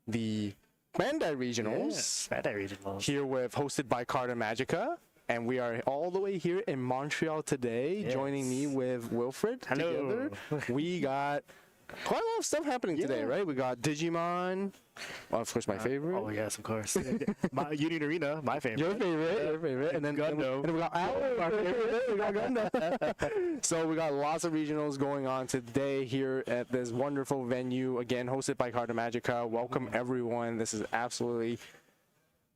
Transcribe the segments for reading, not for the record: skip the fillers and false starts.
the Bandai Regionals. Bandai Regionals. Here hosted by Carta Magica. And we are all the way here in Montreal today. Yes. Joining me with Wilfred. Hello. Together. We got quite a lot of stuff happening today, right? We got Digimon. Well, of course, my favorite. Oh, yes, of course. Union Arena, my favorite. Your favorite. And then Gundam. And we got our favorite. We got Gundam. So we got lots of regionals going on today here at this wonderful venue. Again, hosted by Carta Magica. Welcome, everyone. This is absolutely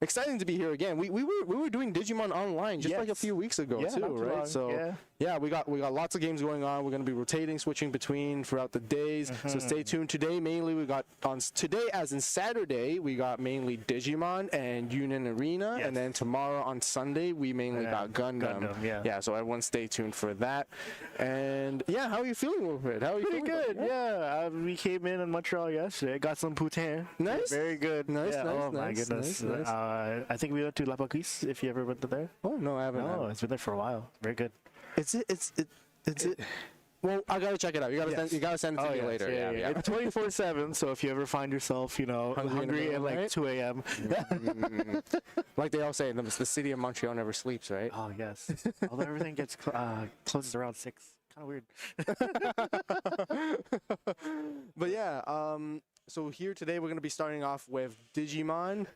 exciting to be here again. We were doing Digimon online just like a few weeks ago too, right? Long. So yeah, we got lots of games going on. We're going to be rotating, switching between throughout the days. So stay tuned. Today mainly we got today as in Saturday we got mainly Digimon and Union Arena, and then tomorrow on Sunday we mainly got Gundam. Yeah, so everyone stay tuned for that. And yeah, how are you feeling, Wilfred? How are you Pretty feeling? good. Yeah, we came in Montreal yesterday. Got some poutine. Nice. Very good. Nice. Oh my goodness. Nice. I think we went to La Paquis, if you ever went to there. Oh no, I haven't. No, it's been there for a while. Very good. It's it. Well, I gotta check it out. You gotta send it to me later. Yeah. It's 24/7. So if you ever find yourself, hungry at like 2 a.m. Like they all say, the city of Montreal never sleeps, right? Oh yes. Although everything gets closes around 6. Kind of weird. But yeah, so here today we're gonna be starting off with Digimon.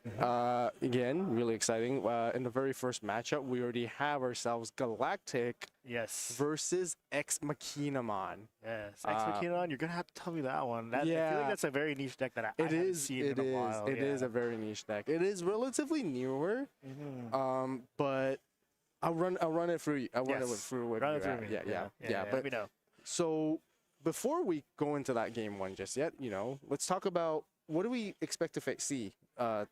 Again, really exciting. In the very first matchup, we already have ourselves Galactic versus Ex Machinamon. Yes, Ex Machinamon. You're gonna have to tell me that one. I feel like that's a very niche deck that I haven't seen in a while. It is a very niche deck. It is relatively newer, but I'll run it through you. I'll run it through with you. Yeah. But let me know. So before we go into that game one just yet, let's talk about what do we expect to see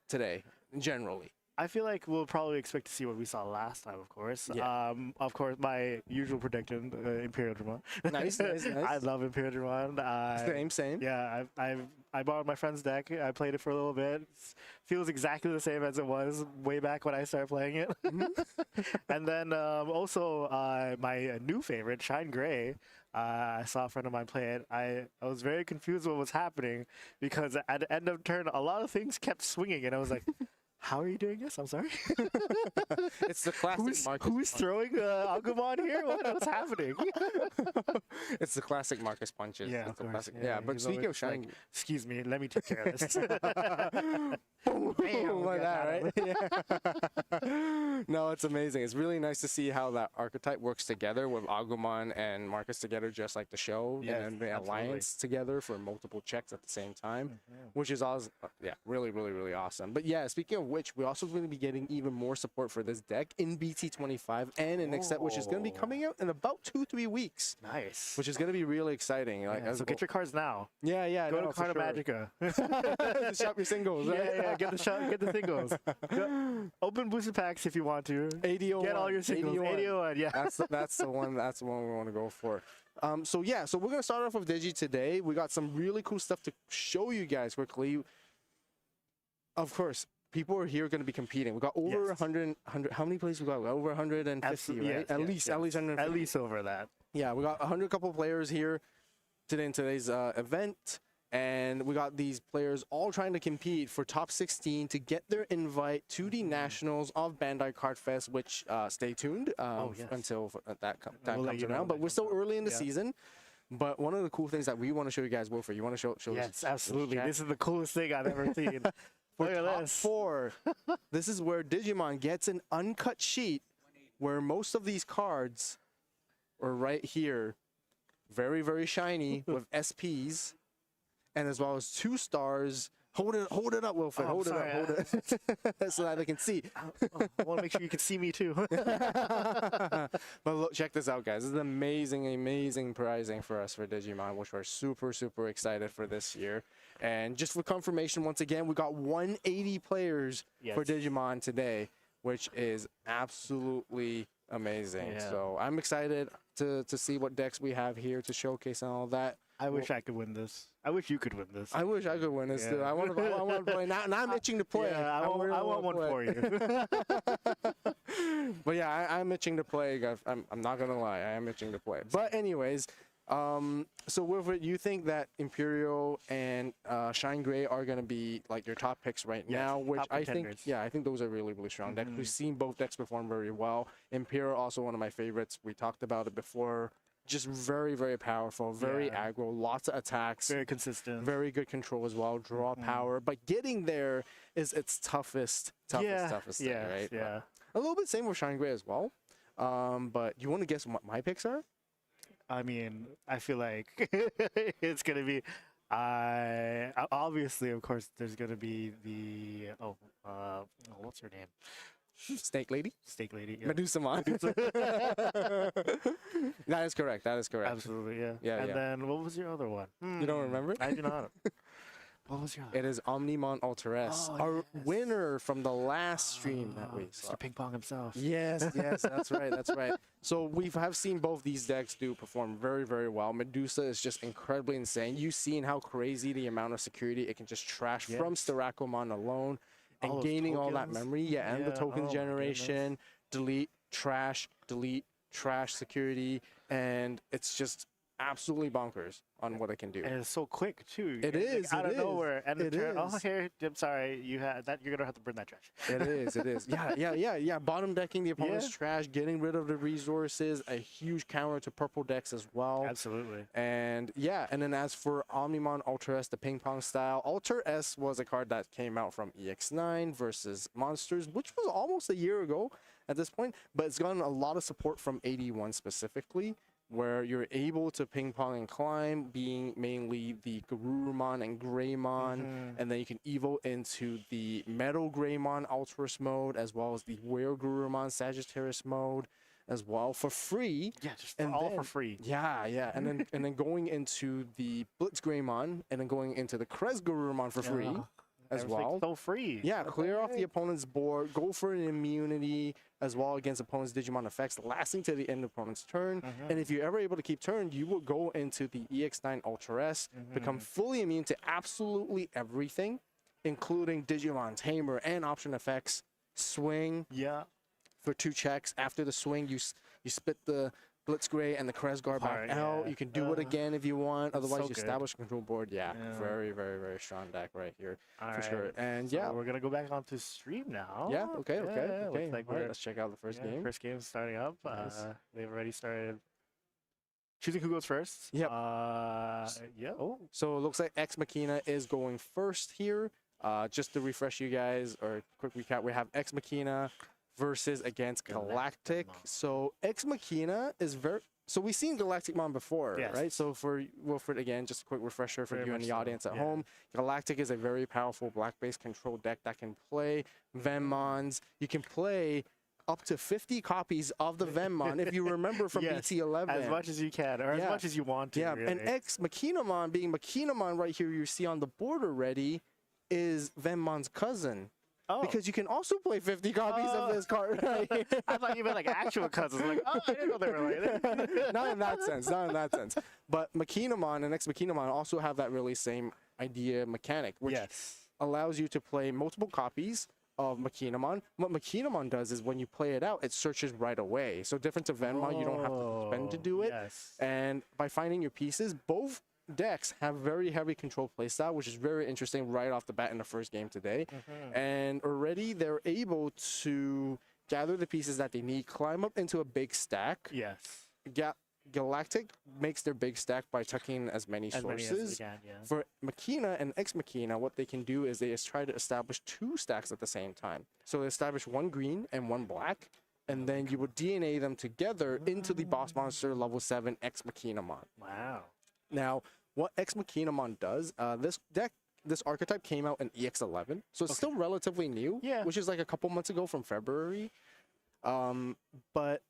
today generally. I feel like we'll probably expect to see what we saw last time, of course. Yeah. Of course, my usual prediction, Imperial Dramon. Nice. I love Imperial Dramon. Same. Yeah, I borrowed my friend's deck. I played it for a little bit. It feels exactly the same as it was way back when I started playing it. And then also my new favorite, Shine Gray. I saw a friend of mine play it. I was very confused what was happening because at the end of turn, a lot of things kept swinging, and I was like, how are you doing this? I'm sorry. It's the classic Marcus. Who's throwing Agumon here? What's happening? It's the classic Marcus punches. Yeah, of course. Yeah, but speaking of Shine, excuse me, let me take care of this. Boom, like that, right? Yeah. No, it's amazing. It's really nice to see how that archetype works together with Agumon and Marcus together, just like the show, and the alliance together for multiple checks at the same time, which is awesome. Yeah, really, really, really awesome. But yeah, speaking of which, we're also going to be getting even more support for this deck in BT25 and in Except, which is going to be coming out in about 2-3 weeks. Nice. Which is going to be really exciting. So get your cards now. Yeah. Go to Carta Magica. Shop your singles, right? Yeah. Get the singles. Open booster packs if you want to. ADO. Get all your singles. ADO1, yeah. That's the one. That's the one we want to go for. So we're gonna start off with Digi today. We got some really cool stuff to show you guys quickly. Of course, people are here going to be competing. We got over 100. How many players we got? Over 150, right? At least 150. At least over that. Yeah, we got 100 couple players here today in today's event. And we got these players all trying to compete for top 16 to get their invite to the Nationals of Bandai Card Fest, which stay tuned until that time comes around. But we're still early in the season. But one of the cool things that we want to show you guys, Wilfred, you want to show Yes, absolutely. This is the coolest thing I've ever seen. For top 4, this is where Digimon gets an uncut sheet where most of these cards are right here. Very, very shiny with SPs. And as well as 2 stars. Hold it up, Wilfred. Hold it up. So that they can see. I want to make sure you can see me too. But look, check this out, guys. This is amazing prizing for us for Digimon, which we're super, super excited for this year. And just for confirmation, once again, we got 180 players for Digimon today, which is absolutely amazing. So I'm excited to see what decks we have here to showcase and all that. I wish I could win this. I wish you could win this. I wish I could win this too. I want to play. Now I'm itching to play. Yeah, I want one for you. But yeah, I'm itching to play. I'm not gonna lie. I am itching to play. But anyways, So Wilfred, you think that Imperial and Shine Gray are gonna be like your top picks right Yes, now? Which top I think, contenders. yeah, I think those are really, really strong decks. We've seen both decks perform very well. Imperial also one of my favorites. We talked about it before. Just very, very powerful, very Yeah. aggro, lots of attacks, Very consistent. very good control as well, draw power. But getting there is its toughest thing, right? Yeah. A little bit same with Shine Gray as well. But you want to guess what my picks are? I mean, I feel like it's gonna be. Obviously, of course, there's gonna be the what's her name? Snake Lady? Steak Lady. Yeah. Medusamon. That is correct. That is correct. Absolutely, yeah. Yeah, And yeah. then what was your other one? You don't remember? I do not. What was your other? It is Omnimon Ultra-S, Oh, our yes. winner from the last stream that we saw. Mr. Ping Pong himself. Yes, yes, that's right, that's right. So we have seen both these decks do perform very, very well. Medusa is just incredibly insane. You've seen how crazy the amount of security it can just trash from Starakomon alone, and All those gaining all that tokens. memory, and the Yeah, token oh my generation, delete, trash, security, and it's just absolutely bonkers on what it can do. And it's so quick too. It It's like is, out it of nowhere. And is, it Oh, is. here, I'm sorry. You had that. You're gonna have to burn that trash. It is, it is. Yeah. Bottom decking the opponent's Yeah. trash, getting rid of the resources, a huge counter to purple decks as well. Absolutely. And yeah, and then as for Omnimon Ultra-S, the ping pong style, Ultra-S was a card that came out from EX9 versus Monsters, which was almost a year ago at this point, but it's gotten a lot of support from 81 specifically, where you're able to ping pong and climb, being mainly the Garurumon and Greymon, and then you can evo into the Metal Greymon Ultras mode, as well as the Were Garurumon Sagittarius mode as well for free. Yeah, just And all then- for free. Yeah, and then going into the Blitz Greymon, and then going into the Krez Garurumon for free as Everything's well. so free. Yeah, clear off the opponent's board, go for an immunity as well against opponent's Digimon effects, lasting to the end of opponent's turn. And if you're ever able to keep turn, you will go into the EX9 Ultra-S, become fully immune to absolutely everything, including Digimon, Tamer, and option effects. Swing Yeah. for 2 checks. After the swing, you spit the Blitzgray and the Kresgar back Apart, out. yeah. You can do it again if you want. Otherwise, so you good. establish a control board. Yeah, Yeah. very, very, very strong deck right here All for sure. right. And So yeah, we're gonna go back onto stream now. yeah, okay. Looks like All right, we're let's check out the first game. First game's starting up. Nice. They've already started choosing who goes first. Yep. Yeah. Oh. So it looks like Ex Machina is going first here. Just to refresh you guys, or quick recap, we have Ex Machina versus against Galactic. Galacticmon. So Ex Machina is very. So we've seen Galacticmon before, Yes. right? So for Wilfred, again, just a quick refresher for Very you and much the so, audience at yeah. home. Galactic is a very powerful black-based control deck that can play Venmons. You can play up to 50 copies of the Venmon, if you remember from Yes, BT11. As much as you can, or Yeah. as much as you want to. Yeah, really. and Ex Machinamon, being Machinamon right here, you see on the board already, is Venmon's cousin. Oh. Because you can also play 50 copies of this card right here. I thought you meant like actual cousins. Like, oh, I didn't know they were like that. Not in that sense, not in that sense. But Machinamon and Ex Machinamon also have that really same idea mechanic, which Yes. allows you to play multiple copies of Machinamon. What Machinamon does is when you play it out, it searches right away. So different to Venmon, you don't have to spend to do it. Yes. And by finding your pieces, both decks have very heavy control playstyle, which is very interesting right off the bat in the first game today. And already they're able to gather the pieces that they need, climb up into a big stack. Yes. Galactic makes their big stack by tucking as many As many sources. as you can, yeah. For Machina and Ex Machina, what they can do is they just try to establish 2 stacks at the same time. So they establish 1 green and 1 black, and then you would DNA them together into the boss monster level 7 Ex Machinamon. Wow. Now, what Ex Machinamon does, this archetype came out in EX11, so it's still relatively new, Yeah. which is like a couple months ago from February. But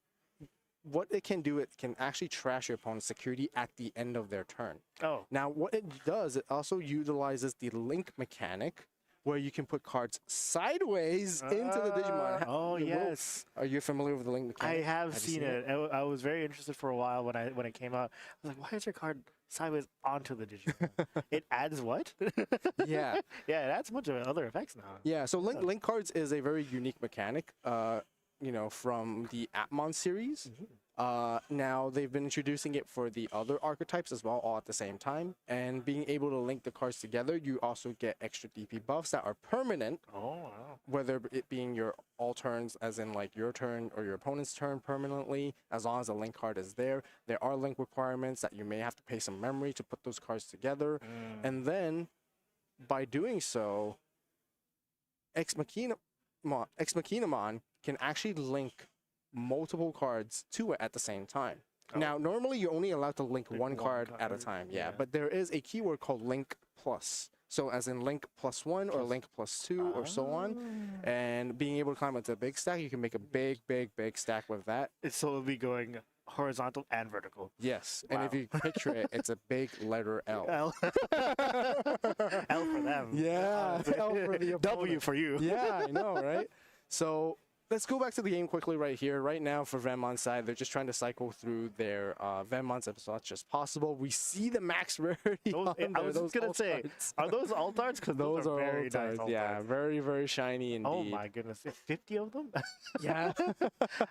what it can do, it can actually trash your opponent's security at the end of their turn. Oh. Now, what it does, it also utilizes the link mechanic, where you can put cards sideways into the Digimon. Oh, Will, yes. Are you familiar with the link I mechanic? have you seen it. I was very interested for a while when it came out. I was like, why is your card sideways onto the Digimon? It adds what? Yeah. Yeah, it adds a bunch of other effects now. Yeah, so link cards is a very unique mechanic. from the Atmon series. Now they've been introducing it for the other archetypes as well, all at the same time. And being able to link the cards together, you also get extra DP buffs that are permanent. Oh, wow. Whether it being your all turns, as in like your turn or your opponent's turn permanently, as long as a link card is there. There are link requirements that you may have to pay some memory to put those cards together. And then by doing so, Ex Machinamon can actually link multiple cards to it at the same time. Now, normally you're only allowed to link one card at a time, but there is a keyword called link plus. So as in link +1 or link +2 or so on. And being able to climb into a big stack, you can make a big stack with that. So it'll be going horizontal and vertical. Yes, and if you picture it, it's a big letter L. L. L for them. Yeah, L for the opponent. W for you. Yeah, I know, right? So let's go back to the game quickly right here. Right now for Venmon's side, they're just trying to cycle through their Venmons as much as possible. We see the max rarity on there. I was just going to say, are those alt arts? Because those are very alt arts. nice alt Yeah, arts. very, very shiny indeed. Oh my goodness. 50 of them? Yeah.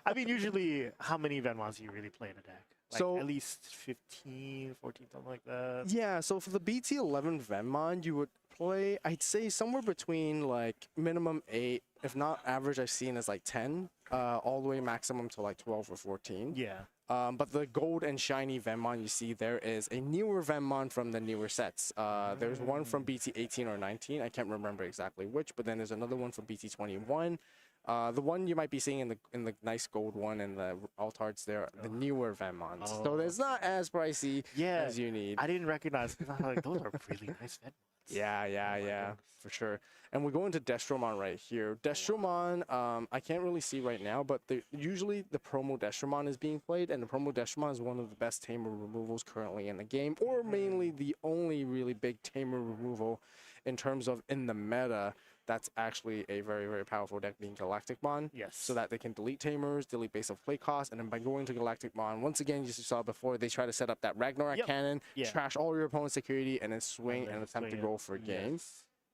I mean, usually, how many Venmons do you really play in a deck? Like So- at least 15, 14, something like that. Yeah, so for the BT11 Venmon, you would play, I'd say, somewhere between like minimum 8, if not average I've seen is like 10, all the way maximum to like 12 or 14. Yeah. But the gold and shiny Venmon you see there is a newer Venmon from the newer sets. There's one from BT 18 or 19. I can't remember exactly which, but then there's another one from BT 21. The one you might be seeing in the nice gold one and the altards there, the newer Venmons. So it's not as pricey as you need. I didn't recognize. I was like, those are really nice Venmons. Yeah, for sure. And we go into Destromon right here. Destromon, I can't really see right now, but usually the promo Destromon is being played, and the promo Destromon is one of the best tamer removals currently in the game, or mainly the only really big tamer removal in terms of in the meta. That's actually a very, very powerful deck being Galacticmon. Yes. So that they can delete Tamers, delete base of play cost, and then by going to Galacticmon, once again, you saw before, they try to set up that Ragnarok cannon, trash all your opponent's security, and then swing and attempt to go for game.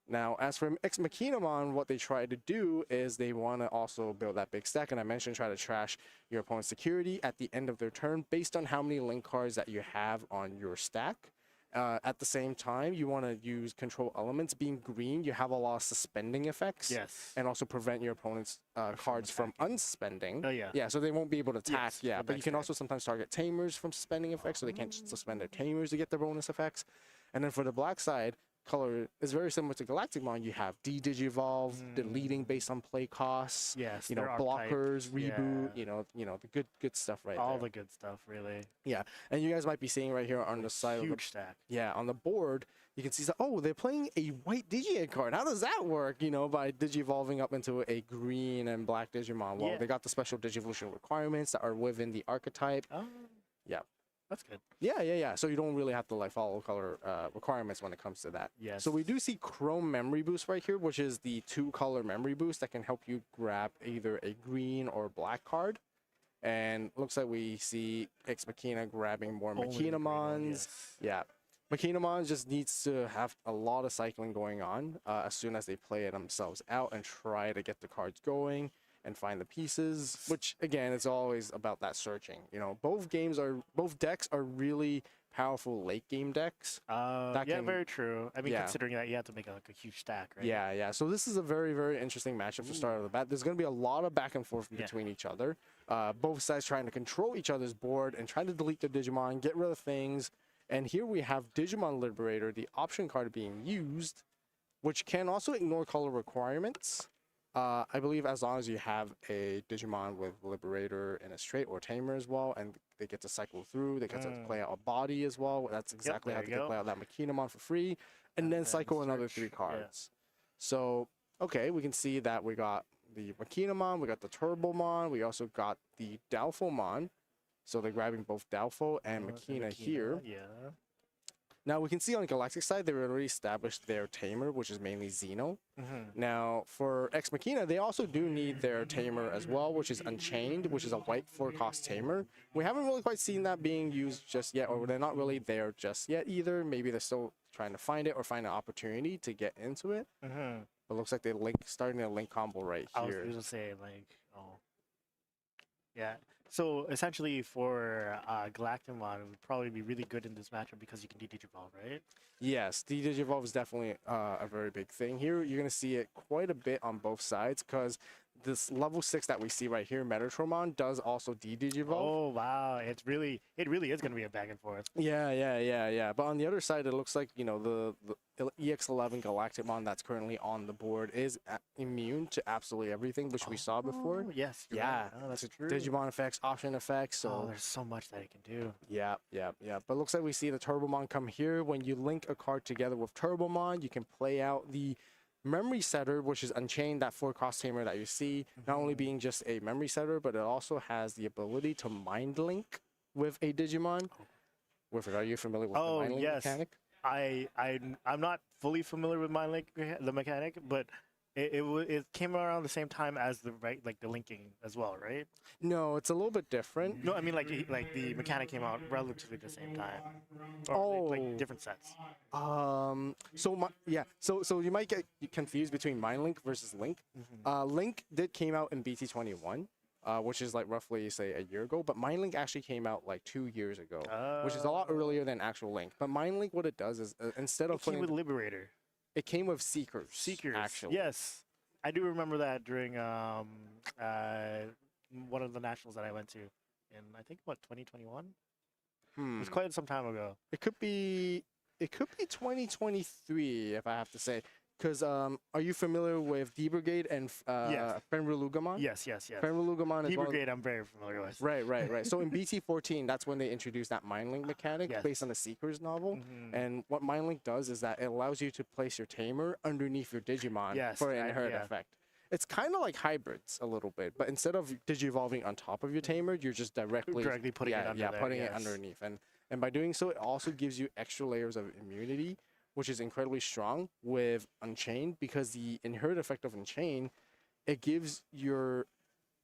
Now, as for Ex Machinamon, what they try to do is they want to also build that big stack, and I mentioned try to trash your opponent's security at the end of their turn based on how many link cards that you have on your stack. At the same time, you want to use control elements. Being green, you have a lot of suspending effects. Yes. And also prevent your opponent's cards from unsuspending. Oh, yeah. Yeah, so they won't be able to attack. Yes, Yeah, for but you next can turn. also sometimes target Tamers from suspending effects, so they can't suspend their Tamers to get their bonus effects. And then for the black side, color is very similar to Galacticmon. You have de-digivolve, deleting based on play costs. Yes, You know, their archetype. blockers, reboot. Yeah. You know the good stuff right All there. the good stuff, really. Yeah, and you guys might be seeing right here on the side of the Huge stack. yeah, on the board, you can see that, oh, they're playing a white Digi card. How does that work, by Digivolving up into a green and black Digimon? Well, Yeah. they got the special Digivolution requirements that are within the archetype. Oh, Yeah. that's good. Yeah. So you don't really have to like follow color requirements when it comes to that. Yes. So we do see Chrome Memory Boost right here, which is the 2-color memory boost that can help you grab either a green or black card. And looks like we see Ex Machina grabbing more Only the green one, Machinamons. yes. Yeah. Machinamon just needs to have a lot of cycling going on as soon as they play it themselves out and try to get the cards going and find the pieces, which again, it's always about that searching. Both decks are really powerful late game decks. Very true. I mean, Yeah. considering that you have to make like a huge stack, right? Yeah. So this is a very, very interesting matchup to start of the bat. There's going to be a lot of back and forth between each other. Both sides trying to control each other's board and trying to delete their Digimon, get rid of things. And here we have Digimon Liberator, the option card being used, which can also ignore color requirements. I believe as long as you have a Digimon with Liberator and a straight or Tamer as well, and they get to cycle through, they get to play out a body as well. That's exactly how there they you can go. play out that Machinamon for free, and then cycle another 3 cards. So, okay, we can see that we got the Machinamon, we got the Turbomon, we also got the Dalphomon. So they're grabbing both Dalpho and Machina here. Yeah. Now we can see on the Galactic side, they already established their Tamer, which is mainly Xeno. Now for Ex Machina, they also do need their Tamer as well, which is Unchained, which is a white 4-cost Tamer. We haven't really quite seen that being used just yet, or they're not really there just yet either. Maybe they're still trying to find it or find an opportunity to get into it. But it looks like they're starting a link combo right I was here. going to say, like, Yeah. So essentially, for Galactimon, it would probably be really good in this matchup because you can de-digivolve, right? Yes, de-digivolve is definitely a very big thing. Here, you're going to see it quite a bit on both sides because this level 6 that we see right here, Metatromon, does also de-digivolve. Oh wow! It really is gonna be a back and forth. Yeah. But on the other side, it looks like, the EX11 Galactimon that's currently on the board is immune to absolutely everything, which we saw before. Oh, yes. You're Yeah, right. Oh, that's to true. Digimon effects, option effects. Oh, So there's so much that it can do. yeah. But it looks like we see the Turbomon come here. When you link a card together with Turbomon, you can play out the memory setter, which is Unchained, that 4-cost tamer that you see, not only being just a memory setter, but it also has the ability to mind link with a Digimon. Wilfred, are you familiar with the mind link mechanic? I'm not fully familiar with Mind Link, the mechanic, but it came around the same time as the linking as well, right? No, it's a little bit different. No, I mean like the mechanic came out relatively the same time, or like different sets. So you might get confused between Mind Link versus Link. Link came out in BT21. Which is like roughly, say, a year ago. But Mind Link actually came out like 2 years ago, which is a lot earlier than actual Link. But Mind Link, what it does is instead of came with Liberator. It came with Seekers. Actually. Yes, I do remember that during one of the nationals that I went to in, I think, 2021. It was quite some time ago. It could be 2023 if I have to say. Because are you familiar with D Brigade and Fenrilugamon? Yes. Fenrilugamon is D Brigade I'm very familiar with. Right. So in BT14, that's when they introduced that Mind Link mechanic based on the Seekers novel. And what Mind Link does is that it allows you to place your tamer underneath your Digimon for an inherent effect. It's kind of like hybrids a little bit, but instead of digivolving on top of your tamer, you're just directly putting it under putting it underneath. And by doing so, it also gives you extra layers of immunity, which is incredibly strong with Unchained, because the inherent effect of Unchained, it gives your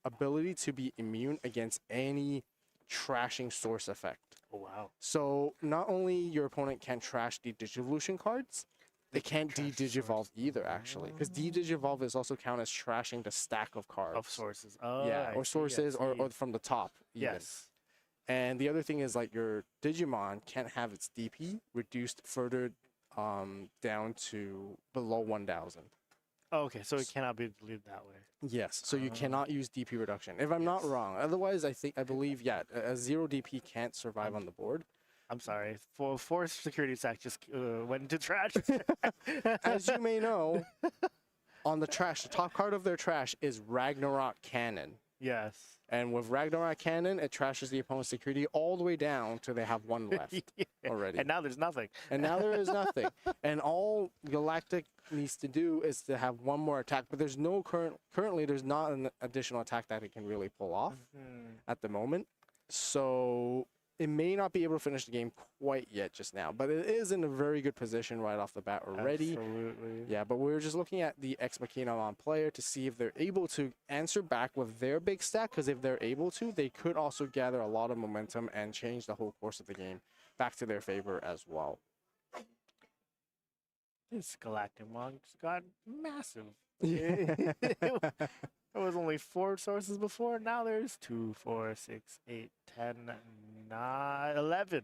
ability to be immune against any trashing source effect. Oh, wow. So not only your opponent can't trash the Digivolution cards, they can't de-digivolve either, actually. Because de-digivolve is also counted as trashing the stack of cards. Of sources. Oh, yeah, or sources, or from the top. Even. Yes. And the other thing is, like, your Digimon can't have its DP reduced further down to below 1,000. Oh, okay, so it cannot be deleted that way. Yes, so you cannot use DP reduction, if I'm not wrong. Otherwise, I believe, a 0 DP can't survive on the board. I'm sorry, four security stacks just went into trash. As you may know, on the trash, the top card of their trash is Ragnarok Cannon. Yes. And with Ragnarok Cannon, it trashes the opponent's security all the way down till they have one left already. And now there's nothing. And now there is nothing. And all Galactic needs to do is to have one more attack. But there's no currently there's not an additional attack that it can really pull off at the moment. So it may not be able to finish the game quite yet just now, but it is in a very good position right off the bat already. Absolutely. Yeah, but we're just looking at the Ex Machina on player to see if they're able to answer back with their big stack, because if they're able to, they could also gather a lot of momentum and change the whole course of the game back to their favor as well. This Galactimon got massive. There was only 4 sources before. Now there's 2, 4, 6, 8, 10, 9, 11.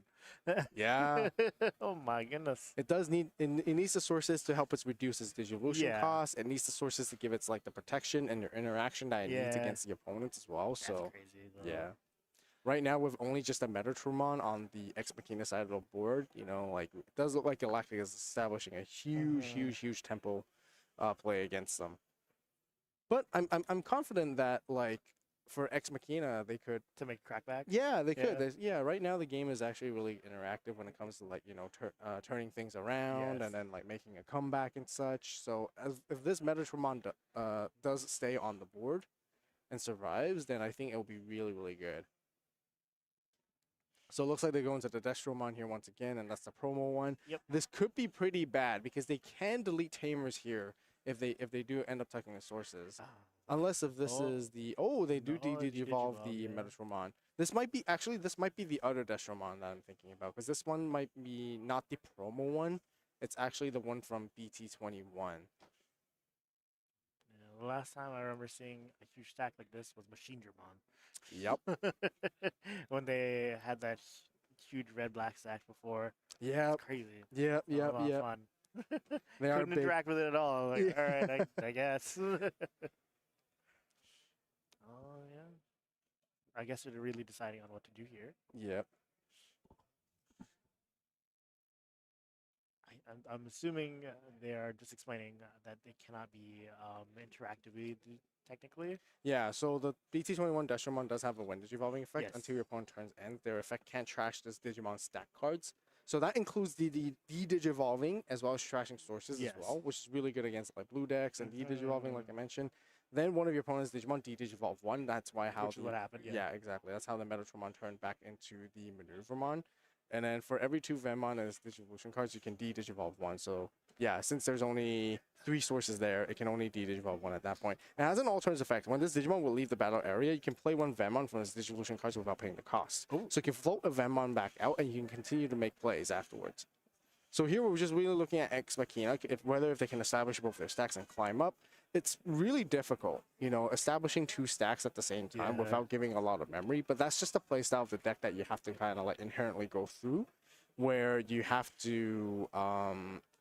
Yeah. Oh my goodness. It does need. It needs the sources to help it reduce its digivolution costs. It needs the sources to give its the protection and your interaction that it needs against the opponents as well. That's so crazy, though. yeah. Right now, with only just a Metatromon on the Ex Machina side of the board, it does look like Galactic is establishing a huge tempo play against them. But I'm confident that for Ex Machina they could make a crackback. Yeah, they could. Right now the game is actually really interactive when it comes to turning things around and then making a comeback and such. So if this Metatromon does stay on the board and survives, then I think it will be really good. So it looks like they're going to the Destromon here once again, and that's the promo one. Yep. This could be pretty bad because they can delete Tamers here if they do end up tucking the sources. Unless if this is the... Oh, they do de-digivolve the Metatromon. This might be the other Destromon that I'm thinking about, because this one might be not the promo one. It's actually the one from BT21. The last time I remember seeing a huge stack like this was Machine Dramon. Yep. When they had that huge red-black stack before. Yep. It's crazy. Yep. A Yep. lot of Yep. fun. They are Couldn't big. interact with it at all. Like, Yeah. all right, I guess. Oh yeah. I guess they're really deciding on what to do here. Yep. I'm assuming they are just explaining that they cannot be interactively technically. Yeah, so the BT21 Destromon does have a Wind Digivolving effect Yes. until your opponent turns end. Their effect can't trash this Digimon stack cards. So that includes the Digivolving as well as trashing sources Yes. as well, which is really good against like blue decks and Digivolving, like I Mhm. mentioned. Then one of your opponent's Digimon Digivolve 1. That's why how Which is what happened. Yeah. yeah, exactly. That's how the Metatron turned back into the Maneuvermon. And then for every 2 Venmon as Digivolution cards, you can Digivolve 1. So yeah, since there's only 3 sources there, it can only Digivolve 1 at that point. It has an alternate effect. When this Digimon will leave the battle area, you can play 1 Venmon from its Digivolution cards without paying the cost. Ooh. So you can float a Venmon back out and you can continue to make plays afterwards. So here we're just really looking at Ex Machina, whether if they can establish both their stacks and climb up. It's really difficult, you know, establishing 2 stacks at the same time Yeah. without giving a lot of memory. But that's just the playstyle of the deck that you have to kind of like inherently go through, where you have to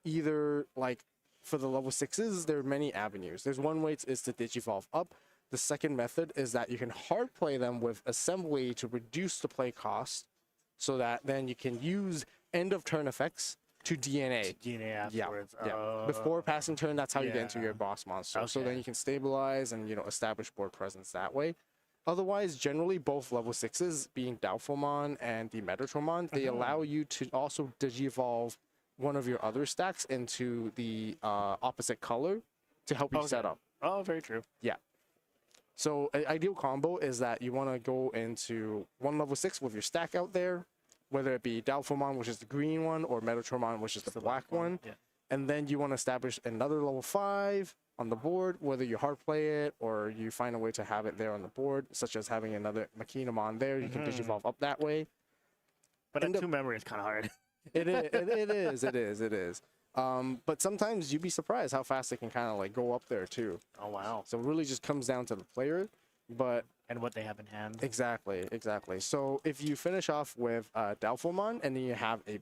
either like for the level 6s, there are many avenues. There's one way is to Digivolve up. The second method is that you can hard play them with assembly to reduce the play cost, so that then you can use end of turn effects to DNA. DNA afterwards. Yeah. Before passing turn, that's how you get into yeah. your boss monster. So then Okay. you can stabilize and, you know, establish board presence that way. Otherwise, generally both level 6s, being Doubtfulmon and the Metatromon, they allow you to also Digivolve one of your other stacks into the opposite color to help you set Okay. up. Oh, very true. So an ideal combo is that you want to go into 1 level 6 with your stack out there, whether it be Doubtfulmon, which is the green one, or Metatromon, which is the black one. Yeah. And then you want to establish another level 5 on the board, whether you hard play it or you find a way to have it there on the board, such as having another Machinamon there. You can Digivolve up that way. But End at up- 2 memory is kind of hard. It is. But sometimes you'd be surprised how fast they can kind of like go up there too. Oh wow. So it really just comes down to the player. But And what they have in hand. exactly. So if you finish off with Doubtfulmon and then you have a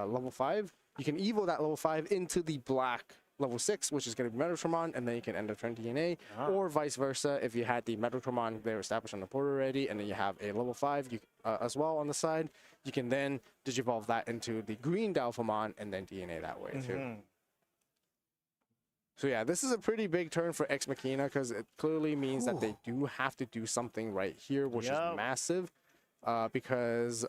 level 5, you can evo that level 5 into the black level 6, which is going to be Metatron, and then you can end up turn DNA, or vice versa. If you had the Metatron there established on the board already, and then you have a level 5 as well on the side, you can then Digivolve that into the green Doubtfulmon and then DNA that way too. So yeah, this is a pretty big turn for Ex Machina because it clearly means that they do have to do something right here, which is massive, because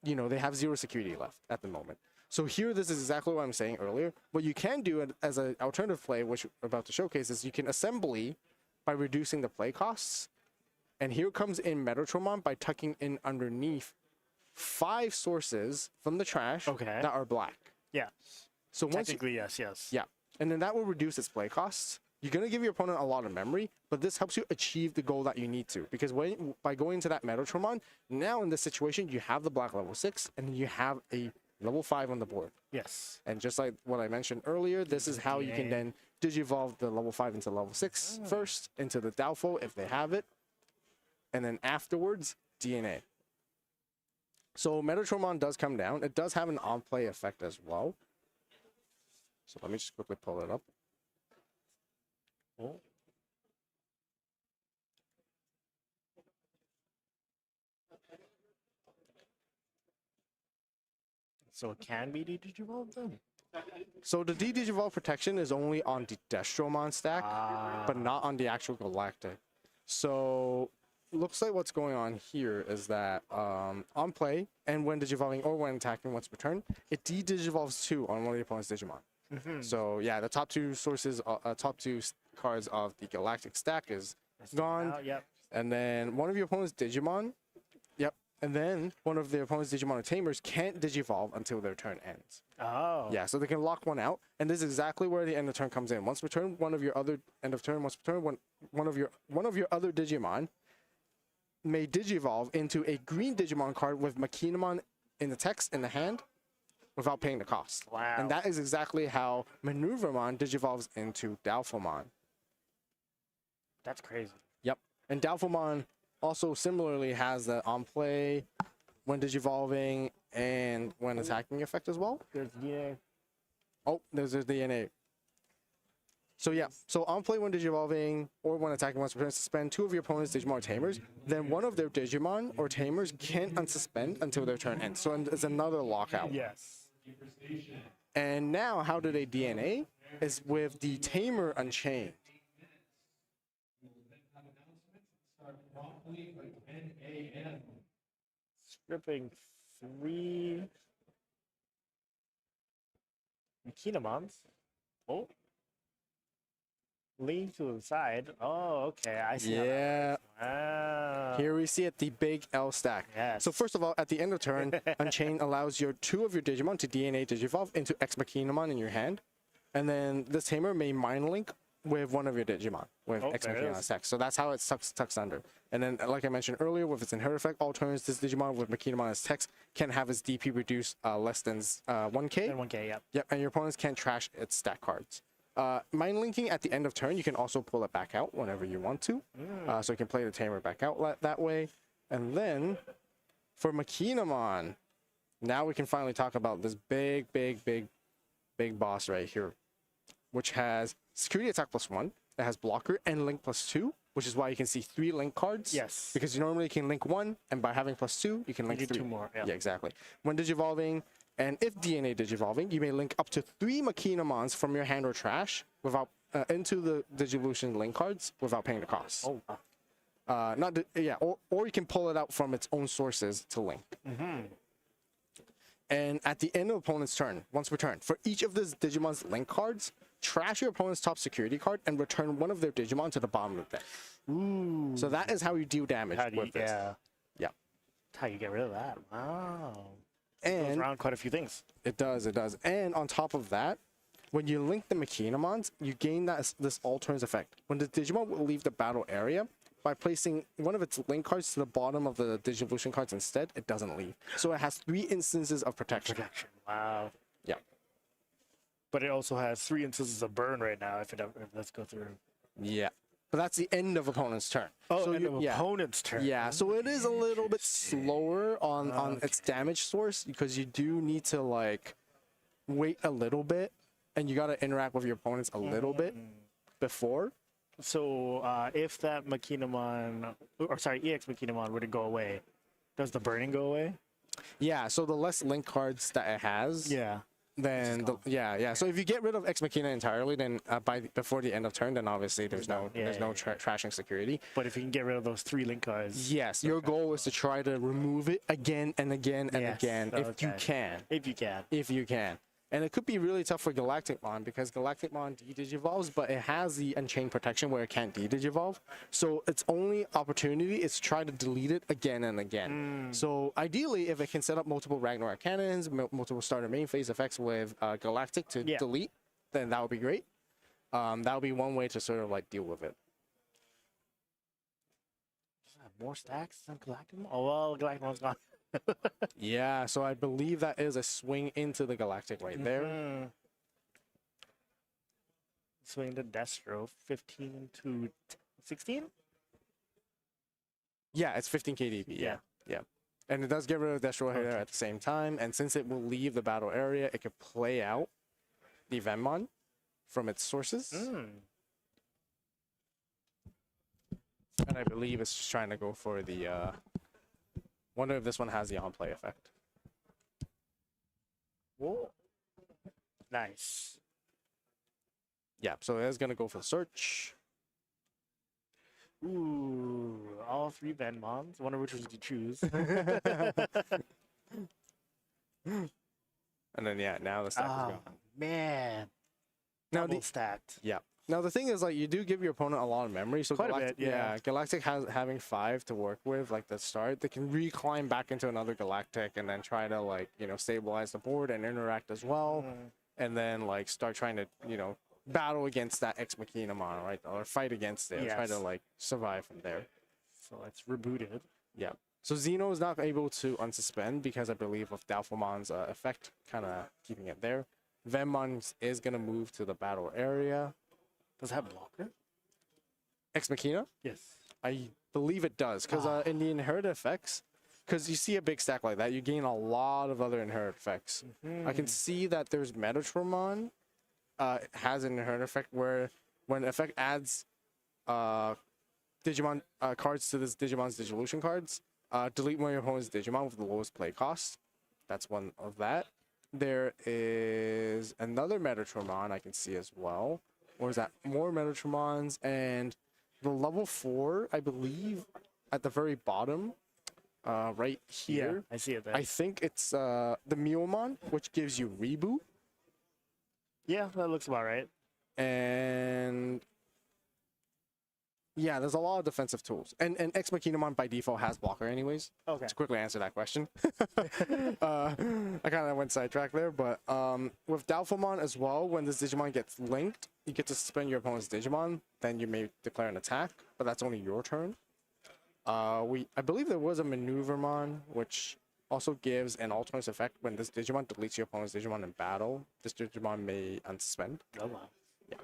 you know, they have 0 security left at the moment. So here, this is exactly what I'm saying earlier. What you can do as an alternative play, which we're about to showcase, is you can assembly by reducing the play costs. And here comes in Metatromon by tucking in underneath 5 sources from the trash that are black. Yeah. So once Technically, yes. yeah, and then that will reduce its play costs. You're gonna give your opponent a lot of memory, but this helps you achieve the goal that you need to. Because by going to that Metatromon, now in this situation you have the black level 6 and you have a level 5 on the board. Yes. And just like what I mentioned earlier, this is how you can then Digivolve the level 5 into level 6 first, into the Doubtful if they have it, and then afterwards DNA. So Metatromon does come down. It does have an on-play effect as well. So let me just quickly pull it up. Oh. So it can be Digivolved then? So the Digivolve protection is only on the Destromon stack, but not on the actual Galactic. So looks like what's going on here is that on play and when Digivolving or when attacking once per turn, it de-Digivolves 2 on one of the opponent's Digimon. So yeah, the top 2 sources, top 2 cards of the Galactic stack is gone. Yep. And then one of your opponent's Digimon, and then one of their opponent's Digimon or Tamers can't Digivolve until their turn ends. Oh. Yeah, so they can lock one out, and this is exactly where the end of turn comes in. Once per turn, one of your other end of turn, once per turn, one of your other Digimon may Digivolve into a green Digimon card with Machinamon in the text in the hand without paying the cost. Wow. And that is exactly how Maneuvermon Digivolves into Doubtfulmon. That's crazy. Yep. And Doubtfulmon also similarly has the on play, when digivolving, and when attacking effect as well. There's DNA. Oh, there's DNA. So yeah, so on play when digivolving or when attacking once per turn, suspend 2 of your opponent's Digimon or Tamers. Then one of their Digimon or Tamers can't unsuspend until their turn ends. So it's another lockout. Yes. And now how do they DNA? Is with the Tamer Unchained. Stripping 3 Makinamons. Oh. Lean to the side. Oh, okay. I see. Yeah. Wow. Here we see it, the big L stack. Yes. So first of all, at the end of turn, Unchained allows your 2 of your Digimon to DNA Digivolve into Ex Machinamon in your hand. And then this Tamer may Mind Link with one of your Digimon with Ex Machinamon's text. So that's how it tucks under. And then, like I mentioned earlier, with its inherent effect, all turns this Digimon with Machinamon as text can have its DP reduced less than 1k. And 1K, yep. Yep, and your opponents can't trash its stack cards. Mind linking at the end of turn, you can also pull it back out whenever you want to. So you can play the Tamer back out that way. And then for Machinamon, now we can finally talk about this big boss right here, which has security attack +1, it has blocker and link +2, which is why you can see 3 link cards. Yes. Because you normally can link 1, and by having +2, you can link 3. 2 more. Yeah, exactly. When digivolving, and if DNA digivolving, you may link up to 3 Machinamons from your hand or trash without into the Digivolution link cards without paying the cost. Oh, wow. Or you can pull it out from its own sources to link. And at the end of opponent's turn, once per turn, for each of this Digimon's link cards, trash your opponent's top security card and return one of their Digimon to the bottom of the deck. Ooh. So that is how you deal damage with this. Yeah. That's how you get rid of that. Wow. And goes around quite a few things. It does. And on top of that, when you link the Machinamons, you gain this all turns effect. When the Digimon will leave the battle area, by placing one of its link cards to the bottom of the Digivolution cards instead, it doesn't leave. So it has 3 instances of protection. Wow. Yeah. But it also has 3 instances of burn right now if let's go through. Yeah. But that's the end of opponent's turn. Oh, so end of opponent's turn. Yeah, so it is a little bit slower on its damage source because you do need to like wait a little bit and you got to interact with your opponents a little bit before. So if that Machinamon, or sorry, EX Machinamon were to go away, does the burning go away? Yeah, so the less link cards that it has. Yeah. Then so if you get rid of Ex Machina entirely, then before the end of turn, then obviously there's no trashing security. But if you can get rid of those 3 link cards, yes, your goal is to try to remove it again and again and again if you can. If you can. And it could be really tough for Galacticmon because Galacticmon de-digivolves, but it has the Unchained protection where it can't de-digivolve. So its only opportunity is to try to delete it again and again. So ideally, if it can set up multiple Ragnarok cannons, multiple starter main phase effects with Galactic to delete, then that would be great. That would be one way to sort of like deal with it. More stacks than Galacticmon? Oh, well, Galactimon's gone. Yeah, so I believe that is a swing into the Galactic right there. Swing to Destro, 15 to 16? Yeah, it's 15 KDB. Yeah. And it does get rid of Destro here at the same time. And since it will leave the battle area, it could play out the Venmon from its sources. And I believe it's just trying to go for the... wonder if this one has the on-play effect. Whoa. Nice. Yeah, so it's going to go for the search. Ooh, all 3 Venmons. Wonder which ones you choose. And then, now the stack is gone. Man. Now Double stacked. Yeah. Now the thing is, like, you do give your opponent a lot of memory. So quite a bit, yeah. Galactic having 5 to work with, like the start, they can reclimb back into another Galactic and then try to like stabilize the board and interact as well, and then like start trying to battle against that Ex Machinamon, right, or fight against it, try to like survive from there. So it's rebooted. Yeah. So Xeno is not able to unsuspend because I believe of Doubtfulmon's effect kind of keeping it there. Venmon is gonna move to the battle area. Does it have blocker? Ex Machina? Yes. I believe it does, because in the inherited effects, because you see a big stack like that, you gain a lot of other inherited effects. I can see that there's Metatron has an inherent effect where when an effect adds Digimon cards to this Digimon's Digivolution cards, delete one of your opponent's Digimon with the lowest play cost. That's one of that. There is another Metatron I can see as well. Or is that more Metatrons? And the level 4, I believe, at the very bottom, right here. Yeah, I see it there. I think it's the Muomon, which gives you Reboot. Yeah, that looks about right. And yeah, there's a lot of defensive tools. And Ex Machinamon by default has blocker anyways. Okay. To quickly answer that question. I kind of went sidetracked there, but with Doubtfulmon as well, when this Digimon gets linked, you get to suspend your opponent's Digimon, then you may declare an attack, but that's only your turn. I believe there was a Maneuvermon, which also gives an alternate effect when this Digimon deletes your opponent's Digimon in battle. This Digimon may unsuspend. Oh wow. Yeah.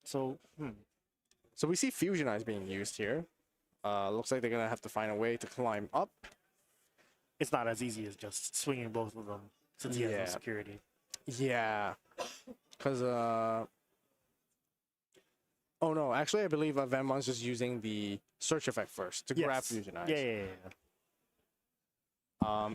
So, So we see Fusion Eyes being used here. Looks like they're gonna have to find a way to climb up. it's not as easy as just swinging both of them since he has no security. Yeah. Because, oh no, actually I believe Venmon's just using the search effect first to grab Fusion Eyes. Yeah.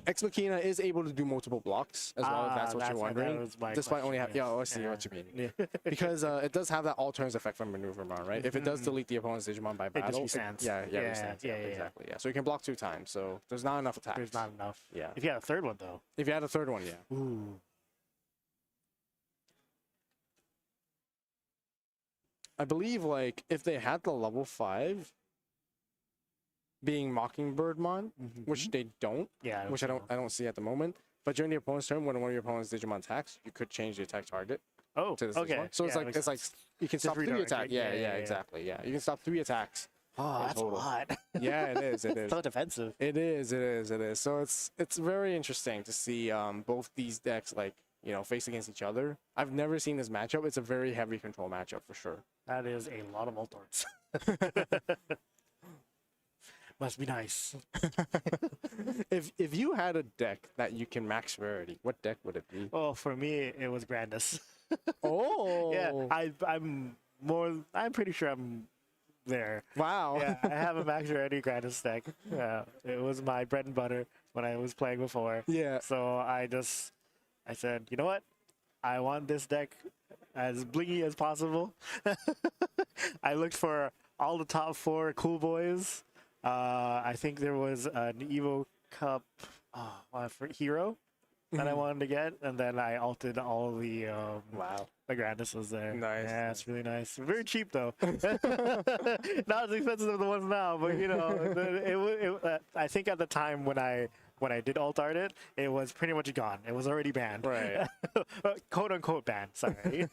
Ex Machina is able to do multiple blocks as well, if that's what you're wondering. Despite only have, I see what you mean. Yeah. Because it does have that alternate effect from Maneuvermon, right? If it does delete the opponent's Digimon by battle, restands. Exactly. Yeah, so you can block 2 times. So there's not enough attacks. There's not enough. Yeah. If you had a third one though. If you had a third one, yeah. Ooh. I believe like if they had the level 5 being Mockingbirdmon, which they don't, which I don't see at the moment. But during the opponent's turn, when one of your opponent's Digimon attacks, you could change the attack target. Oh, to this okay. Digimon. So it's like you can stop 3 attacks. Yeah, exactly. Yeah, you can stop 3 attacks. Oh, that's total. a lot. Yeah, it is. It is. So defensive. It is. So it's very interesting to see both these decks face against each other. I've never seen this matchup. It's a very heavy control matchup for sure. That is a lot of Voltorts. Must be nice. If you had a deck that you can max rarity, what deck would it be? Well, for me, it was Grandis. Oh. Yeah, I'm pretty sure I'm there. Wow. Yeah, I have a max rarity Grandis deck. Yeah, it was my bread and butter when I was playing before. Yeah. So I said, you know what? I want this deck as blingy as possible. I looked for all the top 4 cool boys. I think there was an Evo Cup for Hero that I wanted to get, and then I altered all the the Grandis was there. Nice. Yeah, it's really nice. Very cheap though. Not as expensive as the ones now, but I think at the time when I did alt art it, it was pretty much gone. It was already banned. Right. Quote unquote banned. Sorry.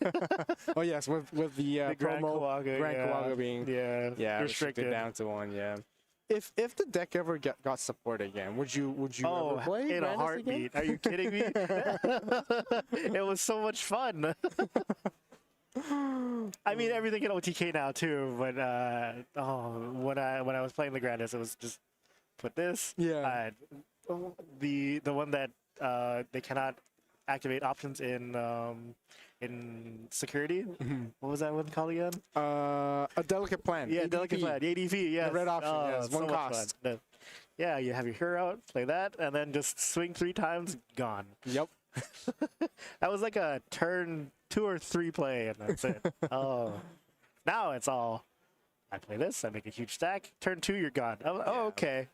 Oh yes, with the Grand promo Kawaga, Grand Kawaga being restricted restricted down to 1. Yeah. If the deck ever got support again, would you ever play in a Grandis heartbeat? again? Are you kidding me? It was so much fun. I mean, everything in OTK now too, but when I was playing the Grandis, it was just put this. Yeah. The one that they cannot activate options in security. What was that one called again? A delicate plan. Yeah, ADP. delicate plan. ADP. Yes. The red option. Yes. So One much cost. fun. Yeah, you have your hero out, play that, and then just swing 3 times. Gone. Yep. That was like a turn 2 or 3 play, and that's it. Now it's all. I play this, I make a huge stack. Turn 2, you're gone. Okay.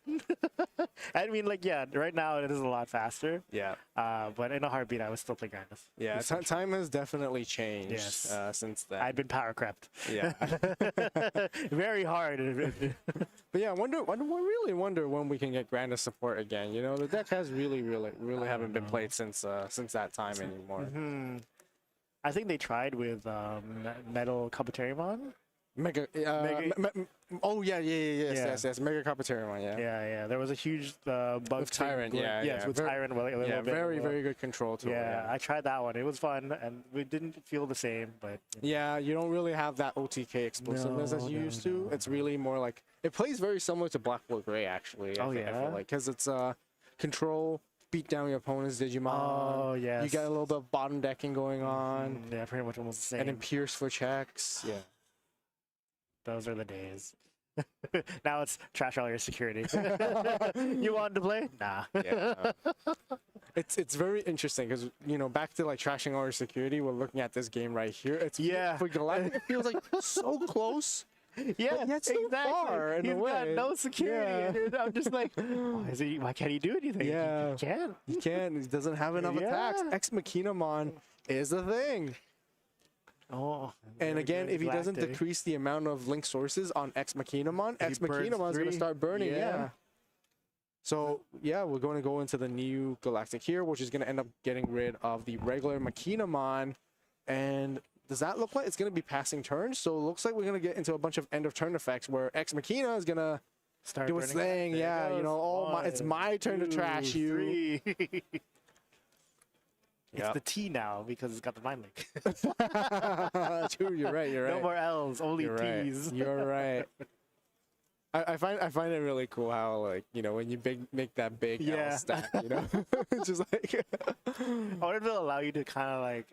I mean, right now it is a lot faster. Yeah. But in a heartbeat, I was still playing Grandis. Yeah, time has definitely changed since then. I'd been power crept. Yeah. Very hard. But yeah, really wonder when we can get Grandis support again. You know, the deck has really haven't been played since that time anymore. I think they tried with Metal Kabuterimon. Mega. Oh yeah. Yes. Mega Carpetarian one. Yeah. Yeah. There was a huge bug with Tyrant. With Tyrant. Very good control to it. Yeah, I tried that one. It was fun, and we didn't feel the same. But yeah, you don't really have that OTK explosiveness as you used to. It's really more like It plays very similar to Black Blue Gray, actually. Oh, I yeah? feel like, because it's control, beat down your opponent's Digimon. Oh, yes. You got a little bit of bottom decking going on. Yeah, pretty much almost the same. And then Pierce for checks. Yeah. Those are the days. Now it's trash all your security. You wanted to play? Nah. Yeah. It's very interesting because, you know, back to like trashing all your security, we're looking at this game right here. It's for Galactic, it feels like so close. Yeah, yet so exactly. far in He's a way. got no security. Yeah. And I'm just like, why can't he do anything? Yeah. He can't. He can't. He doesn't have enough attacks. Yeah. Ex Machinamon is the thing. Oh. And again, if he doesn't Galactic. decrease the amount of link sources on Ex Machinamon, Ex burns Machinamon is going to 3. start burning. Yeah. Yeah. So, yeah, we're going to go into the new Galactic here, which is going to end up getting rid of the regular Machinamon. And does that look like it's going to be passing turns? So it looks like we're going to get into a bunch of end of turn effects where Ex Machina is going to Start do its burning thing. There Yeah, it you know, goes. it's my turn to 1, trash 2, you. 3. It's Yep. the T now because it's got the mind link. True, you're right. You're right. No more L's, only You're right. T's. You're right. I find it really cool how, like, you know, when you make that big Yeah. L stack, you know, it's just like I wonder if it'll allow you to kind of like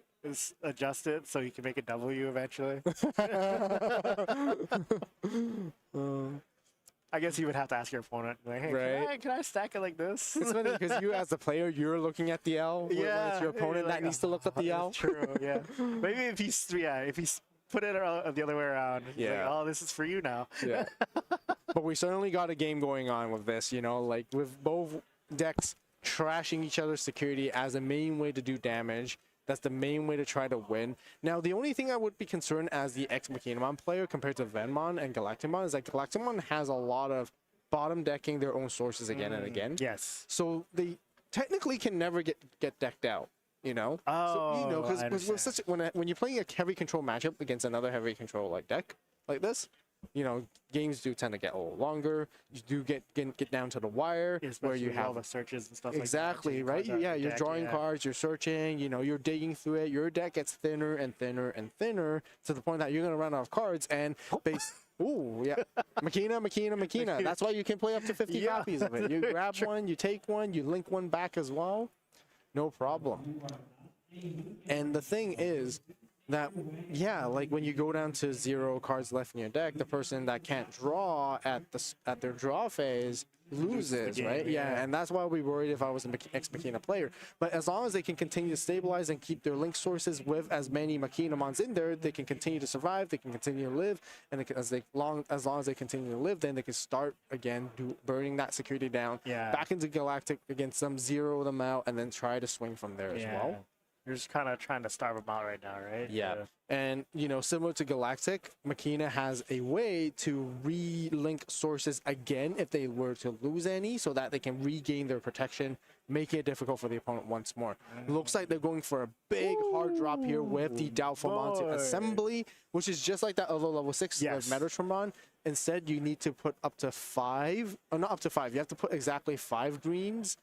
adjust it so you can make a W eventually. I guess you would have to ask your opponent, like, hey, Right. can I stack it like this? it's funny because you as the player, you're looking at the L. When it's your opponent you're that like, needs to look at the L. That's true, yeah. Maybe if he's put it the other way around. He's like, Yeah. oh, this is for you now. Yeah. But we certainly got a game going on with this, you know, like with both decks trashing each other's security as a main way to do damage. That's the main way to try to win. Now, the only thing I would be concerned as the Ex Machinamon player compared to Venmon and Galactimon is that Galactimon has a lot of bottom decking their own sources again and again. Yes. So they technically can never get decked out, you know? So, you know, I because understand. when you're playing a heavy control matchup against another heavy control like deck like this, you know, games do tend to get a little longer. You do get down to the wire where you Especially have all the searches and stuff exactly like that. right. Taking cards out Yeah, of the you're deck, drawing yeah. cards, you're searching. You know, you're digging through it. Your deck gets thinner and thinner and thinner to the point that you're gonna run out of cards and base. Ooh, yeah, Makina. That's why you can play up to 50 Yeah. copies of it. You grab one, you take one, you link one back as well. No problem. And the thing is that, yeah, like when you go down to 0 cards left in your deck, the person that can't draw at their draw phase loses, game, right? Yeah, and that's why I'll be worried if I was an Ex Machina player. But as long as they can continue to stabilize and keep their link sources with as many Machinamons in there, they can continue to survive, they can continue to live, and as long as they continue to live, then they can start again burning that security down back into Galactic against them, zero them out, and then try to swing from there as well. You're just kind of trying to starve them out right now, right? Yeah. And, you know, similar to Galactic, Machina has a way to re-link sources again if they were to lose any so that they can regain their protection, making it difficult for the opponent once more. Looks like they're going for a big hard drop here with the Doubtful Monster Assembly, which is just like that other level 6 with Metatron. Instead, you need to put up to 5, or not up to 5, you have to put exactly 5 greens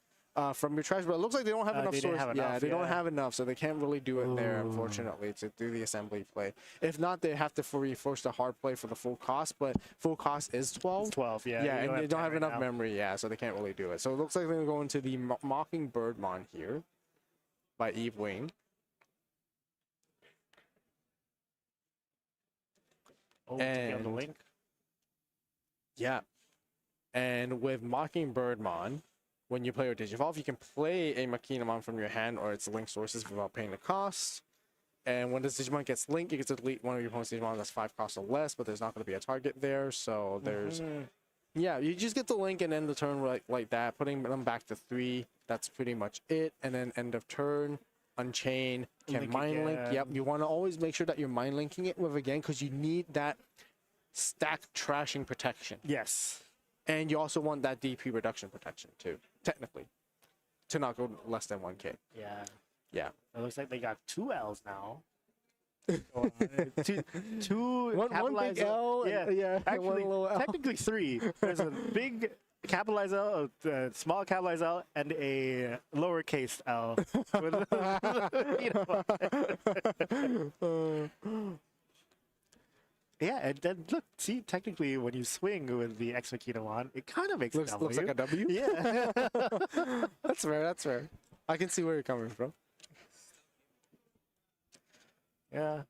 from your trash, but it looks like they don't have enough sources. They don't have enough, so they can't really do it there, unfortunately, to do the assembly play. If not, they have to force the hard play for the full cost, but full cost is 12. It's 12, yeah. Yeah, and they don't have enough now. memory, so they can't really do it. So it looks like they're going to the Mockingbirdmon here by Eve Wing. Oh, to be on the link. Yeah. And with Mockingbirdmon, when you play your Digivolve, you can play a Machinamon from your hand or its link sources without paying the cost. And when this Digimon gets linked, you get to delete one of your opponent's Digimon that's 5 cost or less, but there's not going to be a target there. So there's, yeah, you just get the link and end the turn like that, putting them back to 3. That's pretty much it. And then end of turn, Unchain, can mind link. Yep, you want to always make sure that you're mind linking it with again because you need that stack trashing protection. Yes. And you also want that DP reduction protection too, technically, to not go less than 1K. Yeah. Yeah. It looks like they got 2 L's now. two one big L. Yeah. Actually, one little L. Technically 3. There's a big capitalized L, a small capitalized L, and a lowercase L. Yeah, and then look, see, technically, when you swing with the Ex Machina on, it kind of makes a W. Looks like a W. Yeah. That's fair. That's fair. I can see where you're coming from. Yeah.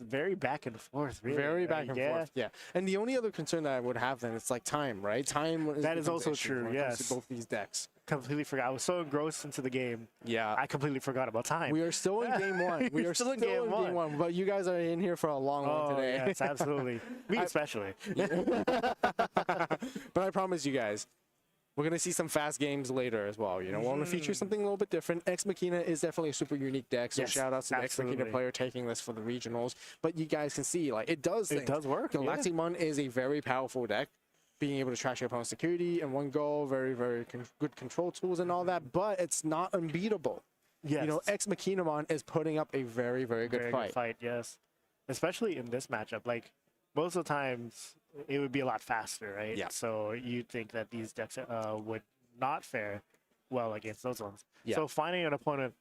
Very back and forth, really. Very back and forth. Yeah. And the only other concern that I would have then, it's like time, right? Time is That is also true, when it comes yes. to both these decks. Completely forgot. I was so engrossed into the game. Yeah. I completely forgot about time. We are still in game one. We are still in game one. But you guys are in here for a long one today. Yes, absolutely. Me especially. But I promise you guys, we're going to see some fast games later as well. You know, we want to feature something a little bit different. Ex Machina is definitely a super unique deck. So Yes, shout out to the Ex Machina absolutely. player taking this for the regionals. But you guys can see, like, it does things. It does work. Galacticmon is a very powerful deck. Being able to trash your opponent's security in one go, very, very good control tools and all that. But it's not unbeatable. Yes. You know, Ex Machinamon is putting up a very, very good Very fight. good fight, yes. Especially in this matchup. Like, most of the times, it would be a lot faster, right? Yeah. So you'd think that these decks would not fare well against those ones. Yeah. So finding an opponent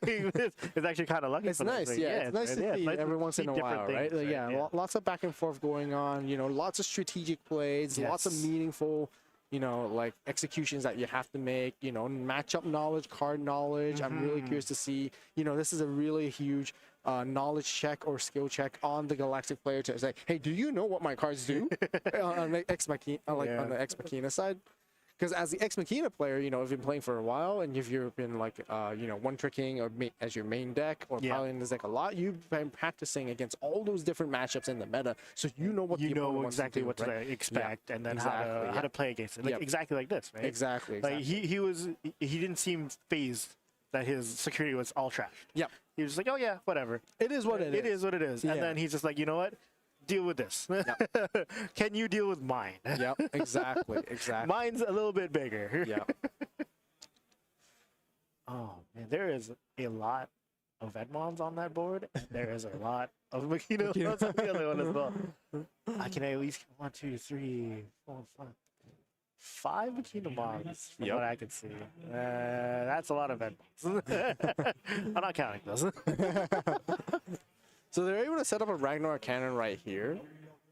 is actually kind of lucky. It's for them. nice, Like, yeah. It's nice to see nice every once in a different while, right? things, Like, yeah, lots of back and forth going on. You know, lots of strategic plays, lots of Yes. meaningful, you know, like executions that you have to make. You know, matchup knowledge, card knowledge. I'm really curious to see. You know, this is a really huge knowledge check or skill check on the Galactic player to say, hey, do you know what my cards do on the Ex Machina, on the Ex Machina side? Because as the Ex Machina player, you know, if you've been playing for a while and if you've been like, you know, one-tricking or as your main deck or piloting this deck a lot, you've been practicing against all those different matchups in the meta, so you know what You the know opponent wants exactly to do, what right? to expect and then exactly, how to play against it. Like, Yep. exactly like this, right? Exactly. Like, he didn't seem phased that his security was all trashed. Yep. He was just like, oh yeah, whatever. It is what It is what it is. Yeah. And then he's just like, you know what? Deal with this. Can you deal with mine? Yep. Exactly. Exactly. Mine's a little bit bigger. Yep. Oh man, there is a lot of Edmons on that board. And there is a lot of Makinos on the other one as well. I can at least 1, 2, 3, 4, 5 Makinomons from what I can see. That's a lot of Edmons. I'm not counting those. So they're able to set up a Ragnarok cannon right here.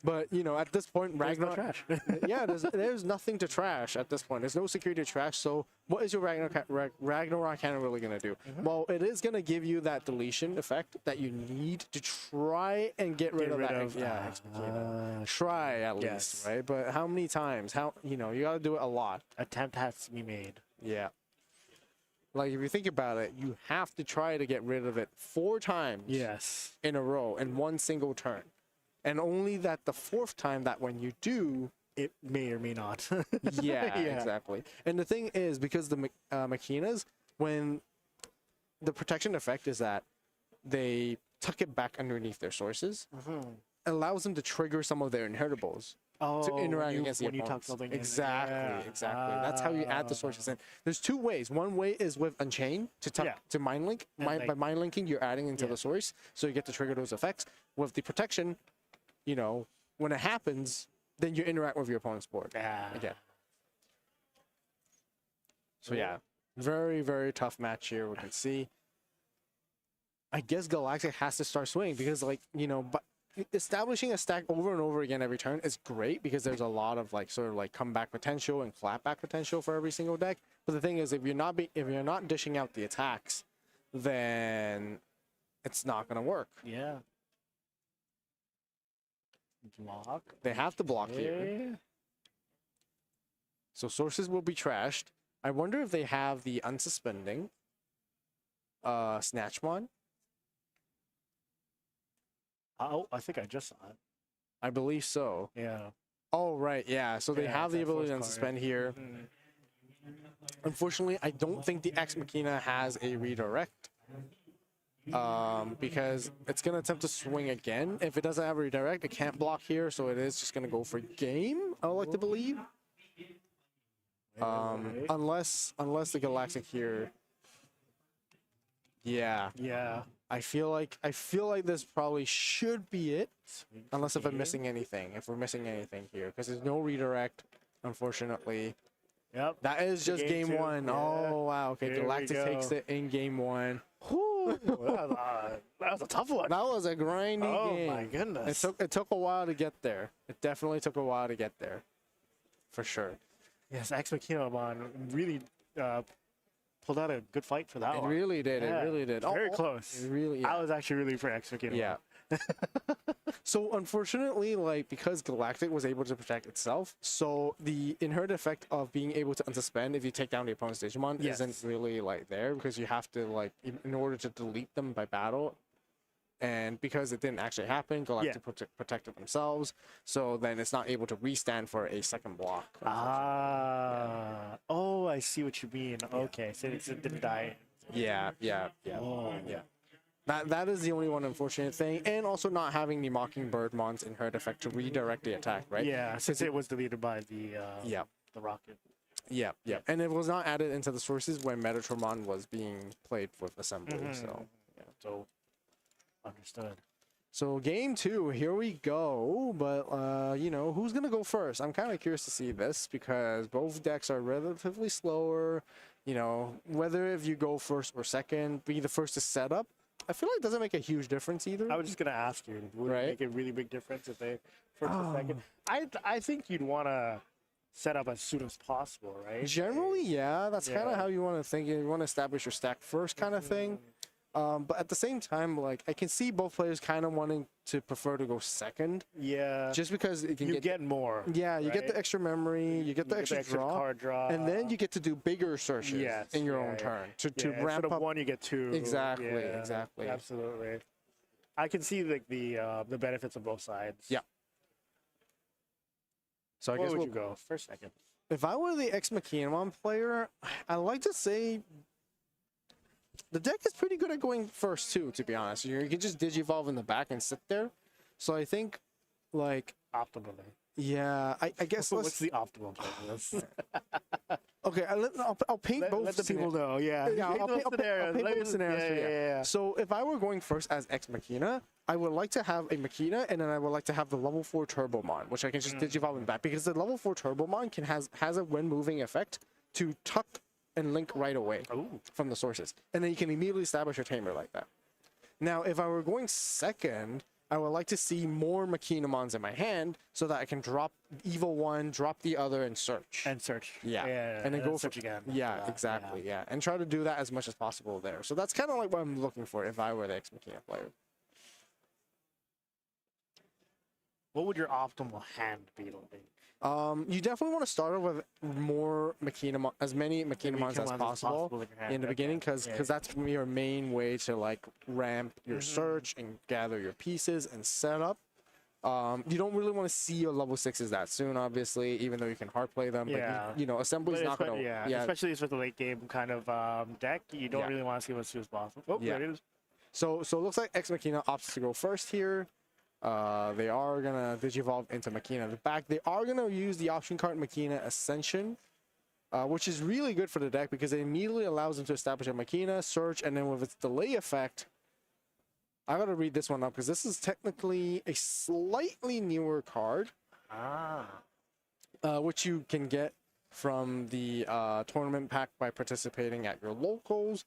But, you know, at this point, There's no Ragnarok... trash. Yeah, there's nothing to trash at this point. There's no security to trash. So what is your Ragnarok cannon really going to do? Well, it is going to give you that deletion effect that you need to try and get rid of that. Ex Machina. Try at least, right? But how many times? You know, you got to do it a lot. Attempt has to be made. Yeah. Like, if you think about it, you have to try to get rid of it 4 times in a row in one single turn. And only that the 4th time that when you do... It may or may not. Yeah, exactly. And the thing is, because the Machinas, when the protection effect is that they tuck it back underneath their sources, allows them to trigger some of their inheritables. To interact against the opponents. Exactly. That's how you add the sources in. There's 2 ways. One way is with Unchain to mind link. By mind linking, you're adding into the source, so you get to trigger those effects. With the protection, you know, when it happens, then you interact with your opponent's board. Again. So yeah, very, very tough match here. We can see. I guess Galactic has to start swinging because, like, you know, but establishing a stack over and over again every turn is great because there's a lot of like sort of like comeback potential and clapback potential for every single deck. But the thing is, if you're not dishing out the attacks, then it's not gonna work. Yeah. Block. They have to block here. So sources will be trashed. I wonder if they have the unsuspending Snatchmon. Oh, I think I just saw it. I believe so. Yeah. Oh, right. Yeah. So they have the ability to unsuspend here. Unfortunately, I don't think the Ex Machina has a redirect. Because it's going to attempt to swing again. If it doesn't have a redirect, it can't block here. So it is just going to go for game, I would like to believe. Unless the Galactic here. Yeah. Yeah. I feel like this probably should be it, unless if I'm missing anything. If we're missing anything here, because there's no redirect, unfortunately. Yep. That is just game 1. Yeah. Oh wow. Okay, Galactic takes it in game 1. Whoo! That was a tough one. That was a grindy game. Oh my goodness. It took a while to get there. It definitely took a while to get there, for sure. Yes, Ex Machina really pulled out a good fight for that It one. really did. Yeah, It really did. Very close. It really. Yeah. I was actually really for Ex Machina. Yeah. So unfortunately, like because Galactic was able to protect itself, so the inherent effect of being able to unsuspend if you take down the opponent's Digimon Yes. isn't really like there because you have to like in order to delete them by battle. And because it didn't actually happen, Galactic protected themselves, so then it's not able to restand for a second block. Ah. Oh, I see what you mean. Okay, so it didn't die. Yeah. Oh. Yeah. That is the only one unfortunate thing, and also not having the Mockingbird Mon's inherent effect to redirect the attack, right? Yeah, since it was deleted by the rocket. Yeah, and it was not added into the sources when Metatron was being played with assembly. So So understood. So game 2, here we go. But you know, who's gonna go first? I'm kind of curious to see this because both decks are relatively slower. You know, whether if you go first or second, be the first to set up. I feel like it doesn't make a huge difference either. I was just gonna ask you, would Right. it make a really big difference if they first or second? I think you'd want to set up as soon as possible, right? Generally, yeah, that's kind of Yeah. how you want to think. You want to establish your stack first, kind of thing. But at the same time, like I can see both players kind of wanting to prefer to go second, Yeah. just because it can You get more. yeah, you get right? the extra memory, you get the extra draw, card draw, and then you get to do bigger searches Yes, in your yeah, own yeah. turn to Yeah, ramp instead of up. one, you get two. Exactly, Yeah, exactly. Absolutely. I can see like the benefits of both sides. Yeah. So I Where guess would we'll, you go? First, second. if I were the Ex Machina player, I like to say the deck is pretty good at going first too. To be honest, you can just Digivolve in the back and sit there. So I think, like, Optimally. yeah, I guess let's. What's the optimal play for this? Okay, I'll paint both. Let the people know. Yeah. Yeah, I'll paint both scenarios for you. Yeah. So if I were going first as Ex Machina, I would like to have a Machina, and then I would like to have the level 4 Turbomon, which I can just Digivolve in back, because the level 4 Turbomon has a when moving effect to tuck and link right away from the sources, and then you can immediately establish your tamer like that. Now, if I were going second, I would like to see more Machinamons in my hand so that I can drop Evil One, drop the other, and search. And search. Yeah, and then go search again. Yeah, after that, exactly. Yeah, and try to do that as much as possible there. So that's kind of like what I'm looking for if I were the Ex Machina player. What would your optimal hand be like? You definitely want to start off with more Machinamon, as many Machinamons as possible in your hand. in the beginning, because Yeah. that's your main way to like ramp your search and gather your pieces and set up. You don't really want to see your level 6s that soon, obviously, even though you can hard play them. Yeah. But you know, assembly's not gonna. Yeah, especially with the late game kind of deck, you don't Yeah. really want to see them as soon as possible. Oh, Yeah. there it is. So it looks like Ex Machina opts to go first here. They are gonna Digivolve into Machina at the back. They are gonna use the option card Machina Ascension, which is really good for the deck because it immediately allows them to establish a Machina, search, and then with its delay effect, I gotta read this one up because this is technically a slightly newer card, which you can get from the tournament pack by participating at your locals.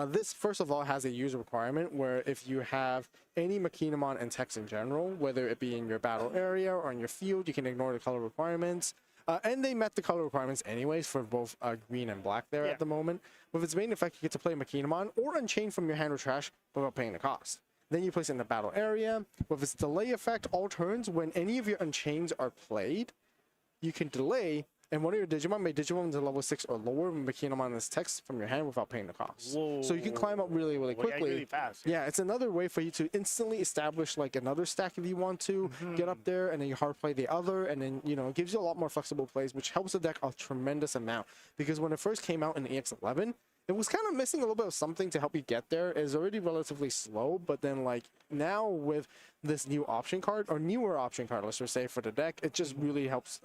This, first of all, has a user requirement where if you have any Machinamon and text in general, whether it be in your battle area or in your field, you can ignore the color requirements. And they met the color requirements anyways for both green and black there at the moment. With its main effect, you get to play Machinamon or Unchain from your hand or trash without paying the cost. Then you place it in the battle area. With its delay effect, all turns, when any of your Unchains are played, you can delay, and one of your Digimon may Digimon to level 6 or lower when Machinamon is text from your hand without paying the cost. Whoa. So you can climb up really, really quickly. Really fast. Yeah, it's another way for you to instantly establish like another stack if you want to get up there, and then you hard play the other, and then you know it gives you a lot more flexible plays, which helps the deck a tremendous amount. Because when it first came out in EX11, it was kind of missing a little bit of something to help you get there. It's already relatively slow, but then like now with this new option card or newer option card, let's just say for the deck, it just really helps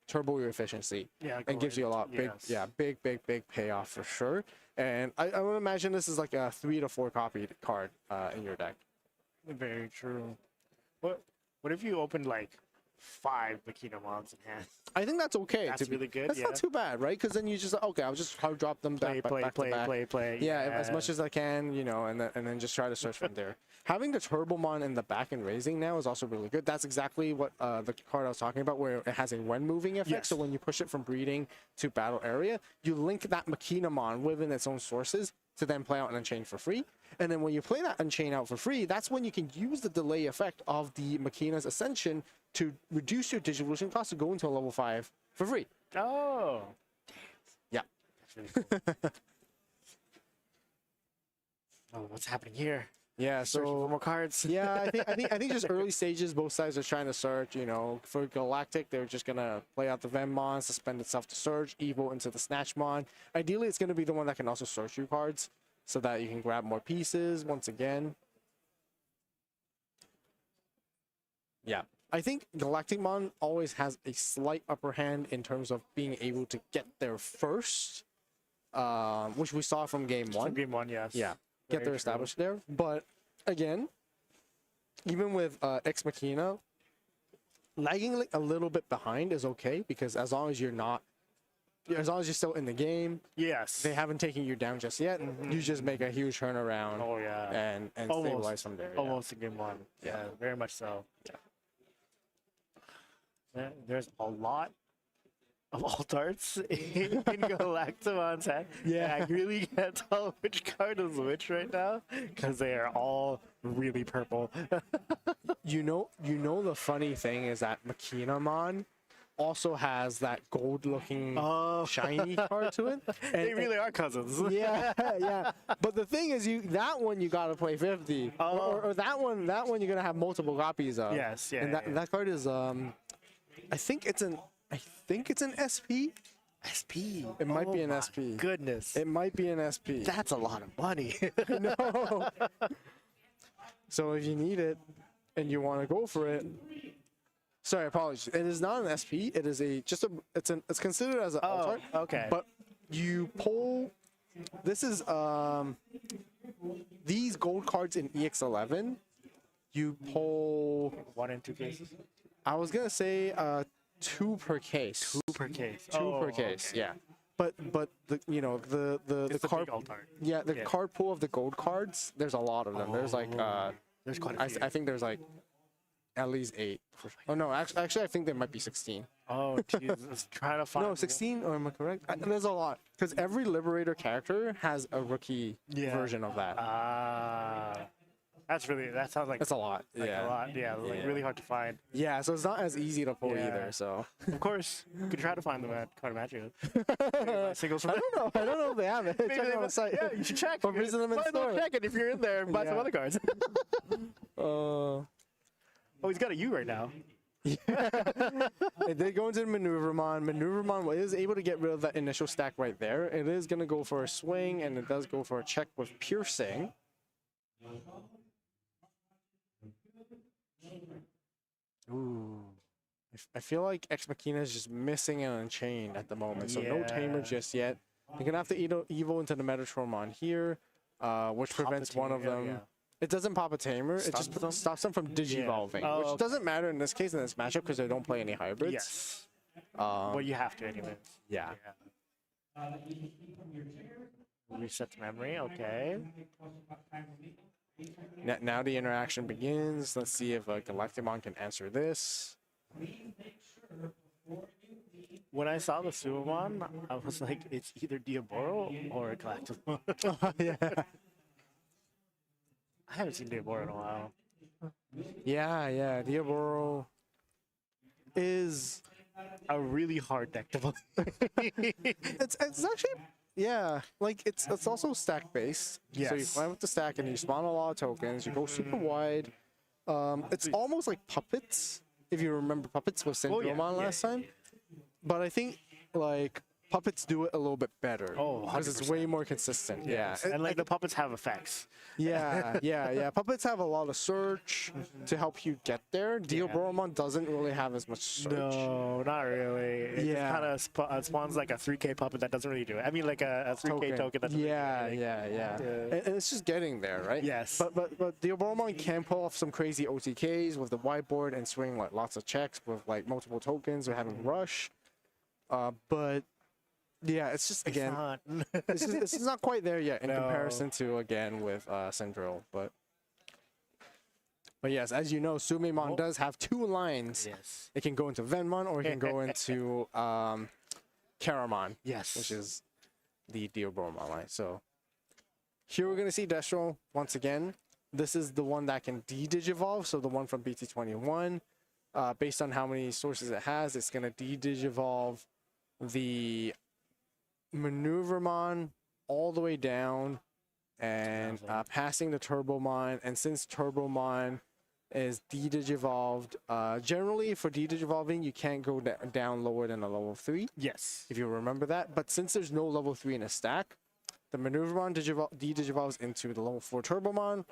turbo your efficiency and gives you a lot big payoff for sure. And I would imagine this is like a 3 to 4 copy card in your deck. Very true. What if you opened like 5 Makinomons in hand. I think that's okay. That's really good. That's not too bad, right? Because then you just okay, I'll just hard drop them back, back to back. Play. Yeah, as much as I can, you know, and then just try to search from there. Having the Turbomon in the back and raising now is also really good. That's exactly what the card I was talking about, where it has a when moving effect. Yes. So when you push it from breeding to battle area, you link that Makinomon within its own sources to then play out an Unchain for free. And then when you play that Unchain out for free, that's when you can use the delay effect of the Makina's Ascension to reduce your Digivolution cost to go into a level 5 for free. Oh. Yeah. That's really cool. Oh, what's happening here? Yeah, Searching for so more cards. yeah, I think just early stages, both sides are trying to search. You know, for Galactic, they're just gonna play out the Venmon, suspend itself to search, Evo into the Snatchmon. Ideally, it's gonna be the one that can also search your cards, so that you can grab more pieces once again. Yeah, I think Galacticmon always has a slight upper hand in terms of being able to get there first, which we saw from game one. From game 1, yes. Yeah, get there established there. But again, even with Ex Machina, lagging like a little bit behind is okay, because as long as you're still in the game, Yes. they haven't taken you down just yet. You just make a huge turnaround Oh, yeah. and Almost. stabilize from there. Yeah. Almost in game 1. Yeah, very much so. Yeah. There's a lot of alt arts in Galactimon's hand. Yeah. And I really can't tell which card is which right now, because they are all really purple. You know the funny thing is that Makinamon also has that gold-looking shiny card to it. And, They really are cousins. yeah, yeah. But the thing is, that one you gotta play 50, or that one you're gonna have multiple copies of. Yes, yeah. And that card is I think it's an SP. SP. It might be an my SP. Goodness. It might be an SP. That's a lot of money. No. So if you need it and you want to go for it, sorry, apologies. It is not an SP. It is it's considered as an alt art. Okay. But you pull. This is these gold cards in EX11. You pull. 1 and 2 cases. I was gonna say 2 per case. 2 per case. 2 per case. Yeah. But the It's the a card big alt art. yeah the card pool of the gold cards, there's a lot of them. There's like There's quite a few. I think there's like at least 8. Oh no, actually I think there might be 16. Oh, Jesus. Trying to find. No, 16, or am I correct? There's a lot, because every Liberator character has a rookie version of that. That sounds like That's a lot. a Yeah. lot. Yeah, like Yeah. really hard to find. Yeah, so it's not as easy to pull Yeah. either. So Of course, you could try to find them at Card Magic. Singles from I don't know if they have it. Maybe Check they it on the must- site. Yeah, you should check. Or visit them in Why not store. check it if you're in there and buy some Yeah. other cards. Oh, he's got a U right now. It did go into the Maneuvermon. Maneuvermon is able to get rid of that initial stack right there. It is going to go for a swing, and it does go for a check with Piercing. Ooh. I feel like Ex Machina is just missing an Unchained at the moment, so no Tamer Yeah. just yet. You're going to have to Evo into the Metatromon here, which prevents one of Tamer, them. yeah. It doesn't pop a Tamer, it Stops just them? stops them from digivolving, Oh, which okay. doesn't matter in this case in this matchup because they don't play any hybrids. Yes. Well, you have to anyways. Yeah. Reset the memory. Okay. Now the interaction begins. Let's see if Galactimon can answer this. When I saw the Suamon, I was like, it's either Diaboro or Galactimon. Yeah. I haven't seen Diaboro in a while. Yeah. Diaboro is A really hard deck to play. it's actually like it's also stack based. So you Yes. play with the stack and you spawn a lot of tokens. You go super wide. It's almost like Puppets, if you remember Puppets with Syndromon last time. But I think like puppets do it a little bit better. Oh, because it's 100%. way more consistent. Yes. Yeah. And like the puppets have effects. Yeah. Puppets have a lot of search to help you get there. Diaboromon doesn't really have as much search. No, not really. It kind of spawns like a 3K puppet that doesn't really do it. I mean, like a 3K token that doesn't really do anything. Yeah. And it's just getting there, right? Yes. But Diaboromon can pull off some crazy OTKs with the whiteboard and swing like lots of checks with like multiple tokens or having rush. But yeah, it's just again, it's just not quite there yet in comparison to again with Syndrille. But yes, as you know, Sumemon does have two lines. Yes. It can go into Venmon or it can go into Caramon. Yes. Which is the Diaboromon line. So here we're gonna see Destro once again. This is the one that can de-digivolve, so the one from BT21. Based on how many sources it has, it's gonna de-digivolve the Maneuvermon all the way down and passing the Turbomon. And since Turbomon is de-digivolved, generally for de-digivolving you can't go down lower than a level 3. Yes. If you remember that. But since there's no level 3 in a stack, the Maneuvermon de-digivolves into the level 4 Turbomon.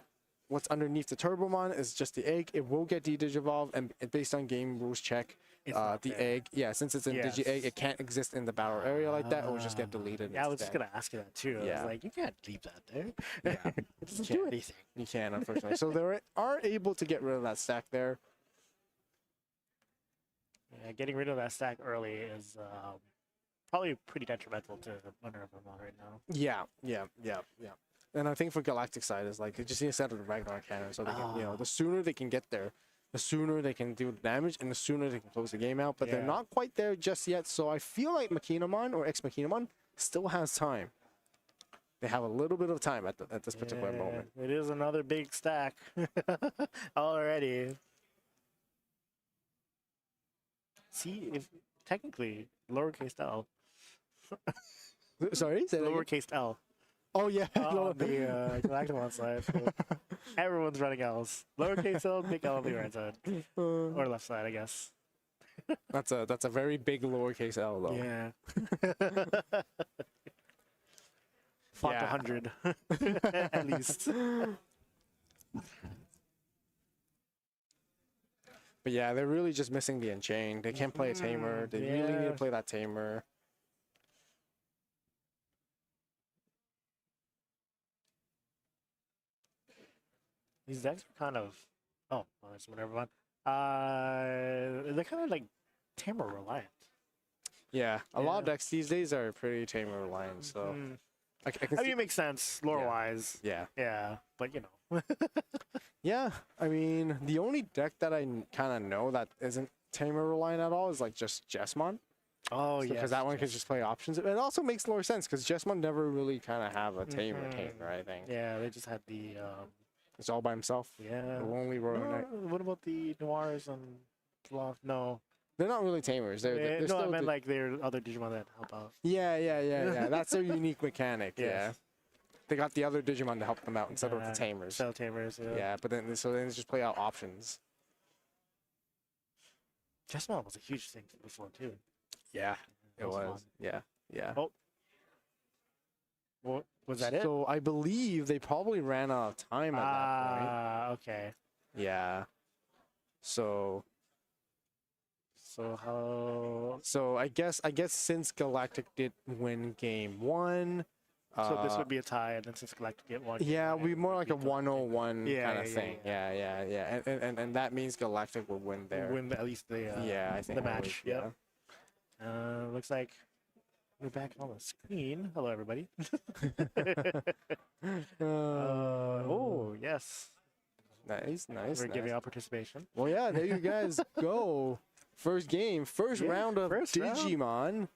What's underneath the Turbomon is just the egg. It will get de-digivolved, and based on game rules check, the egg, since it's in Digi-Egg, it can't exist in the battle area like that. It will just get deleted. Yeah, I was just gonna ask you that too. I was like, you can't leave that there. Yeah, It doesn't do anything. you can, unfortunately. So they are able to get rid of that stack there. Yeah, getting rid of that stack early is probably pretty detrimental to Maneuvermon right now. Yeah. And I think for Galactic side is like, they just need to set up the Ragnarok cannon so they can, the sooner they can get there, the sooner they can do the damage and the sooner they can close the game out. But they're not quite there just yet. So I feel like Machinamon or Ex Machinamon still has time. They have a little bit of time at this particular moment. It is another big stack already. See, if technically lowercase L. Sorry, say that again? Lowercase L. Oh yeah, On the Galacticon side. So everyone's running L's. Lowercase L, big L on the right side. Or left side, I guess. That's a very big lowercase L though. Yeah. Font 100 at least. But yeah, they're really just missing the Enchain. They can't play a Tamer. They really need to play that Tamer. These decks are kind of that's whatever one. They're kind of like Tamer reliant. Yeah, a lot of decks these days are pretty Tamer reliant. So I mean, it makes sense lore wise. Yeah. Yeah, but you know. Yeah, I mean, the only deck that I kind of know that isn't Tamer reliant at all is like just Jesmon. Oh, yeah. Because that one can just play options. It also makes more sense because Jesmon never really kind of have a Tamer, I think. Yeah, they just had the. It's all by himself. Yeah. The lonely Royal Knight. What about the Noirs and Loft? No. They're not really Tamers. They're No, still I meant like they're other Digimon that help out. Yeah. That's their unique mechanic. Yes. Yeah. They got the other Digimon to help them out instead of the Tamers. Cell Tamers, yeah. Yeah, but then they just play out options. Jesmon was a huge thing before too. Yeah, it was. Yeah. Oh. What was that? So I believe they probably ran out of time at that point. Okay. Yeah. So how? So I guess since Galactic did win game 1. So this would be a tie, and then since Galactic get one. Yeah, it would be more like a 101 kind of thing. Yeah. And that means Galactic would win there. Win at least the I think the match. Yeah. Looks like we're back on the screen. Hello, everybody. Oh yes. Nice. We're giving out participation. Well, yeah, there you guys go. First game, first round of Digimon.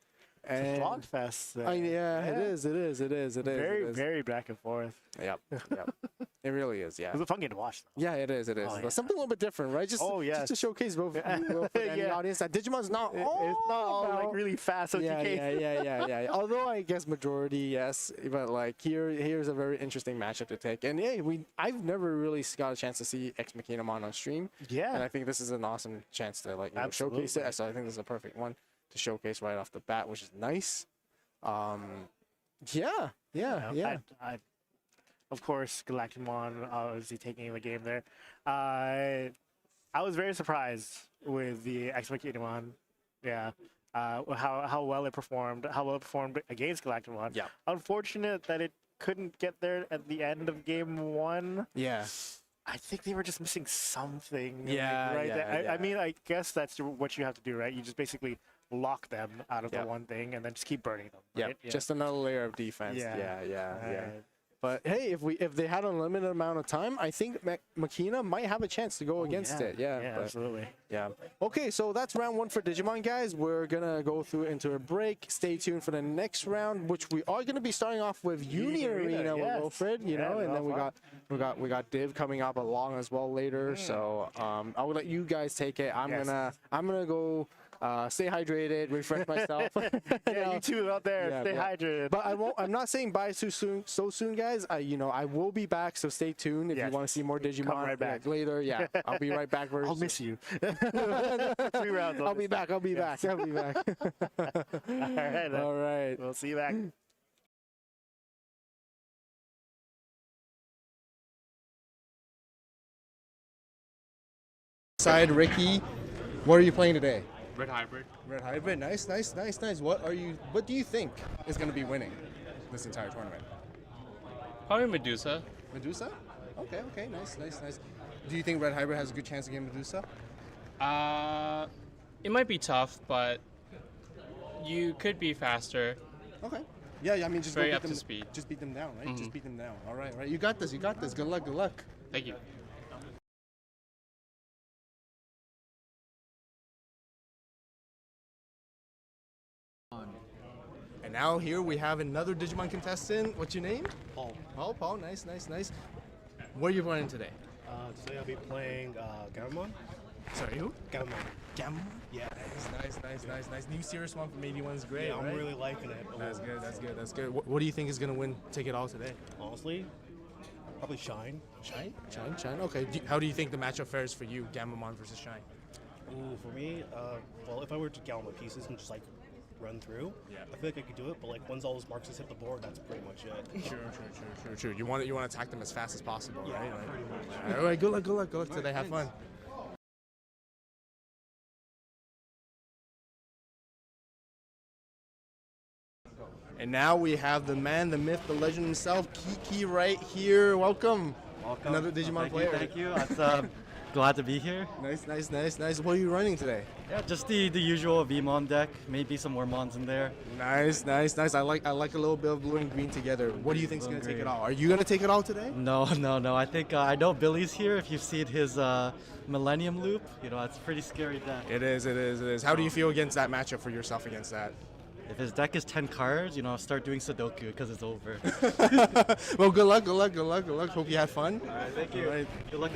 And Slogfest. It is. Very back and forth. Yep. It really is, yeah. It was a fun game to watch, though. Yeah, it is. Oh, yeah. Something a little bit different, right? Just to showcase both for the audience that Digimon's not it's not all like really fast OTK. Yeah. Although I guess majority, yes, but like here's a very interesting matchup to take. And yeah, I've never really got a chance to see Ex Machinamon on stream. Yeah. And I think this is an awesome chance to like showcase it. So I think this is a perfect one to showcase right off the bat, which is nice. Yeah, yeah, yeah. Of course, Galactimon obviously taking the game there. I was very surprised with the Ex Machina. Yeah. How well it performed, against Galactimon. Yeah. Unfortunate that it couldn't get there at the end of game 1. Yeah. I think they were just missing something. Yeah, right yeah, there. yeah. I mean, I guess that's what you have to do, right? You just basically lock them out of the one thing and then just keep burning them. Right? Yeah, just another layer of defense. Yeah, yeah. Right. But hey, if they had a limited amount of time, I think Makina might have a chance to go against it. Yeah, Yeah, but, absolutely. yeah. Okay, so that's round 1 for Digimon, guys. We're gonna go through into a break. Stay tuned for the next round, which we are gonna be starting off with Uni Arena with Wilfred, you know, and then we got Div coming up along as well later. So I will let you guys take it. I'm gonna go. Stay hydrated, refresh myself. Yeah, you two out there, stay hydrated. But I'm not saying bye so soon, guys. I will be back, so stay tuned if you want to see more Digimon. Come right back later. Yeah, I'll be right back. I'll miss you. 3 rounds. I'll be back. I'll be back. All right. We'll see you back. Side Ricky, what are you playing today? Red Hybrid. Red Hybrid, nice. What do you think is going to be winning this entire tournament? Probably Medusa. Medusa? Okay, nice. Do you think Red Hybrid has a good chance against Medusa? It might be tough, but you could be faster. Okay. Yeah, I mean, just Very go up beat to them, speed. Just beat them down, right? Just beat them down. All right. You got this. Good luck. Thank you. And now here we have another Digimon contestant. What's your name? Paul. Paul. Nice. What are you running today? Today I'll be playing Gammon. Sorry, who? Gammon. Gammon? Yeah. Nice. New series one from 81's great. Yeah, I'm right? really liking it. That's good. What do you think is going to win? Take it all today? Honestly, probably Shine. Shine? Okay. How do you think the matchup fares for you, Gammamon versus Shine? Ooh, for me, well, if I were to get all my pieces and just like run through, I feel like I could do it. But like once all those marks hit the board, that's pretty much it. True. You want to attack them as fast as possible, Yeah, right? pretty much. All right. Good luck today. Have fun. And now we have the man, the myth, the legend himself, Kiki, right here. Welcome. Another Digimon player. Thank you. It's glad to be here. Nice. What are you running today? Yeah, just the usual VMon deck. Maybe some Wormons in there. Nice. I like a little bit of blue and green together. What do you think's gonna take it all? Are you gonna take it all today? No. I think I know Billy's here. If you've seen his Millennium Loop, it's a pretty scary deck. It is. How do you feel against that matchup for yourself against that? If his deck is 10 cards, start doing Sudoku because it's over. Well, good luck. Hope you had fun. All right, thank you. All right. Good luck.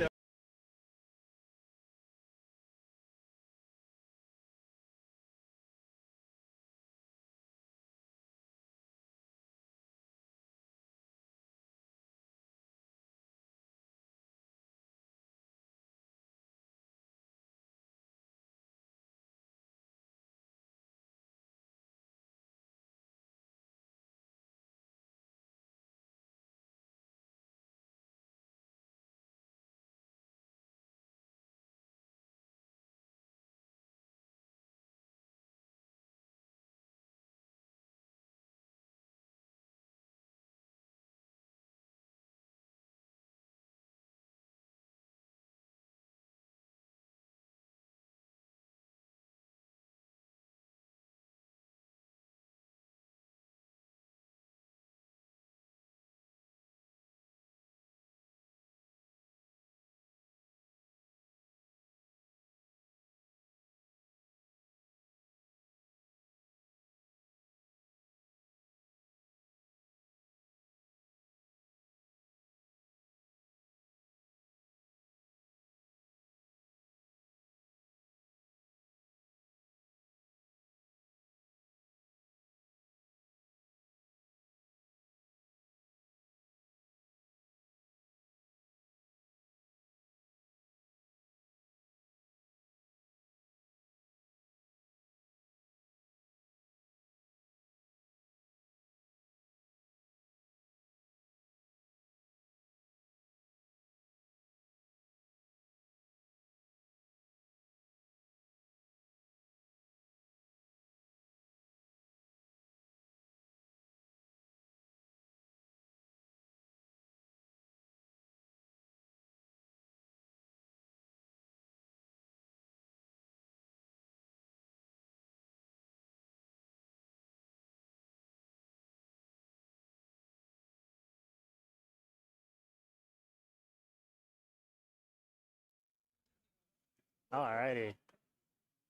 Alrighty.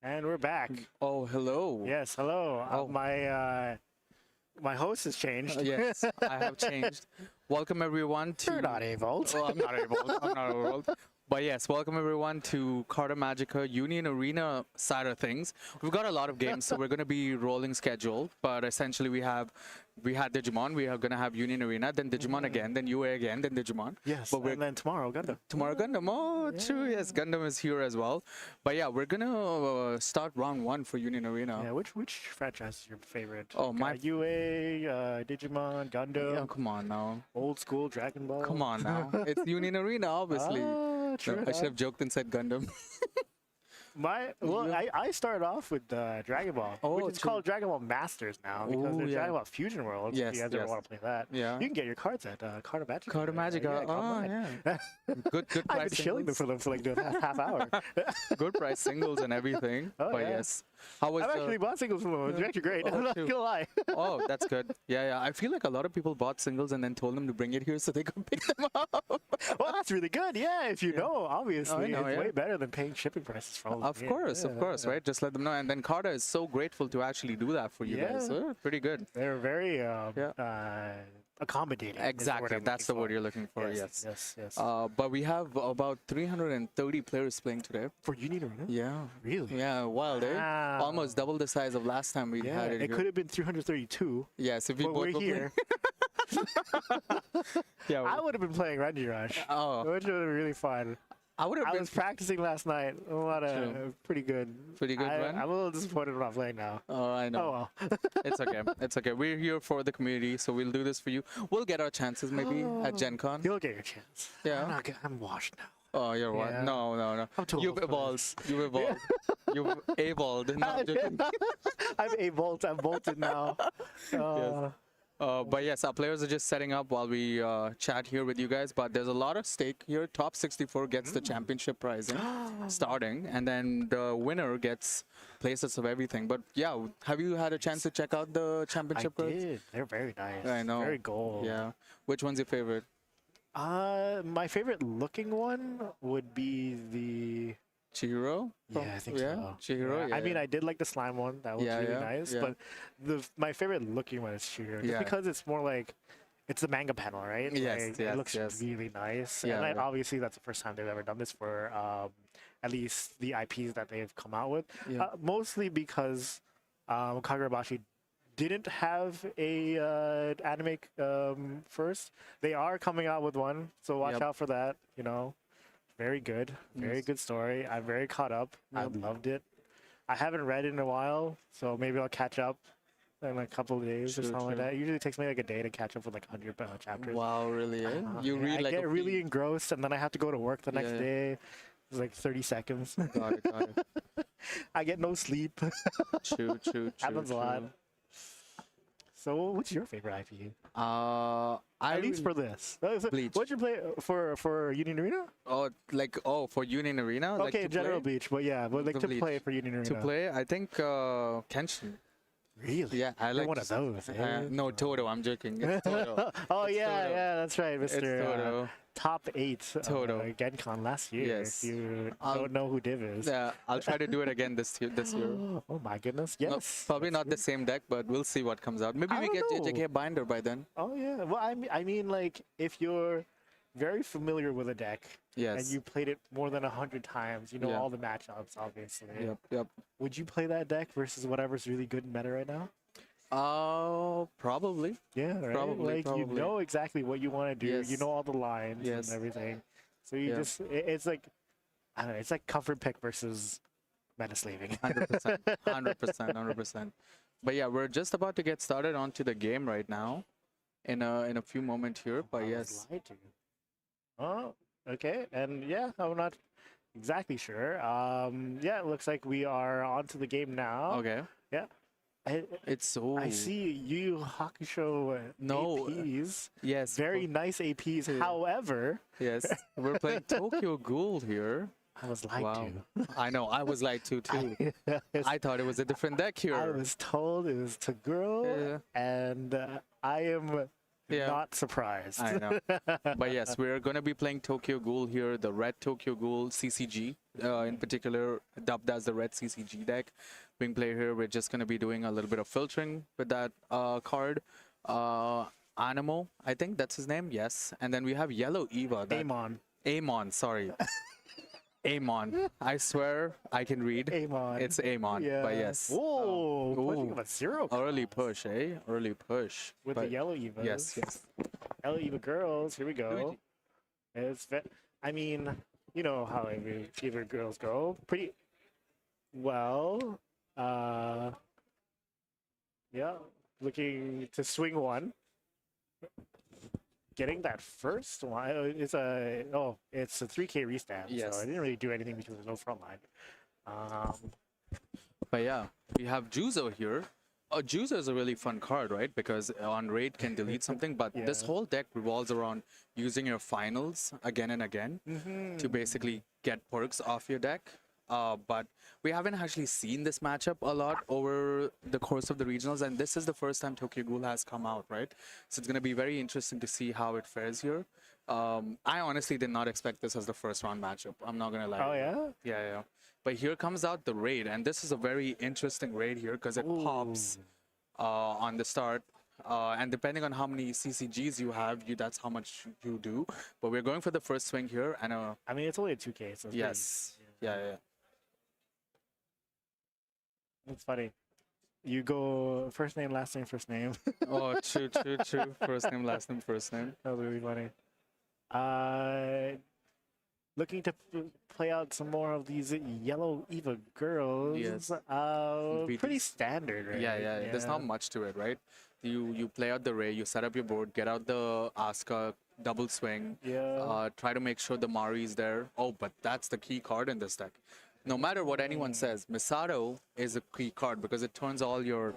And we're back. Oh, hello. Yes, hello. Oh. My host has changed. Yes, I have changed. Welcome everyone to. You're not able. Oh, I'm not able. I'm not able. But yes, welcome everyone to Carta Magica Union Arena side of things. We've got a lot of games, so we're going to be rolling schedule. But essentially, we had Digimon, we are going to have Union Arena, then Digimon again, then UA again, then Digimon. Yes, but and then tomorrow, Gundam. Tomorrow Gundam. Oh, true. Yes, Gundam is here as well. But yeah, we're gonna start round 1 for Union Arena. Yeah, which franchise is your favorite? Oh, my. UA, Digimon, Gundam, Yeah, come on now. old school Dragon Ball. Come on now. It's Union Arena, obviously. Ah, true I should enough. have joked and said Gundam. I started off with Dragon Ball, Oh, which is true. called Dragon Ball Masters now because Oh, there's yeah. Dragon Ball Fusion Worlds. Yes, if you guys ever yes. want to play that, Yeah. you can get your cards at Carta Magica. Carta Magica. come Oh, on. yeah. Good I've price been shilling them singles. for them for like the half hour. Good price singles and everything. Oh, but yeah. yes. How was I've actually bought singles from them. It's actually great. Oh, I'm not true. gonna lie. Oh, that's good. Yeah, yeah. I feel like a lot of people bought singles and then told them to bring it here so they could pick them up. Well, that's really good. Yeah, if you know, obviously, know, it's yeah. way better than paying shipping prices for all Of course, right? Just let them know. And then Carta is so grateful to actually do that for you guys. Yeah. So, pretty good. They're very Yeah. accommodating. is the word Exactly. I'm That's the looking word for. you're looking for. Yes. Yes. But we have about 330 players playing today. For Union Arena? Yeah. Really? Yeah, wild, eh? Wow. Almost double the size of last time we Yeah, had it. it here. could have been 332, Yes, if we but both we're were playing- here. Yeah. I would have been playing Renji Rush, Oh, which would have been really fun. I would have I been was practicing last night. A lot of True. pretty good. pretty good run. I'm a little disappointed when I'm playing now. Oh, I know. Oh well. It's okay. It's okay. We're here for the community, so we'll do this for you. We'll get our chances maybe at Gen Con. You'll get your chance. Yeah. I'm washed now. Oh, you're what? Yeah. No, no, no. I'm too You've old for evolved. this. You've evolved. You've evolved. No, I'm joking. I'm I'm bolted now. But yes, our players are just setting up while we chat here with you guys. But there's a lot at stake here. Top 64 gets the championship prize starting, and then the winner gets places of everything. But yeah, have you had a chance to check out the I championship prize? did. They're very nice. I know. Very gold. Yeah. Which one's your favorite? My favorite looking one would be the. Chihiro? Yeah, I think yeah? so. Chihiro? Yeah. I mean, I did like the slime one. That was Yeah, really yeah, nice. yeah. But my favorite looking one is Chihiro. Just Yeah. because it's more like. It's the manga panel, right? Yes, Like, yes, it looks yes. really nice. Yeah, And like, yeah. obviously, that's the first time they've ever done this for at least the IPs that they've come out with. Yeah. Mostly because Kagurabashi didn't have a anime first. They are coming out with one, so watch Yep. out for that. You know, very good, very Yes. good story. I'm very caught up. I Yep. loved it. I haven't read it in a while, so maybe I'll catch up in a couple of days or True, something like true. that. It usually takes me like a day to catch up with like 100 chapters. Wow, really? Eh? You Yeah, read I like get a really fiend. engrossed, and then I have to go to work the next Yeah. day. It's like 30 seconds. Got it, got it. I get no sleep. True. Happens a lot. So, what's your favorite IP? At least for this. Bleach. What'd you play for Union Arena? For Union Arena. like Okay, to General play? Bleach, but yeah, but like The to Bleach. play for Union Arena. To play, I think Kenshin. Really? Yeah, I You're like one of those. Eh? no, Toto. I'm joking. It's Toto. Oh It's yeah, Toto. yeah, that's right, It's Mr. Toto. Top 8 Toto. GenCon last year. Yes. If you I'll- don't know who Div is. Yeah, I'll try to do it again this year. Oh my goodness, No, yes. probably that's not the good. same deck, but we'll see what comes out. Maybe I we don't get know. JJK Binder by then. Oh yeah. Well, I mean, like if you're very familiar with a deck and Yes. you played it more than 100 times, you know Yeah. all the matchups, obviously. Yep. Would you play that deck versus whatever's really good in meta right now? Oh, probably. Yeah, right. Probably, Like you probably. know exactly what you want to do. You Yes. know all the lines Yes. and everything. So you Yeah. just it's like I don't know. It's like comfort pick versus meta slaving. 100%. 100%. But yeah, we're just about to get started onto the game right now. In a few moments here, but I was yes. lied to. Oh, okay. And yeah, I'm not exactly sure. Yeah, it looks like we are onto the game now. Okay. I, It's so. I see Yu Yu Hakusho No, APs. Yes. Very nice APs. Yeah. However, Yes. We're playing Tokyo Ghoul here. I was lied Wow. to. I know. I was like too. I thought it was a different deck here. I was told it was Taguro, Yeah. and I am Yeah. Not surprised. I know. But yes, we're going to be playing Tokyo Ghoul here, the red Tokyo Ghoul CCG, in particular, dubbed as the red CCG deck. Being played here, we're just going to be doing a little bit of filtering with that card. Animo, I think that's his name, yes. And then we have Yellow Eva. Amon, sorry. Amon. I swear I can read. Amon. It's Amon, Yeah. but yes. Whoa, pushing Ooh. him at 0 Early cost push, eh? Early push. with But the yellow Evas. yes, yes. Yellow Eva girls. Here we go. I mean, you know how Eva girls go. Pretty well. Yeah, looking to swing one. Getting that first one. It's a 3K restand. Yes. So I didn't really do anything because there's no front line. But yeah, we have Juzo here. Juzo is a really fun card, right? Because on raid can delete something, but this Yeah. whole deck revolves around using your finals again and again to basically get perks off your deck. But we haven't actually seen this matchup a lot over the course of the regionals, and this is the first time Tokyo Ghoul has come out, right? So it's going to be very interesting to see how it fares here. I honestly did not expect this as the first round matchup. I'm not going to lie. Oh, yeah? Yeah. But here comes out the raid, and this is a very interesting raid here because it pops on the start. And depending on how many CCGs you have, that's how much you do. But we're going for the first swing here, and I mean, it's only a 2K, so it's yes, yeah. It's funny. You go first name, last name, first name. Oh, true. First name, last name, first name. That was really funny. Looking to play out some more of these yellow Eva girls. Yes. Pretty standard, right? Yeah. There's not much to it, right? You play out the Ray, you set up your board, get out the Asuka, double swing. Yeah. Try to make sure the Mari is there. Oh, but that's the key card in this deck. No matter what anyone says, Misato is a key card because it turns all your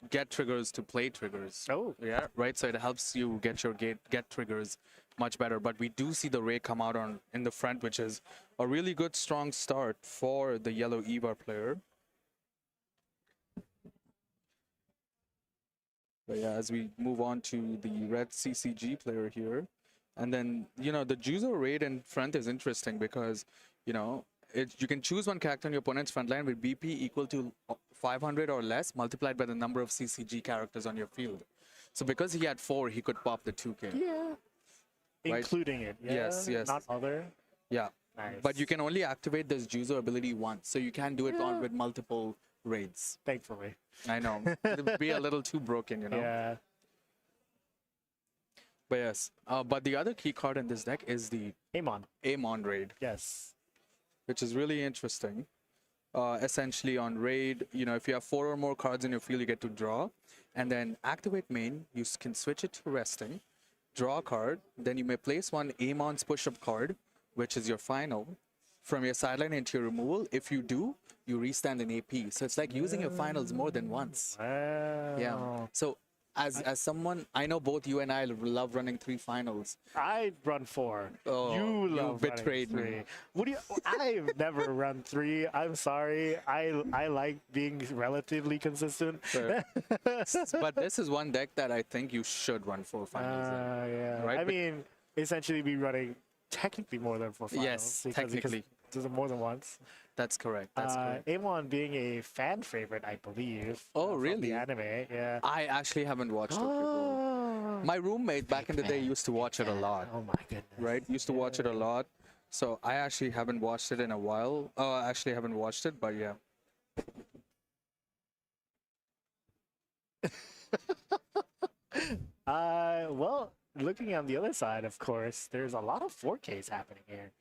get triggers to play triggers. Oh. Yeah, right? So it helps you get your get triggers much better. But we do see the Ray come out in the front, which is a really good, strong start for the yellow Eva player. But yeah, as we move on to the red CCG player here. And then, the Juzo raid in front is interesting because, you can choose one character on your opponent's front line with BP equal to 500 or less multiplied by the number of CCG characters on your field. So because he had 4, he could pop the 2K. Yeah. Right? Including it. Yeah. Yes. Not other. Yeah. Nice. But you can only activate this Juzo ability once. So you can do it with multiple raids. Thankfully. I know. It would be a little too broken, Yeah. But yes. But the other key card in this deck is the Amon raid. Yes. Which is really interesting. Essentially on raid, if you have 4 or more cards in your field, you get to draw. And then activate main, you can switch it to resting, draw a card, then you may place one Amon's push-up card, which is your final, from your sideline into your removal. If you do, you restand an AP. So it's like using your finals more than once. Wow. Yeah. So as someone, I know both you and I love running 3 finals. I run 4. Oh, you love betrayed running 3. me. What do you? I've never run 3. I'm sorry. I like being relatively consistent. Sure. But this is one deck that I think you should run 4 finals in. Yeah. Right? I mean, essentially, be running technically more than 4 finals. Yes, because technically. Does it more than once? That's correct. That's correct. Amon being a fan favorite, I believe. Oh, from really? The anime, yeah. I actually haven't watched Tokyo Ghoul. My roommate back in the day used to watch it a lot. Oh my goodness. Right? Used to watch it a lot. So I actually haven't watched it in a while. I actually haven't watched it, but yeah. Well, looking on the other side, of course, there's a lot of 4Ks happening here.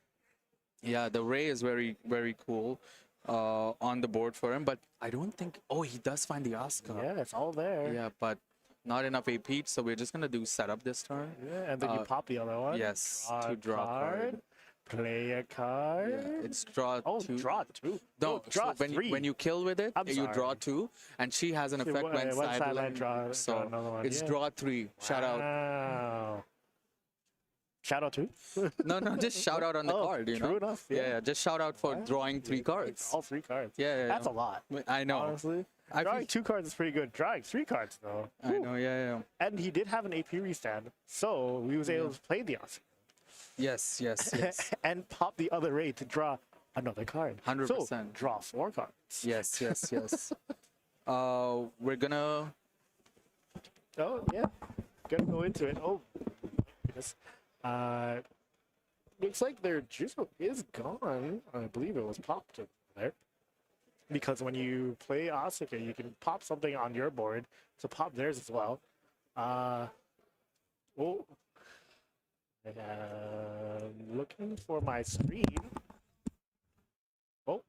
Yeah, the Ray is very, very cool on the board for him, but I don't think... Oh, he does find the Asuka. Yeah, it's all there. Yeah, but not enough AP, so we're just going to do setup this turn. Yeah, and then you pop the other one. Yes, to draw a card. Play a card. Yeah, it's draw 2. Oh, draw 2. No, Oh, draw so 3. when you kill with it, you draw sorry. 2, and she has an So effect when one sideline sideline. draw another one. It's Yeah. draw 3. Shout out. Wow. Shout out to? No, just shout out on the card, you know? True enough. Yeah, just shout out for drawing 3 cards. It's all 3 cards. Yeah. That's a lot. I know. Honestly. I Drawing feel, 2 cards is pretty good. Drawing 3 cards though. I know, yeah. And he did have an AP restand, so we was able to play the Oscar Yes. and pop the other raid to draw another card. 100%. So draw 4 cards. Yes. We're gonna. Oh yeah, gonna go into it. Oh, goodness. Looks like their Juzo is gone. I believe it was popped over there. Because when you play Asuka, you can pop something on your board to pop theirs as well. Looking for my screen. Oh.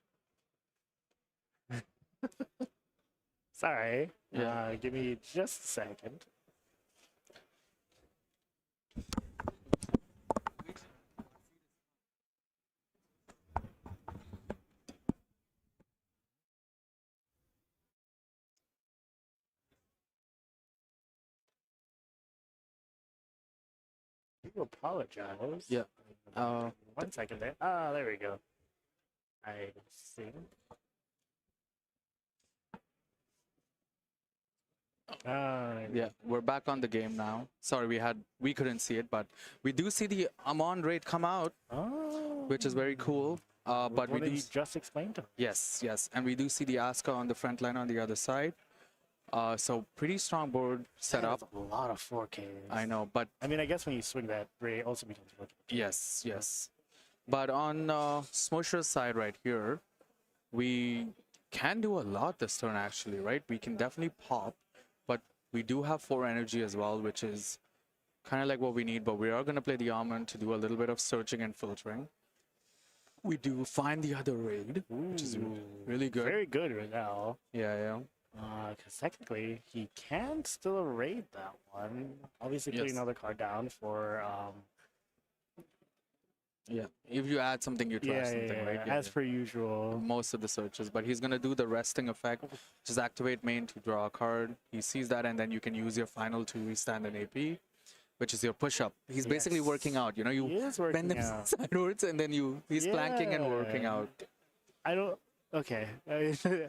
Sorry. Yeah. Give me just a second. I do apologize. Yeah. 1 second there. There we go. I see. Yeah, we're back on the game now. Sorry, we couldn't see it, but we do see the Amon raid come out, Oh. which is very cool. But we What do he just explained to me. yes, and we do see the Asuka on the front line on the other side. So pretty strong board setup. That's a lot of 4Ks. I know, but I mean, I guess when you swing that, Ray also becomes 4K. yes. But on Smosher's side right here, we can do a lot this turn actually, right? We can definitely pop, but we do have 4 energy as well, which is kind of like what we need. But we are going to play the Almond to do a little bit of searching and filtering. We do find the other raid, which is really good. Very good right now. Yeah. Because technically, he can still raid that one. Obviously, putting Yes. another card down for Yeah. If you add something, you trash something, right? as per usual. Most of the searches, but he's gonna do the resting effect, just activate main to draw a card. He sees that, and then you can use your final to restand an AP, which is your push-up. He's basically Yes. working out. You know, you He is bend working them out. sideways, and then he's planking and working Yeah. out. I don't. Okay.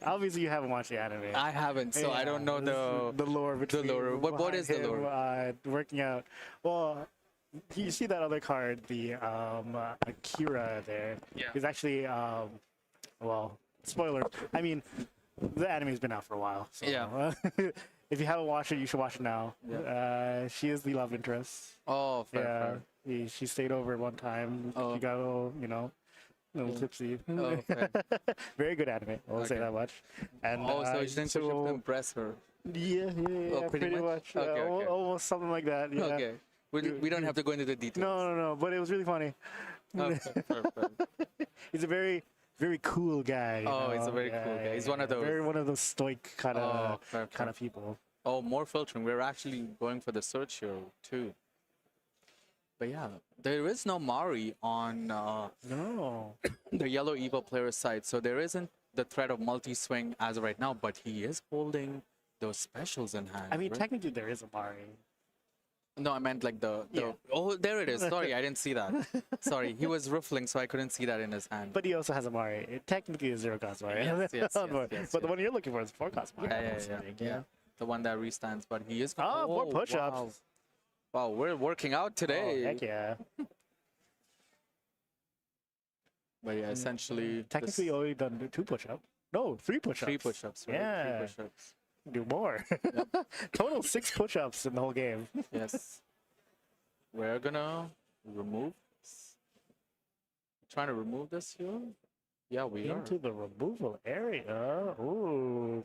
Obviously, you haven't watched the anime. I haven't, so I don't know the lore between lore. What behind is the him, lore? Working out. Well, you see that other card, the Akira there. Yeah. He's actually well, spoiler. I mean, the anime's been out for a while. So, Yeah. if you haven't watched it, you should watch it now. Yeah. She is the love interest. Oh, fair. She stayed over one time. Oh. She got a little, a little tipsy. Oh, fair. Very good anime. I won't say Okay. that much. And Oh, so you didn't push up to impress her. yeah, Oh, pretty pretty much? much. Okay, okay. Almost something like that. Yeah. Okay. We don't have to go into the details. No. But it was really funny. Oh, fair. He's a very, very cool guy. you Oh, he's a know? very cool guy. He's one of those. Very one of those stoic kind Oh, of fair. people. Oh, more filtering. We're actually going for the search here too. But yeah, there is no Mari on No. the yellow evil player's side, so there isn't the threat of multi-swing as of right now. But he is holding those specials in hand. I mean, right? technically there is a Mari. No, I meant like the. Yeah. Oh, there it is. Sorry, I didn't see that. Sorry, he was riffling, so I couldn't see that in his hand. But he also has a Mari. It technically is 0 cost Mari. Yes, But the one you're looking for is 4 cost Mari. I'm Yeah. assuming, The one that restands, but he is. Oh, more push-ups. Wow, we're working out today. Oh, heck yeah. But yeah, essentially. Technically, only done 2 push-ups. No, 3 push-ups. 3 push-ups, right? Yeah. 3 push-ups. Do more. Total 6 push-ups in the whole game. Yes. We're gonna remove. Trying to remove this here. Yeah, we are. Into the removal area. Ooh.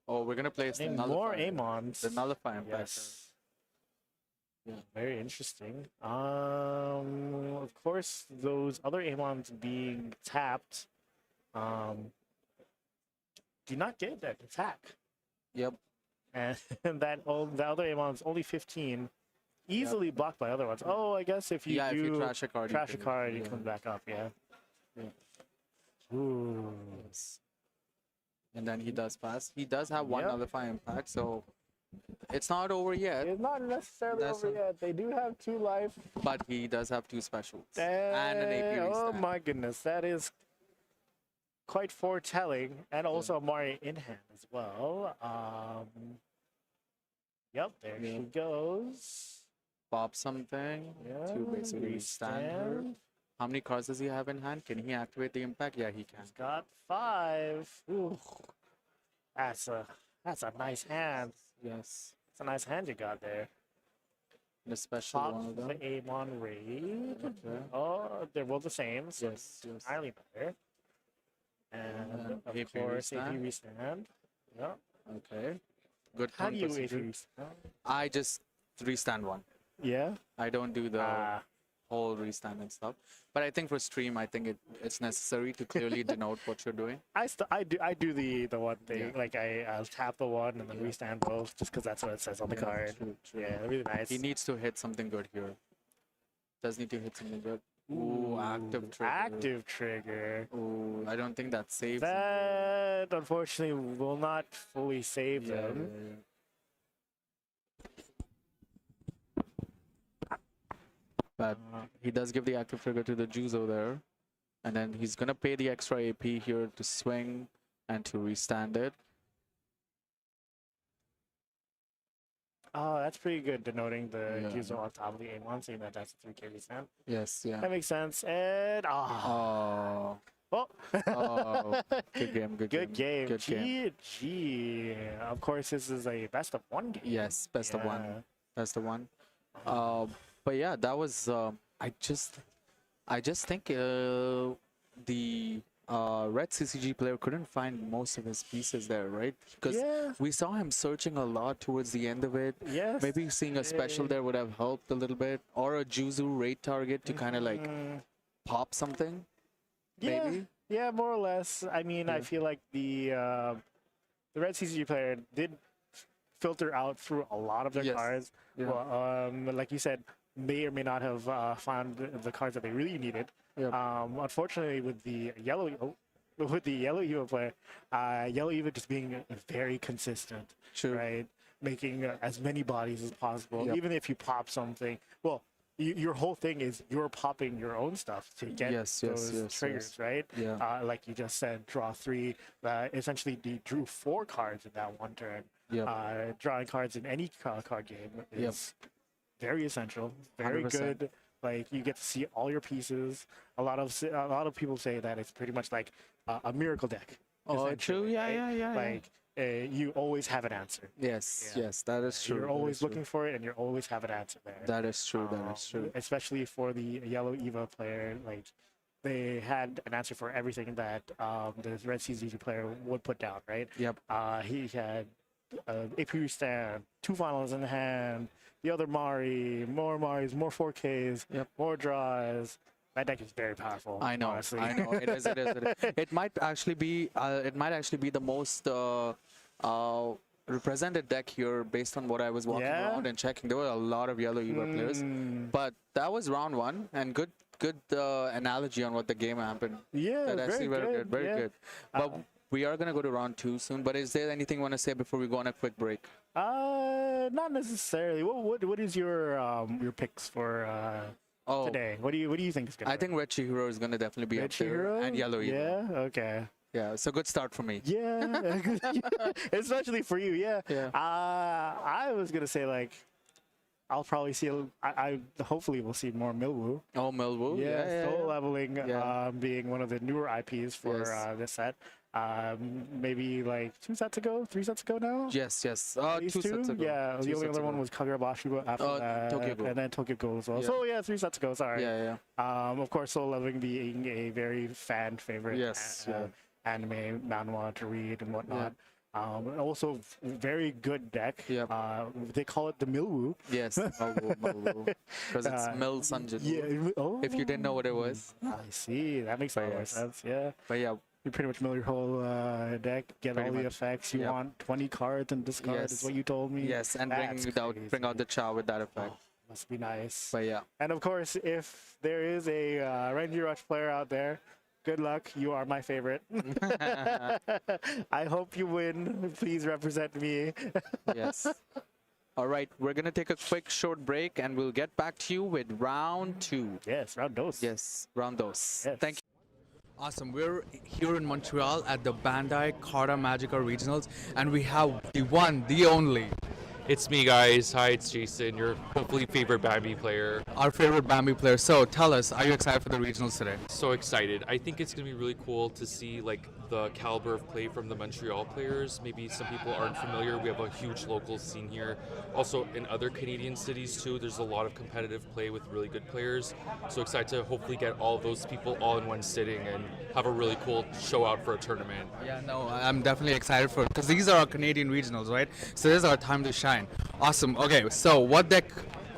Oh, we're gonna place the And nullify. more Amons. The nullify impact. Yes. Yeah. Very interesting. Of course, those other Amons being tapped, do not get that attack. Yep. And the other Amon's only 15, easily blocked by other ones. Oh, I guess if you Yeah, if do you trash a card, you trash a can- card, you yeah. come back up. Yeah. Yeah. Ooh. Yes. And then he does pass. He does have one Yep. nullify impact, so it's not over yet. It's not necessarily That's over a- yet. They do have 2 life. But he does have 2 specials and an AP Oh restand. my goodness, that is quite foretelling, and also a Mari in hand as well. Yep, there she goes. Pop something Yeah, to basically stand her. restand. How many cards does he have in hand? Can he activate the impact? Yeah, he can. He's got 5. Ooh, that's a nice hand. Yes. It's a nice hand you got there. The special Pop one of them. the Amon Raid. Okay. Oh, they're both the same. So Yes, it's yes. entirely better. And And AP of course, AP restand. restand. Yeah. Okay. Good How do you AP procedure. restand? I just restand one. Yeah. I don't do the Ah. whole restand and stuff. But I think for stream, I think it's necessary to clearly denote what you're doing. I do the one thing. Yeah. Like I'll tap the one and then restand both, just because that's what it says on the Yeah, card. true, true. Yeah, really nice. He needs to hit something good here. Does need to hit something good. Ooh, active trigger. Active trigger. Ooh, I don't think that saves him. That unfortunately will not fully save Yeah, them. yeah. But he does give the active trigger to the Juzo there. And then he's going to pay the extra AP here to swing and to restand it. Oh, that's pretty good, denoting the Yeah. Juzo on top of the A1, saying that that's a 3K restand. Yes, yeah. That makes sense. And Oh, oh, oh, good game, good good game. Good game. GG. Of course, this is a best of 1 game. Yes, best of one. Yeah. That's the one. But yeah, that was. I just think the red CCG player couldn't find most of his pieces there, right? Because Yeah. we saw him searching a lot towards the end of it. Yes. Maybe seeing a special there would have helped a little bit, or a Juzu raid target to kind of like pop something. Yeah. Maybe. Yeah, more or less. I mean, I Yeah. feel like the red CCG player did filter out through a lot of their Yes. cards. Yeah. Well, like you said, may or may not have found the cards that they really needed. Yep. Unfortunately, with the yellow Eva player, yellow Eva just being very consistent, True. right? Making as many bodies as possible, Yep. even if you pop something. Well, your whole thing is you're popping your own stuff to get Yes, yes, those yes, triggers, yes. right? Yeah. Like you just said, draw 3. Essentially, they drew 4 cards in that one turn. Yep. Drawing cards in any card game is very essential, very 100%. good. Like you get to see all your pieces. A lot of people say that it's pretty much like a miracle deck. Oh, true. essentially, Yeah, right? yeah, yeah. Like you always have an answer. Yes, Yeah. yes, that is true. You're that always is true. looking for it, and you always have an answer there. That is true. That is true. Especially for the yellow Eva player, like they had an answer for everything that the red CZG player would put down, right? Yep. He had AP stand, 2 finals in hand, the other Mari, more Maris, more 4Ks, Yep. more draws. That deck is very powerful. I know. honestly. I know. It is. It is. It is. It might actually be. It might actually be the most represented deck here, based on what I was walking Yeah? around and checking. There were a lot of yellow Eva players, but that was round 1, and good analogy on what the game happened. Yeah, That actually very very good. very yeah. good. But we are gonna go to round 2 soon. But is there anything you want to say before we go on a quick break? Not necessarily. What is your picks for Oh, today? What do you think is gonna? I think Red Chihiro is gonna definitely be Red up there, Chihiro? and Yellow Eva. Yeah. Okay. Yeah, it's a good start for me. Yeah. Especially for you. Yeah. Yeah. I was gonna say like, I'll probably see. I hopefully we'll see more Milwoo. Oh, Melville. Yeah, soul leveling Yeah. being one of the newer IPs for Yes. this set. Maybe like 2 sets ago, 3 sets ago now. Yes, yes. These 2 sets ago. Yeah, 2 the only sets other one ago. was Kagurabashi after Oh, that, Tokyo Ghoul. and then Tokyo Ghoul as well. Yeah. So yeah, 3 sets ago. Sorry. Yeah, yeah. Of course, Soul Leveling being a very fan favorite Yes, yeah. anime manhwa to read and whatnot. Also, very good deck. Yep. They call it the Milwoo. Yes, Melville. Because it's Mil Sunjin. Yeah. Oh. If you didn't know what it was. I see. That makes a lot more yes. sense. Yeah. But yeah, You pretty much mill your whole deck, get Pretty all the much. effects you Yep. want. 20 cards and discard is Yes. what you told me. yes, and That's bring out crazy. the Chow with that effect. Must be nice. But yeah, And of course, if there is a Renji Rush player out there, good luck. You are my favorite. I hope you win. Please represent me. yes. All right, we're gonna take a quick short break, and we'll get back to you with round 2. Yes, round dose. Yes, round dos. Yes. Thank you. Awesome. We're here in Montreal at the Bandai Carta Magica Regionals, and we have the one, the only, It's me, guys. Hi, it's Jason, your hopefully favorite Bambi player. our favorite Bambi player. So tell us, are you excited for the regionals today? So excited. I think it's going to be really cool to see like the caliber of play from the Montreal players. Maybe some people aren't familiar. We have a huge local scene here. Also in other Canadian cities too, there's a lot of competitive play with really good players. So excited to hopefully get all of those people all in one sitting and have a really cool show out for a tournament. Yeah, no, I'm definitely excited for it because these are our Canadian regionals, right? So this is our time to shine. Awesome. Okay, so what deck?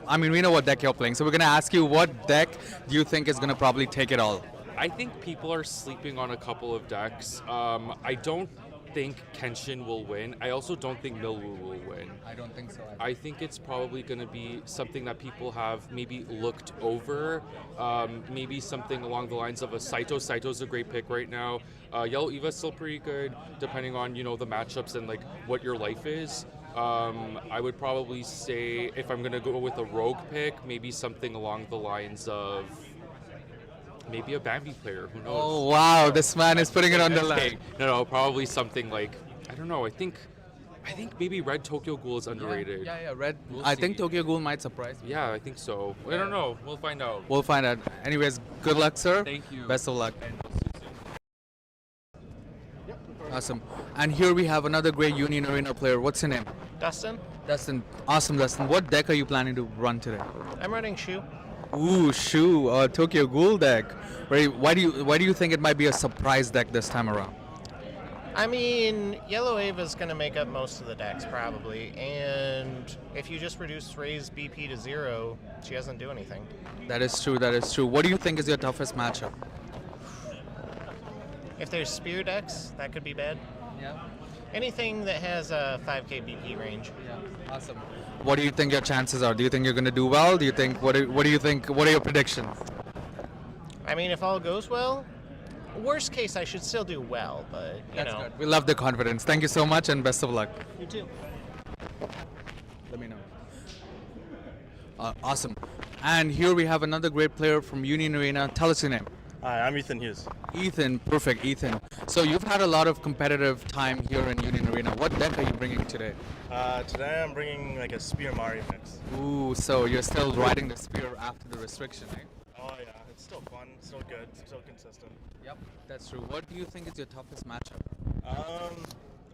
I mean, we know what deck you're playing, so we're gonna ask you what deck do you think is gonna probably take it all? I think people are sleeping on a couple of decks. I don't think Kenshin will win. I also don't think Milwu will win. I don't think so. I think it's probably going to be something that people have maybe looked over. Maybe something along the lines of a Saito. Saito's a great pick right now. Yellow Eva's still pretty good, depending on the matchups and like what your life is. I would probably say if I'm going to go with a rogue pick, maybe something along the lines of maybe a Bambi player. Who knows? Oh wow, this man is putting it on the Okay. line. No, probably something like I don't know. I think maybe Red Tokyo Ghoul is underrated. Yeah, red. We'll I think see. Tokyo Ghoul might surprise me. Yeah, I think so. I don't know. We'll find out. We'll find out. Anyways, good luck, sir. Thank you. Best of luck. Awesome. And here we have another great Union Arena player. What's your name? Dustin, Dustin. Awesome, Dustin. What deck are you planning to run today? I'm running Shu. Ooh, Shu, Tokyo Ghoul deck. Why do you think it might be a surprise deck this time around? I mean, Yellow Ava's going to make up most of the decks probably, and if you just reduce Ray's BP to 0, she doesn't do anything. That is true. That is true. What do you think is your toughest matchup? If there's Spear decks, that could be bad. Yeah. Anything that has a 5k BP range. Yeah. Awesome. What do you think your chances are? Do you think you're going to do well? Do you think what do you think? What are your predictions? I mean, if all goes well, worst case I should still do well, but you know. Good. We love the confidence. Thank you so much and best of luck. You too. Let me know. Awesome. And here we have another great player from Union Arena. Tell us your name. Hi, I'm Ethan Hughes. Ethan, perfect, Ethan. So you've had a lot of competitive time here in Union Arena. What deck are you bringing today? Today I'm bringing like a Spear Mari mix. Ooh, so you're still riding the spear after the restriction, eh? Oh yeah, it's still fun, still good, still consistent. Yep, that's true. What do you think is your toughest matchup?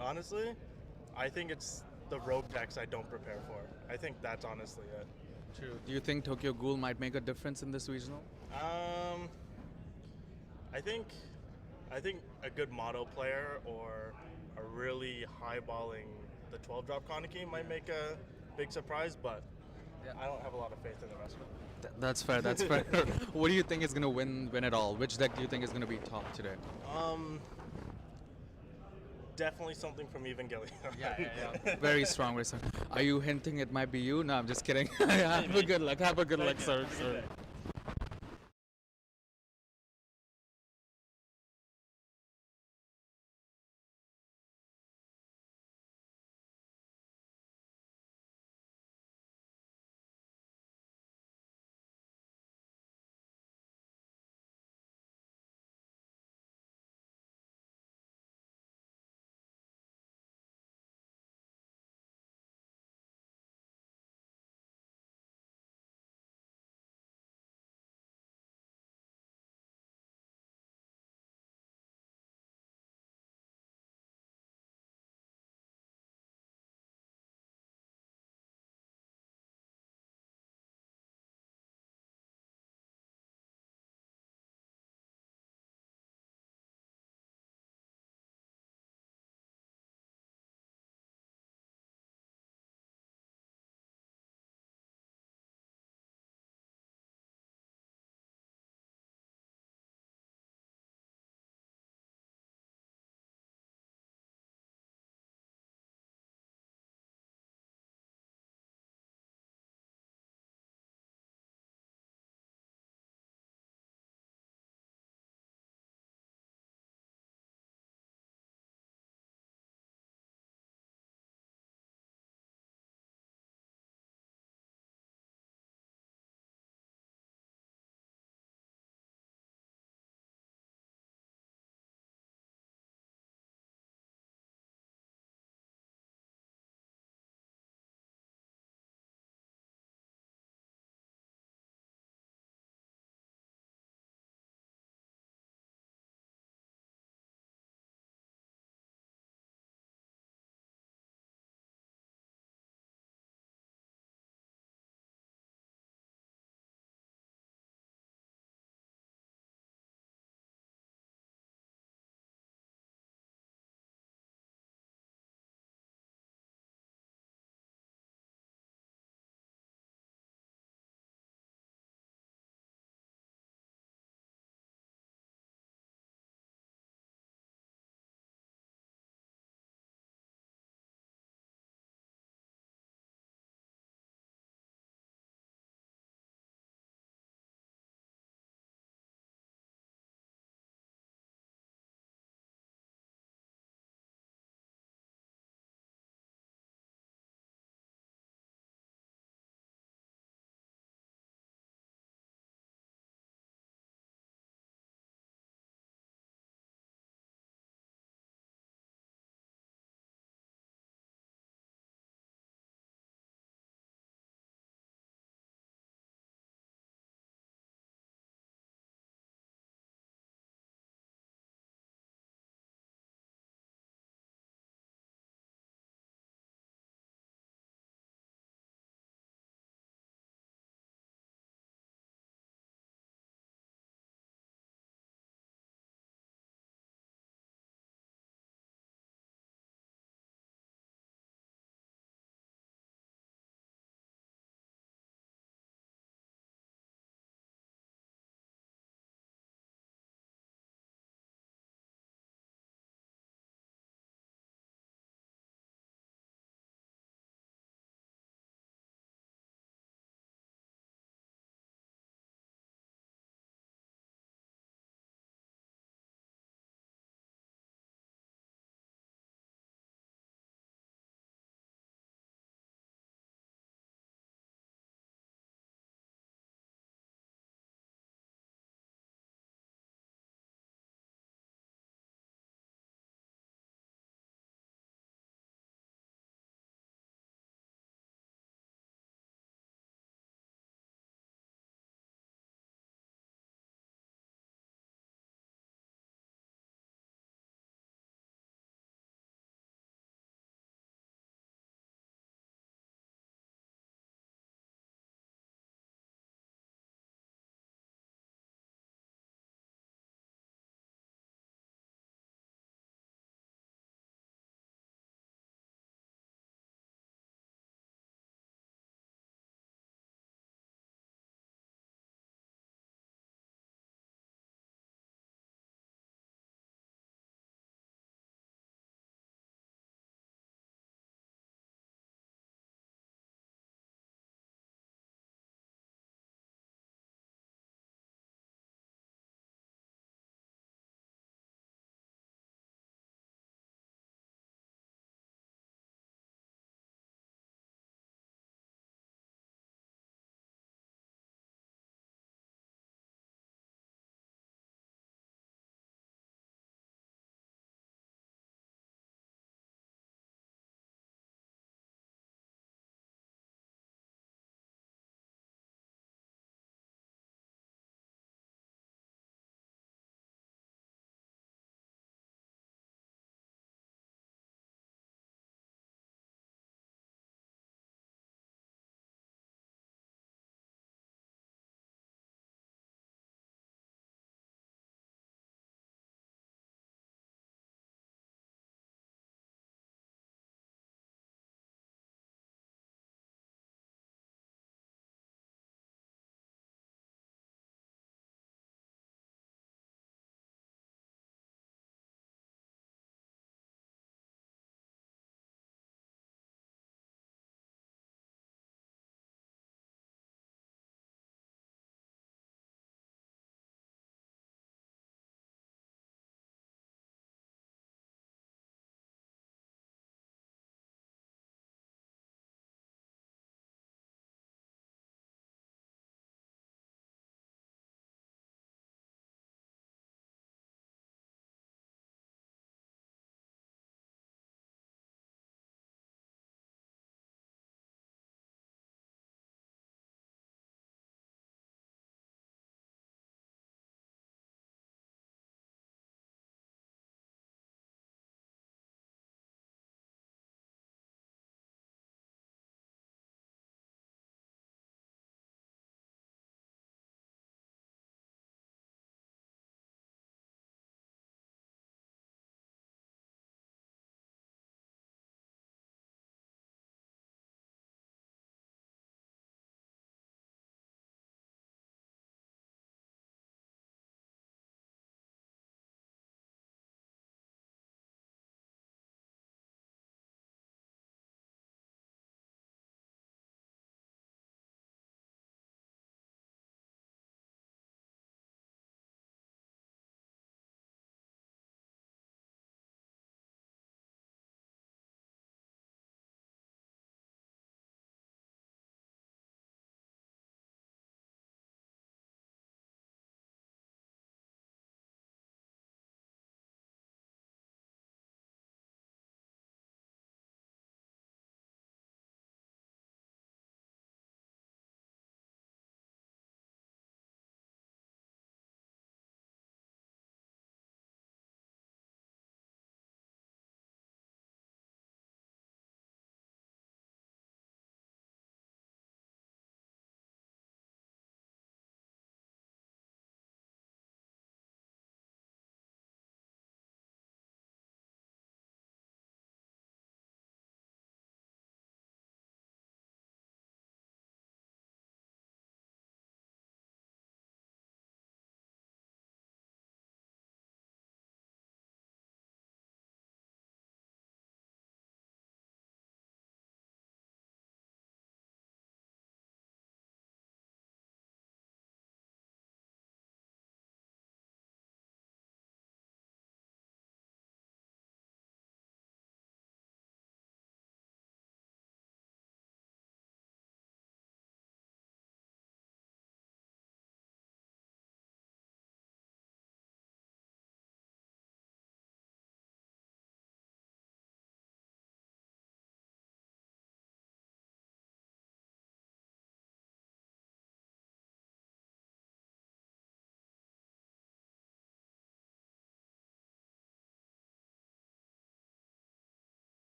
Honestly, I think it's the rogue decks I don't prepare for. I think that's honestly it. True. Do you think Tokyo Ghoul might make a difference in this regional? I think a good model player or a really highballing the 12-drop Kaneki might make a big surprise, but I don't have a lot of faith in the rest of it. That's fair. That's fair. What do you think is gonna win it all? Which deck do you think is gonna be top today? Definitely something from Evangelion. Yeah. Very strong, very strong. Are you hinting it might be you? No, I'm just kidding. Have a good luck. Have a good luck, sir.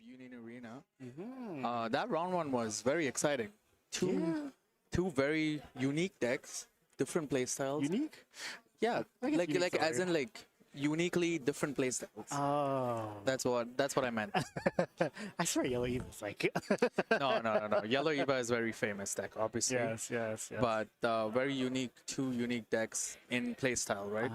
Union Arena. Mm-hmm. That round one was very exciting. Two very unique decks, different play styles. Unique? Yeah, I guess like unique's the as word. in like uniquely different play styles. Oh. That's what I meant. I swear Yellow Eve is like. No. Yellow Eva is very famous deck, obviously. Yes. But very unique, two unique decks in playstyle, right?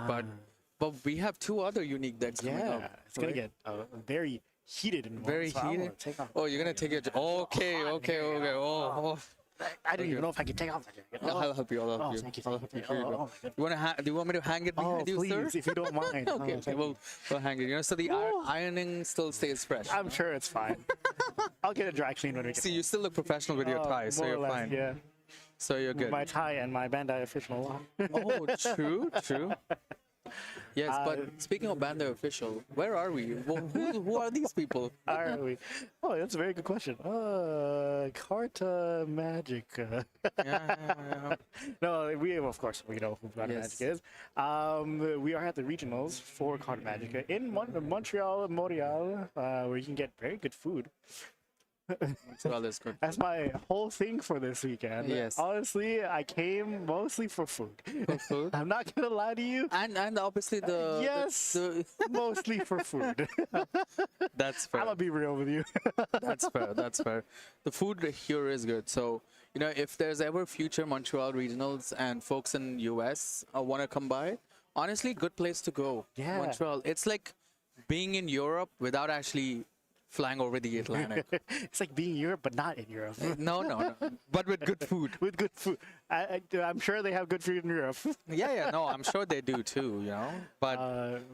But we have two other unique decks coming Yeah, up. it's gonna right? get very heated in Very so I'm gonna heated. take off Oh, you're gonna take your. Okay. Oh. I don't even know if I can take off the jacket. I'll help you. I'll help you. Thank you. I'll help you. Oh, Here you go. my goodness. You wanna? Do you want me to hang it Oh, behind you, please, sir? if you don't mind. Okay, thank we'll hang it. You know, so the ironing still stays fresh. I'm sure it's fine. I'll get a dry clean when we get See, you still look professional with your tie, so more or you're less, fine. Yeah, So you're good. my tie and my Bandai official. Oh, true. Yes, but speaking of Bandai official, where are we? Who are these people? Are we? Oh, that's a very good question. Carta Magica. Yeah. No, of course we know who Carta Yes. Magica is. We are at the regionals for Carta Magica in Montreal, where you can get very good food. Well, that's good. That's my whole thing for this weekend. Yes. Honestly, I came mostly for food. Food. I'm not gonna lie to you. And obviously the Yes. the- Mostly for food. that's I'm fair. gonna be real with you. That's fair. That's fair. The food here is good. So, you know, if there's ever future Montreal regionals and folks in US want to come by, honestly, good place to go. Yeah. Montreal. It's like being in Europe without actually flying over the Atlantic. It's like being in Europe, but not in Europe. No. But with good food. With good food. I'm sure they have good food in Europe. Yeah. No, I'm sure they do too, you know. But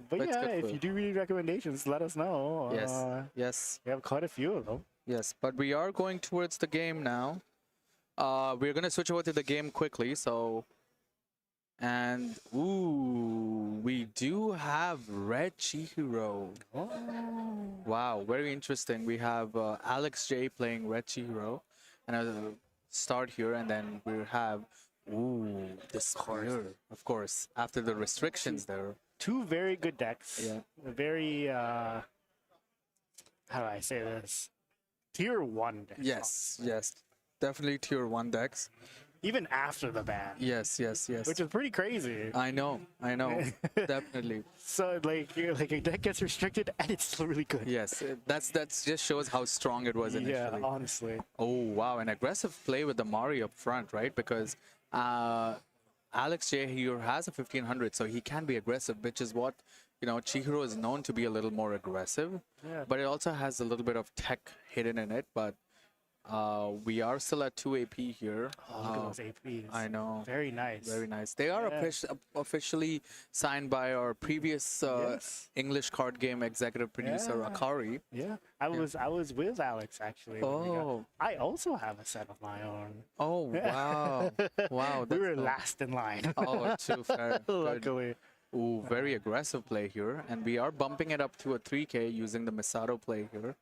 But it's yeah, good if food. you do need recommendations, let us know. yes. We have quite a few of them. Yes, but we are going towards the game now. We're gonna switch over to the game quickly, so. And ooh, we do have Red Chihiro. Oh. Wow, very interesting. We have Alex J playing Red Chihiro, and I'll start here, and then we have the Spear, of course, after the restrictions there. Two very good decks. Yeah. Very, how do I say this? Tier 1 decks. Yes, definitely tier 1 decks. Even after the ban. Yes. Which is pretty crazy. I know, definitely. So like a deck gets restricted and it's still really good. Yes, that's just shows how strong it was initially. Yeah, honestly. Oh wow, an aggressive play with the Mari up front, right? Because Alex J here has a 1500, so he can be aggressive, which is what Chihiro is known to be a little more aggressive. Yeah. But it also has a little bit of tech hidden in it. But we are still at 2 AP here. Oh, look at those APs. I know. Very nice. Very nice. They are Yeah. officially signed by our previous Yes. English card game executive producer, Yeah. Akari. Yeah, I was with Alex actually. when we got- I also have a set of my own. Oh, wow. Wow. We were dope. last in line. Oh, too fair. Good. Luckily. Ooh, very aggressive play here. And we are bumping it up to a 3K using the Misato play here.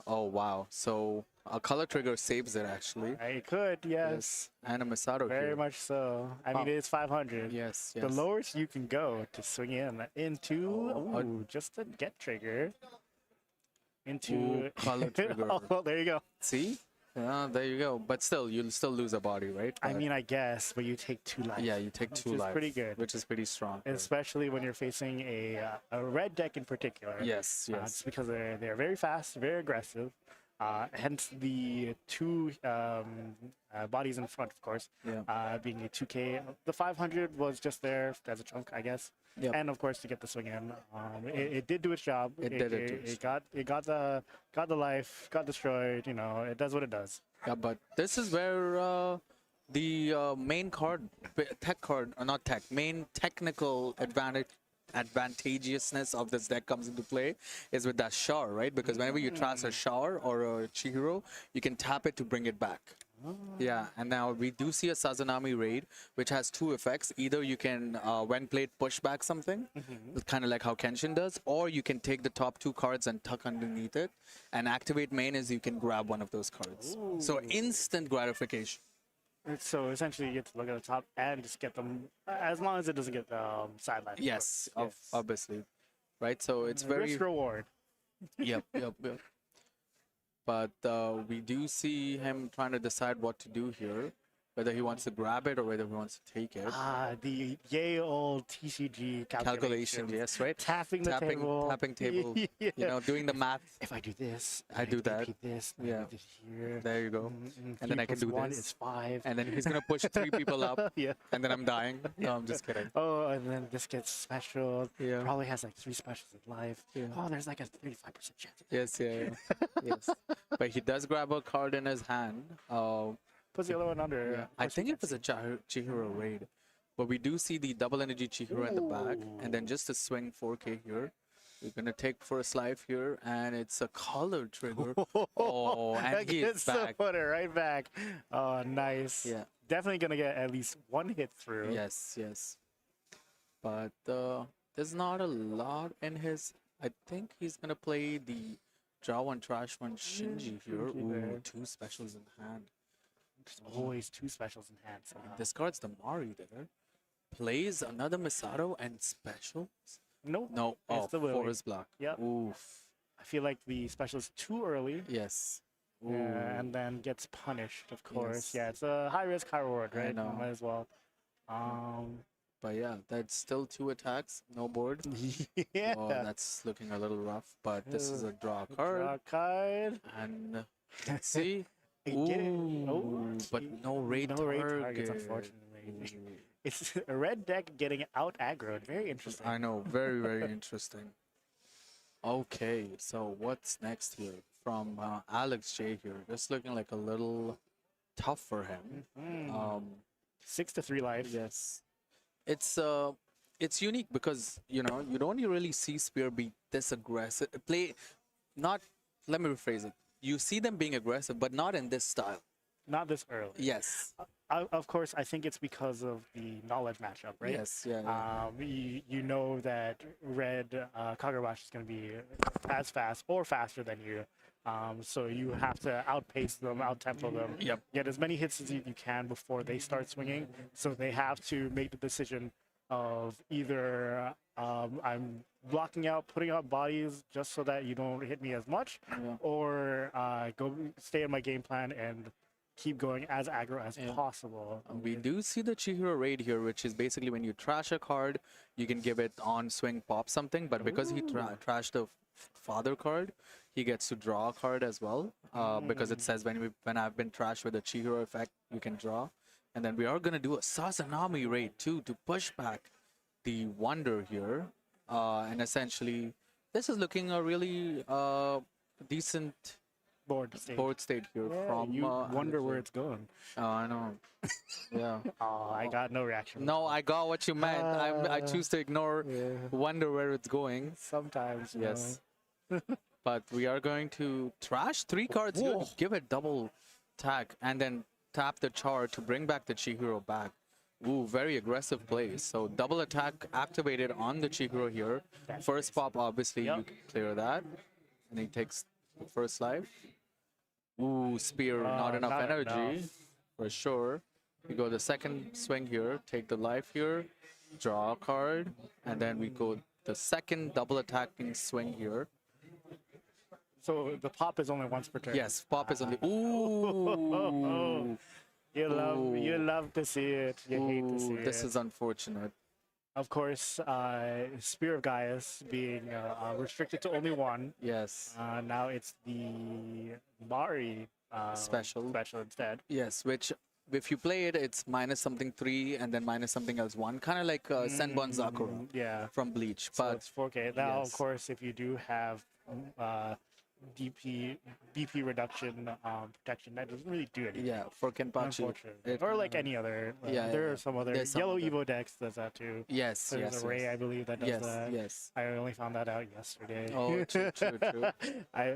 Oh, wow. So a color trigger saves it, actually. I could, yes. And a Misato Very here. much so. I mean, it's 500. Yes. The lowest you can go to swing into just a get trigger. Into Ooh, color trigger. Oh, well, there you go. See? Yeah, there you go. But still, you'll still lose a body, right? I But mean, I guess, but you take 2 life. yeah, you take which 2 is life. pretty good. Which is pretty strong. right? Especially when you're facing a red deck in particular. Yes, yes. Just because they're very fast, very aggressive. Hence the 2 bodies in front, of course, Yeah. being a 2K. The 500 was just there as a chunk, I guess. Yep. And of course to get the swing in. It did do its job. It did it do its It got the life, got destroyed. It does what it does. Yeah, but this is where the main card, main technical advantageousness of this deck comes into play is with that Shar, right? Because whenever you transfer a Shar or a Chihiro, you can tap it to bring it back. Yeah, and now we do see a Sazanami raid, which has 2 effects. Either you can, when played, push back something, kind of like how Kenshin does, or you can take the top 2 cards and tuck underneath it, and activate main is you can grab one of those cards. So instant gratification. So essentially, you get to look at the top and just get them, as long as it doesn't get sidelined. Yes, obviously. Right, so it's very... Risk reward. Yep. but we do see him trying to decide what to do here, whether he wants to grab it or whether he wants to take it. The yay old TCG Calculation, yes, right? Tapping the table. Tapping table, Yeah. you know, doing the math. If I do this, I do that. repeat this, I Yeah. do this here. There you go. And then I can do 1 this. is 5. And then he's gonna push 3 people up, Yeah. and then I'm dying. No, I'm just kidding. Oh, and then this gets special. Yeah. Probably has like 3 specials in life. Yeah. Oh, there's like a 35% chance. Yes, yeah. Yes. But he does grab a card in his hand. Puts the other one under. Yeah. I think it was a Chihiro raid. But we do see the double energy Chihiro in the back. And then just a swing 4K here. We're going to take first life here. And it's a color trigger. Oh, and That he is gets the back. footer right back. Oh, nice. Yeah. Definitely going to get at least 1 hit through. Yes, yes. But there's not a lot in his... I think he's going to play the draw 1, trash 1 Shinji here. Ooh, 2 specials in hand. There's always 2 specials in hand. So. Discards the Mari there. Plays another Misato and specials. Nope. No, It's the Willy. forest block. Yep. Oof. I feel like the special is too early. Yes. Ooh. And then gets punished, of course. Yes. Yeah, it's a high risk, high reward, I right? know. Might as well. But yeah, that's still 2 attacks, no board. Yeah. Oh, that's looking a little rough. But this is a draw card. Draw card. And let's see. He did it. Ooh, Oh, but no raid no target. raid targets, unfortunately. It's a red deck getting out aggroed. Very interesting. I know, very, very interesting. Okay, so what's next here from Alex J here? Just looking like a little tough for him. 6 to 3 life. Yes, it's unique because you know you don't really see Spear be this aggressive. Let me rephrase it. You see them being aggressive, but not in this style. Not this early. Yes. Of course, I think it's because of the knowledge matchup, right? Yes. Yeah. You know that red Kagurabashi is going to be as fast or faster than you. So you have to outpace them, out-tempo them, Yep. get as many hits as you can before they start swinging. So they have to make the decision of either I'm blocking out, putting out bodies just so that you don't hit me as much, Yeah. or go stay in my game plan and keep going as aggro as possible. We do see the Chihiro raid here, which is basically when you trash a card, you can give it on swing pop something. But because he trashed the father card, he gets to draw a card as well. Because it says when I've been trashed with the Chihiro effect, you can draw. And then we are gonna do a Sazanami raid too to push back the Wonder here. And essentially, this is looking a really decent board state here from. You wonder where it's going. Oh, I know. Yeah. Oh, I got no reaction. No, I got what you meant. I choose to ignore, wonder where it's going. Sometimes. Yes. But we are going to trash 3 cards here to give it double tag and then tap the char to bring back the Chihiro back. Ooh, very aggressive play. So double attack activated on the Chihiro here. First pop, obviously, you can clear that. And he takes the first life. Ooh, spear, not enough energy. For sure. We go the second swing here, take the life here, draw a card, and then we go the second double attacking swing here. So the pop is only once per turn. Yes, pop is only. Ooh. You love to see it. You hate to see it. This is unfortunate. Of course, Spear of Gaius being restricted to only 1. Yes. Now it's the Mari Special instead. Yes, which if you play it, it's minus something 3 and then minus something else 1, kind of like Senbon Zakura from Bleach. So But it's 4K. Now, yes. of course, if you do have BP reduction protection, that doesn't really do anything. yeah, for Kenpachi. Unfortunately. Or like any other. There are some other. There's some Yellow other. Evo decks does that too. Yes, There's yes, a Ray, yes. I believe, that does Yes, that. yes. I only found that out yesterday. Oh, true. I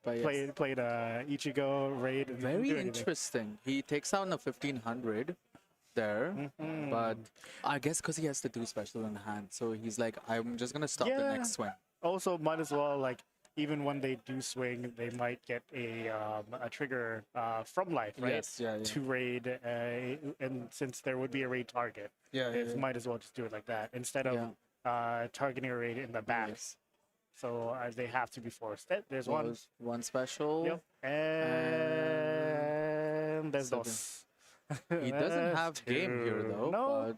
But yes. played Ichigo Raid. and didn't Very do anything. interesting. He takes out a 1500 there, but I guess because he has the 2 special in hand, so he's like, I'm just gonna stop the Yeah. next swing. Also, might as well, like, even when they do swing, they might get a trigger from life, right? Yes, yeah. To raid, and since there would be a raid target, Yeah, it might as well just do it like that instead of targeting a raid in the back. Yes. So they have to be forced. There's one. Was one special. Yep. And there's Second. dos. He doesn't That's have game here two. though. No,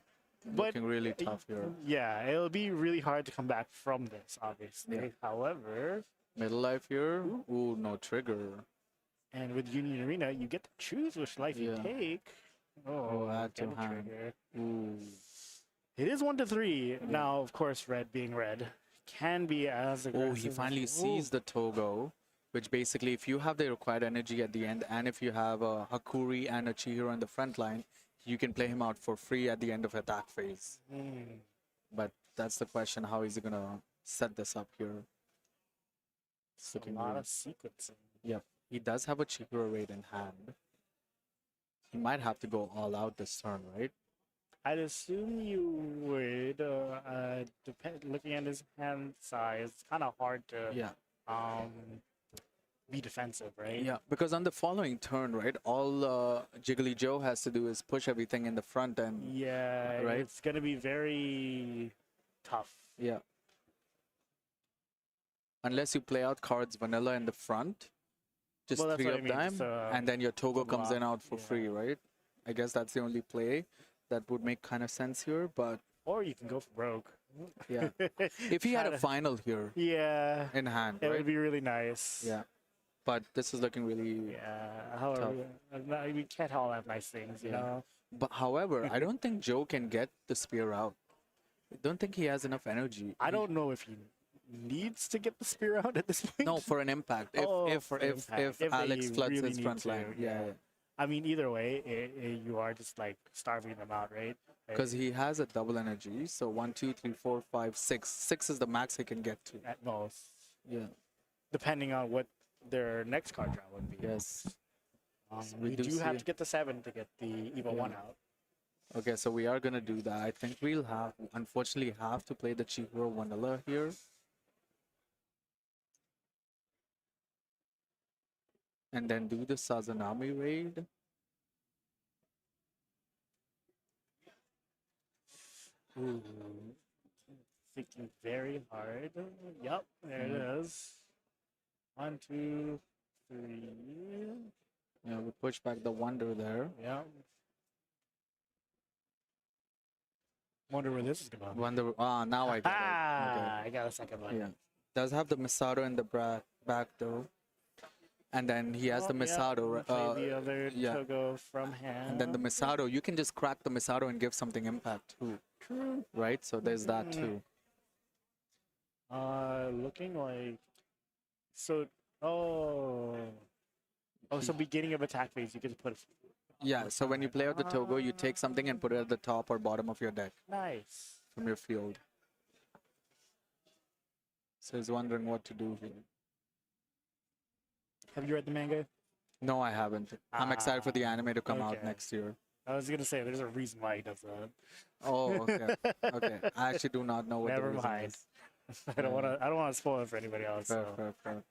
but looking really tough here. yeah, it'll be really hard to come back from this, obviously. Yeah. However, Middle life here. Ooh, no trigger. and with Union Arena, you get to choose which life you Yeah. take. Oh, add to get a hand. trigger. Ooh. It is 1-3. Now, of course, red being red can be as aggressive. Oh, he as- finally sees the Togo, which basically, if you have the required energy at the end, and if you have a Hakuri and a Chihiro in the front line, you can play him out for free at the end of attack phase. Hmm. But that's the question: how is he gonna set this up here? It's A looking lot really- of sequencing. Yep, he does have a Chihiro raid in hand. He might have to go all out this turn, right? I'd assume you would. Looking at his hand size, it's kind of hard to Yeah. be defensive, right? Yeah, because on the following turn, right, all Jiggly Joe has to do is push everything in the front end. Yeah, Right. it's gonna be very tough. Yeah. Unless you play out cards vanilla in the front, just Well, that's three what I of mean, them, just, and then your Togo comes in block, out for yeah. free, right? I guess that's the only play that would make kind of sense here, but Or you can go for broke. yeah. If he had Try a to- final here yeah, in hand, it right? would be really nice. Yeah. But this is looking really... Yeah. However, we can't all have nice things, you Yeah. know. But however, I don't think Joe can get the spear out. I don't think he has enough energy. I don't know if he needs to get the spear out at this point. No, for an impact. If Oh, if for if, impact. if If they Alex floods really his need front to, line, yeah. yeah. I mean, either way, you are just like starving them out, right? Because he has a double energy, so 1, 2, 3, 4, 5, 6. 6 is the max he can get to. At most, Yeah. depending on what their next card draw would be. Yes. We we do do have see- to get the 7 to get the Evo 1 out. Okay, so we are gonna do that. I think we'll unfortunately have to play the Chihiro Vanilla here. And then do the Sazanami raid. Ooh. Thinking very hard. Yep, there it is. 1, 2, 3. Yeah, we push back the Wonder there. Yep. Wonder where this is going. Wonder. Ah, now I get it. Ah, I got a second one. Yeah. Does have the Misato in the back though. And then he has the Misato. Play the other yeah. Togo from hand. And then the Misato, you can just crack the Misato and give something impact too. True. Right? So there's that too. Looking like so. Oh, so beginning of attack phase, you can put. Yeah, so when you play out the Togo, you take something and put it at the top or bottom of your deck Nice. from your field. So he's wondering what to do here. Have you read the manga? No, I haven't. I'm excited for the anime to come out okay. next year. I was gonna say there's a reason why he does that. Oh, okay. Okay. I actually do not know what Never the reason mind. is. I don't want to. I don't want to spoil it for anybody else. Fair, So. fair, fair.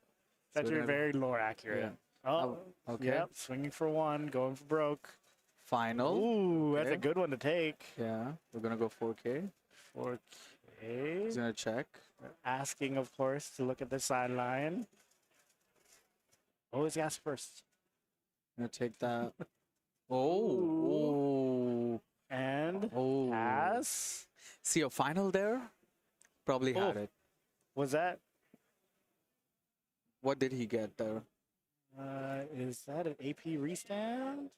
That's So your then- very lore accurate. Oh, okay. Yep, swinging for 1, going for broke. Final. Ooh, that's a Okay. good one to take. Yeah, we're gonna go 4K. 4K. He's gonna check. Asking, of course, to look at the sideline. Always ask first. Gonna take that. Oh. And Oh. pass. See a final there? Probably had it. Was that? What did he get there? Is that an AP restand?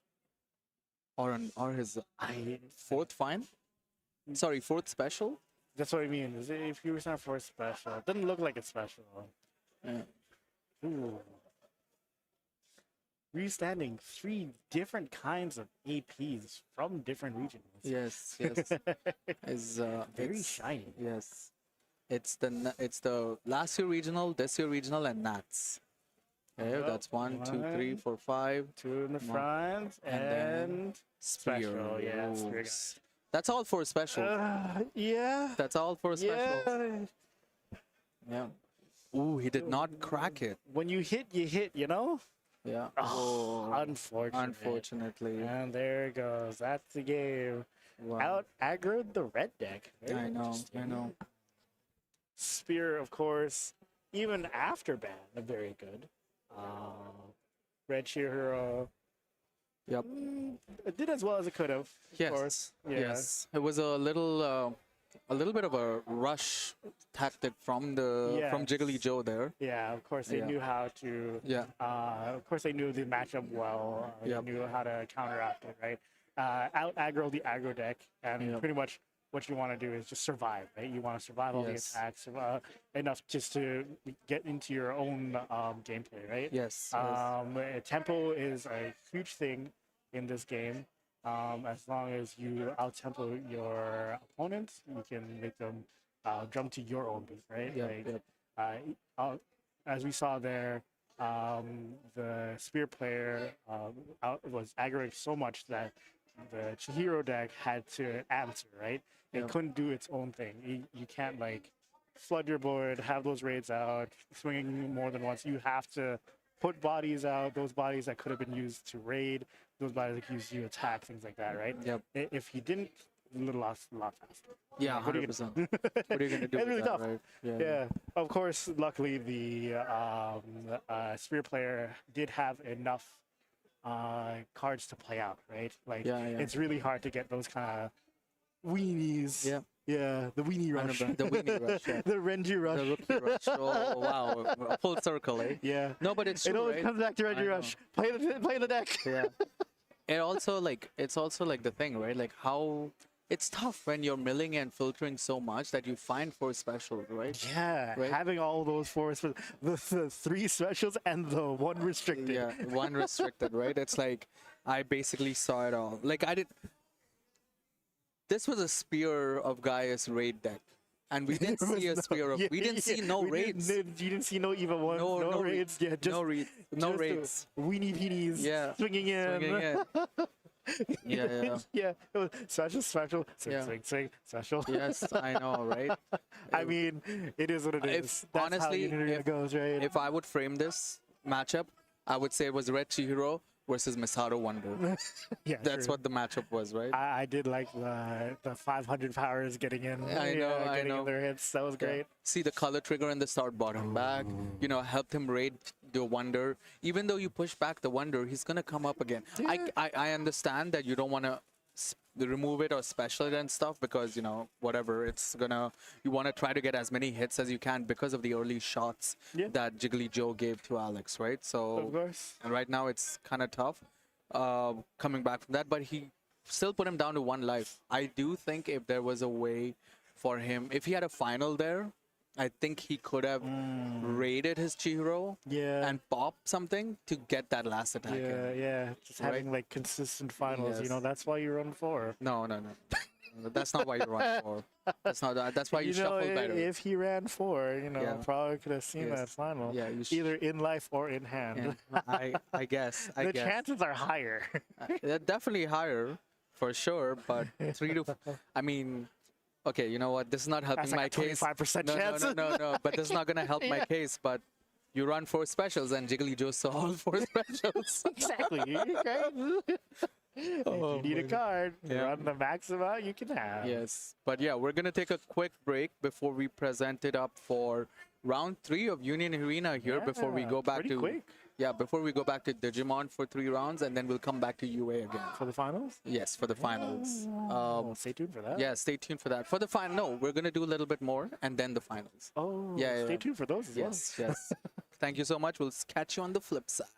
Or his I. fourth fine? Sorry, fourth special? That's what I mean. Is it AP restand for special? It doesn't look like it's special. Yeah. Ooh. Restanding 3 different kinds of APs from different regions. Yes, yes. Is Very it's- shiny. Yes. It's the last year regional, this year regional, and Nats. Okay, Yep. that's 1, 2, 3, 4, 5. 2 in the One. front And then and Spear. special. Yeah, Ooh. spear That's all for special. yeah. That's all for special. Yeah. Yeah. Ooh, he did not crack it. When you hit, you know? Yeah. Oh, unfortunate. Unfortunately. And there it goes. That's the game. Wow. Out aggroed the red deck. Very I know. I interesting. know. Spear, of course, even after ban, are very good. Red Chihiro Yep. it did as well as it could have. Yes. Of course. Yeah. Yes. It was a little bit of a rush tactic from Jiggly Yes. Joe there. Yeah, of course they Yeah. knew how to. Yeah. Of course they knew the matchup well. Yep. They knew how to counteract it, right? Out aggro the aggro deck, and Yep. pretty much what you want to do is just survive, right? You want to survive all the Yes. attacks enough just to get into your own gameplay, right? Yes. Tempo is a huge thing in this game. As long as you out-tempo your opponent, you can make them jump to your own beat, right? Yep. As we saw there, the spear player was aggroing so much that the Chihiro deck had to answer, right? It Yep. couldn't do its own thing. You can't like flood your board, have those raids out, swinging more than once. You have to put bodies out, those bodies that could have been used to raid, those bodies that could use to attack, things like that, right? Yep. If he didn't, a little lost a lot faster. Yeah. What are you 100%. gonna What are you gonna do? It's with really that, tough. right? Yeah, of course. Luckily, the spear player did have enough cards to play out, right? Like, Yeah. it's really hard to get those kind of weenies. Yeah. Yeah, the weenie rush. The weenie rush. Yeah. The Renji rush. The rookie rush. Oh wow. A full circle, eh? Yeah. No, but it's It true, always right? comes back to I Renji know. rush. Play the deck. Yeah. It's also like the thing, right? Like how it's tough when you're milling and filtering so much that you find for specials, right? Yeah, Right. having all those four, the 3 specials and the 1 restricted. Yeah, one restricted, right? It's like I basically saw it all. Like I did. This was a Spear of Gaius raid deck, and we didn't see a Spear of. We didn't see no raids. You didn't see no EVA ones, no raids. Yeah, just no raids. No just raids. Weenie peenies Yeah. swinging in. Swinging in. Yeah. Yeah, it was special, swing, Yeah. swing, special. Yes, I know, right? I mean, it is what it is. If That's honestly, how Unity goes, right? If I would frame this matchup, I would say it was Red Chihiro versus Misato Wonder. yeah, That's true. what the matchup was, right? I did like the 500 powers getting in. I know, I getting know. in their hits. That was Yeah. great. See the color trigger in the start bottom back, helped him raid the Wonder. Even though you push back the Wonder, he's gonna come up again. I understand that you don't want to remove it or special it and stuff because whatever you want to try to get as many hits as you can because of the early shots Yeah. that Jiggly Joe gave to Alex, right? Of So course. and right now it's kind of tough coming back from that, but he still put him down to 1 life. I do think if there was a way for him, if he had a final there, I think he could have raided his Chihiro Yeah. and popped something to get that last attack in. Yeah. Just Right? having like consistent finals, Yes. that's why you run 4. No. That's not why you run for. That's not that. That's why you shuffle better. If he ran 4, Yeah. probably could have seen Yes. that final. Yeah, you Either in life or in hand. Yeah, I guess. The chances are higher. They're definitely higher, for sure. But 3 to, I mean, okay, you know what? This is not helping That's like my a case. 25% No, chance. no. But this is not gonna help my case. But you run 4 specials, and Jiggly Joe saw all 4 specials. Exactly. If you need a card, run the max amount you can have. Yes, but yeah, we're gonna take a quick break before we present it up for round 3 of Union Arena here. Before we Yeah, go back pretty to quick. before we go back to Digimon for 3 rounds, and then we'll come back to UA again. For the finals? Yes, for the finals. Stay tuned for that. Yeah, stay tuned for that. For the final, no, we're gonna do a little bit more, and then the finals. Oh, Yeah, stay yeah. tuned for those as well. Yes. Thank you so much. We'll catch you on the flip side.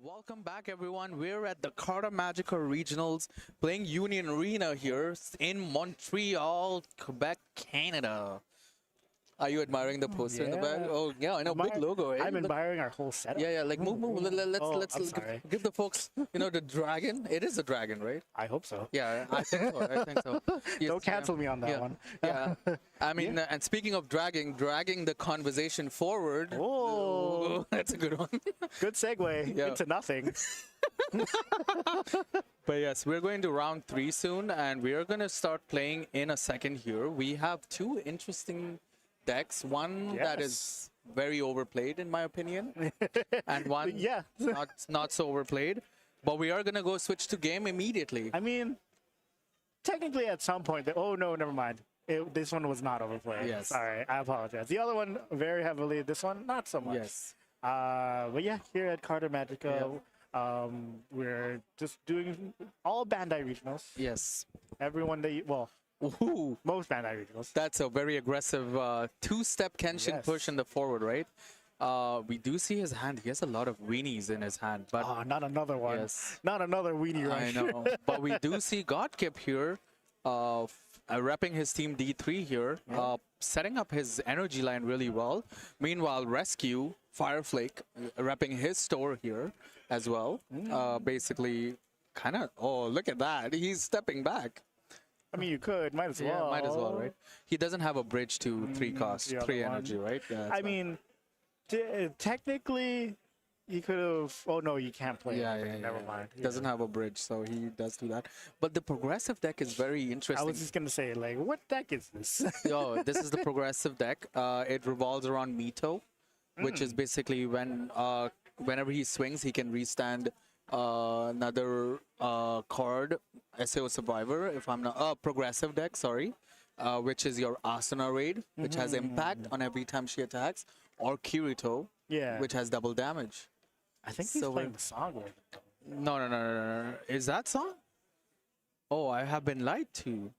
Welcome back, everyone. We're at the Carta Magica Regionals playing Union Arena here in Montreal, Quebec, Canada. Are you admiring the poster in the back? Yeah. Oh, yeah, I know. Big logo, eh? I'm Look- admiring our whole setup. Yeah, yeah, like move. Let's I'm sorry. give the folks, the dragon. It is a dragon, right? I hope so. Yeah, I think so. I think so. Yes, Don't cancel me on that yeah, one. Yeah. I mean, and speaking of dragging the conversation forward. Oh, That's a good one. good segue Yeah. into nothing. But yes, we're going to round 3 soon, and we are going to start playing in a second here. We have 2 interesting decks. One that Yes. is very overplayed, in my opinion, and one Yeah. not so overplayed. But we are going to go switch to game immediately. I mean, technically at some point, oh no, never mind. This one was not overplayed. Yes. Sorry, I apologize. The other one, very heavily. This one, not so much. Yes. But yeah, here at Carta Magica, we're just doing all Bandai regionals. Yes. Everyone Ooh, most Bandai regionals. that's a very aggressive 2-step Kenshin Yes. push in the forward, right? We do see his hand. He has a lot of weenies in his hand, but Oh, not another one. Yes. Not another weenie rush. I know. But we do see Godkip here, repping his team D3 here, setting up his energy line really well. Meanwhile, Rescue, Fireflake, repping his store here as well. Basically, kind of, oh, look at that. He's stepping back. I mean, you could, might as well. Yeah, might as well, right? He doesn't have a bridge to 3 cost, the other 3 one. energy, right? Yeah, that's I right. mean, technically, he could have. Oh no, you can't play. Yeah, it. yeah, Never yeah. mind. He doesn't have a bridge, so he does do that. But the progressive deck is very I interesting. was just gonna say, like, what deck is this? Oh, this is the progressive deck. It revolves around Mito, which is basically whenever he swings, he can restand another card, SAO Survivor, if I'm not... progressive deck, sorry, which is your Asuna Raid, which has impact on every time she attacks, or Kirito, Yeah. which has double damage. I think he's so playing we're- the song with it. No. Is that song? Oh, I have been lied to.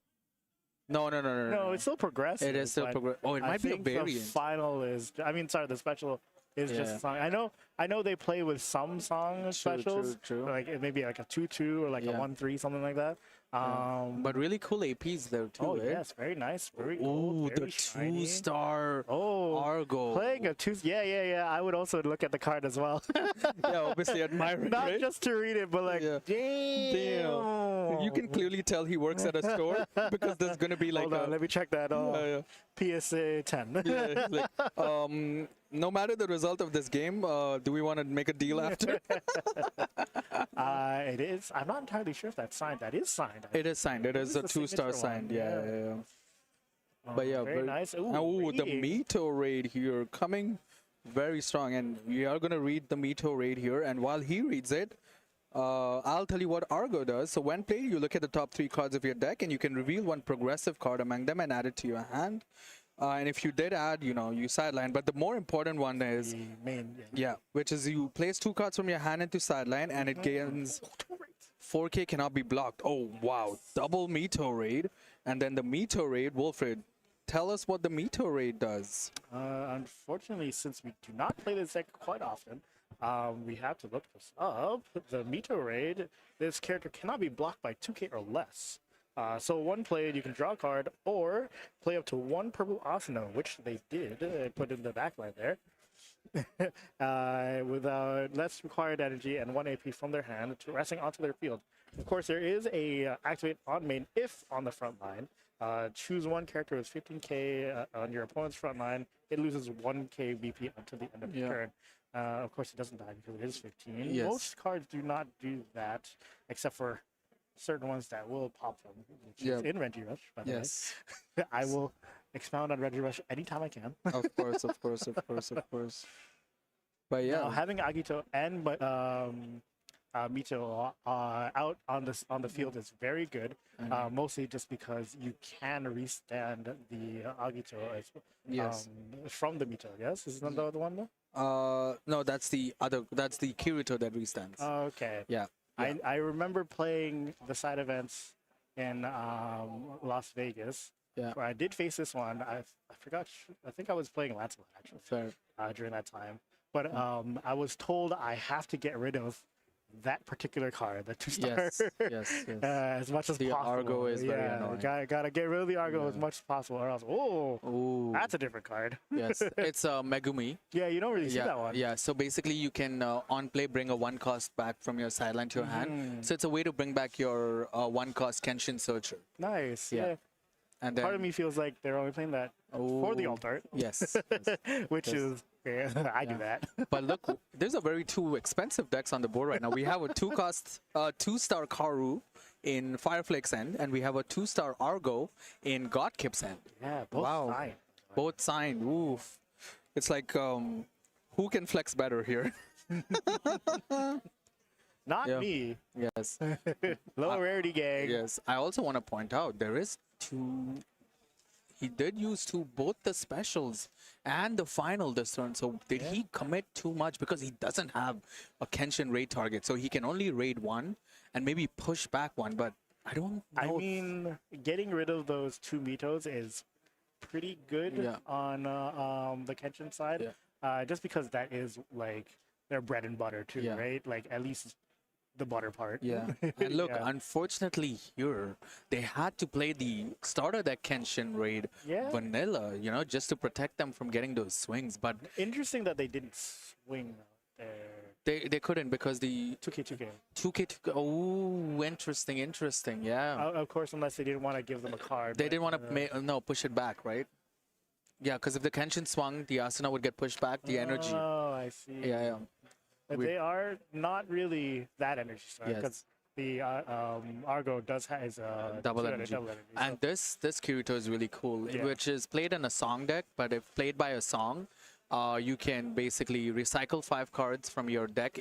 No. No, it's still progressive. It is still but progressive. Oh, it I might be a think the variant. final is. I mean, sorry, the special is just Yeah. a song. I know they play with some song specials. true. Like it may be like a 2/2 or like a Yeah. 1/3, something like that. But really cool APs there too, Oh eh? yes, very nice, very Ooh, cool, the very shiny. 2-star Oh, Argo. playing a 2. Yeah. I would also look at the card as well. Yeah, obviously admiring, Not right? just to read it, but like, Yeah. damn. You can clearly tell he works at a store because there's gonna be like Hold on, let me check that. PSA 10. yeah, it's like, no matter the result of this game, do we want to make a deal after? It is. I'm not entirely sure if that's signed. That is signed. It is signed. It is a the 2-star signature signed. one, Yeah. But yeah, very nice. Ooh, oh, the reading. Mito raid here coming very strong, and we are gonna read the Mito raid here. And while he reads it, I'll tell you what Argo does. So when played, you look at the top 3 cards of your deck, and you can reveal one progressive card among them and add it to your hand. And if you did add, you sideline. But the more important one is, The main. yeah, which is you place 2 cards from your hand into sideline, and it gains 4K cannot be blocked. Oh wow, double Mito raid, and then the Mito raid, Wolfred. Tell us what the Mito raid does. Unfortunately, since we do not play this deck quite often, we have to look this up. The Mito Raid, this character cannot be blocked by 2K or less. So one played, you can draw a card or play up to 1 purple Asuna, which they did. They put in the backline there. Without less required energy and 1 AP from their hand to resting onto their field. Of course, there is a activate on main if on the front line. Choose one character with 15k on your opponent's front line. It loses 1k BP until the end of the turn. Of course, it doesn't die because it is 15. Yes. Most cards do not do that, except for certain ones that will pop them, which is in Reggie Rush, by the Yes, way. I will expound on Reggie Rush anytime I can. of course. But yeah, Now, having Agito and Mito out on the field is very good. Mostly just because you can restand the Agito Yes. from the Mito. Yes, is that the other one though? no, that's the Kirito that restands. Okay. Yeah. I remember playing the side events in Las Vegas. Yeah. Where I did face this one. I forgot. I think I was playing Lancelot actually Fair. during that time. But I was told I have to get rid of that particular card, the 2-star. Yes. As much as The possible. Argo is very annoying. Gotta get rid of the Argo as Yeah. much as possible, or else, oh, Ooh. that's a different card. Yes, it's Megumi. Yeah, you don't really see that one. Yeah, so basically you can on play bring a 1-cost back from your sideline to your hand. So it's a way to bring back your 1-cost Kenshin Searcher. Nice. Yeah. Yeah. And then Part of me feels like they're only playing that for the Oh, alt art, Yes. which Yes. is I do that. But look, there's a very two expensive decks on the board right now. We have a 2-star Karu in Fireflake's End, and we have a 2-star Argo in Godkip's End. Yeah, both Wow. fine. Both signed. Oof. It's like, who can flex better here? Not Yeah. me. Yes. Low rarity gang. Yes. I also want to point out there is 2. He did use both the specials and the final this turn. So did he commit too much? Because he doesn't have a Kenshin raid target. So he can only raid 1 and maybe push back 1. But I don't know. I mean, getting rid of those 2 Mitos is pretty good Yeah. on the Kenshin side. Yeah. Just because that is like their bread and butter too, Yeah. right? Like at least the butter part. Yeah. And look, Yeah. unfortunately here, they had to play the starter deck Kenshin raid Yeah. vanilla, just to protect them from getting those swings. But Interesting that they didn't swing there. they couldn't because the 2K. 2K. Oh, interesting. Yeah. Of course, unless they didn't want to give them a card. They but, didn't want to push it back, right? Yeah, because if the Kenshin swung, the Asuna would get pushed back, the energy. Oh, I see. Yeah. But We- they are not really that energy star Yes. because the Argo does has a Double 2 energy. double energy. And this Kirito is really cool, Yeah. which is played in a song deck, but if played by a song, you can basically recycle 5 cards from your deck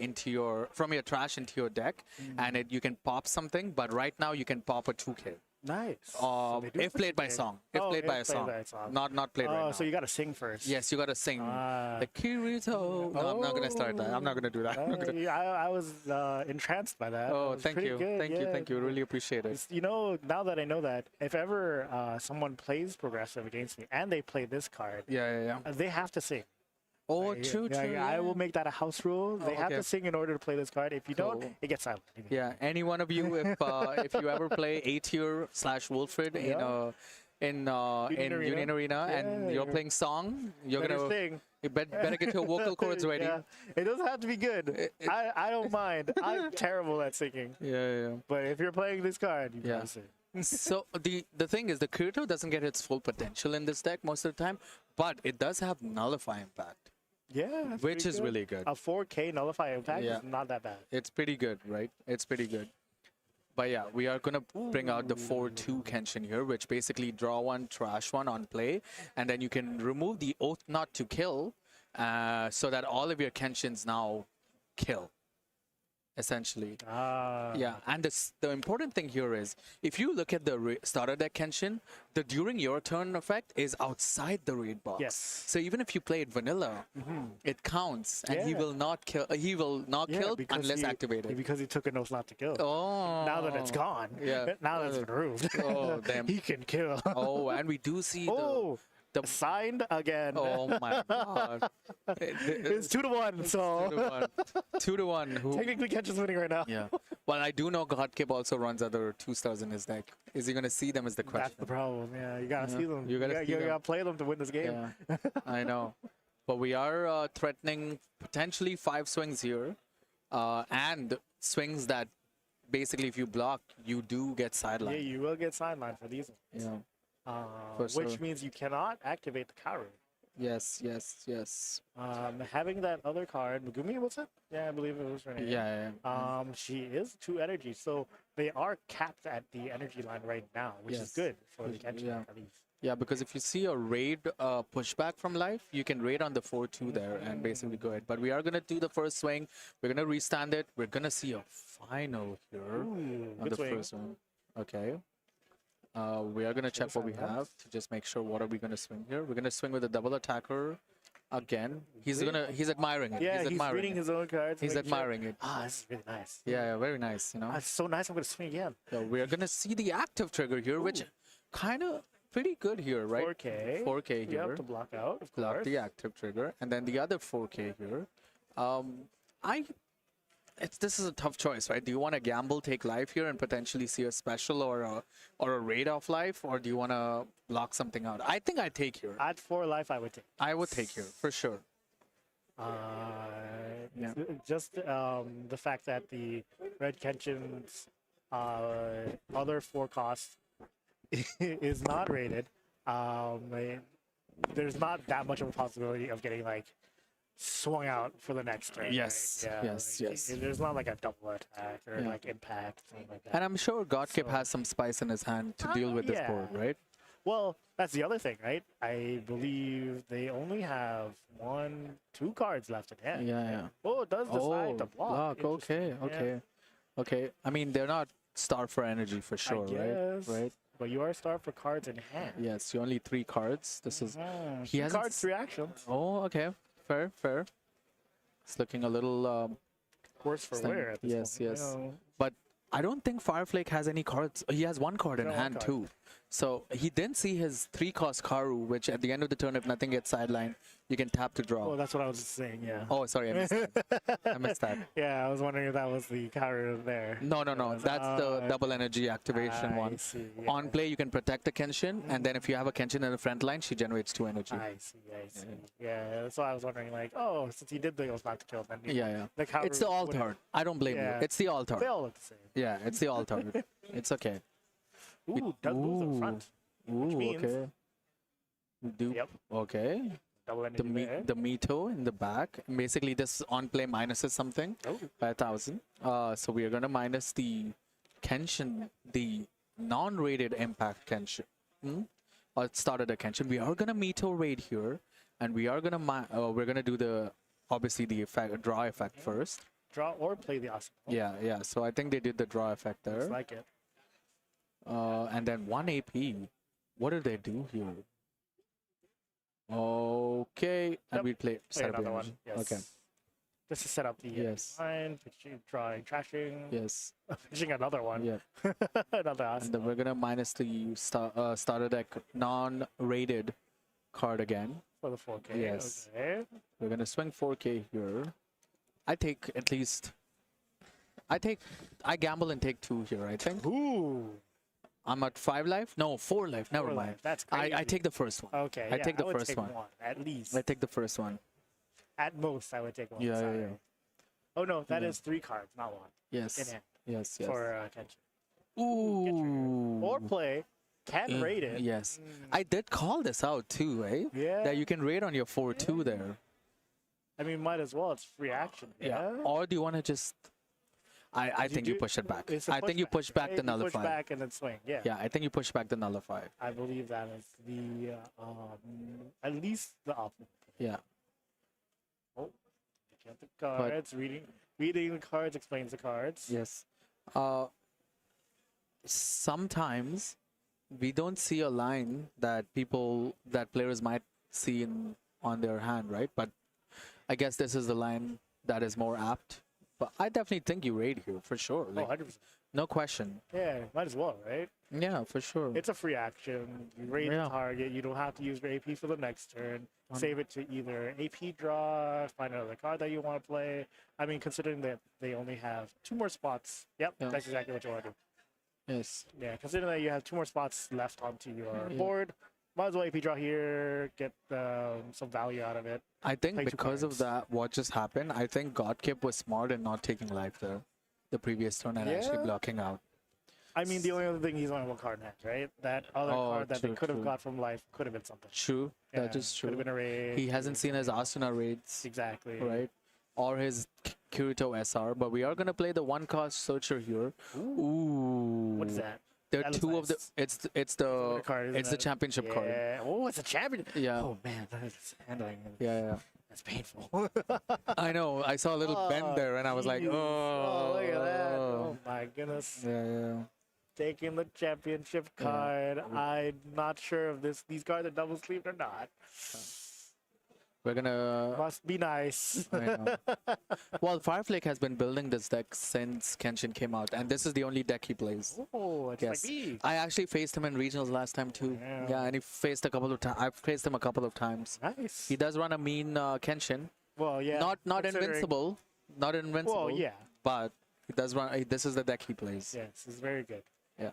from your trash into your deck, and you can pop something. But right now you can pop a 2K. Nice. So they do If have a played by 2K. song. Oh, If played by a song. Not played right now. So you got to sing first. Yes, you gotta sing Ah. the Kirito. No, I'm not gonna start that. I'm not gonna do that. I'm not gonna- I was entranced by that. It Oh, was thank pretty you, good, thank you. Really appreciate it. Now that I know that, if ever someone plays progressive against me and they play this card, Yeah. they have to sing. Oh, true. I will make that a house rule. They have okay. to sing in order to play this card. If you don't, Cool. it gets silent. Yeah, any one of you, if you ever play A-tier/Wilfred in Union Arena and Yeah. you're playing song, you're Better gonna sing. you better get your vocal cords ready. Yeah. It doesn't have to be good. I don't mind. I'm terrible at singing. Yeah. But if you're playing this card, you Yeah. gotta sing. So the thing is, the Kirito doesn't get its full potential in this deck most of the time, but it does have nullify impact. Yeah. that's Which pretty is good. really good. A 4K nullify impact Yeah. is not that bad. It's pretty good, right? It's pretty good. But yeah, we are gonna bring out the 4/2 Kenshin here, which basically draw 1, trash 1 on play, and then you can remove the Oath Not to Kill, so that all of your Kenshins now kill, essentially. Yeah, and the important thing here is, if you look at the starter deck Kenshin, the during your turn effect is outside the raid box. Yes. So even if you play it vanilla, it counts, and he Yeah. will not kill. He will not kill because unless he- activated. Because he took a no not to kill. Oh. Now that it's gone. Yeah. Now that it's been removed. Oh, damn. He can kill. Oh, and we do see Oh, the signed again. oh my god. It's 2-1, so 2-1. 2-1. Who? technically Kenshin's winning right now. Yeah. Well, I do know Godkip also runs other 2-stars in his deck. Is he gonna see them? Is the question. That's the problem. Yeah, you gotta see them. You gotta see them. gotta play them to win this game. Yeah, I know. But we are threatening potentially 5 swings here, and swings that basically, if you block, you do get Yeah, sidelined. you will get sidelined for these ones. Yeah. For Which sure. means you cannot activate the Karu. Yes. Having that other card, Megumi, what's it? Yeah, I believe it was her name. Yeah. She is 2 energy, so they are capped at the energy line right now, which is Yes. good for the Kenshin Yeah. at least. Yeah, because if you see a raid pushback from life, you can raid on the 4/2 there and basically go ahead. But we are gonna do the first swing. We're gonna restand it. We're gonna see a final here on good the swing. first one. Okay. We are gonna check what we have to just make sure what are we gonna swing here. We're gonna swing with a double attacker again. He's admiring it. Yeah, he's admiring reading it. his own cards. He's making sure- admiring it. This is really nice. Yeah, very nice. It's so nice. I'm gonna swing again. So we are gonna see the active trigger here, which kind of pretty good here, right? 4K. 4K You here. have to block out, of Block course. the active trigger, and then the other 4K here. I this is a tough choice, right? Do you want to gamble, take life here, and potentially see a special or a raid off life, or do you want to block something out? I think I take here. At 4 life, I would take. I would take here for sure. Yeah. Just the fact that the Red Kenshin's other 4 cost is not rated. There's not that much of a possibility of getting like swung out for the next turn. Yes, right? Yeah, yes, like, yes. There's not like a double attack or Yeah. like impact, something like that. And I'm sure Godkip So- has some spice in his hand to deal with this yeah. board, right? Well, that's the other thing, right? I believe they only have 2 cards left in hand. Yeah, yeah. Oh, it does decide to block. Okay, Interesting. Yeah. okay, okay. I mean, they're not starved for energy for sure, right? guess. Right. But you are starved for cards in hand. Yes, you only 3 cards. This is. He 3 hasn't cards, 3 actions. Oh, okay. Fair, fair. It's looking a little. Worse for Stem- wear at this yes, point. yes. You know. But I don't think Fireflake has any cards. He has 1 card in Yeah, one hand card. too. So he didn't see his 3-cost Karu, which at the end of the turn, if nothing gets sidelined, you can tap to draw. Oh, that's what I was saying, yeah. Oh, sorry, I missed that. I missed that. Yeah, I was wondering if that was the counter there. No, no, no. That's the double energy activation I one. see, On play, you can protect the Kenshin, and then if you have a Kenshin in the front line, she generates 2 energy. I see, I see. Yeah, that's why I was wondering, like, oh, since he did those not to kill, then Yeah, yeah. the counter It's the alt wouldn't- art. I don't blame Yeah. you. It's the alt art. They all look the same. Yeah, it's the alt art. It's okay. Ooh, does move to the front. Ooh, means- okay. Do Yep. okay. Double The energy there. the Mito in the back. Basically, this on play minuses something Oh. by 1,000. So we are gonna minus the Kenshin, the non-rated impact Kenshin. Or started a Kenshin. We are gonna Mito raid here, and we are gonna we're gonna do the obviously the effect draw effect first. Draw or play the awesome. Yeah, yeah. So I think they did the draw effect there. Looks like it. And then 1 AP. What did they do here? Okay, and Yep. we play Play set up another energy. one. Yes. Okay. Just to set up the Yes. line, pitching, drawing, trashing, Yes. pitching another one. Yeah. Another And awesome. then we're gonna minus the starter deck non-rated card again. For the 4K. Yes. Okay. We're gonna swing 4K here. I take at least. I gamble and take 2 here. I think. Ooh. I'm at 5 life. No, 4 life. Never 4 mind. life. That's crazy. I take the first one. Okay. I yeah, take the would first take one. At least. I take the first one. At most, I would take 1. Yeah, yeah, sorry. yeah. Oh no, that Yeah. is 3 cards, not 1. Yes. In hand Yes. Yes. for Kenshin. Ooh. Or play, can rate it. Yes. I did call this out too, eh? Yeah. That you can rate on your 4-2 there. I mean, might as well. It's free action. Yeah. Or do you want to just? I think you do- push it back. It's a I think you push back right? the You nullify. Push back and then swing. Yeah. Yeah, I think you push back the nullify. I believe that is the at least the optimal. Yeah. Oh, looking at the cards, reading the cards explains the cards. Yes. Sometimes we don't see a line that players might see on their hand, right? But I guess this is the line that is more apt. But I definitely think you raid here for sure. Oh, Like, 100%. no question. Yeah, might as well, right? Yeah, for sure. It's a free action. You raid Yeah. the target. You don't have to use your AP for the next turn. Save it to either AP draw, find another card that you want to play. I mean, considering that they only have 2 more spots. Yep, Yeah. that's exactly what you want to do. Yes. Yeah, considering that you have 2 more spots left onto your board, might as well AP draw here, get some value out of it. I think Play 2 because of cards. that, what just happened, I think Godkip was smart in not taking life there the previous turn and actually Yeah. blocking out. I mean, the only other thing, he's only 1 card in hand, right? That other Oh, card that they true, could have true. got from life could have been something. True, that Yeah, is Could have true. been a raid. He hasn't seen his Asuna raids, Exactly. right? Or his Kirito SR, but we are gonna play the 1-cost searcher here. Ooh. What is that? There are That looks 2 of the. nice. It's Another card, isn't it's the it? championship card. Yeah. Oh, it's a champion. Yeah. Oh man, that's handling. Yeah, That's painful. yeah. I know. I saw a little bend there, and I was like, jeez. oh. Look at that. Oh my goodness. Yeah, yeah. Taking the championship card. I'm not sure if these cards are double sleeved or not. We're gonna. Must be nice. I know. Well, Fireflake has been building this deck since Kenshin came out, and this is the only deck he plays. Oh, it's Yes. like me. I actually faced him in regionals last time too. Yeah. Yeah, and he faced a couple of times. I've faced him a couple of times. Nice. He does run a mean Kenshin. Well, yeah. Not considering- invincible. Not invincible. Well, yeah. but he does run. This is the deck he plays. Yes, it's very good. Yeah.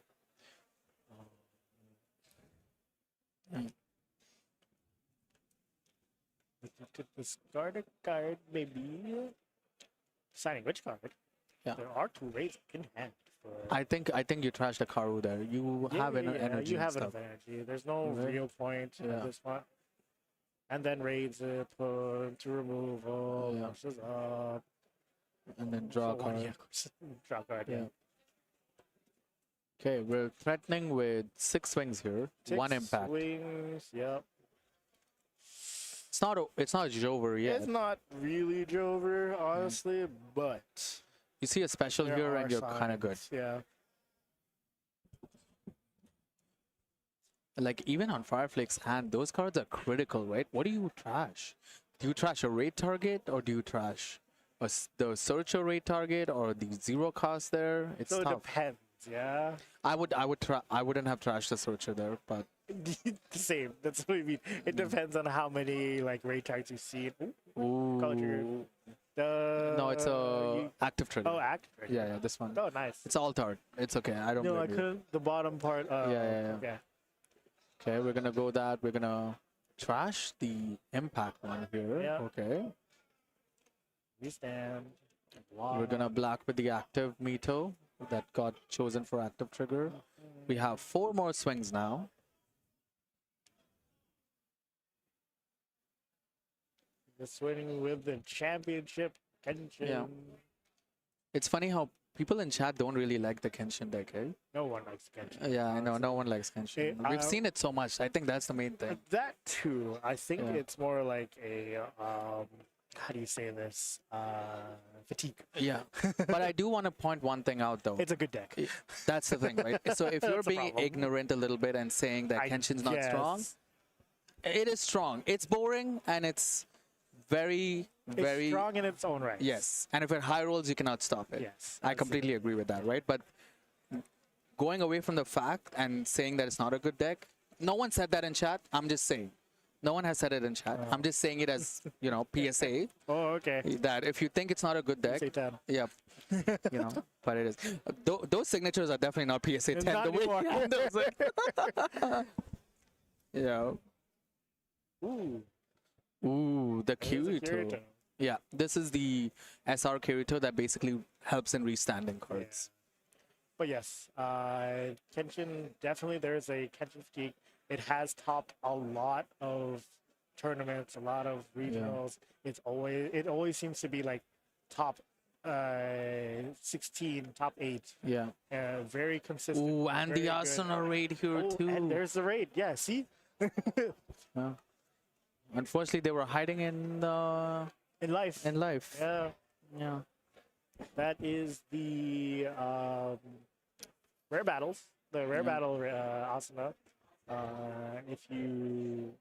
To discard a card, maybe. Signing which card? Yeah. There are 2 raids in hand. For... I think you trashed the Karu there. You have energy. You and have stuff. enough energy. There's no Right. real point Yeah. at this point. And then raids it, put to removal, Yeah. pushes up. And then draw a So, card. yeah, of course. Draw a card, Yeah. yeah. Okay, we're threatening with 6 swings here. 1 Six impact. Swings, yep. It's not Jover yet. It's not really Jover, honestly, but You see a special there here are and you're kind of good. signs, Yeah. Like even on Fireflake's hand, those cards are critical, right? What do you trash? Do you trash a raid target or do you trash the searcher raid target or the 0 cost there? It's So it tough. depends, yeah. I wouldn't have trashed the searcher there, but The same. That's what I mean. It depends on how many like raid targets you see. Ooh, color trigger. ooh. No, it's a active trigger. Oh, active trigger. Yeah, this one. Oh, nice. It's altered. It's okay. I don't No, blame I you. couldn't. The bottom part. Yeah. Okay. Okay, we're gonna go that. We're gonna trash the impact one here. Yeah. Okay. We stand. We're gonna black with the active Mito that got chosen for active trigger. We have 4 more swings now. The swing with the championship Kenshin. Yeah. It's funny how people in chat don't really like the Kenshin deck, eh? No one likes Kenshin. Yeah, I know. No one likes Kenshin. We've seen it so much. I think that's the main thing. That too. I think Yeah. it's more like a how do you say this? Fatigue. Yeah. But I do want to point one thing out, though. It's a good deck. That's the thing, right? So if you're That's the being problem. ignorant a little bit and saying that I Kenshin's not strong, guess. it is strong. It's boring and it's very, It's very strong in its own right. Yes, and if it high rolls, you cannot stop it. Yes, I that's completely agree with that, right? But going away from the fact and saying that it's not a good deck, no one said that in chat. I'm just saying. No one has said it in chat. I'm just saying it as, PSA. Oh, okay. That if you think it's not a good deck, Say 10. yeah, but it is. Those signatures are definitely not PSA 10. Not The way anymore. he handles it. Yeah. Ooh. Ooh, the there's a Kirito. Kirito. Yeah, this is the SR Kirito that basically helps in restanding cards. But yes, Kenshin, definitely there's a Kenshin fatigue. It has topped a lot of tournaments, a lot of regionals. It always seems to be like top 16, top 8. Yeah. Very consistent. Ooh, and very the good. Asuna raid here Oh, too. and there's the raid. Yeah, see? Yeah. Unfortunately, they were hiding in In life. life. Yeah. Yeah. That is the rare battles. The rare battle Asuna. If you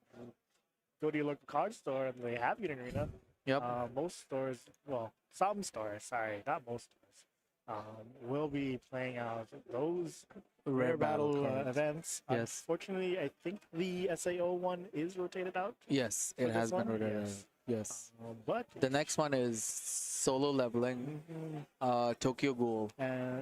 go to your local card store and they have Unit Arena, Yep. most stores, well, some stores, sorry, not most stores, will be playing out those rare battle cards. events. Yes. Unfortunately, I think the SAO one is rotated out. Yes, For it has this been one? rotated. Yes. Yes. But The next one is solo leveling, Tokyo Ghoul,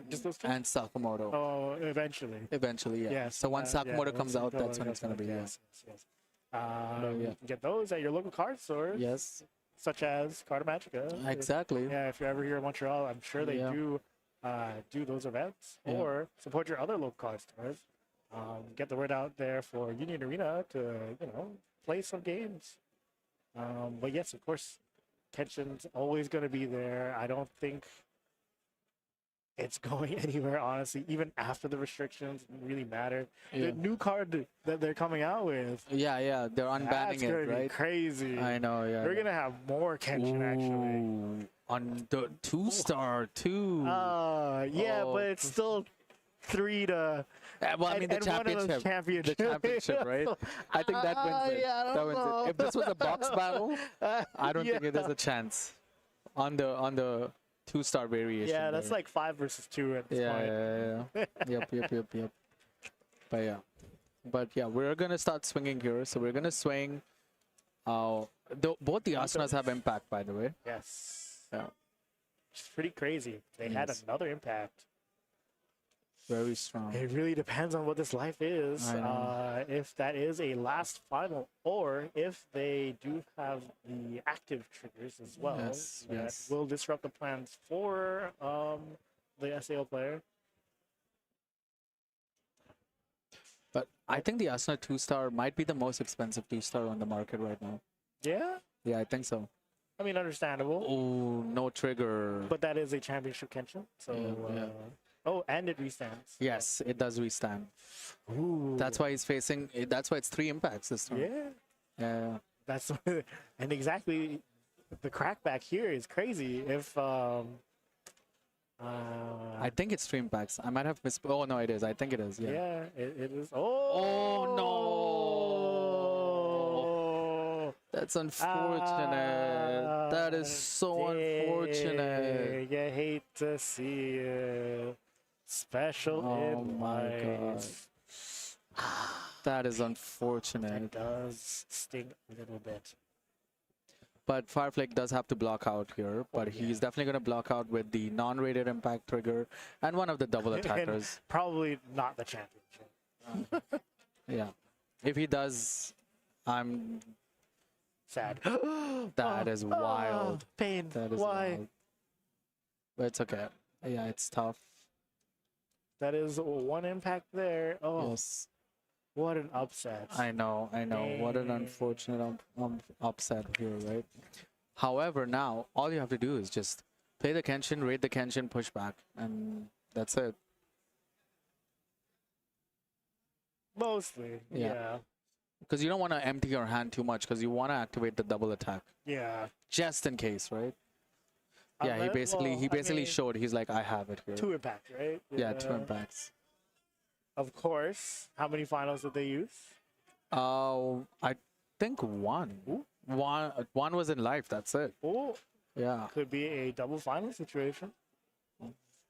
just those two. and Sakamoto. Oh, eventually. Eventually, yeah. Yes. So once yeah, Sakamoto once comes out, Sakamoto that's when it's comes gonna be. out, Yeah. yes. Yeah. You can get those at your local card stores. Yes. Such as Carta Magica. Exactly. Yeah, if you're ever here in Montreal, I'm sure they Yeah. do those events. Yeah. Or support your other local card stores. Get the word out there for Union Arena to, play some games. But yes, of course, Kenshin's always going to be there. I don't think it's going anywhere, honestly. Even after the restrictions, it didn't really matter. Yeah. The new card that they're coming out with, Yeah. They're that's unbanning going it, to be right? crazy. I know. Yeah. We're going to have more Kenshin, actually. Ooh, on the 2-star too. Yeah, Oh. but it's still 3 to... Well, I mean the and one of those championship. championships. The championship, right? I think that wins it. yeah, I That don't wins know. it. If this was a box battle, I don't think Yeah. there's a chance on the 2-star variation. Yeah, that's there. like 5 versus 2 at this point. Yep. But yeah, we're gonna start swinging here. So we're gonna swing. Both the Asunas have impact, by the way. Yes. Yeah. It's pretty crazy. They had Yes. another impact. Very strong. It really depends on what this life is. I know. If that is a last final, or if they do have the active triggers as well, Yes, that yes. will disrupt the plans for the SAO player. But I think the Asuna 2-star might be the most expensive 2-star on the market right now. Yeah, Yeah, I think so. I mean, understandable. Oh, no trigger. But that is a championship Kenshin, so Yeah. oh, and it restands. Yes, it does restand. Ooh. That's why he's facing. That's why it's 3 impacts this time. Yeah, Yeah. that's and exactly the crackback here is crazy. If I think it's 3 impacts. I might have missed. Oh no, it is. I think it is. Yeah. yeah, it is. Oh, no. That's unfortunate. That is so unfortunate. You hate to see it. Special Oh in my life. That is It unfortunate. does sting a little bit. But Fireflake does have to block out here. But yeah. he's definitely going to block out with the non-rated impact trigger and one of the double attackers. Probably not the championship. Yeah. If he does, I'm. Sad. That is wild. Pain. That is Why? wild. But it's okay. Yeah, it's tough. That is one impact there. Oh, Yes. what an upset. I know. What an Dang. unfortunate upset here, right? However, now all you have to do is just play the Kenshin, raid the Kenshin, push back, and that's it. Mostly. Yeah. Yeah. Because you don't want to empty your hand too much, because you want to activate the double attack Yeah. just in case, right? Yeah, he Unless- basically well, he I basically mean, showed he's like, I have it here. 2 impacts, right? Yeah, 2 impacts. Of course. How many finals did they use? I think 1. Ooh. One was in life. That's it. Oh, Yeah. could be a double final situation.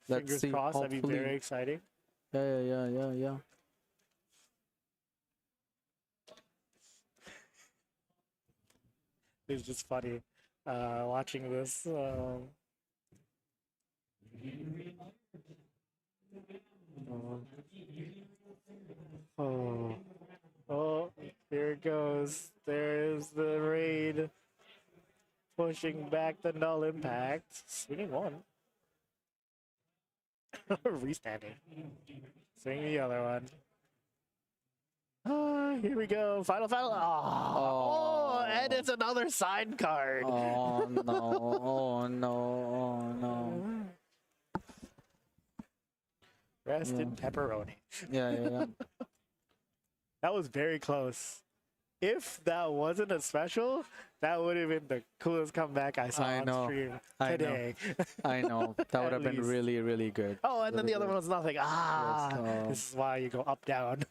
Let's Fingers see. crossed. That'd be Hopefully. very exciting. Yeah. It's just funny watching this. Oh, here it goes. There's the raid. Pushing back the null impact. Swinging 1. Restanding. Swing the other one. Here we go. Final. Oh, and it's another side card. Oh no! Oh no! Oh no! Rest in pepperoni. Yeah. That was very close. If that wasn't a special, that would have been the coolest comeback I saw I on know. stream I know. today. I know. That would At have been least. really, really good. Oh, and then the other Really one was nothing. Ah, Yes, oh. this is why you go up, down.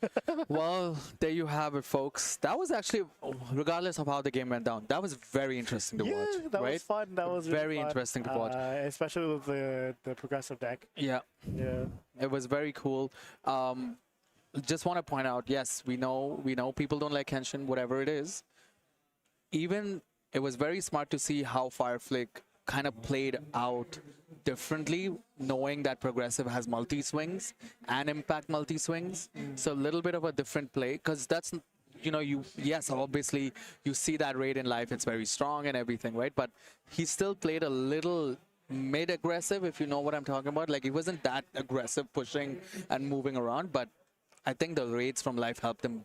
Well, there you have it, folks. That was actually, regardless of how the game went down, that was very interesting to yeah, watch. that right? was fun. That was really Very fun. interesting to watch. Especially with the progressive deck. Yeah. Yeah. It was very cool. Just want to point out, yes, we know people don't like Kenshin, whatever it is. Even it was very smart to see how Fireflake kind of played out differently, knowing that progressive has multi-swings and impact multi-swings. So a little bit of a different play, because that's, yes, obviously you see that raid in life, it's very strong and everything, right? But he still played a little mid-aggressive, if you know what I'm talking about. Like, he wasn't that aggressive pushing and moving around, but I think the raids from life helped him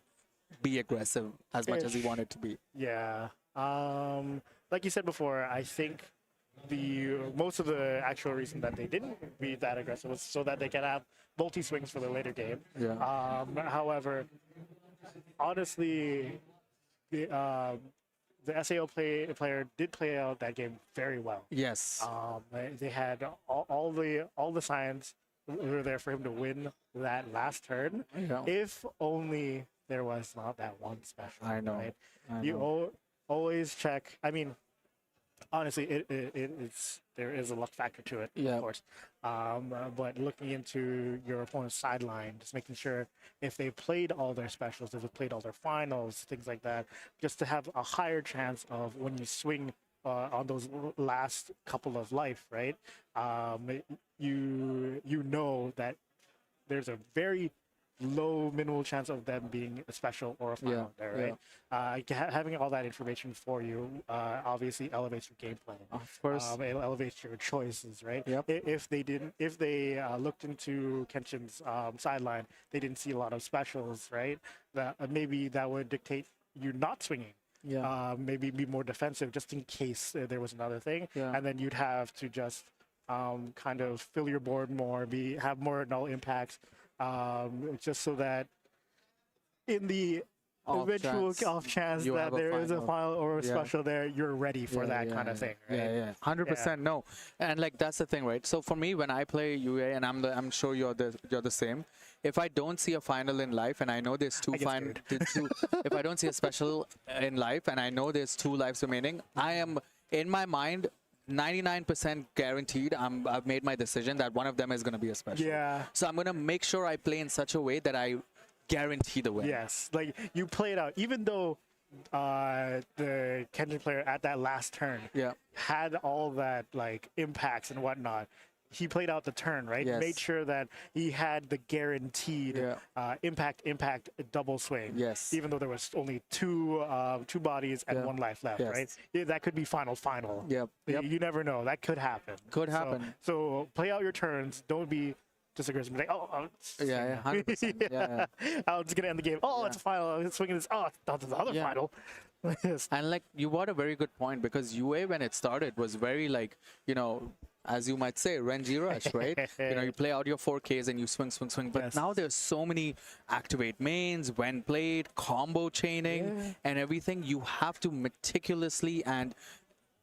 be aggressive as much as he wanted to be. Yeah. Like you said before, I think the most of the actual reason that they didn't be that aggressive was so that they can have multi swings for the later game. Yeah. However, honestly, the SAO player did play out that game very well. Yes. They had all the signs were there for him to win that last turn. Yeah. If only there was not that one special. I know. Right? I You know. always check. I mean, honestly, it's there is a luck factor to it, Yeah. of course. But looking into your opponent's sideline, just making sure if they played all their specials, if they played all their finals, things like that, just to have a higher chance of when you swing on those last couple of life, right? You know that there's a very low minimal chance of them being a special or a final there, right? Having all that information for you obviously elevates your gameplay. Of course. It elevates your choices, right? Yep. If they looked into Kenshin's sideline, they didn't see a lot of specials, right? That maybe that would dictate you not swinging. Yeah. Maybe be more defensive just in case there was another thing, and then you'd have to just kind of fill your board more, have more null impacts, just so that in the eventual off chance you that have a there is a final. final or a Yeah. special there, you're ready for that kind of thing, right? Yeah, 100% no. And like that's the thing, right? So for me, when I play UA, and I'm sure you're the same. If I don't see a final in life, and I know there's two final, if I don't see a special in life, and I know there's 2 lives remaining, I am in my mind 99% guaranteed. I've made my decision that one of them is going to be a special. Yeah. So I'm going to make sure I play in such a way that I guarantee the win. Yes, like you play it out, even though the Kenshin player at that last turn had all that like impacts and whatnot. He played out the turn, right? Yes. Made sure that he had the guaranteed impact double swing. Yes. Even though there was only two bodies and 1 life left, right? Yeah, that could be final. Yep. You never know. That could happen. Could happen. So play out your turns. Don't be just aggressive. Like, 100%. Yeah. I'm just gonna end the game. Oh, it's a final. I'm swinging this. Oh, that's the other final. And like you brought a very good point, because UA when it started was very like, as you might say, Renji Rush, right? You play out your 4Ks and you swing. But now there's so many activate mains, when played, combo chaining, and everything. You have to meticulously and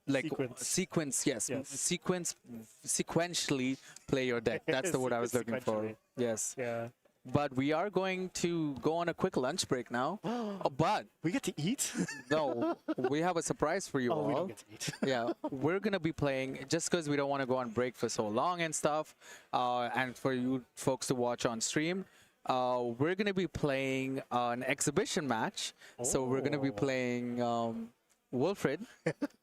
like sequentially play your deck. That's the word I was looking for. Yes. Yeah. But we are going to go on a quick lunch break now. But we get to eat? No, we have a surprise for you all. We don't get to eat. Yeah, we're going to be playing, just because we don't want to go on break for so long and stuff, and for you folks to watch on stream, we're going to be playing an exhibition match. So we're going to be playing Wilfred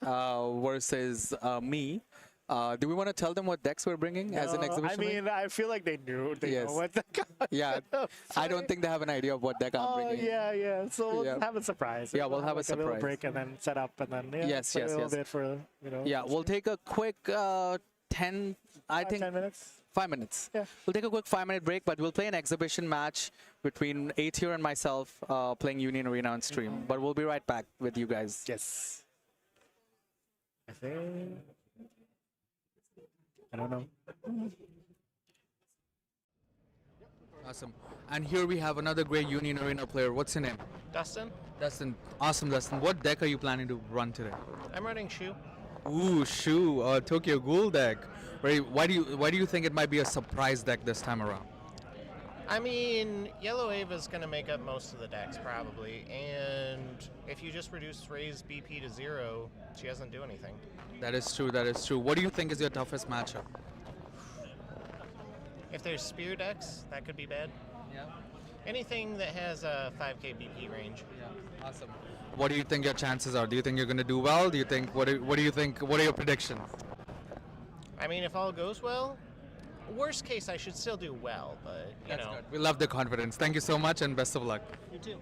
versus me. Do we want to tell them what decks we're bringing as an exhibition? I mean, I feel like they knew. They know what deck. I don't think they have an idea of what deck I'm bringing. Yeah. So we'll have a surprise. Yeah, we'll have a surprise. A little break and then set up and then yes. A little bit for Yeah, we'll take a quick 10 minutes. 5 minutes. Yeah. We'll take a quick 5-minute break, but we'll play an exhibition match between A-Tier and myself playing Union Arena on stream. But we'll be right back with you guys. Yes. I think. I don't know. Awesome. And here we have another great Union Arena player. What's your name? Dustin? Dustin. Awesome, Dustin. What deck are you planning to run today? I'm running Shu. Ooh, Shu, Tokyo Ghoul deck. Why do you think it might be a surprise deck this time around? I mean, Yellow Ava's going to make up most of the decks, probably. And if you just reduce Ray's BP to 0, she doesn't do anything. That is true, that is true. What do you think is your toughest matchup? If there's Spear decks, that could be bad. Yeah. Anything that has a 5k BP range. Yeah, awesome. What do you think your chances are? Do you think you're going to do well? Do you think, what do you think, what are your predictions? I mean, if all goes well, worst case, I should still do well, but, you know. Good. We love the confidence. Thank you so much and best of luck. You too.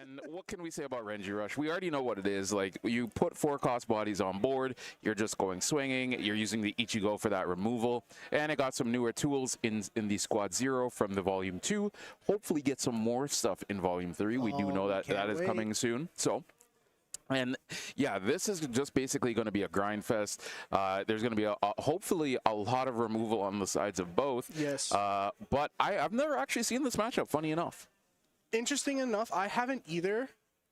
And what can we say about Renji Rush? We already know what it is. Like, you put 4-cost bodies on board, you're just going swinging, you're using the Ichigo for that removal, and it got some newer tools in the Squad 0 from the Volume 2. Hopefully get some more stuff in Volume 3. We do know that that is coming soon. So, and yeah, this is just basically going to be a grind fest. There's going to be hopefully a lot of removal on the sides of both. Yes. But I've never actually seen this matchup, funny enough. Interesting enough, I haven't either.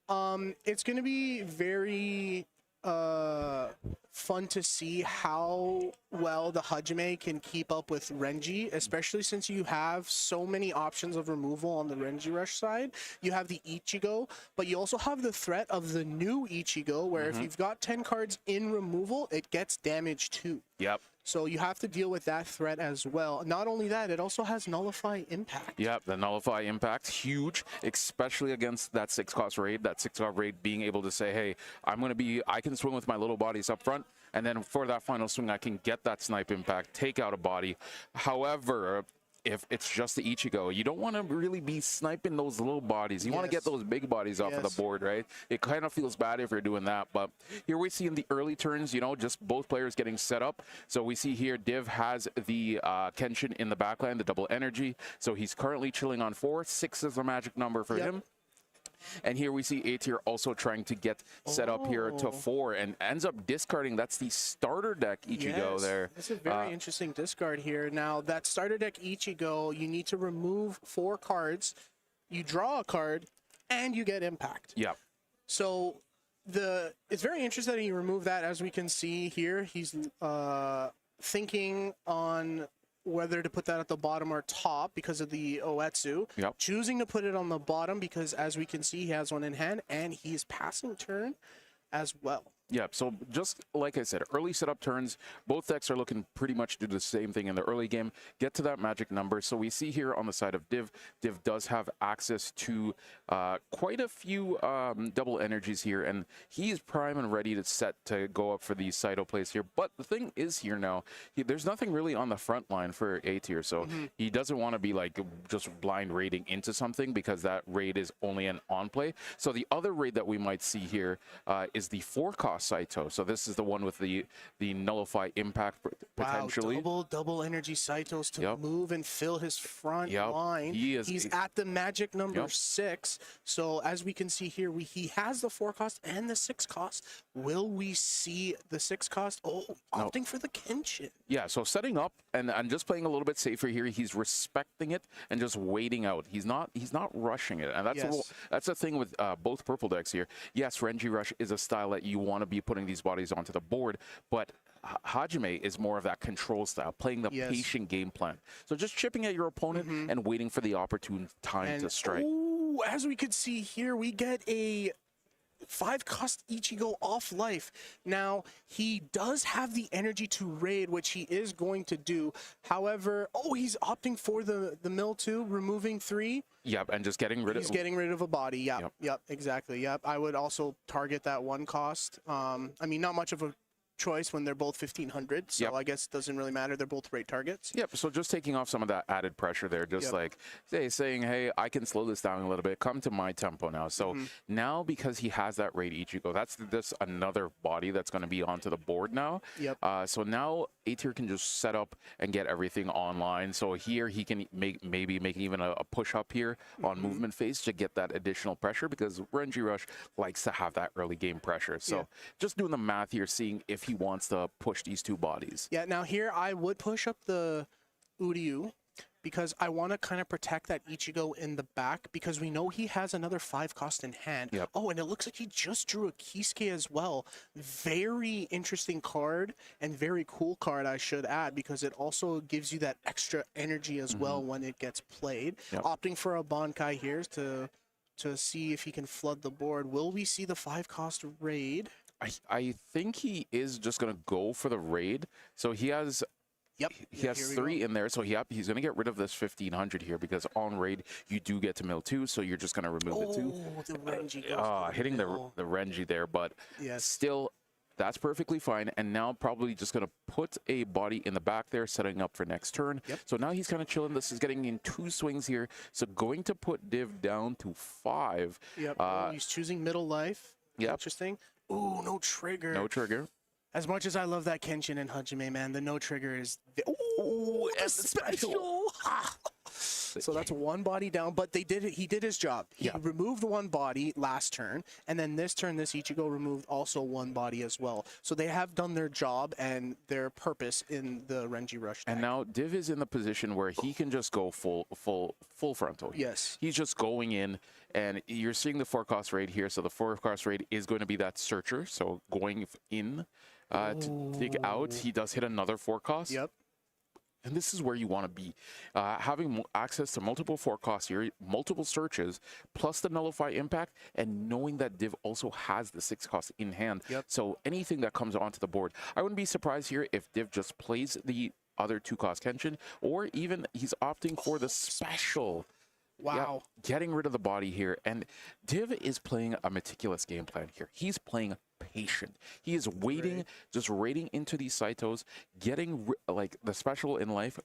It's going to be very fun to see how well the Hajime can keep up with Renji, especially since you have so many options of removal on the Renji Rush side. You have the Ichigo, but you also have the threat of the new Ichigo, where if you've got 10 cards in removal, it gets damage too. Yep. So you have to deal with that threat as well. Not only that, it also has Nullify Impact. Yep, the Nullify Impact, huge, especially against that 6-cost raid. That 6-cost raid being able to say, hey, I can swing with my little bodies up front, and then for that final swing, I can get that Snipe Impact, take out a body. However, if it's just the Ichigo, you don't want to really be sniping those little bodies. You want to get those big bodies off of the board, right? It kind of feels bad if you're doing that. But here we see in the early turns, just both players getting set up. So we see here Div has the Kenshin in the backline, the double energy. So he's currently chilling on 4. 6 is the magic number for him. And here we see A-Tier also trying to get set up here to 4 and ends up discarding. That's the starter deck Ichigo there. That's a very interesting discard here. Now, that starter deck Ichigo, you need to remove 4 cards, you draw a card, and you get impact. Yeah. So it's very interesting that he removed that. As we can see here, he's thinking on whether to put that at the bottom or top because of the Oetsu. Yep. Choosing to put it on the bottom because, as we can see, he has one in hand, and he's passing turn as well. Yeah, so just like I said, early setup turns, both decks are looking pretty much to do the same thing in the early game, get to that magic number. So we see here on the side of Div, Div does have access to quite a few double energies here, and he's prime and ready to set to go up for the Saito plays here. But the thing is here now, there's nothing really on the front line for A-Tier, so he doesn't want to be like just blind raiding into something because that raid is only an on-play. So the other raid that we might see here is the 4-cost Saito. So this is the one with the Nullify Impact potentially. Wow, double energy Saitos to move and fill his front line. He's at the magic number 6. So as we can see here, he has the 4-cost and the 6-cost. Will we see the 6-cost? Oh, opting for the Kenshin. Yeah, so setting up and just playing a little bit safer here. He's respecting it and just waiting out. He's not rushing it. And that's the thing with both purple decks here. Yes, Renji Rush is a style that you want to be putting these bodies onto the board, but Hajime is more of that control style, playing the patient game plan. So just chipping at your opponent and waiting for the opportune time to strike. Ooh, as we could see here, we get a 5-cost Ichigo off life. Now, he does have the energy to raid, which he is going to do. However, he's opting for the mill too, removing 3. Yep, and just getting rid of... He's getting rid of a body. Yep, exactly. Yep, I would also target that 1 cost. I mean, not much of a choice when they're both 1500, so I guess it doesn't really matter. They're both great targets. Yep, so just taking off some of that added pressure there, just like saying, hey, I can slow this down a little bit, come to my tempo now. So now, because he has that raid Ichigo, that's another body that's going to be onto the board now. Yep. So now A-Tier can just set up and get everything online. So here he can maybe make even a push up here on movement phase to get that additional pressure, because Renji Rush likes to have that early game pressure. So just doing the math here, seeing if he wants to push these 2 bodies. Yeah, now here I would push up the Uryu because I want to kind of protect that Ichigo in the back, because we know he has another 5-cost in hand. Yep. Oh, and it looks like he just drew a Kisuke as well. Very interesting card and very cool card, I should add, because it also gives you that extra energy as well when it gets played. Opting for a Bankai here to see if he can flood the board. Will we see the 5-cost raid? I think he is just going to go for the raid. So he has... He has 3 in there, so he's going to get rid of this 1500 here, because on raid you do get to mill 2, so you're just going to remove it too. The Renji goes hitting the Renji there, but still That's perfectly fine. And now probably just going to put a body in the back there, setting up for next turn. Yep. So now he's kind of chilling. This is getting in 2 swings here. So going to put Div down to 5. Yep. He's choosing middle life. Yep. Interesting. Ooh, no trigger. No trigger. As much as I love that Kenshin and Hajime, man, the no trigger is... Ooh, and the special. So that's 1 body down, but they did it. He did his job. He removed 1 body last turn, and then this turn, this Ichigo removed also 1 body as well. So they have done their job and their purpose in the Renji Rush deck. And now Div is in the position where he can just go full frontal. Yes. He's just going in, and you're seeing the forecast rate here. So the forecast rate is going to be that searcher. So going in to dig out, he does hit another forecast. Yep. And this is where you want to be. Having access to multiple forecasts here, multiple searches, plus the nullify impact, and knowing that Div also has the 6 cost in hand. Yep. So anything that comes onto the board, I wouldn't be surprised here if Div just plays the other 2 cost Kenshin, or even he's opting for the special. Wow. Yeah, getting rid of the body here. And Div is playing a meticulous game plan here. He's playing patient. He is waiting, just raiding into these Saitos, getting like the special in life,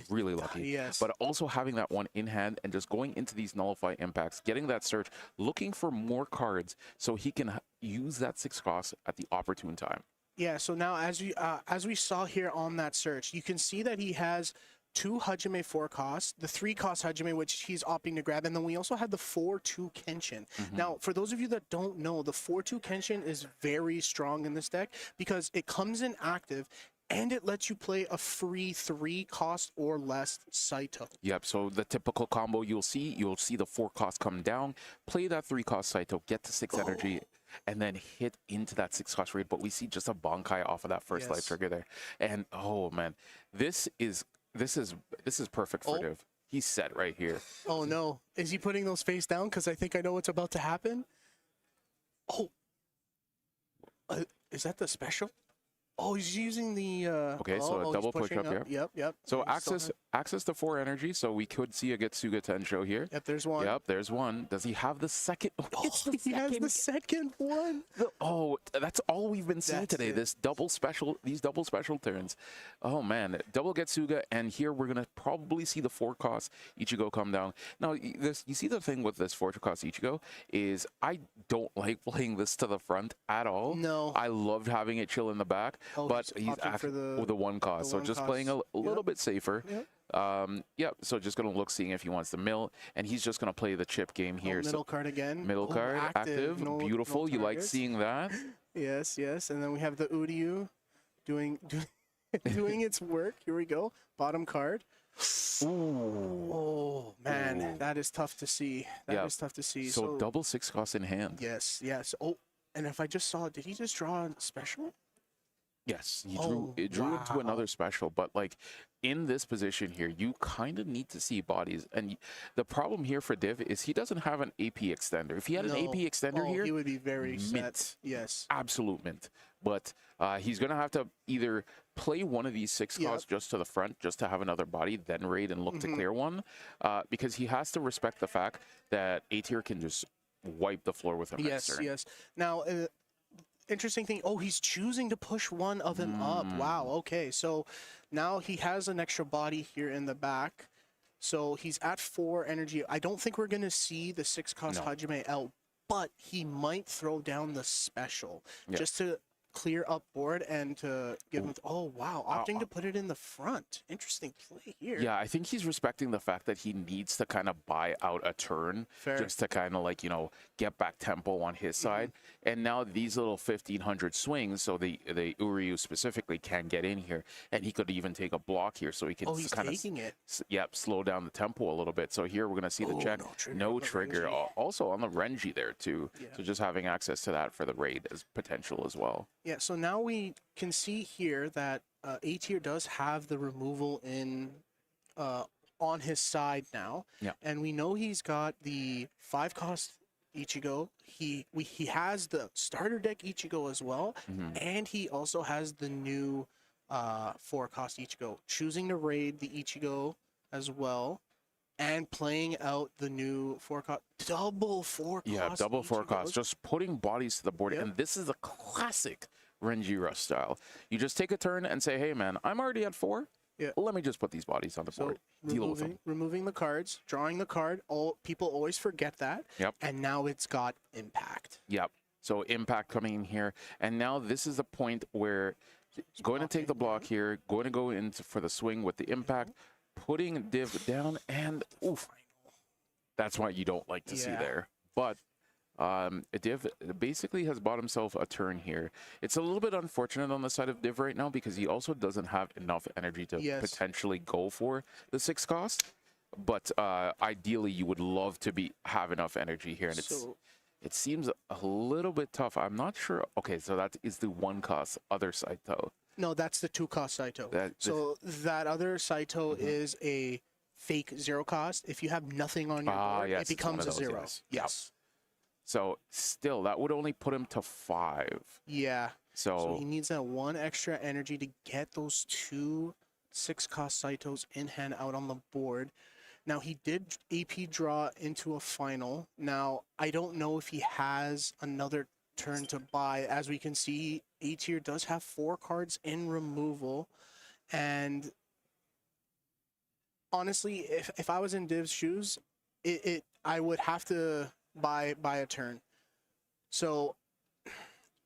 really lucky. Yes. But also having that one in hand and just going into these nullify impacts, getting that search, looking for more cards so he can use that 6 cost at the opportune time. Yeah, so now as we saw here on that search, you can see that he has 2 Hajime 4 costs, the 3 cost Hajime, which he's opting to grab, and then we also have the 4-2 Kenshin. Now, for those of you that don't know, the 4-2 Kenshin is very strong in this deck because it comes in active and it lets you play a free 3 cost or less Saito. Yep, so the typical combo you'll see the 4 cost come down, play that 3 cost Saito, get to 6 energy, and then hit into that 6 cost raid. But we see just a Bankai off of that first life trigger there. And oh man, this is perfect for Div. He's set right here. Oh no. Is he putting those face down? Because I think I know what's about to happen. Oh. Is that the special? Oh, he's using the... Okay, so a double push up here. Yep. So access to 4 energy, so we could see a Getsuga Tensho here. Yep, there's one. Yep, there's one. Does he have the second? He has the second one. Oh, that's all we've been seeing today. These double special turns. Oh man, double Getsuga, and here we're gonna probably see the 4 cost Ichigo come down. Now, you see the thing with this 4 cost Ichigo is I don't like playing this to the front at all. No. I loved having it chill in the back, but he's for with the 1 cost, so just playing a little bit safer. Yep. So just gonna look, seeing if he wants to mill, and he's just gonna play the chip game here. Middle card again. Middle card, active, beautiful. You like seeing that? Yes. And then we have the Uryu doing its work. Here we go. Bottom card. Ooh. Oh man, that is tough to see. That is tough to see. So double 6 cost in hand. Yes. Oh, and if I just saw, did he just draw a special? Yes, he drew into another special, but like in this position here, you kind of need to see bodies. And the problem here for Div is he doesn't have an AP extender. If he had an AP extender here, he would be very mint. set. Yes. Absolute mint. But he's going to have to either play one of these 6 costs just to the front, just to have another body, then raid and look to clear one, because he has to respect the fact that A tier can just wipe the floor with him. Yes. Now, interesting thing. Oh, he's choosing to push one of them up. Wow. Okay. So now he has an extra body here in the back. So he's at 4 energy. I don't think we're going to see the 6 cost Hajime out, but he might throw down the special just to clear up board and to give him. Oh, wow. Opting to put it in the front. Interesting play here. Yeah, I think he's respecting the fact that he needs to kind of buy out a turn just to kind of like, get back tempo on his side. And now these little 1500 swings, so the Uryu specifically can get in here, and he could even take a block here so he can kind of slow down the tempo a little bit. So here we're going to see the check. No trigger. Also on the Renji there too. So just having access to that for the raid is potential as well. Yeah, so now we can see here that A tier does have the removal in on his side now. Yeah. And we know he's got the 5 cost Ichigo. He has the starter deck Ichigo as well, and he also has the new 4 cost Ichigo. Choosing to raid the Ichigo as well, and playing out the new 4 cost, double 4 cost. Yeah, double 4 cost, just putting bodies to the board, and this is a classic Renji Rush style. You just take a turn and say, hey, man, I'm already at 4. Yeah. Let me just put these bodies on the board. Deal with them. Removing the cards, drawing the card. All people always forget that. Yep. And now it's got impact. Yep. So impact coming in here. And now this is the point where going to take the block here, going to go in for the swing with the impact, putting Div down, and oof. That's what you don't like to see there. But Div basically has bought himself a turn here. It's a little bit unfortunate on the side of Div right now because he also doesn't have enough energy to potentially go for the 6 cost. But ideally, you would love to have enough energy here, and it seems a little bit tough. I'm not sure. Okay, so that is the 1 cost other Saito. No, that's the 2 cost Saito. That other Saito is a fake 0 cost. If you have nothing on your board, it becomes a 0. Yes. So still, that would only put him to 5. Yeah. So he needs that 1 extra energy to get those 2 6 cost Saitos in hand out on the board. Now, he did AP draw into a final. Now, I don't know if he has another turn to buy. As we can see, A tier does have 4 cards in removal. And honestly, if I was in Div's shoes, I would have to buy a turn. So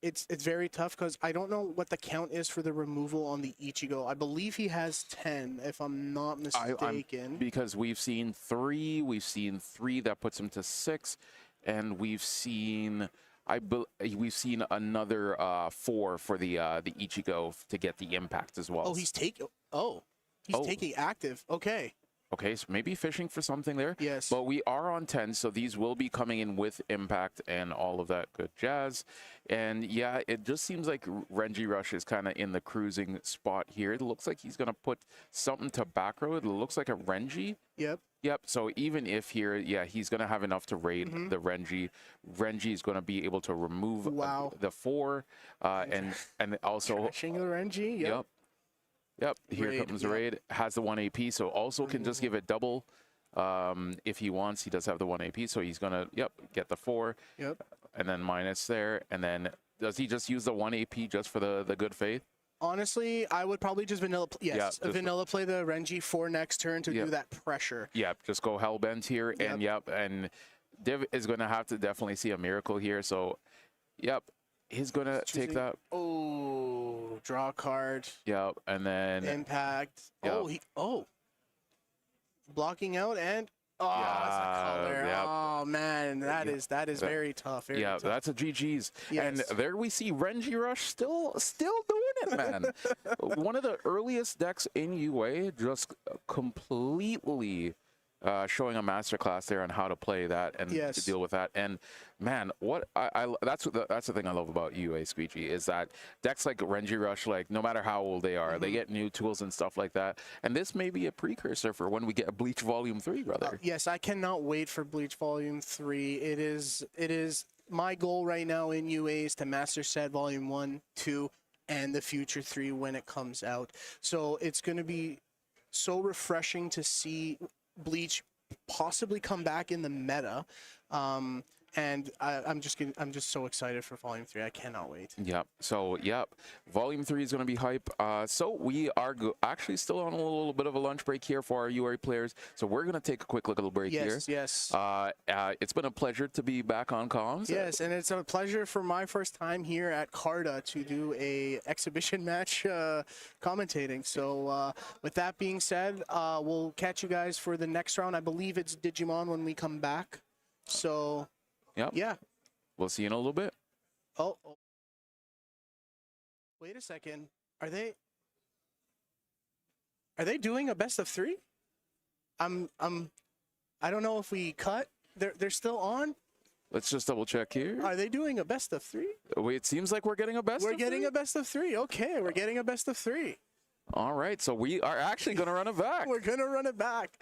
it's very tough because I don't know what the count is for the removal on the Ichigo. I believe he has 10, if I'm not mistaken. Because we've seen 3, that puts him to 6, and we've seen another 4 for the Ichigo to get the impact as well. Oh, he's taking active. Okay, so maybe fishing for something there. Yes. But we are on 10, so these will be coming in with impact and all of that good jazz. And yeah, it just seems like Renji Rush is kind of in the cruising spot here. It looks like he's going to put something to back row. It looks like a Renji. Yep. So even if here, he's going to have enough to raid the Renji. Renji is going to be able to remove the 4 and also... Crashing the Renji, Yep, here comes the raid. Has the 1 AP, so also can just give it double if he wants. He does have the 1 AP, so he's going to, get the 4. Yep. And then minus there. And then does he just use the 1 AP just for the good faith? Honestly, I would probably just vanilla play the Renji for next turn to do that pressure. Yep, just go Hellbent here. And and Div is going to have to definitely see a miracle here. So, he's going to take that. Oh, draw a card. Yep, and then... Impact. Yep. Blocking out and... it's a color. Yep. Oh, man, that is very tough. Very tough. That's a GG's. Yes. And there we see Renji Rush still doing it, man. One of the earliest decks in UA, just completely... showing a masterclass there on how to play that and to deal with that. And man, that's the thing I love about UA Squeegee is that decks like Renji Rush, like no matter how old they are, they get new tools and stuff like that. And this may be a precursor for when we get Bleach Volume 3, brother. Yes, I cannot wait for Bleach Volume 3. It is my goal right now in UA is to master set Volume 1, 2, and the future 3 when it comes out. So it's going to be so refreshing to see Bleach possibly come back in the meta, and I'm just so excited for Volume 3. I cannot wait. Yep. So Volume 3 is going to be hype. So we are actually still on a little bit of a lunch break here for our UA players. So we're going to take a quick little break here. Yes. It's been a pleasure to be back on comms. Yes, and it's a pleasure for my first time here at Carta to do a exhibition match commentating. So with that being said, we'll catch you guys for the next round. I believe it's Digimon when we come back. So. Yep. Yeah. We'll see you in a little bit. Oh. Wait a second. Are they doing a best of 3? I don't know if we cut. They're still on. Let's just double check here. Are they doing a best of 3? Wait, it seems like we're getting a best of 3. We're getting a best of 3. Okay, we're getting a best of 3. All right, so we are actually going to run it back. We're going to run it back.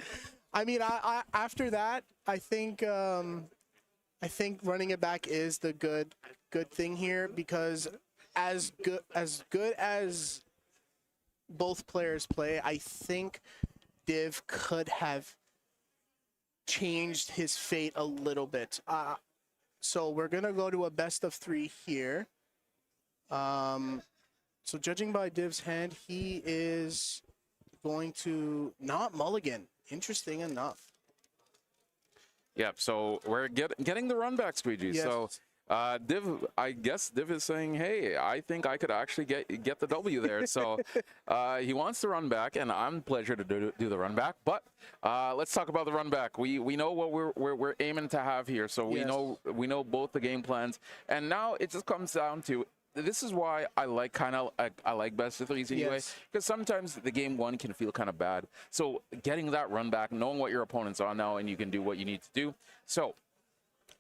I mean, I after that, I think running it back is the good thing here because as good as both players play, I think Div could have changed his fate a little bit. So we're gonna go to a best of 3 here, So judging by Div's hand, he is going to not mulligan. Interesting enough. Yep. So we're getting the run back, Squeegee. Yes. So Div, I guess Div is saying, hey, I think I could actually get the W there. So he wants to run back, and I'm pleasure to do the run back. But let's talk about the run back. We know what we're aiming to have here. So we know both the game plans, and now it just comes down to. This is why I like I like best of threes anyway, because sometimes the game one can feel kind of bad. So getting that run back, knowing what your opponent's on now, and you can do what you need to do. So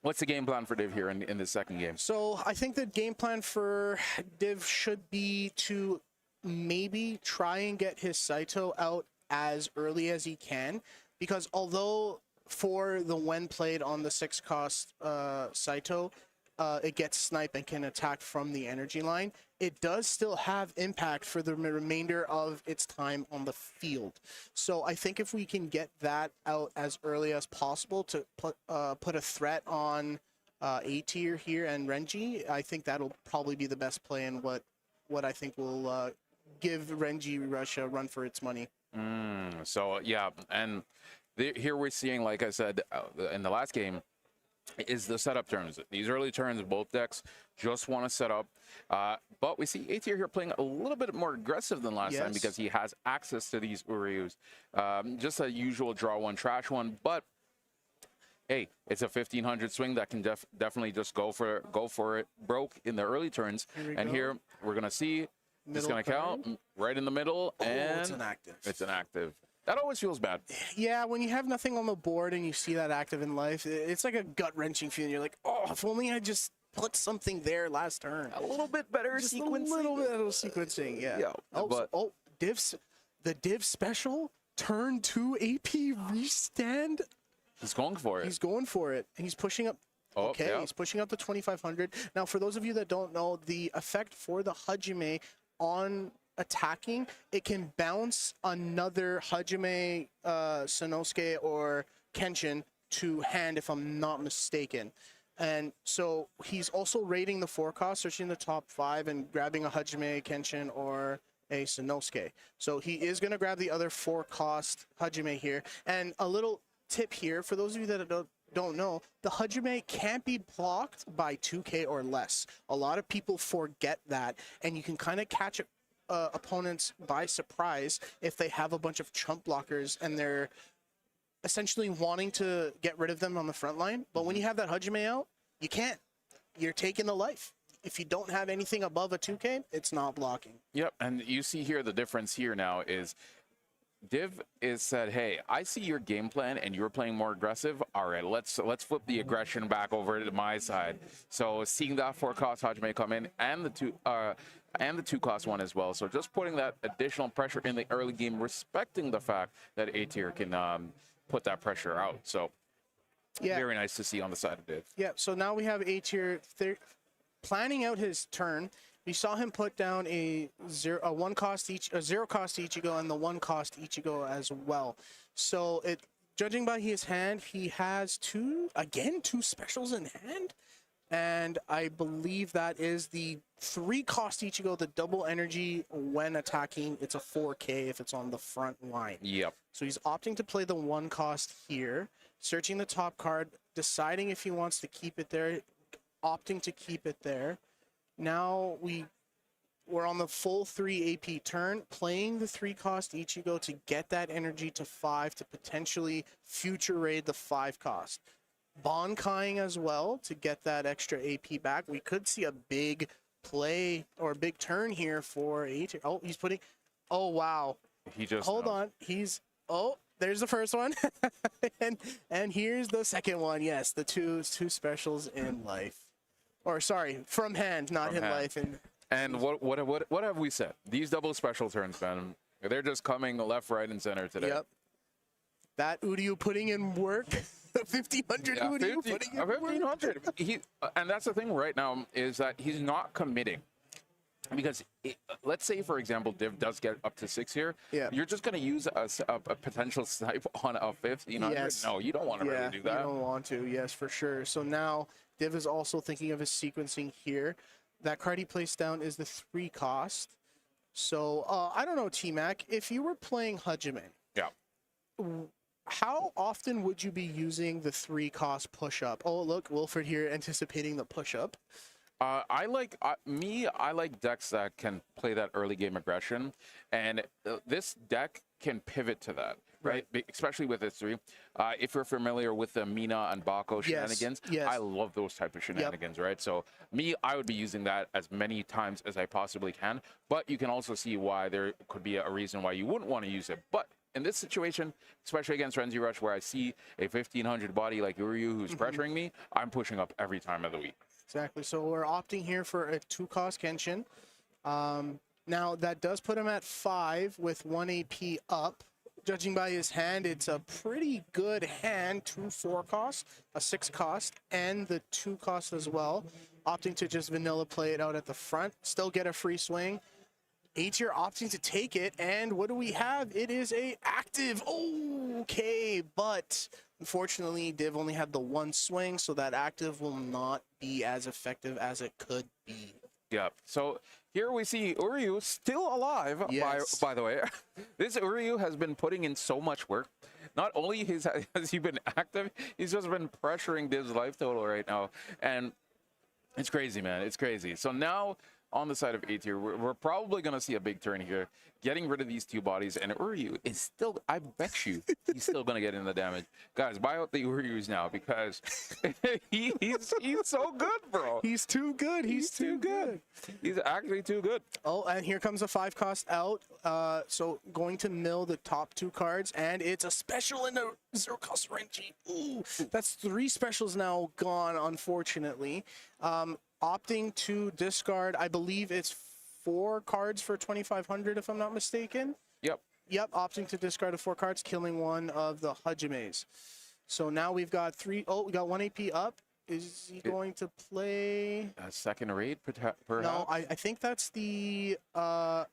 what's the game plan for Div here in the second game? So I think the game plan for Div should be to maybe try and get his Saito out as early as he can, because although for the when played on the 6-cost Saito, it gets snipe and can attack from the energy line, it does still have impact for the remainder of its time on the field. So I think if we can get that out as early as possible to put a threat on A tier here and Renji, I think that'll probably be the best play and what I think will give Renji Rush a run for its money. So yeah, and here we're seeing, like I said in the last game, is the setup turns. These early turns, both decks just want to set up. But we see A tier here playing a little bit more aggressive than last time because he has access to these Uryus. Just a usual draw one, trash one. But hey, it's a 1500 swing that can definitely just go for it. Broke in the early turns. Here we're going to see it's going to count right in the middle. And it's an active. It's an active. That always feels bad. Yeah, when you have nothing on the board and you see that active in life, it's like a gut-wrenching feeling. You're like, oh, if only I just put something there last turn. A little bit better just sequencing. A little bit of sequencing, yeah. Div special, turn 2 AP restand. He's going for it. He's going for it, and he's pushing up. He's pushing up to 2500. Now, for those of you that don't know, the effect for the Hajime on attacking, it can bounce another Hajime, Sanosuke, or Kenshin to hand, if I'm not mistaken. And so he's also rating the 4-cost, searching the top 5 and grabbing a Hajime, Kenshin, or a Sanosuke. So he is going to grab the other 4-cost Hajime here. And a little tip here, for those of you that don't know, the Hajime can't be blocked by 2k or less. A lot of people forget that, and you can kind of catch opponents by surprise if they have a bunch of chump blockers and they're essentially wanting to get rid of them on the front line. But when you have that Hajime out, you can't. You're taking the life. If you don't have anything above a 2k, it's not blocking. Yep, and you see here the difference here now is Div is said, hey, I see your game plan and you're playing more aggressive. All right, let's flip the aggression back over to my side. So seeing that 4-cost Hajime come in and the 2-cost one as well. So just putting that additional pressure in the early game, respecting the fact that A tier can put that pressure out. So very nice to see on the side of Div. Yeah, so now we have A tier planning out his turn. We saw him put down a 0-cost Ichigo and the 1-cost Ichigo as well. So judging by his hand, he has two specials in hand. And I believe that is the 3-cost Ichigo, the double energy when attacking. It's a 4k if it's on the front line. Yep. So he's opting to play the 1-cost here, searching the top card, deciding if he wants to keep it there, opting to keep it there. Now we're on the full 3 AP turn, playing the 3-cost Ichigo to get that energy to 5 to potentially future raid the 5-cost. Bonkaiing as well to get that extra AP back. We could see a big play or a big turn here for A tier. Oh, he's putting. Oh, wow. He just. Hold on. There's the first one. and here's the second one. Yes, the two specials in life. Or sorry, from hand, not in life. And what have we said? These double special turns, man, they're just coming left, right, and center today. Yep. That Uryu putting in work. 1,500 Uryu putting in work. 1,500. And that's the thing right now is that he's not committing. Because let's say, for example, Div does get up to 6 here. Yeah. You're just going to use a potential snipe on a 1,500. Yes. No, you don't want to really do that. You don't want to, yes, for sure. So now Div is also thinking of his sequencing here. that card he placed down is the 3 cost. So I don't know, T-Mac, if you were playing Hajime, Yeah. how often would you be using the 3 cost push up? Oh, look, Wilfred here anticipating the push up. I like decks that can play that early game aggression, and this deck can pivot to that, right? Especially with its 3. If you're familiar with the Mina and Bako shenanigans, yes. I love those type of shenanigans, right? So I would be using that as many times as I possibly can, but you can also see why there could be a reason why you wouldn't want to use it. But in this situation, especially against Frenzy Rush, where I see a 1500 body like Uryu who's pressuring me, I'm pushing up every time of the week. Exactly. So we're opting here for a 2 cost Kenshin. Now that does put him at 5 with 1 AP up. Judging by his hand, it's a pretty good hand. 2 4 cost, a 6 cost, and the 2 cost as well. Opting to just vanilla play it out at the front. Still get a free swing. A-tier opting to take it, and what do we have? It is a active. Okay, but unfortunately, Div only had the 1 swing, so that active will not be as effective as it could be. Yeah. So here we see Uryu still alive. Yes. By the way, this Uryu has been putting in so much work. Not only has he been active, he's just been pressuring Div's life total right now, and it's crazy, man. It's crazy. So now, on the side of A-tier, we're probably going to see a big turn here, getting rid of these 2 bodies, and Uryu is still, I bet you, he's still going to get in the damage. Guys, buy out the Uryus now, because he's so good, bro. He's too good. He's too good. He's actually too good. Oh, and here comes a 5 cost out. So going to mill the top 2 cards, and it's a special in a 0 cost Renji. Ooh, that's 3 specials now gone, unfortunately. Opting to discard, I believe it's 4 cards for 2,500, if I'm not mistaken. Yep. Yep, opting to discard the 4 cards, killing 1 of the Hajimes. So now we've got 3. Oh, we got 1 AP up. Is he going to play a second raid, perhaps? No, I think that's the the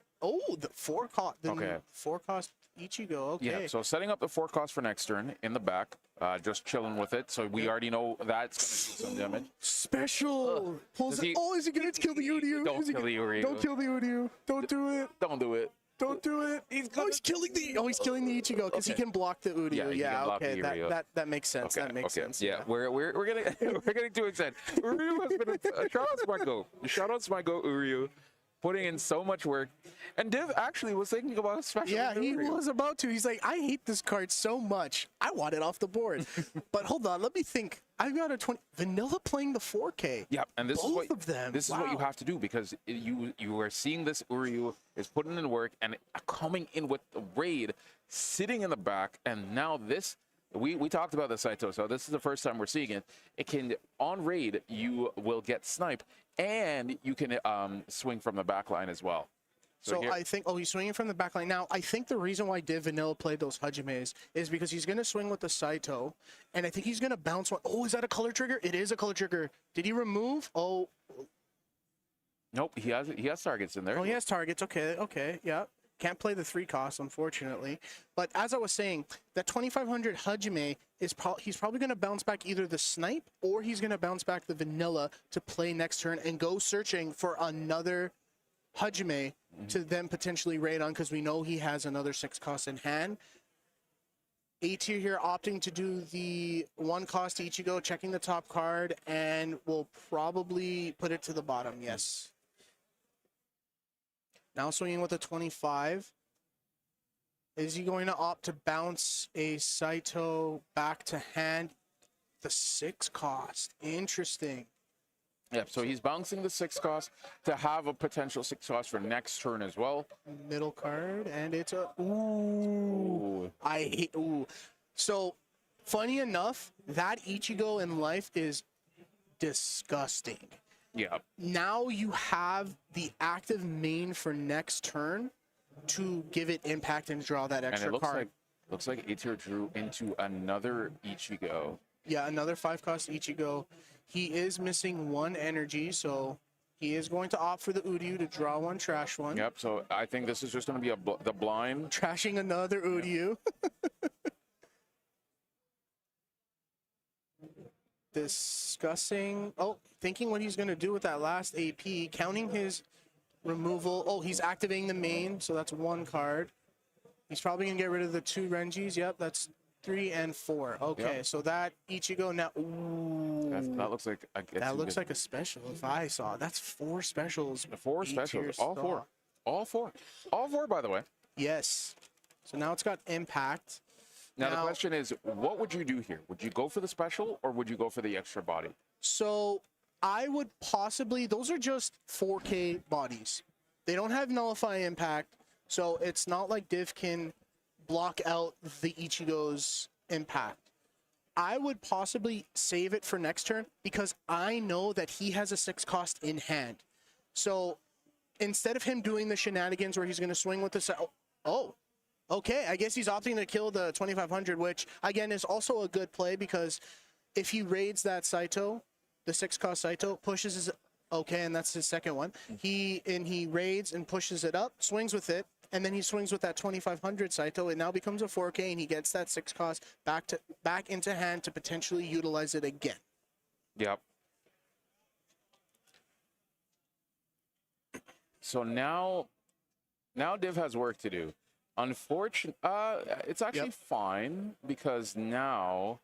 4 cost. Okay. 4 cost Ichigo. Okay. Yeah, so setting up the 4 cost for next turn in the back, just chilling with it. So we already know that's going to do some damage. Special! Pulls it. Oh, is he going to kill the Uryu? Don't kill the Uryu. Don't kill the Uryu. Don't do it. Don't do it. Don't do it. He's killing the. Oh, he's killing the Ichigo because he can block the Uryu. Yeah. Okay. That makes sense. Okay, that makes sense. Yeah, we're getting we're getting too excited. Uryu has been shout out to my go. Shout out to my go Uryu, putting in so much work. And Div actually was thinking about special. Yeah, he was about to. He's like, I hate this card so much. I want it off the board. But hold on, let me think. I've got a 20 vanilla playing the 4K. Yeah, and this Both is what of them. This is what you have to do, because you are seeing this Uryu is putting in work and coming in with the raid, sitting in the back, and now this. We talked about the Saito, so this is the first time we're seeing it. It can, on raid, you will get snipe, and you can swing from the back line as well. So I think, he's swinging from the back line. Now, I think the reason why Div Vanilla played those Hajimes is because he's going to swing with the Saito, and I think he's going to bounce one. Oh, is that a color trigger? It is a color trigger. Did he remove? Oh. Nope, he has targets in there. Oh, he has targets. Okay, yeah. Can't play the 3 cost, unfortunately. But as I was saying, that 2,500 Hajime is he's probably going to bounce back either the snipe or he's going to bounce back the vanilla to play next turn and go searching for another Hajime to then potentially raid on, because we know he has another 6 cost in hand. A-tier here opting to do the 1 cost Ichigo, checking the top card, and will probably put it to the bottom, yes. Now swinging with a 25. Is he going to opt to bounce a Saito back to hand? The 6 cost. Interesting. Yep, so he's bouncing the 6 cost to have a potential 6 cost for next turn as well. Middle card, and it's a... Ooh. I hate... Ooh. So, funny enough, that Ichigo in life is disgusting. Yeah. Now you have the active main for next turn to give it impact and draw that extra card. Looks like A-tier drew into another Ichigo. Yeah, another 5 cost Ichigo. He is missing 1 energy, so he is going to opt for the Uryu to draw 1, trash 1. Yep, so I think this is just going to be the blind. Trashing another Uryu. discussing. Oh, thinking what he's going to do with that last AP, counting his removal. Oh, he's activating the main, so that's 1 card. He's probably going to get rid of the 2 Renjis. Yep, that's 3 and 4. Okay, so that Ichigo now. Ooh, That looks like that looks like a special. If I saw it. That's 4 specials. 4 each specials. here All saw. 4. All 4. All 4, by the way. Yes. So now it's got impact. Now the question is, what would you do here? Would you go for the special or would you go for the extra body? So I would possibly, those are just 4K bodies. They don't have nullify impact, so it's not like Div can block out the Ichigo's impact. I would possibly save it for next turn because I know that he has a 6 cost in hand. So instead of him doing the shenanigans where he's going to swing with the... Oh, okay. I guess he's opting to kill the 2500, which again is also a good play because if he raids that Saito, the 6 cost Saito, pushes his... Okay, and that's his second one. He raids and pushes it up, swings with it, and then he swings with that 2500 Saito. It now becomes a 4K, and he gets that 6 cost back into hand to potentially utilize it again. Yep. So now Div has work to do. Unfortunately, it's actually fine because now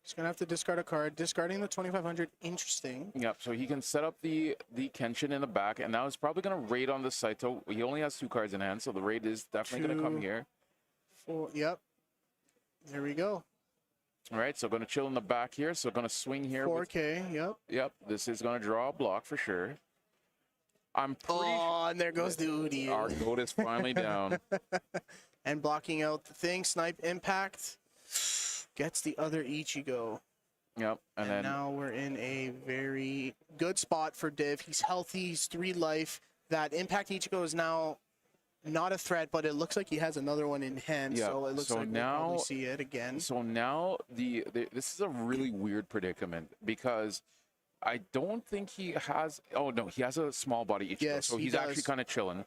he's gonna have to discard a card. Discarding the 2500, interesting. Yep. So he can set up the Kenshin in the back, and now he's probably gonna raid on the Saito. He only has 2 cards in hand, so the raid is definitely gonna come here. 4. Yep. There we go. All right. So gonna chill in the back here. So gonna swing here. 4K. Yep. Yep. This is gonna draw a block for sure. I'm pretty. Oh, and there goes the Udi. Our goat is finally down. And blocking out the thing. Snipe impact. Gets the other Ichigo. Yep. And then now we're in a very good spot for Div. He's healthy. He's 3 life. That impact Ichigo is now not a threat, but it looks like he has another one in hand. Yeah. So it looks like we'll probably see it again. So now this is a really weird predicament because I don't think he has. Oh no, he has a small body Ichigo. Yes, so he he's does. actually kind of chilling.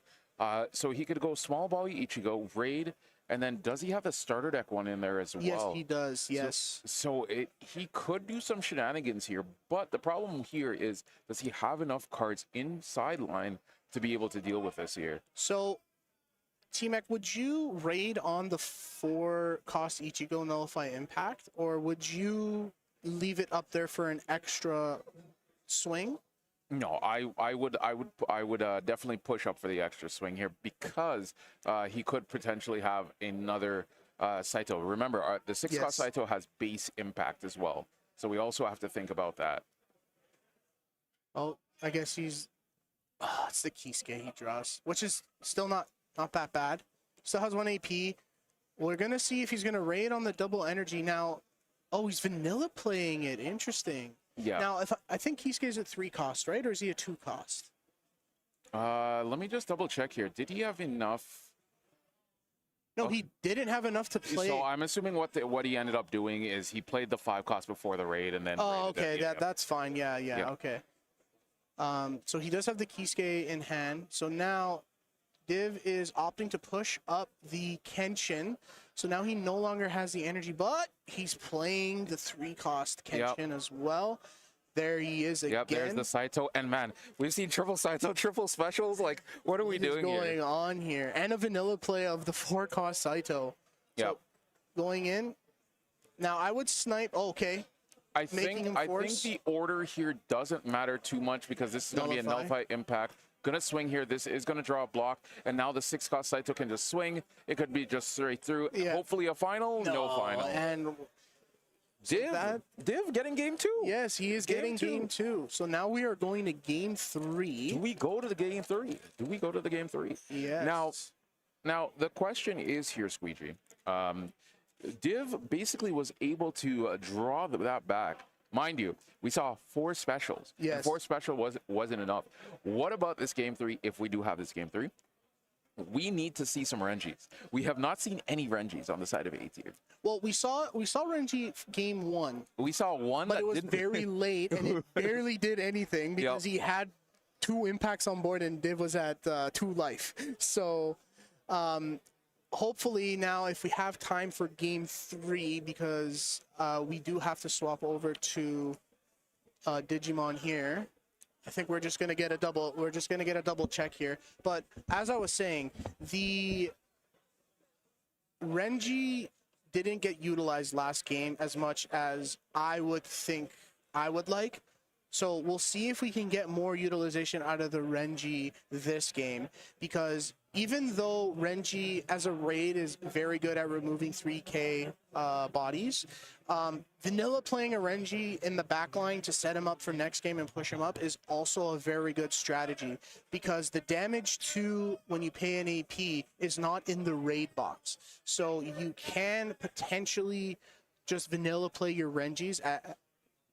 So he could go small body Ichigo, raid, and then does he have the starter deck one in there as well? Yes, he does. Yes. So he could do some shenanigans here, but the problem here is, does he have enough cards inside line to be able to deal with this here? So, T-Mac, would you raid on the 4 cost Ichigo nullify impact, or would you leave it up there for an extra swing? No, I would definitely push up for the extra swing here because he could potentially have another Saito. Remember, the 6 cost Saito has base impact as well, so we also have to think about that. Oh, I guess he's. Oh, it's the Kisuke he draws, which is still not that bad. Still has 1 AP. We're gonna see if he's gonna raid on the double energy now. Oh, he's vanilla playing it. Interesting. Yeah. Now, I think Kisuke is at 3 cost, right? Or is he a 2 cost? Let me just double check here. Did he have enough? No, he didn't have enough to play. So I'm assuming what he ended up doing is he played the 5 cost before the raid and then. Oh, okay. Yeah. That's fine. Yeah. Okay. So he does have the Kisuke in hand. So now Div is opting to push up the Kenshin. So now he no longer has the energy, but he's playing the 3 cost Kenshin as well. There he is again. Yep, there's the Saito. And man, we've seen triple Saito, triple specials. Like, what are we doing here? What is going on here? And a vanilla play of the 4 cost Saito. Yep. So going in. Now I would snipe. Oh, okay. I think the order here doesn't matter too much because this is going to be a nullify impact. Gonna swing here. This is gonna draw a block, and now the 6 cost Saito can just swing. It could be just straight through. Yeah. Hopefully a final. No final. And Div getting game 2. Yes, he is getting game 2. So now we are going to game 3. Do we go to the game 3? Do we go to the game 3? Yes. Now the question is here, Squeegee. Div basically was able to draw that back. Mind you, we saw 4 specials. Yes. And 4 special wasn't enough. What about this game 3? If we do have this game 3, we need to see some Renjis. We have not seen any Renjis on the side of A tier. Well, we saw Renji game 1. We saw one, but it was very late and it barely did anything because he had 2 impacts on board and Div was at 2 life. So hopefully now if we have time for game 3, because we do have to swap over to Digimon here. I think we're just gonna get a double. We're just gonna get a double check here. But as I was saying, the Renji didn't get utilized last game as much as I would think I would like. So we'll see if we can get more utilization out of the Renji this game, because even though Renji as a raid is very good at removing 3k bodies, vanilla playing a Renji in the backline to set him up for next game and push him up is also a very good strategy, because the damage to when you pay an AP is not in the raid box. So you can potentially just vanilla play your Renjis at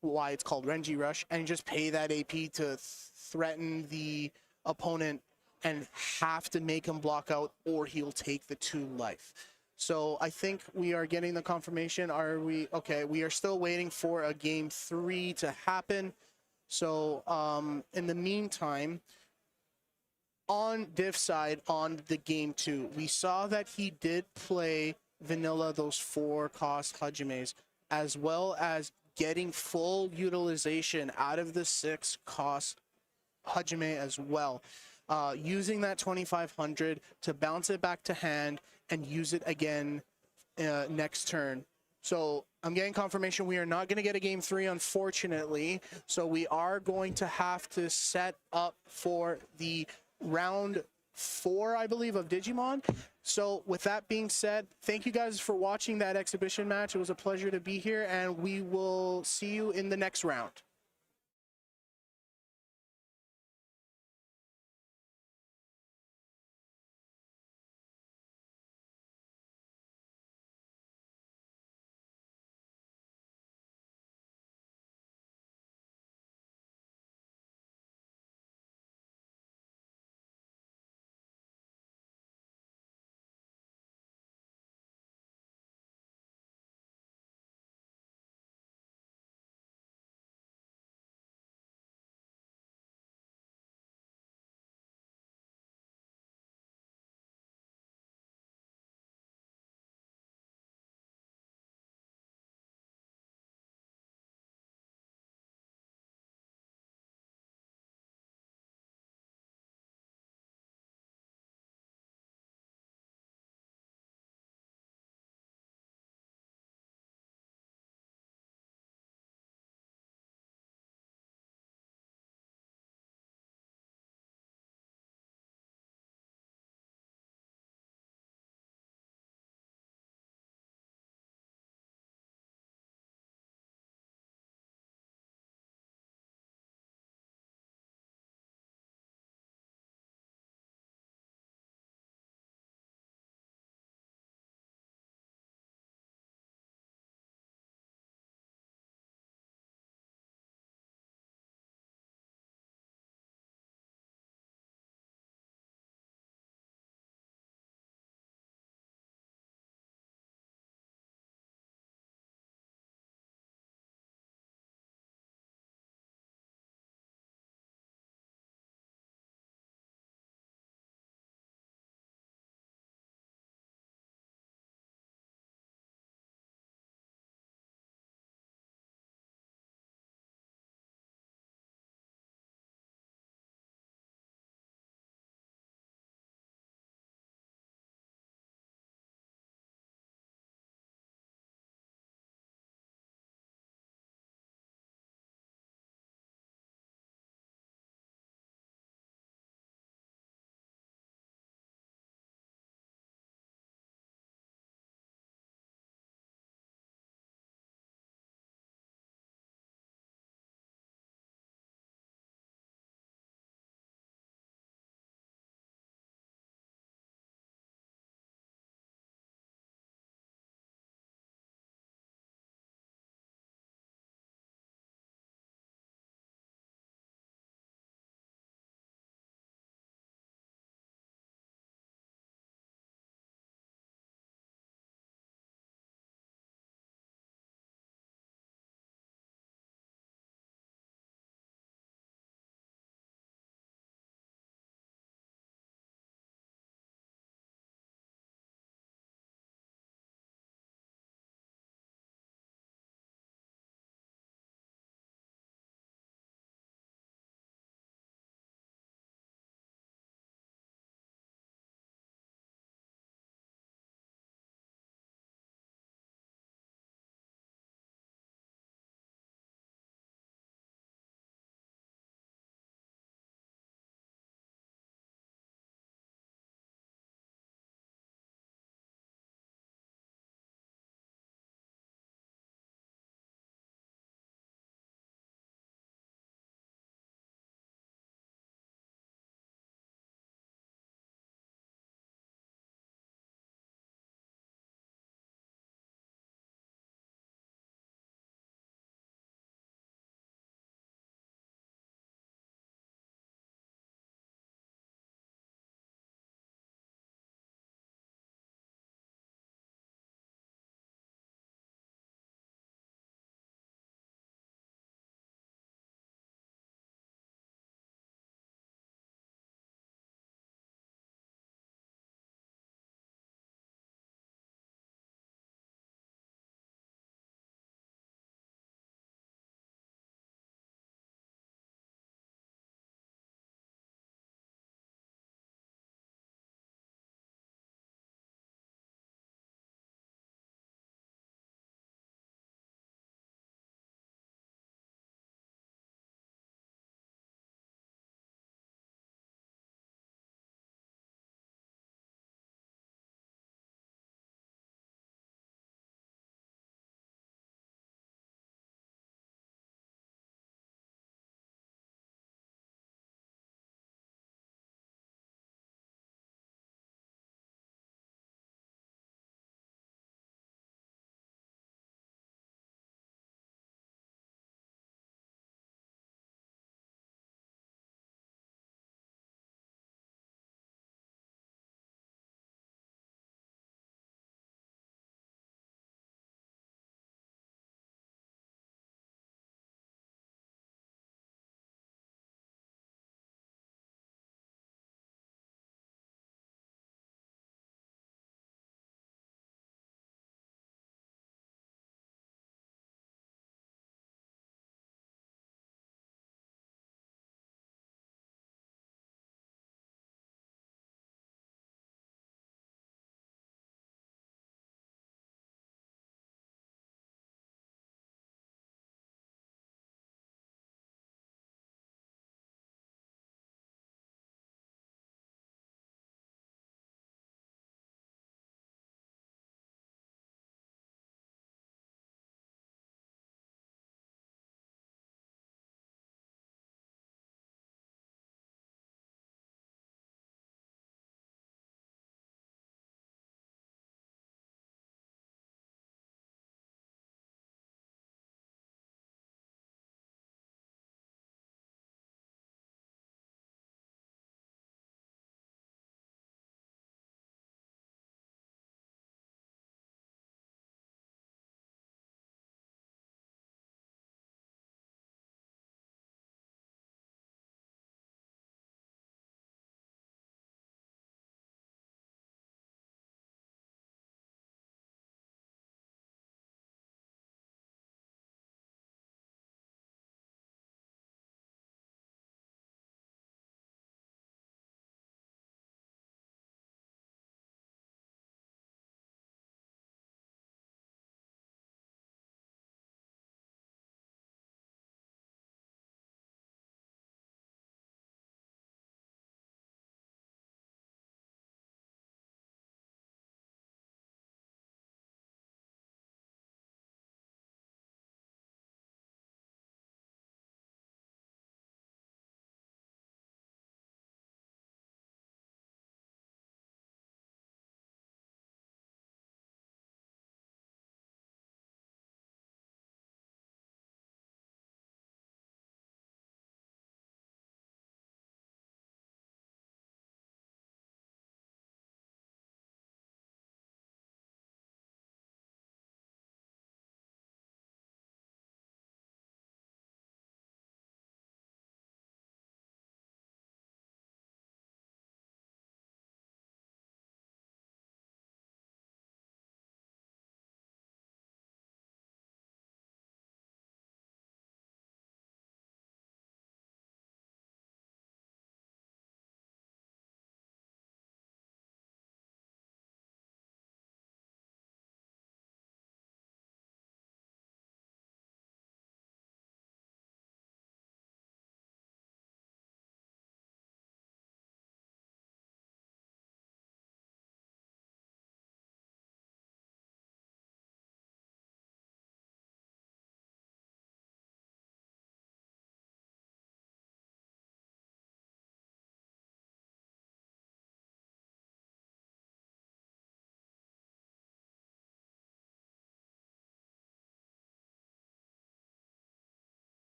why it's called Renji Rush, and just pay that AP to threaten the opponent and have to make him block out, or he'll take the 2 life. So I think we are getting the confirmation. Are we okay? We are still waiting for a game 3 to happen. So in the meantime, on Div side, on the game 2, we saw that he did play vanilla those 4 cost Hajimes, as well as getting full utilization out of the 6 cost Hajime as well. Using that 2500 to bounce it back to hand and use it again next turn. So I'm getting confirmation we are not going to get a game 3, unfortunately. So we are going to have to set up for the round 4, I believe, of Digimon. So with that being said, thank you guys for watching that exhibition match. It was a pleasure to be here, and we will see you in the next round.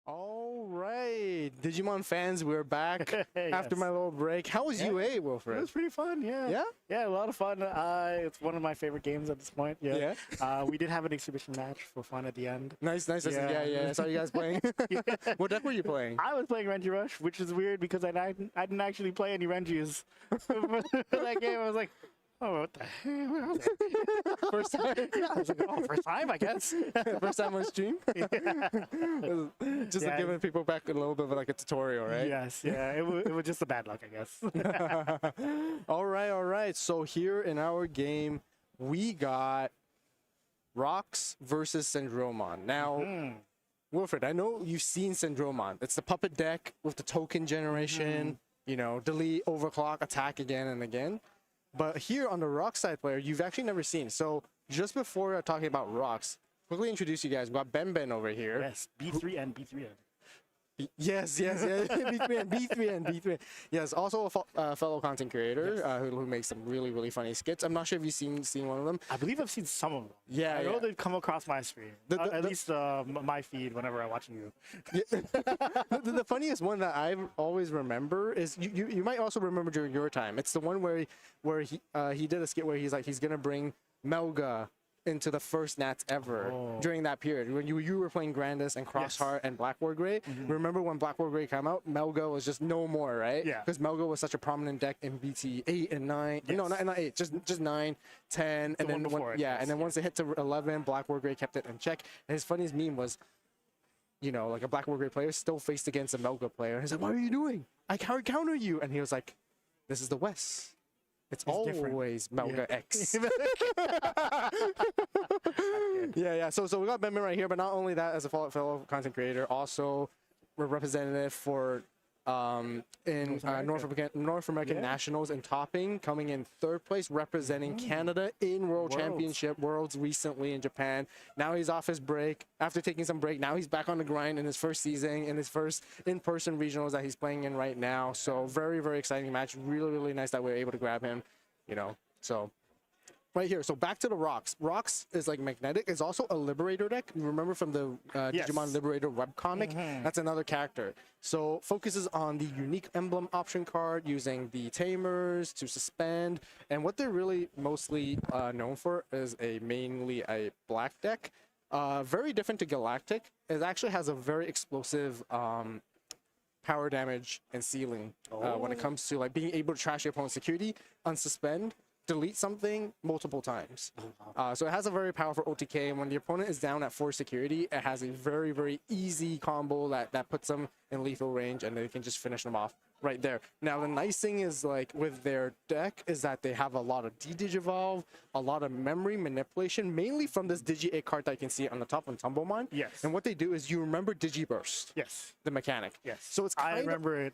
All right, Digimon fans, we're back after Yes. my little break. How was Yeah. UA, It Wilfred? was pretty fun, yeah. Yeah? Yeah, a lot of fun. It's one of my favorite games at this point. Yeah. We did have an exhibition match for fun at the end. Nice. Yeah, Yeah. I saw you guys playing. What deck were you playing? I was playing Renji Rush, which is weird because I didn't actually play any Renjis for that game. I was like, oh, what the hell? First time? I was like, oh, first time, I guess. First time on stream? Just like Yeah. giving people back a little bit of like a tutorial, right? Yes, yeah. It was just a bad luck, I guess. All right. So here in our game, we got Rocks versus Syndromon. Now, Wilfred, I know you've seen Syndromon. It's the puppet deck with the token generation, delete, overclock, attack again and again. But here on the Rock side player, you've actually never seen. So just before talking about Rocks, quickly introduce you guys. We got Ben over here. Yes, B3N, B3N. Yes. B3N. Yes, also a fellow content creator who makes some really, really funny skits. I'm not sure if you've seen one of them. I believe I've seen some of them. Yeah, I know they've come across my screen. At least my feed whenever I'm watching you. The funniest one that I always remember is you might also remember during your time. It's the one where he did a skit where he's like he's gonna bring Melga into the first Nats ever during that period when you were playing Grandis and Crossheart and Blackboard Gray. Remember when Blackboard Gray came out? Melga was just no more, right? Yeah. Because Melga was such a prominent deck in BT 8 and 9. Yes. No, not 8, just 9, 10, and then once it hit to 11, Blackboard Gray kept it in check. And his funniest meme was, like a Blackboard Gray player still faced against a Melga player. And he's like, "What are you doing? I can't counter you." And he was like, "This is the West. It's always Melga X." Yeah. So we got Ben right here, but not only that, as a fellow content creator, also we're representative for in North American Nationals in topping, coming in 3rd place, representing Canada in World Championship Worlds recently in Japan. Now he's off his break. After taking some break, now he's back on the grind in his first season, in his first in-person regionals that he's playing in right now. So very, very exciting match. Really, really nice that we were able to grab him, so... Right here. So back to the Rocks. Rocks is like magnetic. It's also a Liberator deck. You remember from the Digimon Liberator webcomic? That's another character. So focuses on the unique emblem option card, using the Tamers to suspend. And what they're really mostly known for is mainly a black deck. Very different to Galactic. It actually has a very explosive power damage and ceiling when it comes to like being able to trash your opponent's security, unsuspend, delete something multiple times. So it has a very powerful OTK, and when the opponent is down at 4 security, it has a very, very easy combo that puts them in lethal range, and they can just finish them off right there. Now, the nice thing is, like, with their deck is that they have a lot of D-Digivolve, a lot of memory manipulation, mainly from this Digi-8 card that you can see on the top on Tumblemon. Yes. And what they do is you remember Digiburst. Yes. The mechanic. Yes. So it's I remember it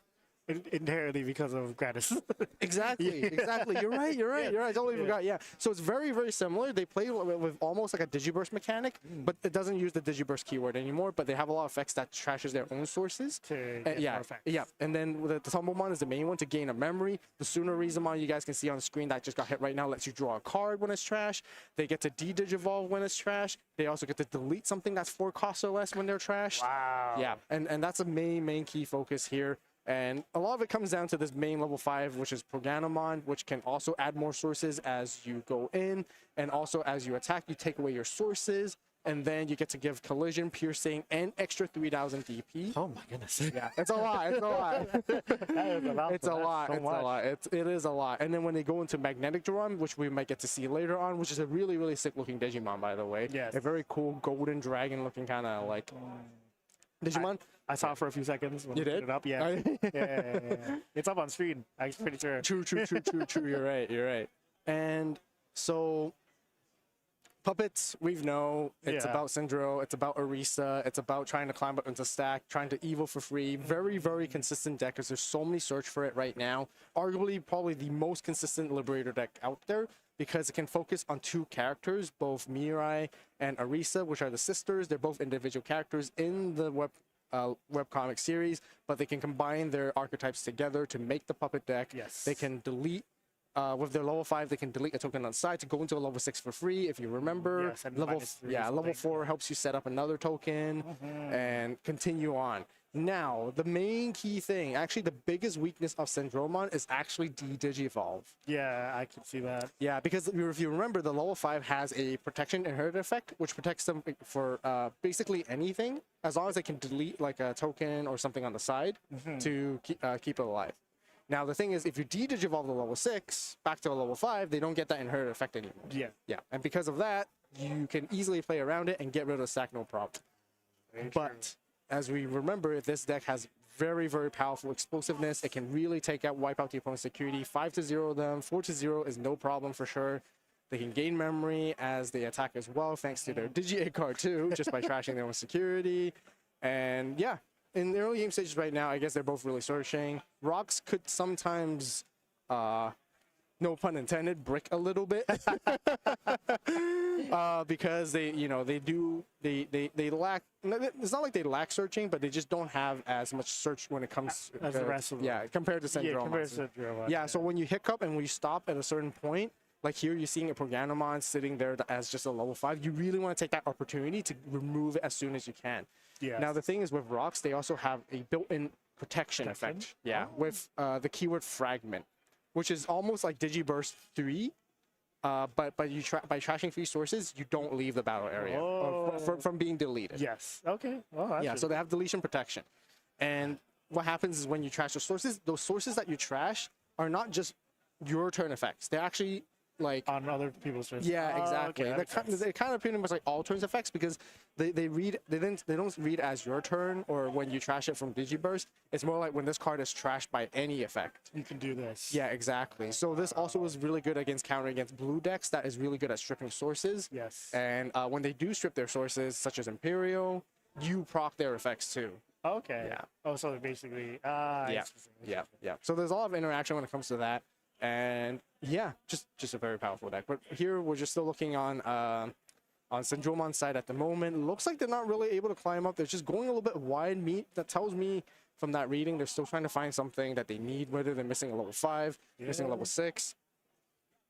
entirely because of Gratis. Exactly. You're right. I totally forgot. Yeah. So it's very, very similar. They play with almost like a Digiburst mechanic, but it doesn't use the Digiburst keyword anymore. But they have a lot of effects that trashes their own sources. To get more effects. Yeah. And then the Tumblemon is the main one to gain a memory. The Sooner Rizamon you guys can see on the screen that just got hit right now lets you draw a card when it's trash. They get to de-Digivolve when it's trash. They also get to delete something that's 4 costs or less when they're trashed. Wow. Yeah. And that's a main key focus here. And a lot of it comes down to this main level 5, which is Proganamon, which can also add more sources as you go in. And also as you attack, you take away your sources. And then you get to give collision, piercing, and extra 3,000 DP. Oh my goodness. Yeah, it's a lot. It's a lot. It's a lot. It is a lot. And then when they go into Magnetic Drum, which we might get to see later on, which is a really, really sick looking Digimon, by the way. Yes. A very cool golden dragon looking kind of like Digimon. I saw it for a few seconds when You I put did? it up. Yeah. Yeah. It's up on screen. I'm pretty sure. True. You're right. And so puppets, we know it's about Syndro, it's about Orisa, it's about trying to climb up into stack, trying to evo for free. Very, very consistent deck because there's so many search for it right now. Arguably, probably the most consistent Liberator deck out there because it can focus on 2 characters, both Mirai and Orisa, which are the sisters. They're both individual characters in the webcomic series, but they can combine their archetypes together to make the puppet deck. Yes. They can delete with their level 5, they can delete a token on the side to go into a level 6 for free, if you remember. Yes, and level -3 or level something. 4 helps you set up another token and continue on. Now, the main key thing, actually the biggest weakness of Syndromon is actually de-Digivolve. Yeah, I can see that. Yeah, because if you remember, the level 5 has a protection inherit effect, which protects them for basically anything, as long as they can delete like a token or something on the side to keep it alive. Now, the thing is, if you de-Digivolve the level 6 back to a level 5, they don't get that inherit effect anymore. Yeah. Yeah, and because of that, you can easily play around it and get rid of the stack no problem. But as we remember, this deck has very, very powerful explosiveness. It can really wipe out the opponent's security. 5-0 them, 4-0 is no problem for sure. They can gain memory as they attack as well, thanks to their Digi-Egg card too, just by trashing their own security. And yeah, in the early game stages right now, I guess they're both really searching. Rocks could sometimes, no pun intended, brick a little bit. Because they lack, it's not like they lack searching, but they just don't have as much search when it comes as the rest of them. Yeah, compared to Syndromon. Yeah, compared to Syndromon. Yeah, so when you hiccup and we stop at a certain point, like here you're seeing a Programmon sitting there as just a level 5, you really want to take that opportunity to remove it as soon as you can. Yes. Now the thing is with rocks, they also have a built-in protection effect. Yeah, with the keyword fragment, which is almost like Digiburst 3. But by trashing 3 sources, you don't leave the battle area from being deleted. Yes. Okay. Well, Yeah, so they have deletion protection. And what happens is when you trash those sources that you trash are not just your turn effects. They're actually like on other people's turns. Yeah, exactly. Okay, They're kind of pretty much like all turns effects because they don't read as your turn or when you trash it from Digiburst. It's more like when this card is trashed by any effect. You can do this. Yeah, exactly. So this also is really good against countering against blue decks that is really good at stripping sources. Yes. And when they do strip their sources, such as Imperial, you proc their effects too. Okay. Yeah. Oh, so basically, Yeah. So there's a lot of interaction when it comes to that. And yeah, just a very powerful deck. But here we're just still looking on Syndromon's side at the moment. Looks like they're not really able to climb up. They're just going a little bit wide meat. That tells me from that reading they're still trying to find something that they need, whether they're missing a level 5, missing a level 6.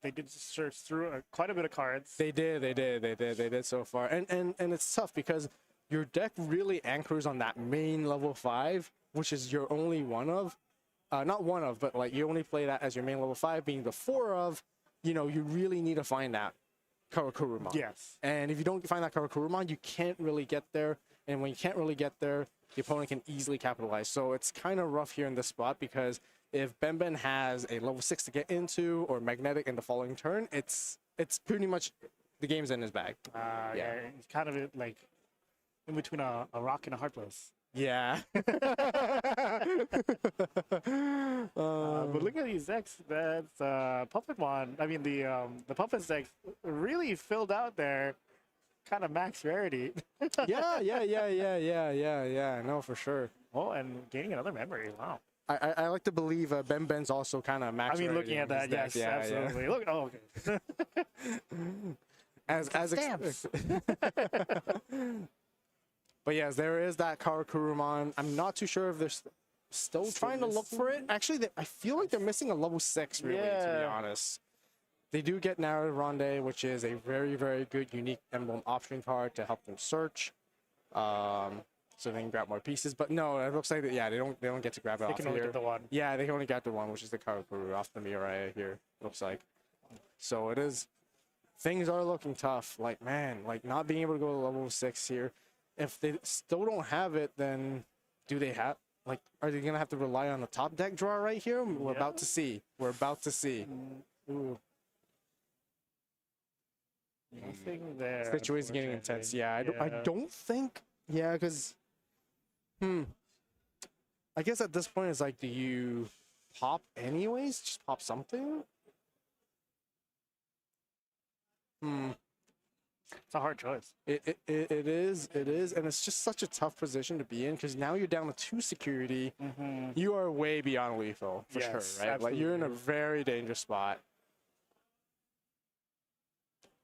They did search through quite a bit of cards. They did so far. And it's tough because your deck really anchors on that main level 5, which is your only one of. Not one of, but like you only play that as your main level 5, being the 4 of, you really need to find that Karakurumon. Yes. And if you don't find that Karakurumon, you can't really get there. And when you can't really get there, the opponent can easily capitalize. So it's kind of rough here in this spot because if Ben has a level 6 to get into or Magnetic in the following turn, it's pretty much the game's in his bag. Yeah. It's kind of like in between a rock and a hard place. Yeah. But look at these decks. That's Puppetmon. I mean, the Puppets deck really filled out their kind of max rarity. Yeah. No, for sure. Oh, and gaining another memory. Wow. I like to believe Ben's also kind of max. I mean, rarity looking at in his that, deck. yes, absolutely. Look, oh, okay. as stamps. But yes, there is that Karakurumon. I'm not too sure if they're still trying to look for it. Actually, I feel like they're missing a level 6, really, to be honest. They do get Narrative Ronde, which is a very, very good unique emblem option card to help them search. So they can grab more pieces. But no, it looks like that. Yeah, they don't get to grab it off They can only here. get the one. Yeah, they can only get the one, which is the Karakuru off the Mirai here. Looks like. So it is. Things are looking tough. Like man, like not being able to go to level 6 here. If they still don't have it, then do they have? Like, are they gonna have to rely on the top deck draw right here? We're about to see. We're about to see. Ooh. Nothing there. Situation's getting intense. Yeah, I don't think. Yeah, because. I guess at this point it's like, do you pop anyways? Just pop something. It's a hard choice. It is, and it's just such a tough position to be in because now you're down to 2 security. You are way beyond lethal for sure, right? Absolutely. Like you're in a very dangerous spot.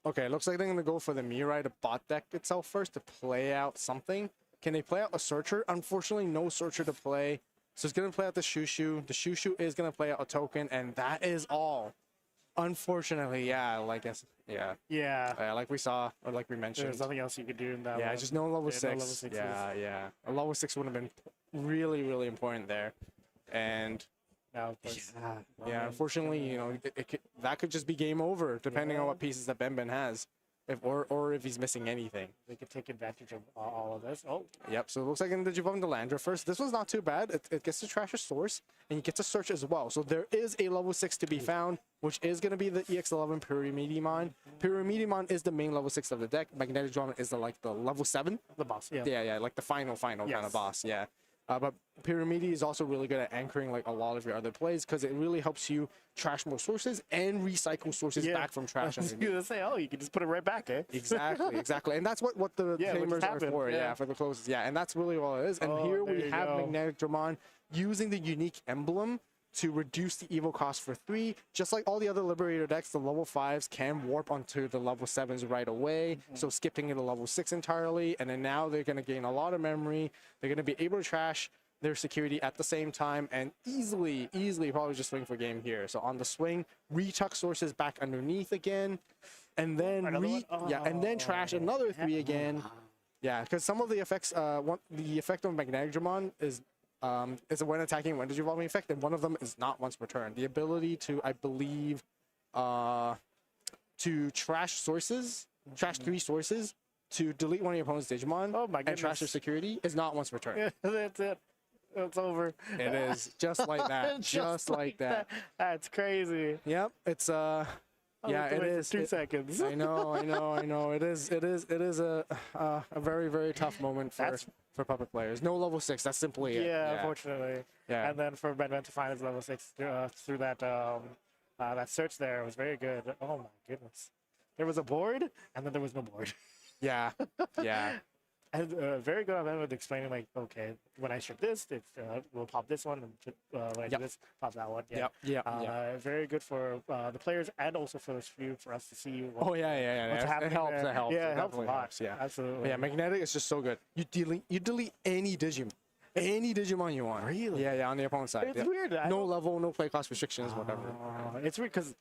Okay, it looks like they're gonna go for the Mirai to bot deck itself first to play out something. Can they play out a Searcher? Unfortunately, no Searcher to play. So it's gonna play out the Shushu. The Shushu is gonna play out a token, and that is all. Unfortunately, yeah, like Yeah. like we saw or like we mentioned. There's nothing else you could do in that Yeah, one. just no level Yeah, six. no level sixes. Yeah. A level 6 would have been really, really important there. And Now, of course, yeah, unfortunately, you know, that could just be game over depending on what pieces that Ben has. Or if he's missing anything. they could take advantage of all of this. Oh, Yep, so it looks like in the Digimon Delandra first. This was not too bad. It gets to trash a source, and you get to search as well. So there is a level 6 to be found, which is going to be the EX11 Pyramidimon. Pyramidimon is the main level 6 of the deck. Magnetic Drum is the level 7. the boss. Yeah. Yeah, like the final kind Yes. of boss, yeah. But Pyramidi is also really good at anchoring like a lot of your other plays because it really helps you trash more sources and recycle sources back from trash. I was gonna say, you can just put it right back, eh? Exactly. And that's what the Yeah, what tamers just are happened, for, yeah. for the closes. Yeah, and that's really all it is. And Oh, here there we you have go. Magnetic Dramon using the unique emblem to reduce the evil cost for 3. Just like all the other Liberator decks, the level 5s can warp onto the level 7s right away, so skipping it to level 6 entirely. And then now they're going to gain a lot of memory. They're going to be able to trash their security at the same time and easily probably just swing for game here. So on the swing, retuck sources back underneath again, and then and then trash another 3 again. Yeah, because some of the effects, the effect of Magnetic Dramon is a when attacking when Digivolving effect, and one of them is not once per turn. The ability to, I believe, to trash sources, trash 3 sources, to delete one of your opponent's Digimon and trash their security is not once per turn. Yeah, that's it. It's over. It is just like that. just like that. That's crazy. Yep. It's I yeah, looked it away for is. 2 seconds. I know. It is a very, very tough moment for puppet players. No level 6. That's simply it. Yeah, unfortunately. Yeah. And then for Ben to find his level 6 through that that search there was very good. Oh my goodness. There was a board, and then there was no board. Yeah. And very good on them with explaining, like, okay, when I strip this, we'll pop this one, and when I do this, pop that one. Yeah. Very good for the players and also for us to see what's happening. It helps. there. It helps. Yeah, it it helps a definitely lot. helps. Yeah. Absolutely. Yeah, Magnetic is just so good. You delete any Digimon. Any Digimon you want. Really? Yeah, on the opponent's side. It's weird. No level, no play cost restrictions, whatever. It's weird because,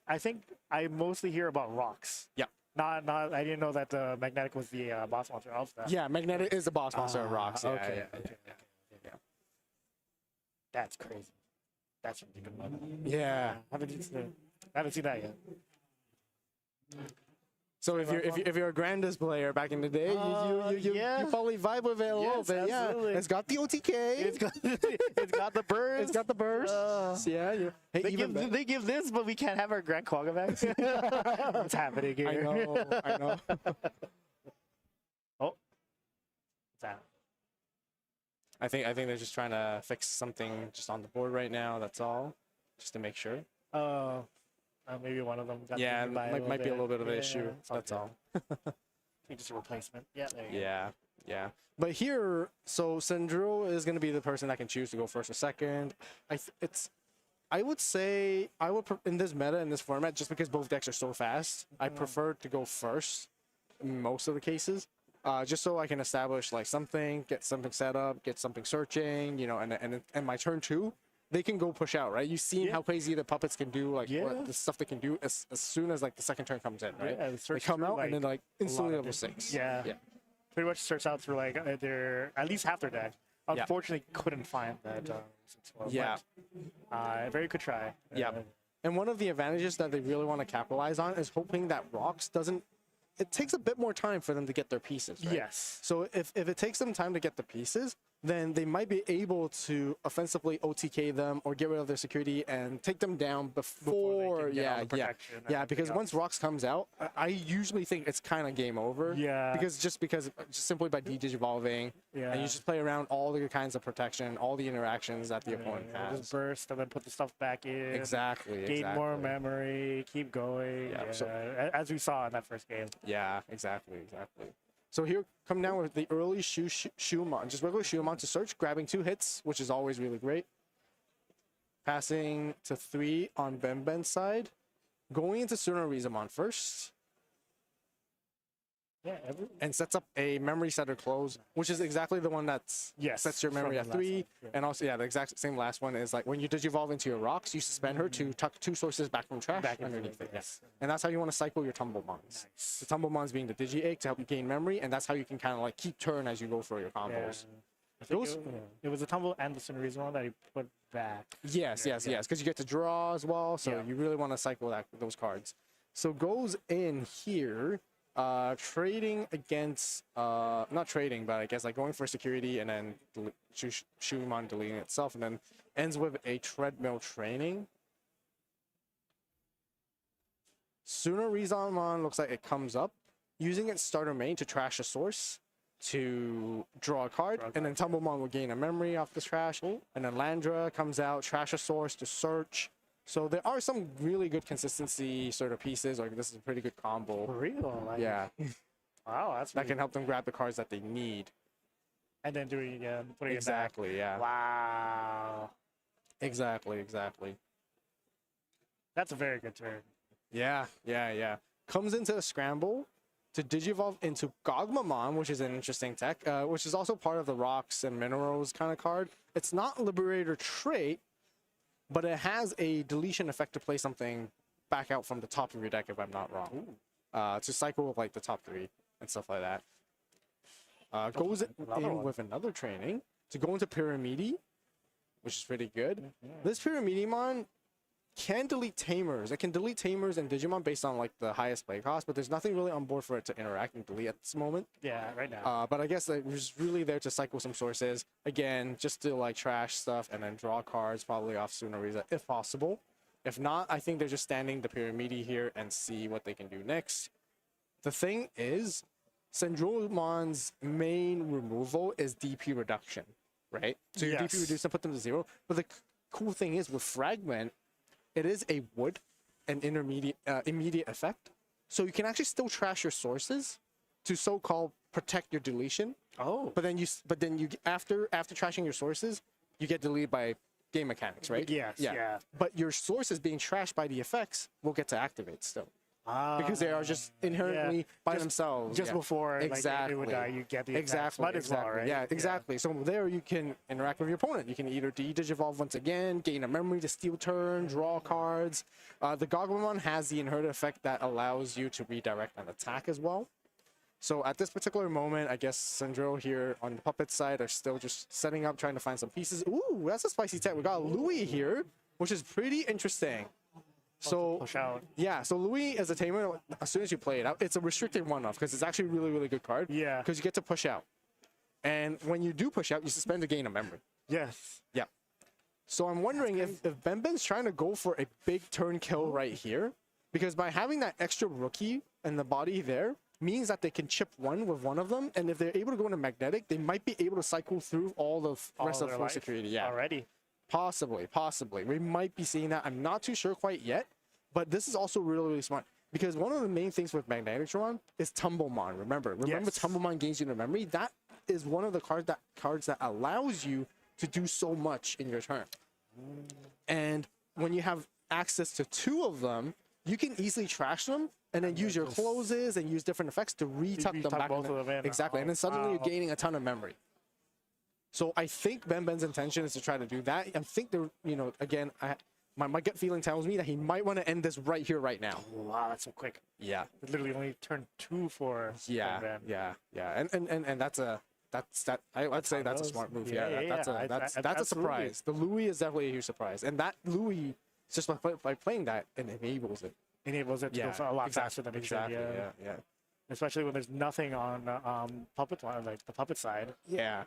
I think I mostly hear about rocks. Yeah. Not. I didn't know that Magnetic was the boss monster of that. Yeah, Magnetic is the boss monster of rocks. Yeah, okay. yeah. That's crazy. That's really good level. Yeah. I haven't seen that yet. So if you're a Grandis player back in the day, you probably vibe with it a little bit. Absolutely. Yeah, it's got the OTK. It's got the burst. It's got the burst. Yeah. Hey, they give this, but we can't have our Grand Quagga back. What's happening here? I know. Oh, what's that? I think they're just trying to fix something just on the board right now. That's all, just to make sure. Maybe one of them got might be a little bit of an issue. That's all. Just a replacement. Yeah, there you go. Yeah. But here, so Sandro is going to be the person that can choose to go first or second. I would say in this meta, in this format, just because both decks are so fast, I prefer to go first in most of the cases. Just so I can establish like something, get something set up, get something searching, and my turn 2. They can go push out, right? You've seen how crazy the puppets can do, like what the stuff they can do as soon as like the second turn comes in, right? Yeah, they come out and then like instantly level 6. Yeah. Pretty much search out through like at least half their deck. Unfortunately, couldn't find that. Very good try. And one of the advantages that they really want to capitalize on is hoping that Rocks doesn't. It takes a bit more time for them to get their pieces, right? Yes. So if it takes them time to get the pieces, then they might be able to offensively OTK them or get rid of their security and take them down before because once Rocks comes out, I usually think it's kind of game over. Yeah. Because just simply by Digivolving, and you just play around all the kinds of protection, all the interactions that the opponent has. Just burst and then put the stuff back in. Exactly. Gain more memory, keep going. As we saw in that first game. Yeah, exactly. So here, come down with the early Shumon, just regular Shumon to search, grabbing 2 hits, which is always really great. Passing to 3 on Ben's side. Going into Tsunorizamon first. and sets up a memory setter close, which is exactly the one that's sets your memory from at the last 3. one, yeah. And also, the exact same last one is like when you digivolve into your rocks, you suspend her to tuck 2 sources back from trash underneath it. Yes. And that's how you want to cycle your Tumblemons. The Tumblemons being the Digi Egg to help you gain memory, and that's how you can kind of like keep turn as you go for your combos. I think it was the Tumble and the Sunrise one that he put back. Yes, because you get to draw as well, so you really want to cycle those cards. So goes in here, trading against, not trading, but I guess like going for security and then Shumon deleting itself, and then ends with a treadmill training. Sooner Rizalmon looks like it comes up, using its starter main to trash a source to draw a card, and then Tumblemon will gain a memory off this trash, and then Landra comes out, trash a source to search. So there are some really good consistency sort of pieces, like this is a pretty good combo. For real? Like, Yeah. Wow, that's That can help them grab the cards that they need. And then doing it again, putting Exactly, it back. yeah. Wow. Exactly. That's a very good turn. Yeah. Comes into a scramble to digivolve into Gogmamon, which is an interesting tech, which is also part of the rocks and minerals kind of card. It's not Liberator trait, but it has a deletion effect to play something back out from the top of your deck, if I'm not wrong. To cycle with like the top 3 and stuff like that. Goes in with another training to go into Pyramidi, which is pretty good. This Pyramidimon can delete Tamers. It can delete Tamers and Digimon based on like the highest play cost, but there's nothing really on board for it to interact and delete at this moment. Yeah, right now. But I guess it was really there to cycle some sources. Again, just to like trash stuff and then draw cards probably off Sunariza if possible. If not, I think they're just standing the Pyramidi here and see what they can do next. The thing is, Sandromon's main removal is DP reduction, right? So your DP reduce and put them to 0. But the cool thing is with Fragment, it is a wood, an immediate effect. So you can actually still trash your sources to so-called protect your deletion. Oh. But then you after trashing your sources, you get deleted by game mechanics, right? Yes. Yeah. But your sources being trashed by the effects will get to activate still. Because they are just inherently by themselves. Just before exactly. like, it would die, you get the effects. Might as well, right? Yeah, exactly. So there you can interact with your opponent. You can either de-digivolve once again, gain a memory to steal turn, draw cards. The Gogmamon has the inherent effect that allows you to redirect an attack as well. So at this particular moment, I guess Sandro here on the puppet side are still just setting up, trying to find some pieces. Ooh, that's a spicy tech. We got Louis here, which is pretty interesting. So yeah, so Louis as a tamer, as soon as you play it out, it's a restricted one-off because it's actually a really, really good card. Yeah. Because you get to push out. And when you do push out, you suspend a gain of memory. Yes. Yeah. So I'm wondering if Benben's trying to go for a big turn kill right here, because by having that extra rookie in the body there, means that they can chip one with one of them, and if they're able to go into magnetic, they might be able to cycle through all the rest of full security. Yeah. Already. Possibly. We might be seeing that. I'm not too sure quite yet, but this is also really, really smart. Because one of the main things with Magnetictron is Tumblemon. Remember, Tumblemon gains you the memory. That is one of the cards that allows you to do so much in your turn. And when you have access to 2 of them, you can easily trash them and then use your closes and use different effects to retuck them back. Exactly. And then suddenly you're gaining a ton of memory. So I think Benben's intention is to try to do that. I think they're, again, my gut feeling tells me that he might want to end this right here, right now. Wow, that's so quick. Yeah. It literally only turned 2 for Ben. Yeah. And that's I'd say that's a smart move. That's a surprise. The Louis is definitely a huge surprise. And that Louis, just by playing that, it enables it. Enables it to go a lot faster than it should. Yeah. Especially when there's nothing on puppet line, like the puppet side. Yeah.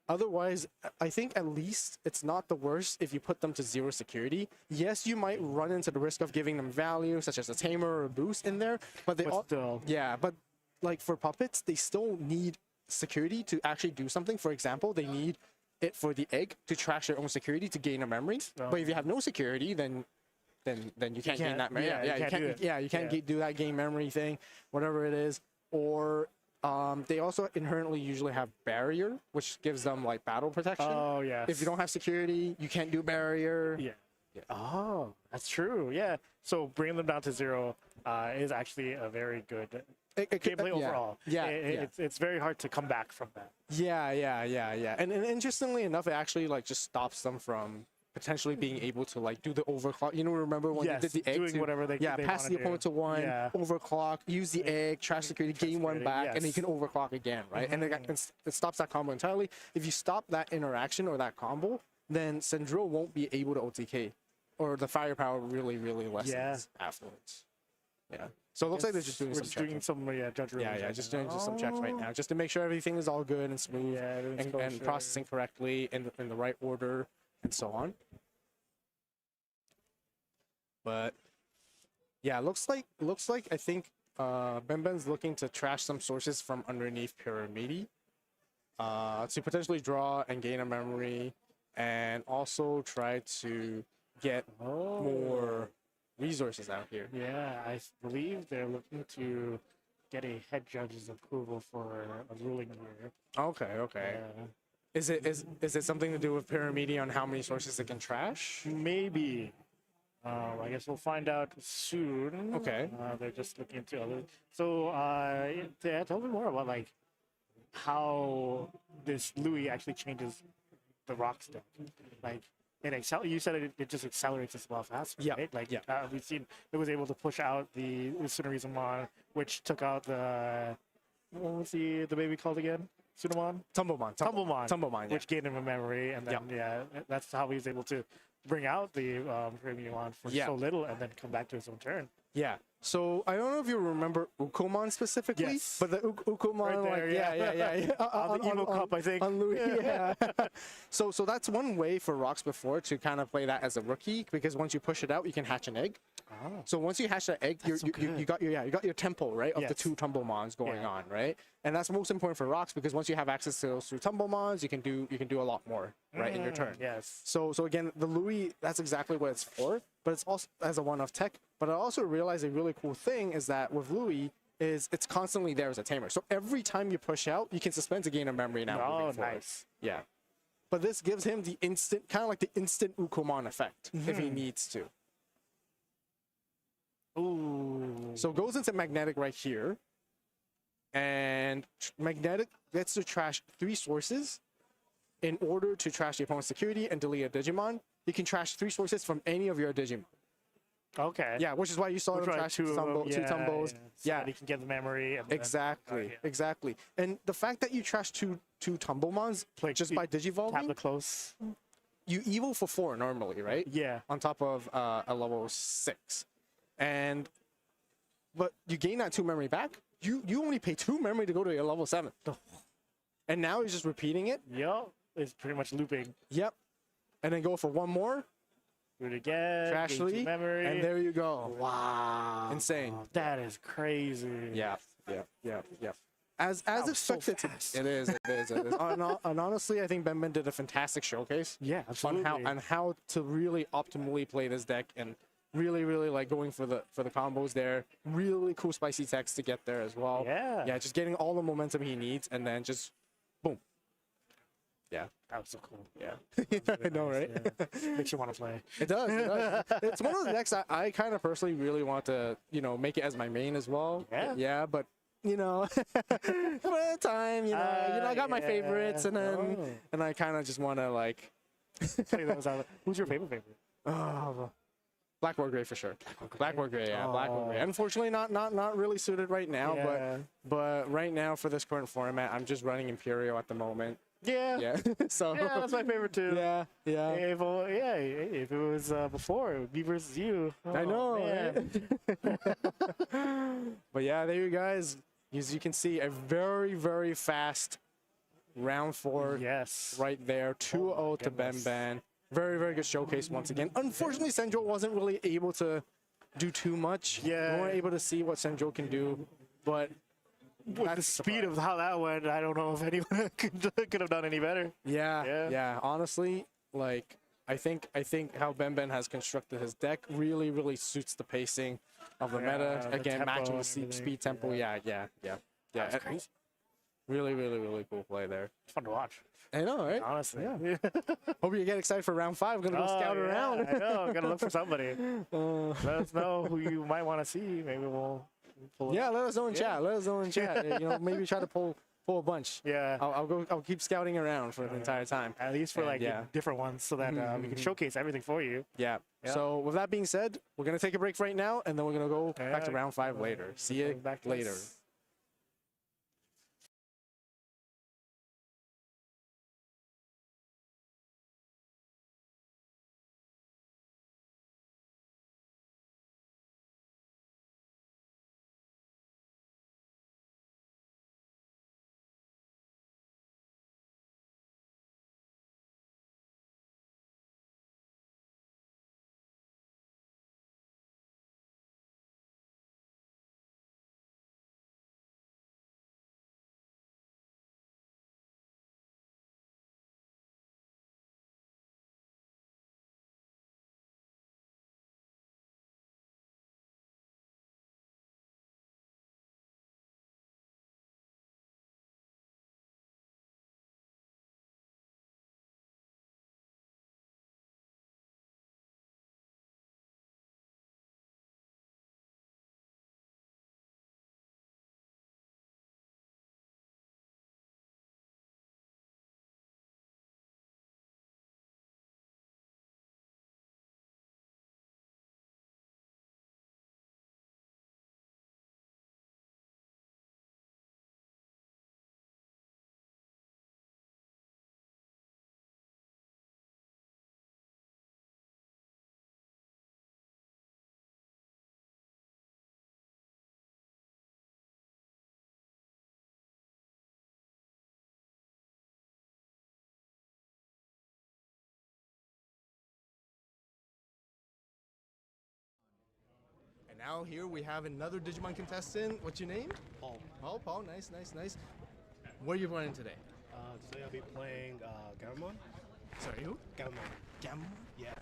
Otherwise, I think at least it's not the worst if you put them to 0 security. Yes, you might run into the risk of giving them value, such as a tamer or a boost in there, but still. Yeah, but like for puppets, they still need security to actually do something. For example, they need it for the egg to trash their own security to gain a memory. But if you have no security, then you can't gain that memory. You can't do that gain memory thing, whatever it is. Or they also inherently usually have barrier, which gives them like battle protection. Oh yeah. If you don't have security, you can't do barrier. Yeah. Oh, that's true. Yeah. So bringing them down to 0 is actually a very good gameplay overall. Yeah, It's very hard to come back from that. Yeah. And interestingly enough, it actually like just stops them from potentially being able to like do the overclock. You know, remember when Yes, you did the egg? doing whatever they pass wanna the opponent do. to one, Yeah. overclock, use the egg, trash security, gain one back, and then you can overclock again, right? And it stops that combo entirely. If you stop that interaction or that combo, then Sendro won't be able to OTK, or the firepower really lessens afterwards. Yeah. So it looks like they're just doing We're some just doing checks. some judge rulings right Just now. doing just some checks right now, just to make sure everything is all good and smooth everything's and kosher. processing correctly in the right order and so on. But yeah, looks like I think Benben's looking to trash some sources from underneath Pyramidi to potentially draw and gain a memory, and also try to get more resources out here. Yeah, I believe they're looking to get a head judge's approval for a ruling here. Okay. Is it something to do with Pyramidi on how many sources it can trash? Maybe. I guess we'll find out soon. Okay. They're just looking into other. So, tell me more about like how this Louis actually changes the rock deck. Like, you said it just accelerates this a lot faster, right? Like, we've seen it was able to push out the Tsunderizumon, which took out the what was the baby called again? Tsunamon? Tumblemon, which gained him a memory, and then that's how he was able to bring out the Premiumon for so little and then come back to his own turn. Yeah. So I don't know if you remember Ukomon specifically, Yes. but the Ukomon, Right there, on the Evo Cup, I think. On Louis, So that's one way for Rocks before to kind of play that as a rookie, because once you push it out, you can hatch an egg. Oh. So once you hatch that egg, you got your tempo, right, of the two Tumblemons going on, right? And that's most important for Rocks, because once you have access to those two Tumblemons, you can do a lot more, right, in your turn. Yes. So again, the Louis, that's exactly what it's for, but it's also as a one-off tech. But I also realized a really cool thing is that with Louis is it's constantly there as a tamer. So every time you push out, you can suspend to gain a memory now. Oh, moving forward. nice. Yeah. But this gives him the instant, kind of like the instant Ukomon effect if he needs to. Ooh. So it goes into Magnetic right here. And Magnetic gets to trash 3 sources in order to trash the opponent's security and delete a Digimon. You can trash 3 sources from any of your Digimon. Okay. Yeah, which is why you saw him trash two Tumbos. So that he can get the memory. And Exactly. And the fact that you trash two Tumblemons just by Digivolving, tap the close. You Evo for 4 normally, right? Yeah. On top of a level 6. But you gain that 2 memory back. You only pay 2 memory to go to your level 7. And now he's just repeating it. Yep. It's pretty much looping. Yep. And then go for 1 more. Do it again. Trash gain 2 Lee, memory. and there you go. Wow. Insane. That is crazy. Yeah. As expected, it is. And honestly, I think Ben did a fantastic showcase. Yeah, absolutely. On how to really optimally play this deck, and really like going for the combos there. Really cool spicy text to get there as well. Yeah. Just getting all the momentum he needs, and then just boom. Yeah. That was so cool. Yeah. I know, right? Yeah. Makes you want to play. It does. It's one of the decks I kind of personally really want to, make it as my main as well. Yeah. But for the time, I got my favorites, and then and I kind of just want to like. Play those out. Who's your favorite? Oh, Blackboard Gray for sure. Blackboard Gray, yeah. Blackboard Gray. Unfortunately, not really suited right now, but right now for this current format, I'm just running Imperio at the moment. Yeah. So. Yeah, that's my favorite too. Yeah. If it was before, it would be versus you. I know. Right? But yeah, there you guys. As you can see, a very fast round 4. Yes. Right there, 2-0 to Ben. Very good showcase once again. Unfortunately, Senjo wasn't really able to do too much. Yeah. We weren't able to see what Senjo can do, but with the speed of how that went, I don't know if anyone could have done any better. Yeah. Honestly, like I think how Ben has constructed his deck really suits the pacing of the meta. Again, matching the speed tempo. Yeah. That's crazy. Really cool play there. It's fun to watch. I know, right? Honestly. Yeah. Hope you get excited for round 5. We're gonna go scout around. I know. Gotta look for somebody. Let us know who you might want to see. Maybe we'll Pull Yeah, up. let us know in chat. Let us know in chat. Maybe try to pull a bunch. Yeah. I'll keep scouting around for the entire time. At least for And, like yeah. different ones, so that we can mhm. showcase everything for you. Yeah. Yeah. So with that being said, we're gonna take a break right now, and then we're gonna go back to Yeah. round 5 later. See you Back to later. us. And now here we have another Digimon contestant. What's your name? Paul. Paul. Nice. Where are you running today? Today I'll be playing Gamamon. Sorry, who? Gamamon. Gamma? Yeah.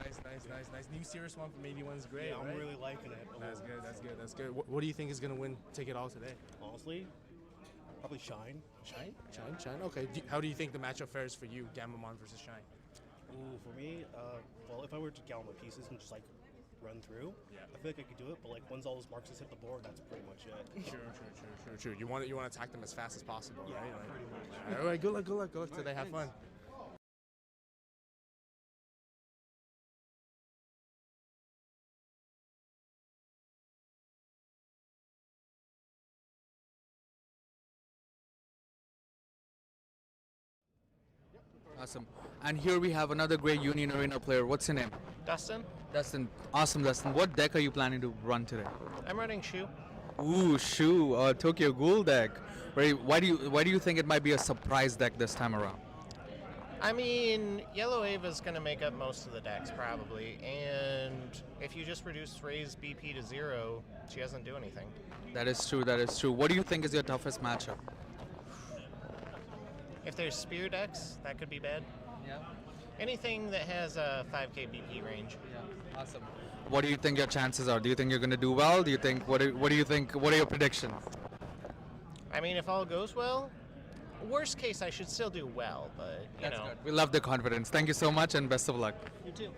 Nice. New series one from 81 is great, Yeah, I'm right? really liking it. That's good. What do you think is going to take it all today? Honestly, probably Shine. Shine. Okay. How do you think the matchup fares for you, Gamamon versus Shine? Ooh, for me, well, if I were to get all my pieces and just like run through, I feel like I could do it. But like once all those marks hit the board, that's pretty much it. True. You want to attack them as fast as possible, Yeah, right? pretty much. All right. Good luck today. Have fun. Awesome. And here we have another great Union Arena player. What's your name? Dustin, Dustin. Awesome, Dustin. What deck are you planning to run today? I'm running Shu. Ooh, Shu, Tokyo Ghoul deck. Right. Why do you think it might be a surprise deck this time around? I mean, Yellow Ava's going to make up most of the decks probably, and if you just reduce Ray's BP to 0, she doesn't do anything. That is true. What do you think is your toughest matchup? If there's spear decks, that could be bad. Yeah. Anything that has a 5k BP range. Yeah. Awesome. What do you think your chances are? Do you think you're going to do well? Do you think what do you think? What are your predictions? I mean, if all goes well, worst case, I should still do well, but you know. Good. We love the confidence. Thank you so much and best of luck. You too.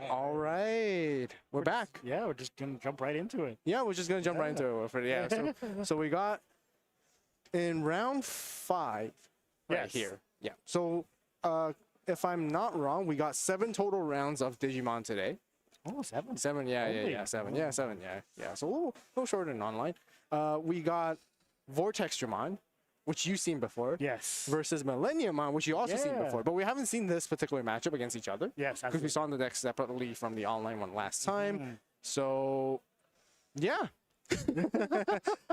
All right, we're back. Yeah, we're just gonna jump right into it. Yeah, we're just gonna jump right into it. Yeah. So we got in round 5 right Yes. here. Yeah. So if I'm not wrong, we got 7 total rounds of Digimon today. Oh, 7. 7, yeah, Only? 7. Yeah, 7, yeah. So a little shorter than online. We got Vortextramon, which you've seen before. Yes. Versus Millenniumon, which you also seen Yeah. before. But we haven't seen this particular matchup against each other. Yes, Because we saw the decks separately from the online one last time. So, yeah.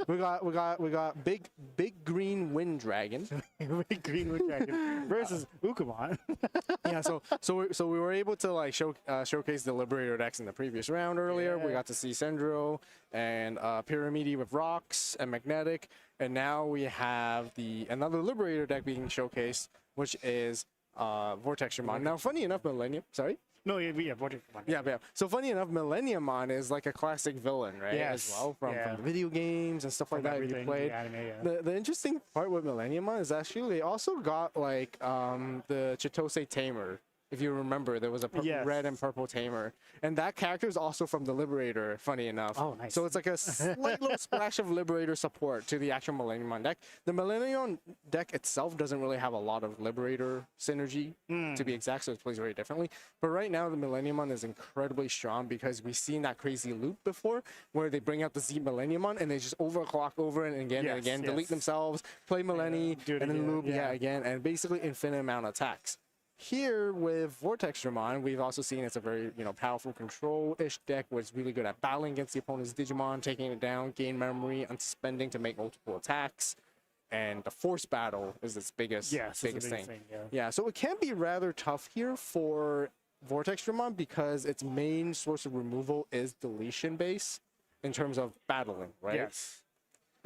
we got big green wind dragon. Big green wind dragon versus Ukamon. Yeah, so we were able to like showcase the Liberator decks in the previous round earlier. We got to see Sendro and Pyramidi with rocks and magnetic, and now we have another Liberator deck being showcased, which is Vortexramon. Now, funny enough, Sorry. No, yeah, Vortexramon. Yeah. So funny enough, Millenniumon is like a classic villain, right? Yes. As well from the video games and stuff like From that you everything, played. the anime, yeah. The interesting part with Millenniumon is actually they also got like the Chitose Tamer. If you remember, there was a red and purple Tamer, and that character is also from the Liberator. Funny enough. Oh, nice. So it's like a slight little splash of Liberator support to the actual Millenniumon deck. The Millennium deck itself doesn't really have a lot of Liberator synergy, to be exact, so it plays very differently. But right now, the Millenniumon is incredibly strong because we've seen that crazy loop before, where they bring out the Z Millenniumon and they just overclock over it again and again, delete themselves, play Millenni, and then loop again, and basically infinite amount of attacks. Here with Vortexramon, we've also seen it's a very powerful control-ish deck where it's really good at battling against the opponent's Digimon, taking it down, gain memory, and spending to make multiple attacks. And the force battle is its biggest thing. Yeah, so it can be rather tough here for Vortexramon because its main source of removal is deletion base in terms of battling, right? Yes.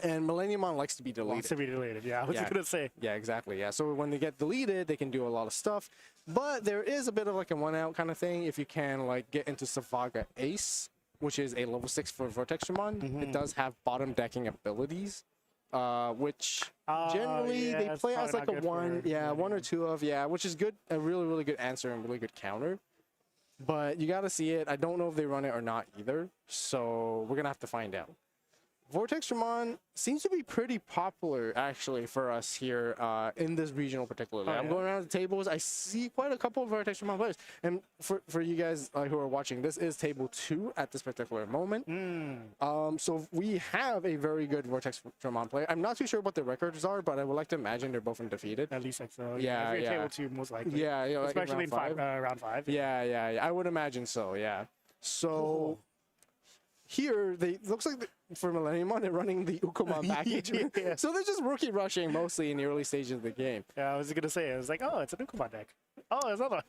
And Millenniumon likes to be deleted. Wants to be deleted, yeah. I was going to say. Yeah, exactly. Yeah. So when they get deleted, they can do a lot of stuff. But there is a bit of like a 1-out kind of thing if you can like get into Savaga Ace, which is a level 6 for Vortexramon. It does have bottom decking abilities, which generally they play as like a 1 or 2 of, which is good. A really, really good answer and really good counter. But you got to see it. I don't know if they run it or not either. So we're going to have to find out. Vortexramon seems to be pretty popular actually for us here in this regional particularly. I'm going around the tables. I see quite a couple of Vortexramon players. And for you guys who are watching, this is table 2 at this particular moment. So we have a very good Vortexramon player. I'm not too sure what the records are, but I would like to imagine they're both undefeated. At least like so. Yeah, Every table 2 most likely. Yeah, like especially in round 5. round 5. Yeah. I would imagine so. Yeah. So. Here, looks like for Millenniumon, they're running the Ukamon package. So they're just rookie rushing mostly in the early stages of the game. Yeah, I was going to say, I was like, oh, it's an Ukamon deck. Oh, there's another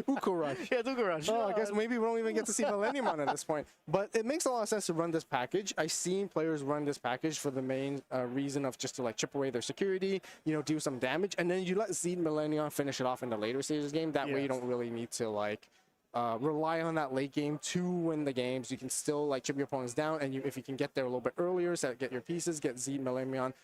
Uka Rush. Yeah, it's Uka Rush. Oh, I guess maybe we don't even get to see Millenniumon at this point. But it makes a lot of sense to run this package. I've seen players run this package for the main reason of just to like chip away their security, do some damage, and then you let Zed Millennium finish it off in the later stages of the game. That way you don't really need to like rely on that late game to win the games. You can still like chip your opponents down, and if you can get there a little bit earlier, so get your pieces, get Zed Millennium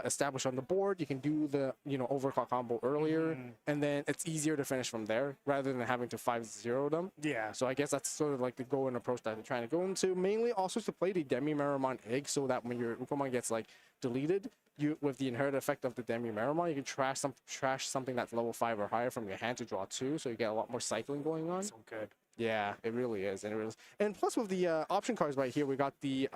established on the board, you can do the overclock combo earlier, and then it's easier to finish from there rather than having to 5-0 them. Yeah. So I guess that's sort of like the goal and approach that they're trying to go into. Mainly also to play the Demi-Meramon egg, so that when your Ukamon gets like deleted, you with the inherent effect of the Demi-Meramon, you can trash something that's level 5 or higher from your hand to draw 2, so you get a lot more cycling going on. So good. Yeah, it really is. And plus with the option cards right here, we got the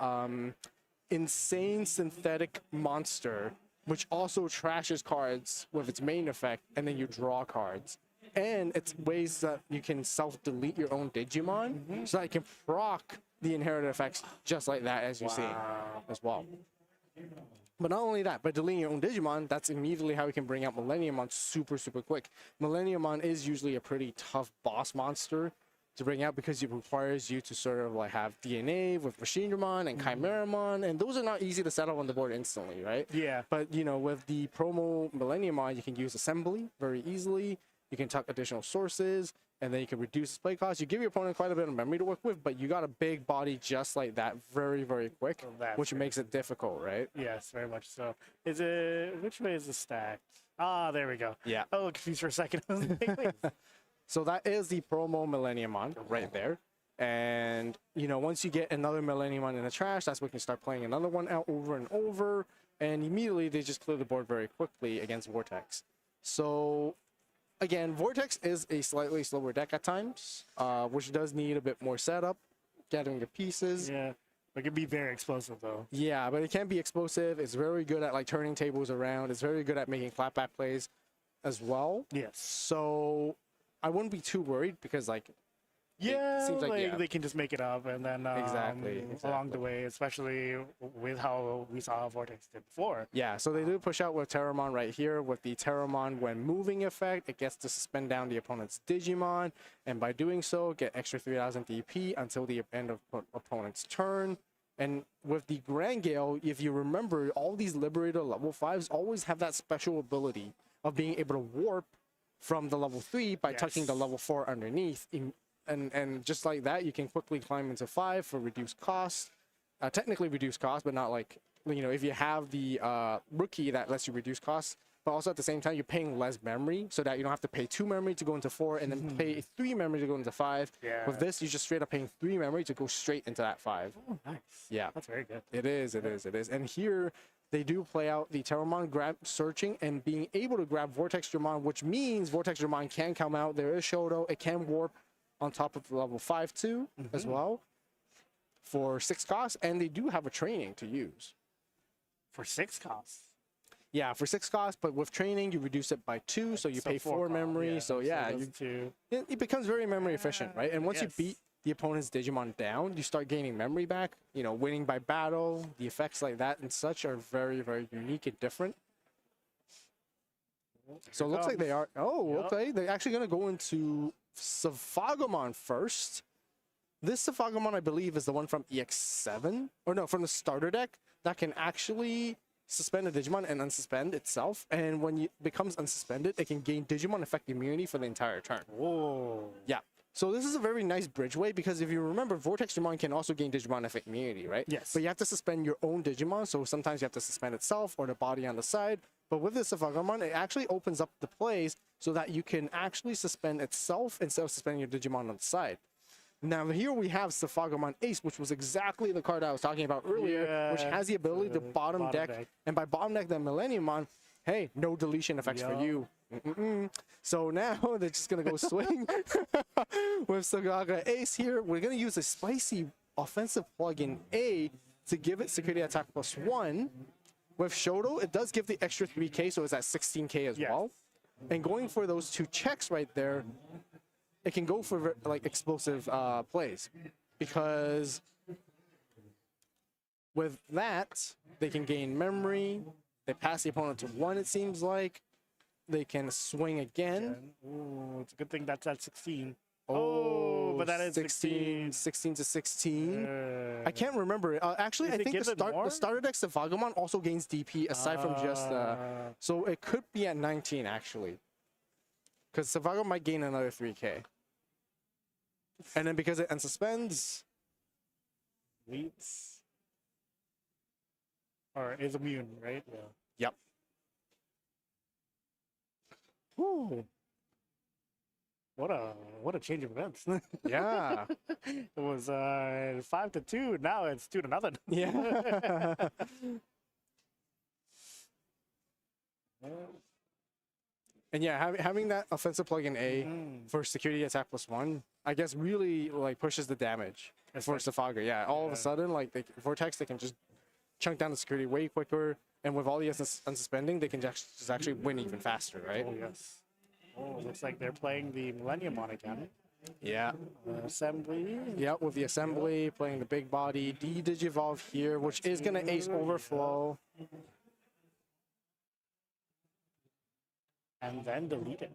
Insane Synthetic Monster, which also trashes cards with its main effect, and then you draw cards. And it's ways that you can self-delete your own Digimon, so that you can proc the inherited effects just like that, as you see as well. But not only that, by deleting your own Digimon, that's immediately how we can bring out Millenniumon super, super quick. Millenniumon is usually a pretty tough boss monster to bring out because it requires you to sort of like have DNA with Machinemon and Chimeramon, and those are not easy to set up on the board instantly, right? Yeah. But with the promo Millenniumon, you can use assembly very easily. You can tuck additional sources, and then you can reduce display cost. You give your opponent quite a bit of memory to work with, but you got a big body just like that very, very quick, which makes it difficult, right? Yes, very much so. Which way is the stack? Ah, there we go. Yeah. Oh, confused for a second. I was like, wait. So that is the promo Millenniumon right there. And, once you get another Millenniumon in the trash, that's when you can start playing another one out over and over. And immediately they just clear the board very quickly against Vortex. So, again, Vortex is a slightly slower deck at times, which does need a bit more setup, gathering the pieces. Yeah. It can be very explosive, though. Yeah, but it can be explosive. It's very good at, like, turning tables around. It's very good at making clapback plays as well. Yes. So I wouldn't be too worried because, like, yeah, seems like they can just make it up, and then Exactly. along the way, especially with how we saw Vortex did before. Yeah, so they do push out with Terramon right here. With the Terramon when moving effect, it gets to suspend down the opponent's Digimon, and by doing so, get extra 3,000 DP until the end of opponent's turn. And with the Grand Gale, if you remember, all these Liberator level 5s always have that special ability of being able to warp from the level 3 by touching the level 4 underneath. And just like that, you can quickly climb into 5 for reduced cost. Technically reduced cost, but not like, if you have the rookie that lets you reduce costs, but also at the same time, you're paying less memory so that you don't have to pay 2 memory to go into 4 and then pay 3 memory to go into 5. Yeah. With this, you're just straight up paying 3 memory to go straight into that 5. Oh, nice. Yeah. That's very good. It is. And here, they do play out the Terramon grab searching and being able to grab Vortex Dramon, which means Vortex Dramon can come out. There is Shoto. It can warp on top of the level 5-2 as well for 6 costs, and they do have a training to use. For 6 costs? Yeah, for 6 costs, but with training, you reduce it by 2, so you pay 4 memory. Yeah, so yeah, it becomes very memory efficient, right? And once you beat the opponent's Digimon down, you start gaining memory back. Winning by battle, the effects like that and such are very, very unique and different. So it looks like they are. Oh, okay. They're actually going to go into Safagamon first. This Safagamon, I believe, is the one from EX7. Or no, from the starter deck that can actually suspend a Digimon and unsuspend itself. And when it becomes unsuspended, it can gain Digimon effect immunity for the entire turn. Whoa. Yeah. So this is a very nice bridgeway because if you remember, Vortex Digimon can also gain Digimon effect immunity, right? Yes. But you have to suspend your own Digimon, so sometimes you have to suspend itself or the body on the side. But with this Safagamon, it actually opens up the plays so that you can actually suspend itself instead of suspending your Digimon on the side. Now here we have Safagamon Ace, which was exactly the card I was talking about earlier, which has the ability to bottom deck. And by bottom deck the Millenniumon, hey, no deletion effects for you. So now they're just going to go swing with Safaga Ace here. We're going to use a spicy offensive plugin A to give it security attack +1. With Shoto, it does give the extra 3k, so it's at 16k as well. And going for those 2 checks right there, it can go for like explosive plays. Because with that, they can gain memory. They pass the opponent to 1, it seems like. They can swing again. Ooh, it's a good thing that's at 16. Oh, but that is 16. 16 to 16. I can't remember. Actually, I think the starter deck Safagamon also gains DP aside from just... so it could be at 19, actually. Because Safagamon might gain another 3k. And then because it unsuspends... Leaps. Or is immune, right? Yeah. Yep. Woo. What a change of events. Yeah. It was 5-2. Now it's 2-0. Yeah. And yeah, having that offensive plugin A for security attack +1, I guess really like pushes the damage for Safaga. Yeah, all of a sudden, like Vortex, they can just chunk down the security way quicker, and with all the unsuspending, they can just actually win even faster, right? Oh yes. Oh, looks like they're playing the Millenniumon again. Yeah. Assembly. Yep, with the assembly, playing the big body, Digivolve here, which is gonna ace overflow. And then delete it.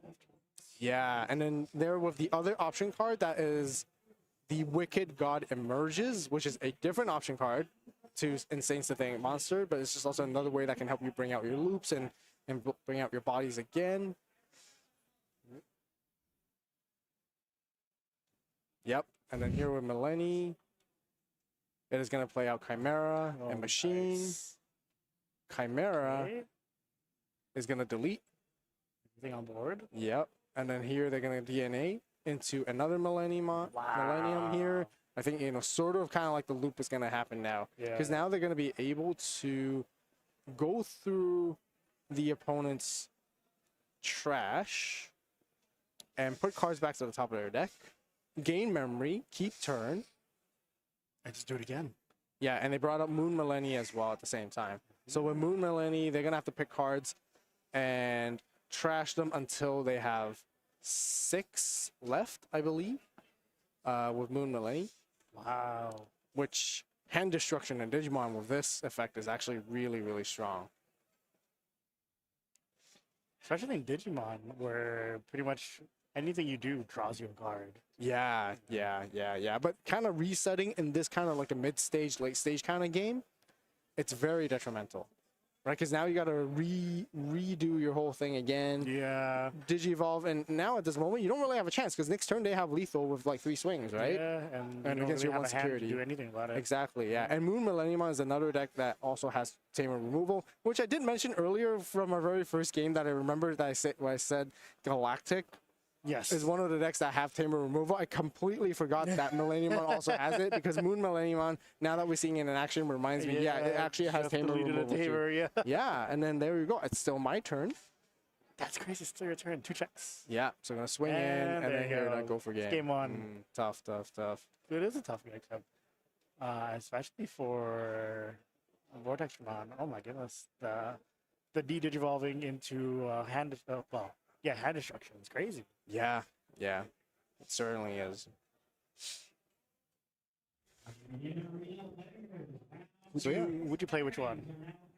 Yeah, and then there with the other option card that is the Wicked God Emerges, which is a different option card to Insane Sithing Monster, but it's just also another way that can help you bring out your loops and bring out your bodies again. Yep, and then here with Millenni, it is going to play out Chimera and Machine. Nice. Chimera is going to delete. Everything on board? Yep. and then here they're gonna DNA into another millennium here. I think, you know, sort of kind of like the loop is gonna happen now, because now they're gonna be able to go through the opponent's trash and put cards back to the top of their deck, gain memory, keep turn, and just do it again. Yeah, and they brought up Moon Millennia as well at the same time. So with Moon Millennia, they're gonna have to pick cards and trash them until they have 6 left, I believe, with Moon Millennia. Wow. Which hand destruction in Digimon with this effect is actually really, really strong. Especially in Digimon, where pretty much anything you do draws you a card. Yeah. But kind of resetting in this kind of like a mid-stage, late-stage kind of game, it's very detrimental. Right? Because now you got to redo your whole thing again. Yeah. Digi-evolve, and now at this moment, you don't really have a chance, because next turn they have lethal with like 3 swings, right? Yeah, and you against don't your really one have a hand to security. do anything about it. Exactly, yeah. And Moon Millennium is another deck that also has Tamer removal, which I did mention earlier from our very first game that I remember that I said Galactic. Yes. Is one of the decks that have Tamer removal. I completely forgot that Millennium also has it, because Moon Millennium, now that we're seeing it in action, reminds me, yeah, it actually has Tamer removal. Yeah. Yeah, and then there you go. It's still my turn. That's crazy. It's still your turn. 2 checks. Yeah, so I'm going to swing in, and then here, and I go for game. Game 1. Tough. It is a tough matchup. Especially for Vortex Ramon. Oh my goodness. The de-digivolving into hand destruction is crazy. Yeah, it certainly is. Would you play which one?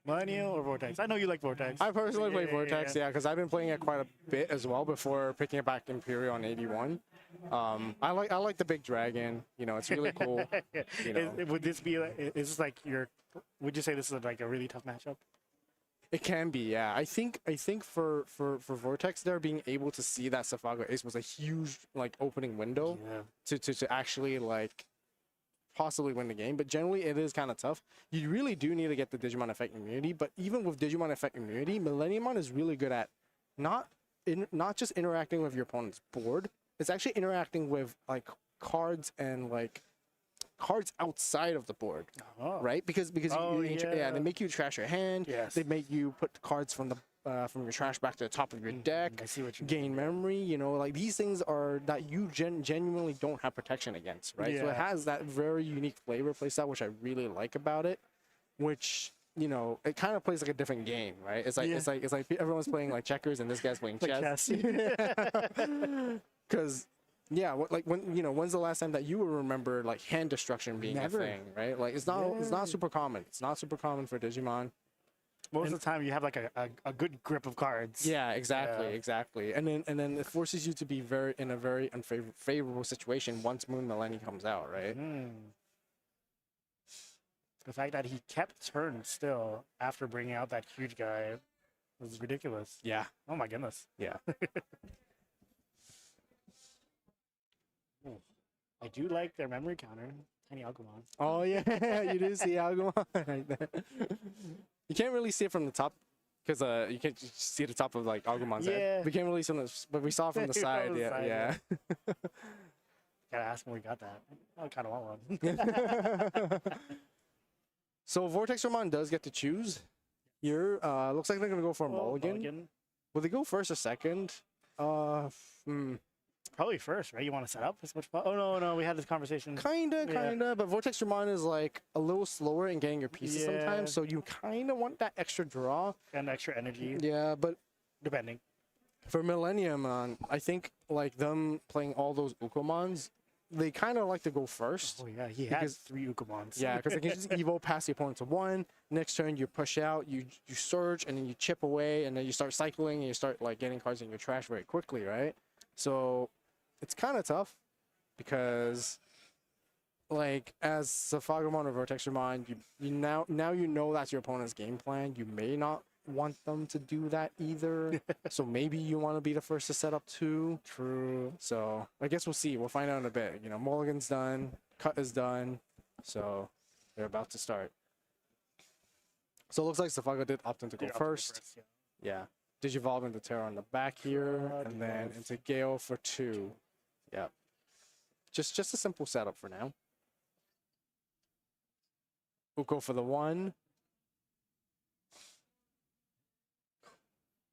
Millennial or Vortex? I know you like Vortex. I personally play Vortex, yeah, because I've been playing it quite a bit as well before picking it back Imperial on 81. I like the big dragon. You know, it's really cool. You know. Would this be? Is this like your? Would you say this is like a really tough matchup? It can be, yeah. I think for Vortex there, being able to see that Safago Ace was a huge like opening window to actually like possibly win the game. But generally it is kind of tough. You really do need to get the Digimon Effect immunity, but even with Digimon Effect immunity, Millenniumon is really good at not just interacting with your opponent's board, it's actually interacting with like cards and like cards outside of the board, right? Because they make you trash your hand. Yes. They make you put the cards from your trash back to the top of your deck. I see what you gain memory. You know, like these things are that you genuinely don't have protection against, right? So it has that very unique flavor playstyle, which I really like about it. Which, you know, it kind of plays like a different game, right? It's like everyone's playing like checkers and this guy's playing chess. Because. Yeah, when's the last time that you will remember like hand destruction being a thing, right? Like it's not super common. It's not super common for Digimon. Most of the time, you have like a good grip of cards. Yeah, exactly. And then it forces you to be in a very unfavorable situation once Moon Millennium comes out, right? The fact that he kept turn still after bringing out that huge guy was ridiculous. Yeah. Oh my goodness. Yeah. I do like their memory counter, Tiny Agumon. Oh yeah, you do see Agumon right there. You can't really see it from the top because you can't just see the top of like Agumon's head. We can't really see it, but we saw it from the side. Yeah. Gotta ask when we got that. I kind of want one. So Vortex Ramon does get to choose. Here, looks like they're gonna go for a mulligan. Will they go first or second? Probably first, right? You want to set up as much. Oh no, we had this conversation. Kinda, but Vortex Ramon is like a little slower in getting your pieces sometimes, so you kind of want that extra draw and extra energy. Yeah, but depending. For Millennium, I think like them playing all those Ukomons, they kind of like to go first. Oh yeah, he has 3 Ukomons. Yeah, because they can just evo past the opponent to 1. Next turn you push out, you surge, and then you chip away, and then you start cycling, and you start like getting cards in your trash very quickly, right? So it's kind of tough because, like, as Safagamon or Vortex Ramon, you now you know that's your opponent's game plan. You may not want them to do that either. So maybe you want to be the first to set up too. True. So I guess we'll see. We'll find out in a bit. You know, Mulligan's done, cut is done, so they're about to start. So it looks like Safaga did opt in to go first. Yeah. Digivolve into Terra on the back here, and then into Gale for 2. Yep. Just a simple setup for now. Uko for the 1.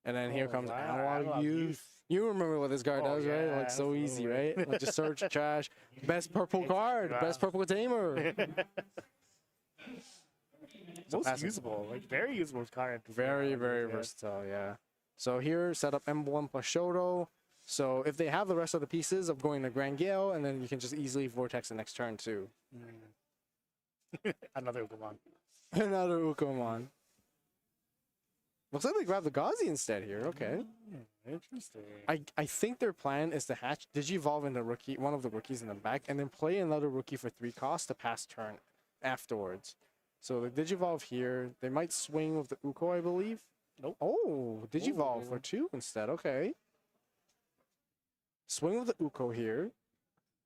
And then here comes Analog Youth. You remember what this card does, right? Like so easy, right? Like just search trash. Best purple card. Best purple tamer. Most usable, like very usable card. Very versatile, yeah. So here, set up Emblem plus Shoto. So if they have the rest of the pieces of going to Grand Gale, and then you can just easily Vortex the next turn too. Another Ukomon. Another Ukomon. Looks like they grabbed the Ghazi instead here. Okay. Interesting. I think their plan is to hatch Digivolve into rookie, one of the rookies in the back, and then play another rookie for 3 costs to pass turn afterwards. So the Digivolve here, they might swing with the Uko, I believe. Nope. Oh, Digivolve for 2 instead. Okay. Swing with the Uko here.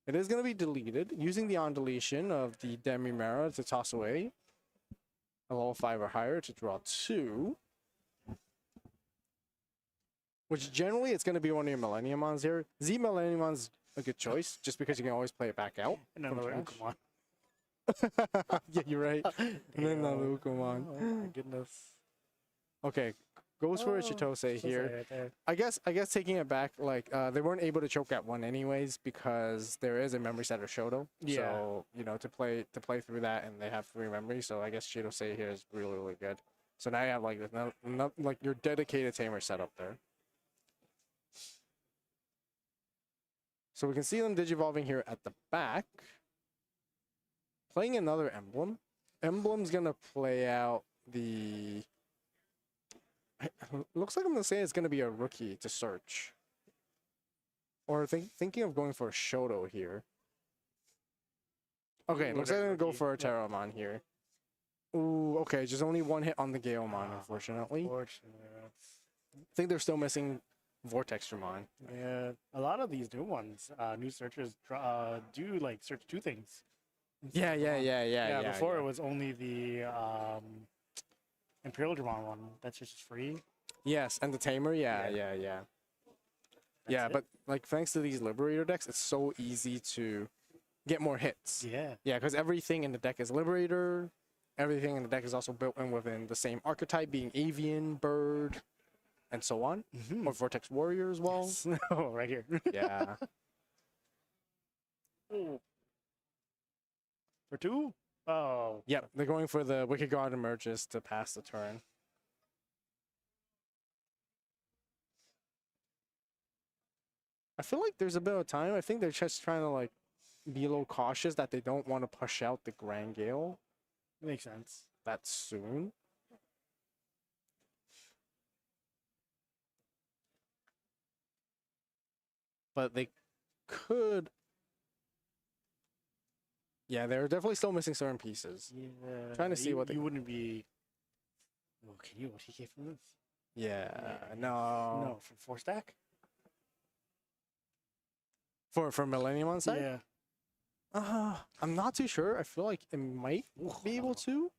It is going to be deleted using the on deletion of the Demimera to toss away a level 5 or higher to draw 2. Which generally it's going to be one of your Millenniumons here. Z Millenniumon's a good choice just because you can always play it back out. Another Ukomon. Yeah, you're right. And then another Ukomon. Oh my goodness. Okay, goes for a Chitose here. I guess taking it back, like they weren't able to choke at 1 anyways because there is a memory set of Shoto. Yeah. So you know to play through that, and they have 3 memories. So I guess Chitose here is really good. So now you have like like your dedicated tamer setup there. So we can see them digivolving here at the back. Playing another Emblem. Emblem's gonna play out the. Looks like I'm gonna say it's gonna be a rookie to search. Or thinking of going for a Shoto here. Okay, looks like I'm gonna go for a Terramon here. Ooh, okay, just only 1 hit on the Galemon, unfortunately. I think they're still missing Vortex Dramon. Yeah, a lot of these new ones, new searchers do like search 2 things. Yeah. Before it was only the Imperial Dramon one that's just free. Yes, and the Tamer, yeah. Yeah, but like thanks to these Liberator decks, it's so easy to get more hits. Yeah. Yeah, because everything in the deck is Liberator. Everything in the deck is also built in within the same archetype, being Avian, Bird, and so on. Or Vortex Warrior as well. Yes. Oh, right here. Yeah. Ooh. For 2? Oh. Yep, they're going for the Wicked God Emerges to pass the turn. I feel like there's a bit of time. I think they're just trying to like be a little cautious that they don't want to push out the Grand Gale Makes sense. that soon. But they could. Yeah, they're definitely still missing certain pieces. Yeah. Trying to see what they. You wouldn't be. Oh, can you OTK from this? Yeah, no. No, from 4 stack? For Millennium on side? Yeah. I'm not too sure. I feel like it might be able to.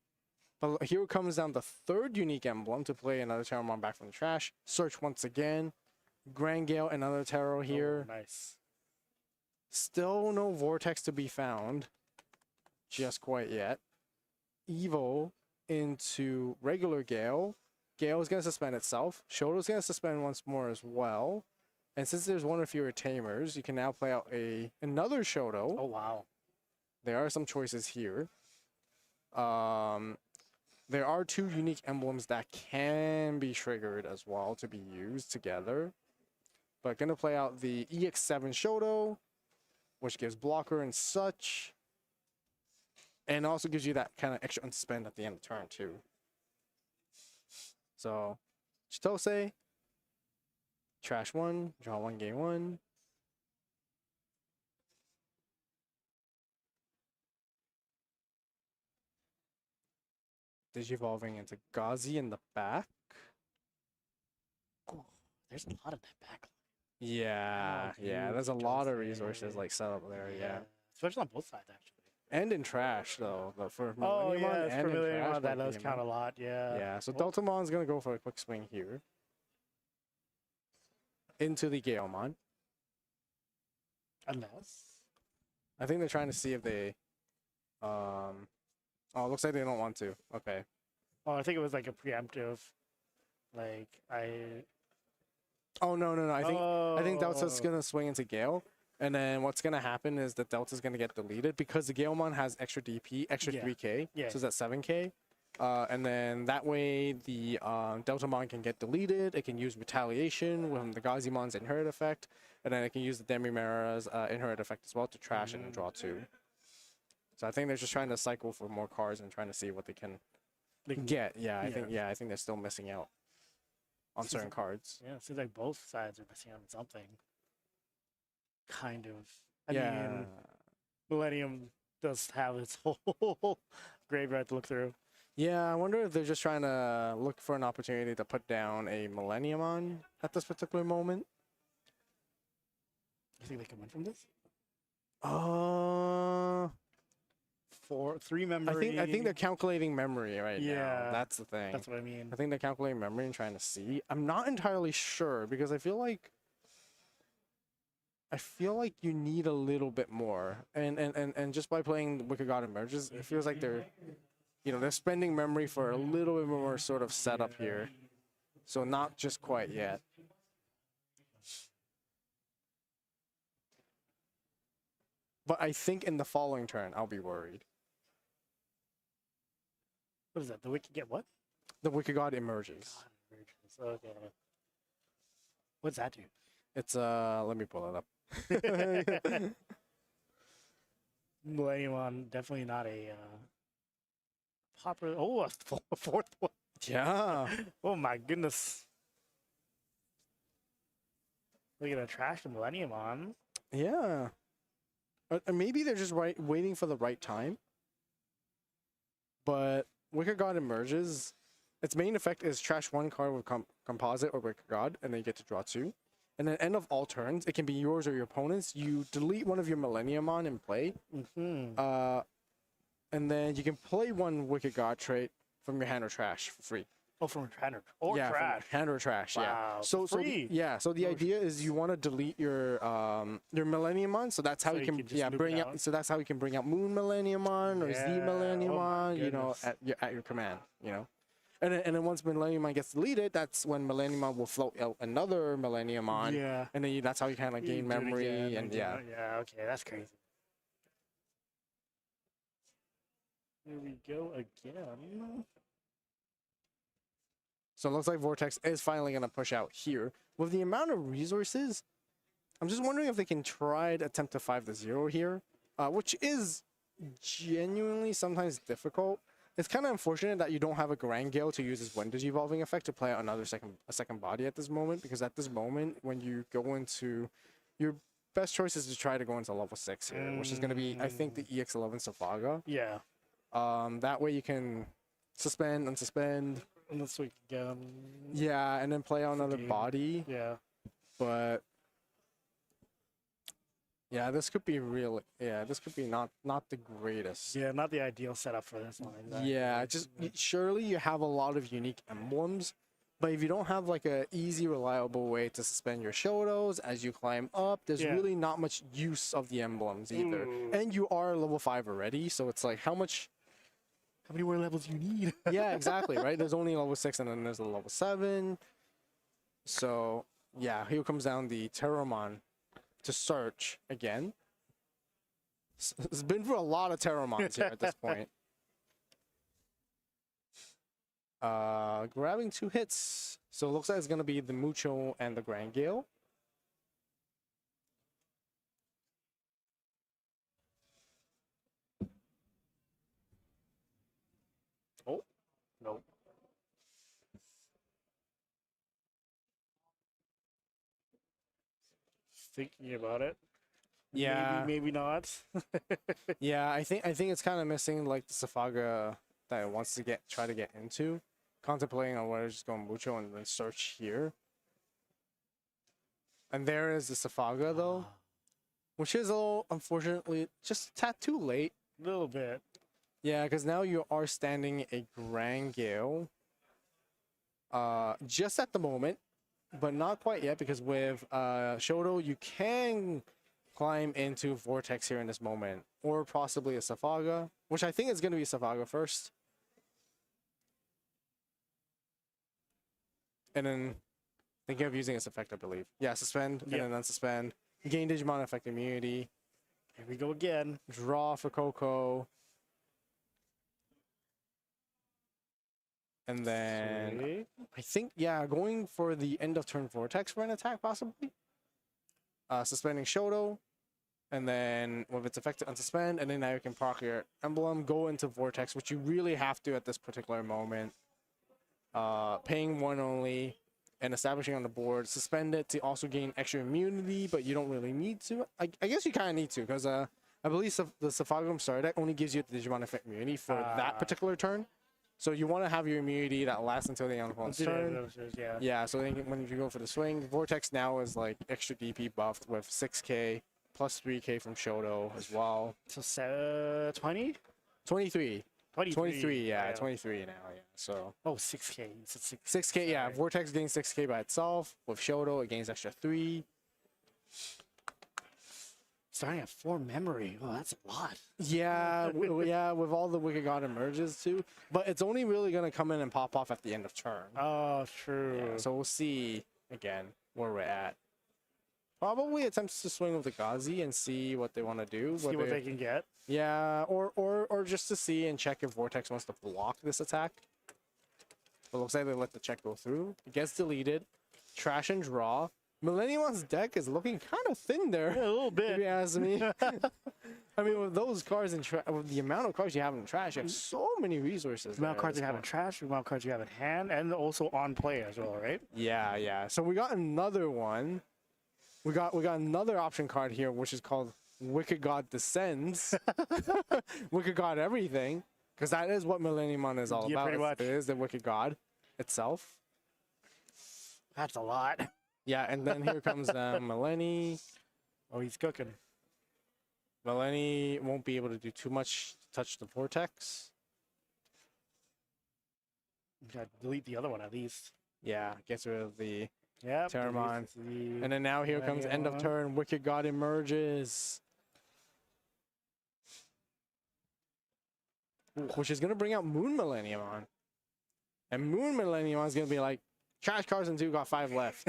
But here it comes down the 3rd unique emblem to play another Terramon back from the trash. Search once again. Grand Gale, another Tarot here. Oh, nice. Still no Vortex to be found. Just quite yet. Evo into regular Gale. Gale is going to suspend itself. Shoto's going to suspend once more as well. And since there's 1 or fewer Tamers, you can now play out another Shoto. Oh, wow. There are some choices here. There are 2 unique emblems that can be triggered as well to be used together. But going to play out the EX7 Shoto, which gives blocker and such. And also gives you that kind of extra unspend at the end of the turn, too. So, Chitose, trash 1, draw 1, gain 1. Digivolving into Ghazi in the back. Oh, there's a lot of that back. Yeah, there's a lot of resources like set up there, yeah. Especially on both sides, actually. And in trash, though. But for Oh, Millenniumon yeah, and for in trash, Millenniumon, that like does count a lot, yeah. Yeah, so Deltamon's going to go for a quick swing here. into the Gaomon. Unless. I think they're trying to see if they. Oh, it looks like they don't want to. Okay. Oh, I think it was like a preemptive. Like I. Oh no! I think Delta's gonna swing into Gale, and then what's gonna happen is that Delta's gonna get deleted because the Galemon has extra DP, extra 3K, Yeah. so it's at 7K, and then that way the Deltamon can get deleted. It can use Retaliation with the Gazimon's Inherit effect, and then it can use the Demimera's Inherit effect as well to trash it and draw 2. So I think they're just trying to cycle for more cards and trying to see what they can get. Yeah, I think they're still missing out on certain cards. Yeah, it seems like both sides are missing on something. Kind of. I Yeah. mean, Millennium does have its whole graveyard to look through. Yeah, I wonder if they're just trying to look for an opportunity to put down a Millenniumon at this particular moment. You think they can win from this? Uh, 3 memory. I think they're calculating memory right now. Yeah, That's the thing. That's what I mean. I think they're calculating memory and trying to see. I'm not entirely sure because I feel like you need a little bit more. And just by playing Wicked God Emerges, it feels like they're they're spending memory for a little bit more sort of setup here. So not just quite yet. But I think in the following turn, I'll be worried. What is that? The Wicked get what? The Wicked God Emerges. Okay. What's that do? It's let me pull it up. Millennium definitely not a popular. Oh, a fourth one. Yeah. Oh my goodness. Look at the trash the Millennium on. Yeah. Maybe they're just waiting for the right time. But Wicked God Emerges. Its main effect is trash 1 card with Composite or Wicked God, and then you get to draw 2. And then end of all turns, it can be yours or your opponent's. You delete one of your Millenniumon in play. And then you can play 1 Wicked God trait from your hand or trash for free. Oh, from hand or yeah, trash. From hand or trash. Wow, Yeah. free. So the idea is you want to delete your Millenniumon, so that's how you can just loop bring it out. So that's how you can bring out Moon Millenniumon or Z Millenniumon. goodness. At your command. And then once Millenniumon gets deleted, that's when Millenniumon will float out another Millenniumon. Yeah. And then that's how you kind of gain Do it memory again, and yeah. Yeah, okay, that's crazy. Here we go again. So it looks like Vortex is finally going to push out here. With the amount of resources, I'm just wondering if they can try to attempt to 5-0 here, which is genuinely sometimes difficult. It's kind of unfortunate that you don't have a Grand Gale to use his Wind Evolving effect to play out a second body at this moment, because at this moment, when you go into... Your best choice is to try to go into level 6 here, which is going to be, I think, the EX11 Safaga. Yeah. That way you can suspend, unsuspend... Unless we can yeah, and then play out another body. Yeah. But yeah, this could be really this could be not the greatest. Yeah, not the ideal setup for this one. Exactly. Yeah, surely you have a lot of unique emblems, but if you don't have like a easy, reliable way to suspend your Shotos as you climb up, there's really not much use of the emblems either. And you are level 5 already, so it's like how many more levels you need? Yeah, exactly, right? There's only level 6 and then there's a level 7. So, yeah, here comes down the Terramon to search again. It's been for a lot of Terramons here at this point. Grabbing 2 hits. So it looks like it's going to be the Mucho and the Grand Gale. Oh, no. Thinking about it. Yeah. Maybe not. Yeah, I think it's kind of missing like the Safaga that it wants to try to get into. Contemplating on whether to just go Mucho and then search here. And there is the Safaga though, which is a little, unfortunately, just a tad too late. A little bit. Yeah, because now you are standing a Grand Gale. Just at the moment, but not quite yet because with Shoto, you can climb into Vortex here in this moment, or possibly a Safaga, which I think is going to be Safaga first. And then thinking of using its effect, I believe. Yeah, suspend, and then unsuspend. Gain Digimon effect immunity. Here we go again. Draw for Coco. And then Sweet. I think, yeah, going for the end of turn Vortex for an attack, possibly. Suspending Shoto. And then with its effect to unsuspend, and then now you can proc your emblem, go into Vortex, which you really have to at this particular moment. Paying 1 only and establishing on the board. Suspend it to also gain extra immunity, but you don't really need to. I guess you kind of need to, because I believe the Safaga Star deck only gives you the Digimon effect immunity for that particular turn. So you want to have your immunity that lasts until the end of the opponent's turn. Yeah, so then when you go for the swing, Vortex now is like extra DP buffed with 6k plus 3k from Shoto as well. So 20? 23. 23, yeah, 23 now, yeah. So. Oh, 6k. You said 6k, yeah. Vortex gains 6k by itself. With Shoto, it gains extra 3. Starting at 4 memory. Oh, that's a lot. Yeah, yeah, with all the Wicked God emerges too. But it's only really going to come in and pop off at the end of turn. Oh, true. Yeah, so we'll see, again, where we're at. Probably attempts to swing with the Gazi and see what they want to do. See what they can get. Yeah, or just to see and check if Vortex wants to block this attack. It looks like they let the check go through. It gets deleted. Trash and draw. Millennium's deck is looking kind of thin there. Yeah, a little bit. If you ask me. I mean, with those cards in with the amount of cards you have in trash, you have so many resources. The amount of cards you have in trash, the amount of cards you have in hand, and also on play as well, right? Yeah, yeah. So we got another one. We got another option card here, which is called Wicked God Descends. Wicked God Everything, because that is what Millenniumon is all about. Pretty much. It is the Wicked God itself. That's a lot. Yeah, and then here comes Millenni. Oh, he's cooking. Millenni won't be able to do too much to touch the Vortex. You gotta delete the other one at least. Yeah, gets rid of the Yep. Terramon. And then now here comes end of turn. Wicked God emerges. Which is going to bring out Moon Millenniumon. And Moon Millenniumon is going to be like, trash cards and 2 got 5 left.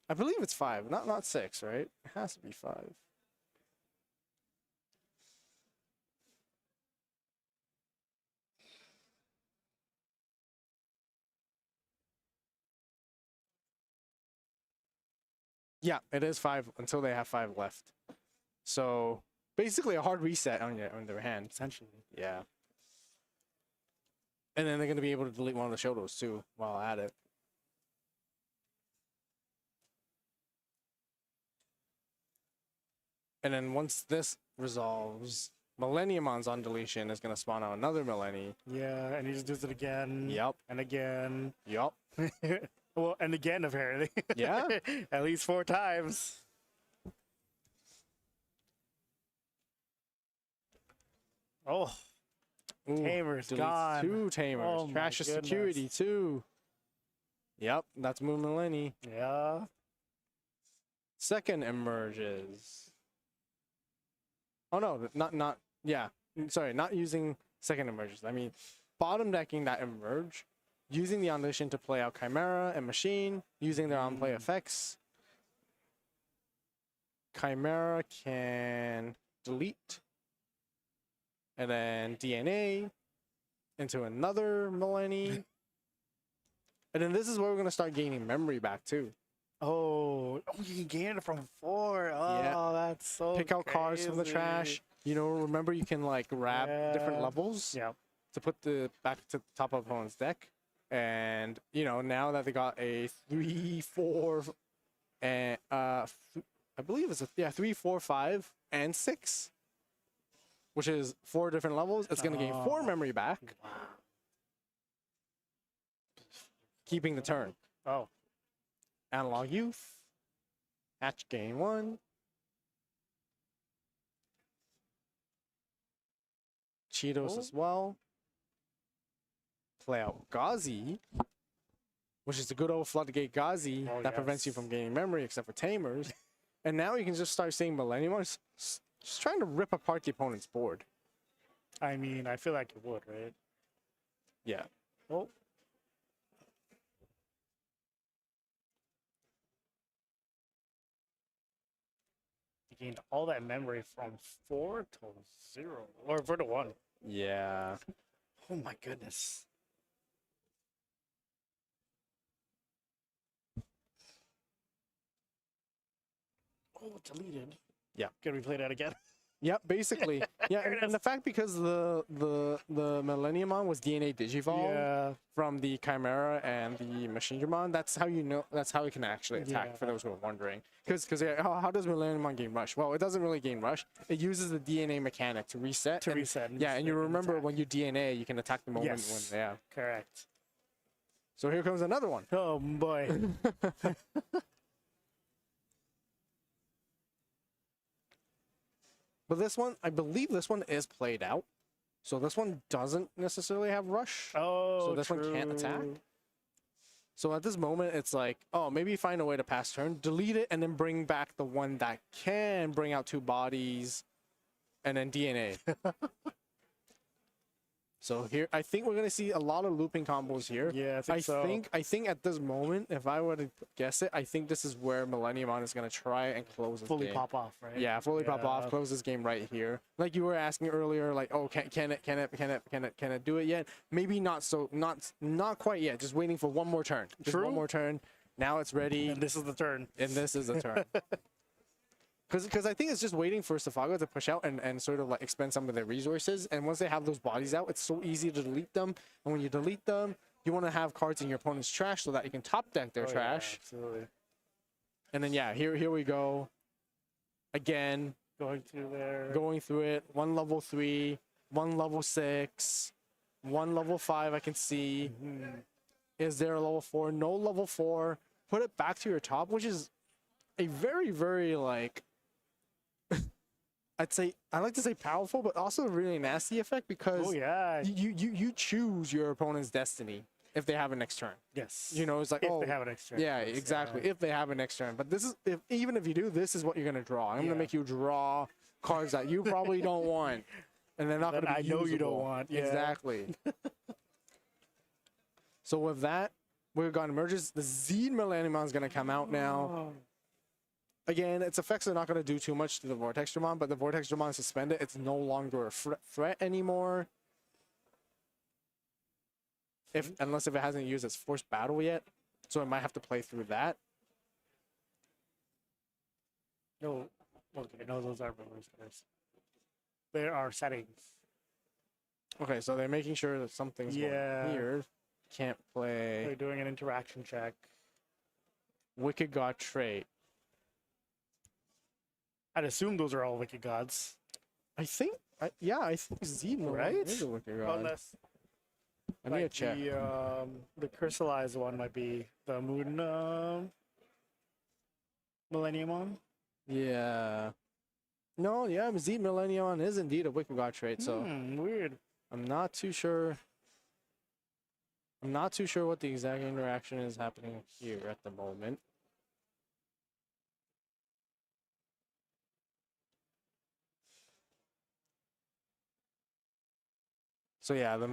I believe it's 5, not 6, right? It has to be 5. Yeah, it is 5 until they have 5 left. So basically a hard reset on their hand. Essentially. Yeah. And then they're going to be able to delete one of the Shotos too while at it. And then once this resolves, Millenniumon's on deletion is going to spawn out another Millenni. Yeah, and he just does it again. Yep. And again. Yep. Well, and again, apparently. Yeah. At least 4 times. Oh. Ooh, Tamers deletes gone. 2 Tamers. Oh my Trash of goodness. security too. Yep, that's Moon Millenni. Yeah. Second emerges. Oh no, not yeah. Sorry, not using second emerges. I mean, bottom decking that emerge, using the Omniscient to play out Chimera and Machine, using their on-play effects. Chimera can delete, and then DNA into another Millenni. And then this is where we're gonna start gaining memory back too. Oh, you can gain it from 4. Oh, Yeah. that's so Pick out cards from the crazy. trash. You know, remember you can like grab different levels to put the back to the top of opponent's deck. And you know, now that they got a 3, 4, and I believe it's 3, 4, 5, and 6, which is 4 different levels. It's gonna gain 4 memory back, keeping the turn. Oh. Analog Youth. Hatch gain 1. Cheetos as well. Play out Gazi, which is the good old Floodgate Gazi that prevents you from gaining memory, except for Tamers. And now you can just start seeing Millennium just trying to rip apart the opponent's board. I mean, I feel like it would, right? Yeah. Oh. You gained all that memory from 4 to 0, or 4 to 1. Yeah. Oh my goodness. Oh, deleted. Yeah. Can we play that again? Yep, basically. Yeah, and the fact because the Millenniumon was DNA Digivolve from the Chimera and the Machinedramon, that's how you know, that's how it can actually attack, for those who are wondering. Because how does Millenniumon gain rush? Well, it doesn't really gain rush. It uses the DNA mechanic to reset. Yeah, and you remember when you DNA, you can attack the moment when, yeah. Correct. So here comes another one. Oh, boy. But this one, I believe this one is played out. So this one doesn't necessarily have rush. Oh, so this one can't attack. So at this moment, it's like, oh, maybe find a way to pass turn, delete it, and then bring back the one that can bring out 2 bodies, and then DNA. So here, I think we're gonna see a lot of looping combos here. Yeah, I think at this moment, if I were to guess it, I think this is where Millenniumon is gonna try and close this fully game. pop off, right? Yeah, fully pop off, close this game right here. Like you were asking earlier, like, oh, can it do it yet? Maybe not not quite yet. Just waiting for one more turn. Just one more turn. Now it's ready. And this is the turn. And this is the turn. Because I think it's just waiting for Safago to push out and sort of like expend some of their resources. And once they have those bodies out, it's so easy to delete them. And when you delete them, you want to have cards in your opponent's trash so that you can top deck their trash. Yeah, absolutely. And then yeah, here we go. Again. Going through there. Going through it. 1 level 3, 1 level 6, 1 level 5 I can see. Is there a level 4? No level 4. Put it back to your top, which is a very, very like I like to say powerful, but also a really nasty effect because you choose your opponent's destiny if they have a next turn. Yes. You know, it's like, if they have an next turn. Yeah, exactly. If they have a next turn. But this is even if you do, this is what you're gonna draw. I'm gonna make you draw cards that you probably don't want. And they're not gonna be usable. I know you don't want. Yeah. Exactly. So with that, we've got emerges. The Z Millenniumon is gonna come out now. Again, its effects are not going to do too much to the Vortex Dramon, but the Vortex Dramon is suspended. It's no longer a threat anymore. Unless if it hasn't used its forced battle yet. So it might have to play through that. No, okay, no, those are boosters. There are settings. Okay, so they're making sure that something's going here. Can't play. They're doing an interaction check. Wicked God trait. I'd assume those are all Wicked Gods. I think Xeno is a Wicked God. Unless I need to check. The crystallized one might be the Moon Millenniumon. Yeah. No, yeah, Z Millenniumon is indeed a Wicked God trait, so weird. I'm not too sure. I'm not too sure what the exact interaction is happening here at the moment. So yeah, the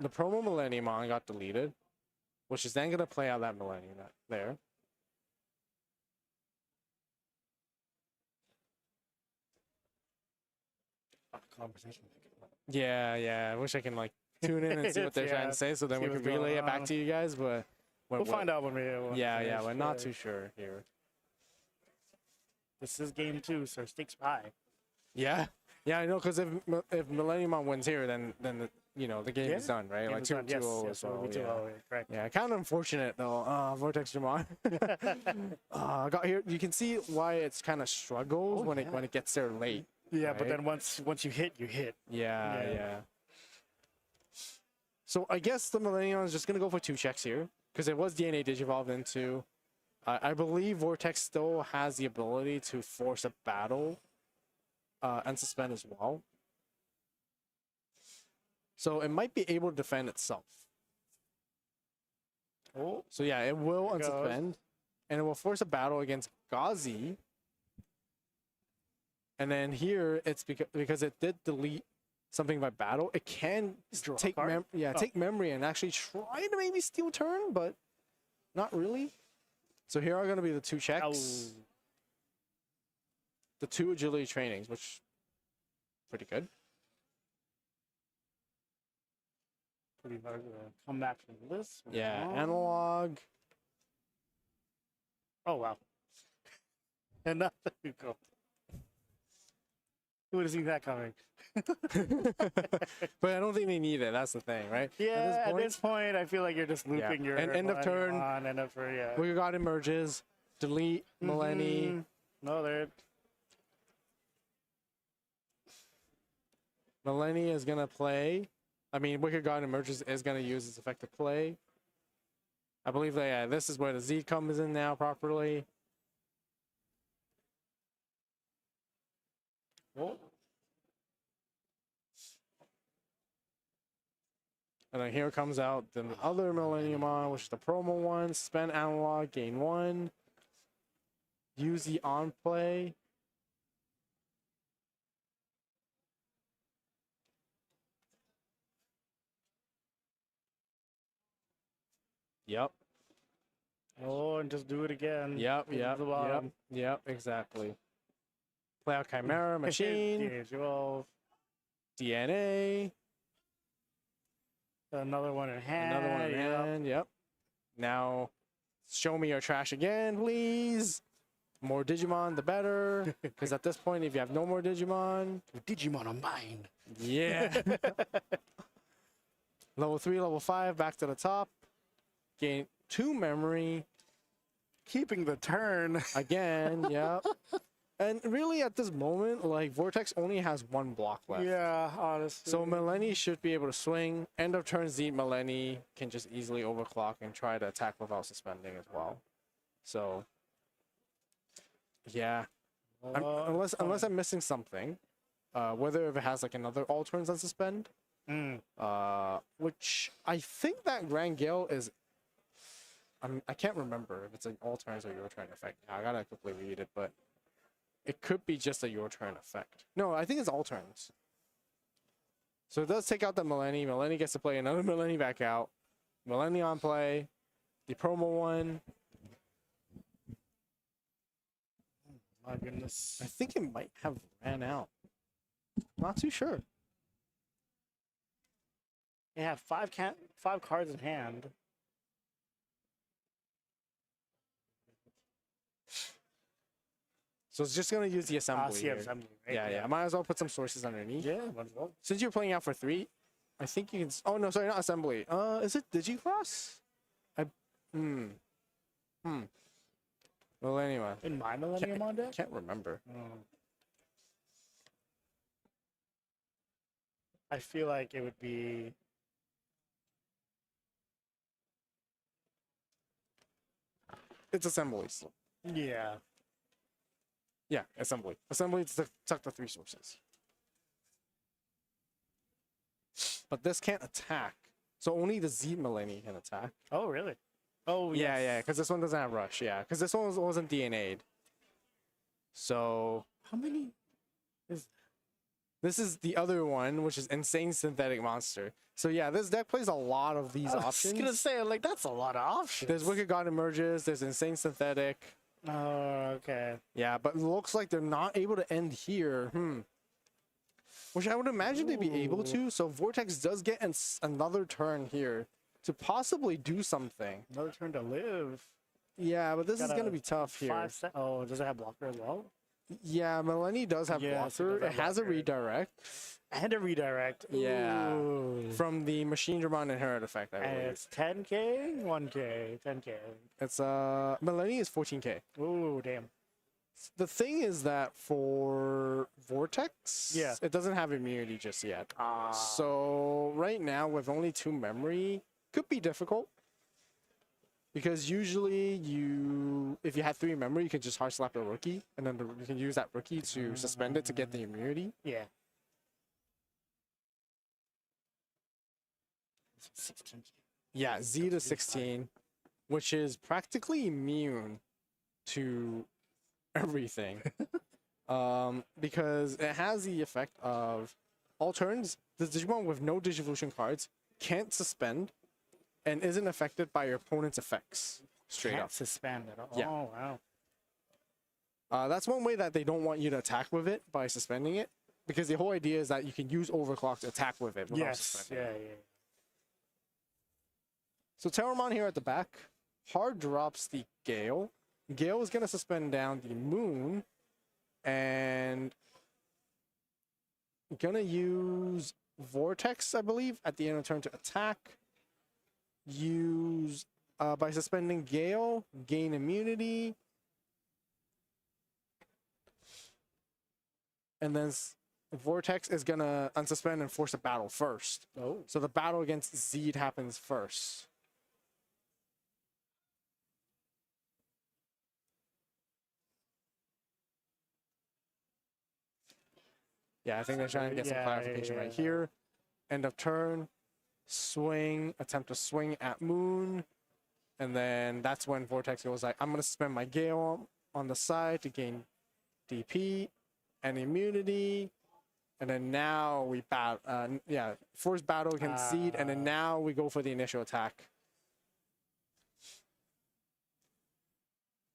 promo Millenniumon got deleted, which is then going to play out that Millennium there. Conversation. Yeah. I wish I can like tune in and see what they're trying to say, so then we can relay it back to you guys. But we'll find out when we. Yeah, we're not too sure here. This is game 2, so stakes are high. Yeah, I know, because if Millenniumon wins here, then the game is done, right? Like 2-0 as well. Correct. Yeah, kind of unfortunate though. Vortex Dramon. Got here. You can see why it's kind of struggles when it gets there late. Yeah, right? but then once you hit, you hit. Yeah. So I guess the Millenniumon is just gonna go for 2 checks here because it was DNA Digivolved into. I believe Vortex still has the ability to force a battle and suspend as well. So it might be able to defend itself. Oh, So yeah, it will There it goes. unsuspend, and it will force a battle against Ghazi. And then here, it's because it did delete something by battle, it can Draw a take card? take memory and actually try to maybe steal turn, but not really. So here are going to be the 2 checks. Ow. The 2 agility trainings, which pretty good. Pretty hard to come back from this. Yeah, one. analog. Oh, wow. And now you go. Who would have seen that coming? But I don't think they need it. That's the thing, right? Yeah, at this point, I feel like you're just looping your And end of turn. on, end of turn, yeah. We got emerges, delete, Millenni. No, they're Millenni is gonna play. I mean, Wicked God emerges is gonna use its effective play. I believe that yeah, this is where the Z comes in now properly. Oh. And then here comes out the other Millennium on, which is the promo one. Spend analog, gain 1. Use the on play. Yep. oh, and just do it again. Yep. Go to Yep. the Yep. bottom. Yep. Exactly. Play out Chimera Machine. DH12. DNA. Another one in hand. Another one in yep. hand. Yep. Now, show me your trash again, please. More Digimon, the better. Because at this point, if you have no more Digimon, Digimon are mine. yeah. Level 3, level 5, back to the top. Gain 2 memory. Keeping the turn. Again, yep. And really, at this moment, like, Vortex only has 1 block left. Yeah, honestly. So Millenni should be able to swing. End of turn Z Millenni can just easily overclock and try to attack without suspending as well. So yeah, unless I'm missing something, whether if it has like another all turns on suspend, which I think that Grand Gale is. I can't remember if it's an all turns or your turn effect. I gotta quickly read it, but it could be just a your turn effect. No, I think it's all turns. So it does take out the Millenni. Millenni gets to play another Millenni back out. Millenni on play. The promo one. My goodness. I think it might have ran out. Not too sure. They have 5 cards in hand. So it's just gonna use the assembly. See here. assembly, right? Yeah, yeah. Might as well put some sources underneath. Yeah, might as well. Since you're playing out for 3, I think you can. Oh no, sorry, not assembly. Is it Digicross? Well, anyway. In my Millennium on deck? Can't remember. I feel like it would be. It's assembly. So. Yeah. Yeah, assembly. Assembly to tuck the 3 sources. But this can't attack. So only the Z Millenni can attack. Oh, really? Oh, yeah, yes. yeah, because this one doesn't have rush. Yeah, because this one wasn't DNA'd. So How many? this is the other one, which is Insane Synthetic Monster. So yeah, this deck plays a lot of these I was options. gonna say, like, that's a lot of options. There's Wicked God Emerges, there's Insane Synthetic. Oh, okay. Yeah, but it looks like they're not able to end here. Which I would imagine they'd be able to. So Vortex does get another turn here to possibly do something. Another turn to live. Yeah, but this is Got going to a be tough here. Oh, does it have blocker as well? Yeah, Millenni does have Yes, it blocker. does It have has a blocker. redirect. And a redirect. Yeah. Ooh. From the Machine Dramon Inherit effect, I And believe. it's 10k, 1k, 10k. It's Millenni is 14k. Ooh, damn. The thing is that for Vortex, Yeah. it doesn't have immunity just yet. Ah. So right now, with only 2 memory, could be difficult. Because usually if you had 3 memory, you can just hard slap a rookie, and then you can use that rookie to suspend it to get the immunity. Yeah. 16. Yeah, Z to 16. which is practically immune to everything. Because it has the effect of all turns, the Digimon with no Digivolution cards can't suspend and isn't affected by your opponent's effects. Straight Can't up. suspend at all. Yeah. Oh, wow. That's one way that they don't want you to attack with it, by suspending it. Because the whole idea is that you can use overclock to attack with it without Yes. suspending Yeah, it. yeah. So Terramon here at the back, hard drops the Gale. Gale is going to suspend down the Moon, and going to use Vortex, I believe, at the end of turn to attack. Use, by suspending Gale, gain immunity. And then Vortex is going to unsuspend and force a battle first. Oh. So the battle against Zed happens first. Yeah, I think they're trying to get some clarification right here. End of turn, swing, attempt to swing at Moon. And then that's when Vortex goes like, I'm going to suspend my Gale on the side to gain DP and immunity. And then now we force battle against Zed. And then now we go for the initial attack.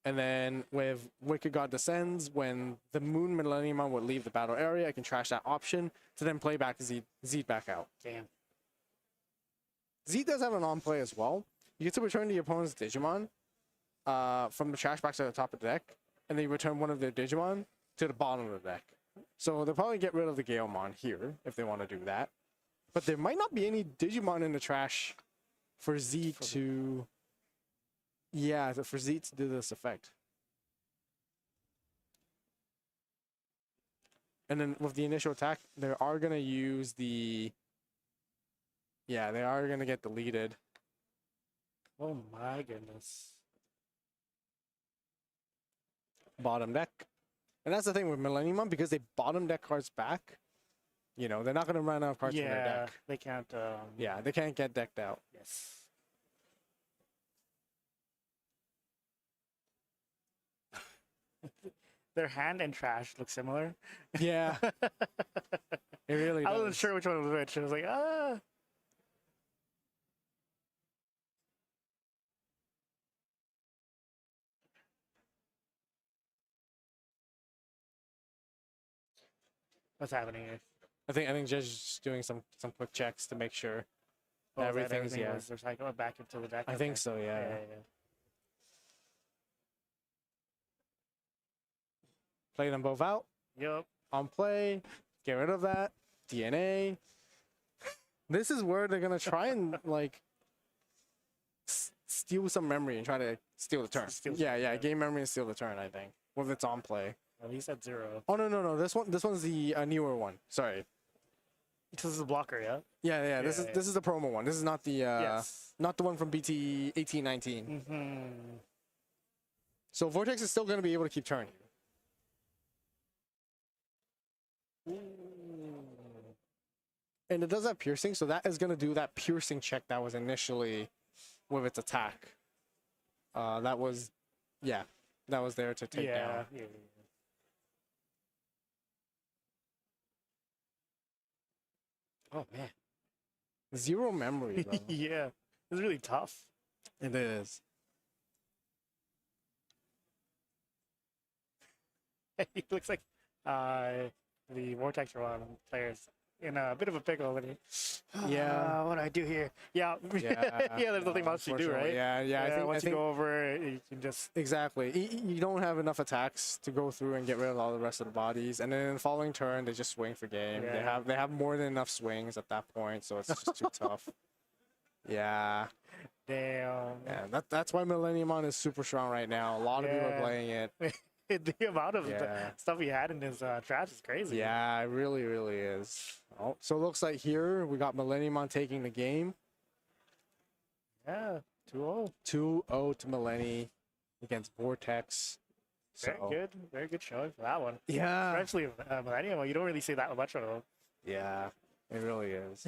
And then with Wicked God Descends, when the Moon Millenniumon would leave the battle area, I can trash that option to then play back Zed back out. Damn. Zed does have an on-play as well. You get to return the opponent's Digimon from the trash back to the top of the deck, and then you return one of their Digimon to the bottom of the deck. So they'll probably get rid of the Galemon here if they want to do that. But there might not be any Digimon in the trash for Zed to... Yeah, for Zed to do this effect. And then with the initial attack, they are going to use the... Yeah, they are going to get deleted. Oh my goodness. Bottom deck. And that's the thing with Millenniumon, because they bottom deck cards back, you know, they're not going to run out of cards from their deck. They can't... Yeah, they can't get decked out. Yes. Their hand and trash look similar. Yeah. It really does. I wasn't sure which one was which. I was like, ah. What's happening here? I think just doing some quick checks to make sure Oh, that everything's everything was recycled back into the deck. I think so, yeah. Play them both out. Yep. On play. Get rid of that. DNA. This is where they're gonna try and like steal some memory and try to steal the turn. Game memory and steal the turn, I think. With its on play. At least at 0. Oh no. This one's the newer one. Sorry. This is a blocker, yeah? Yeah. This is the promo one. This is not the not the one from BT 1819. Mm-hmm. So Vortex is still gonna be able to keep turning. And it does have piercing, so that is gonna do that piercing check that was initially with its attack. That was there to take down. Yeah. Oh man. 0 memory, bro. Yeah. It's really tough. It is. He looks like the Vortex one players in a bit of a pickle. What do I do here? Yeah, there's nothing much to do, right? Yeah. Once you go over, you can just... Exactly. You don't have enough attacks to go through and get rid of all the rest of the bodies. And then in the following turn, they just swing for game. Yeah. They have more than enough swings at that point, so it's just too tough. Yeah. Damn. Yeah, that's why Millenniumon is super strong right now. A lot of people are playing it. The amount of stuff he had in his trash is crazy. Yeah, it really, really is. Oh, so it looks like here we got Millenniumon taking the game. Yeah, 2-0. 2-0 to Millennium against Vortex. Very good showing for that one. Yeah. Especially Millennium, you don't really see that much of them. Yeah, it really is.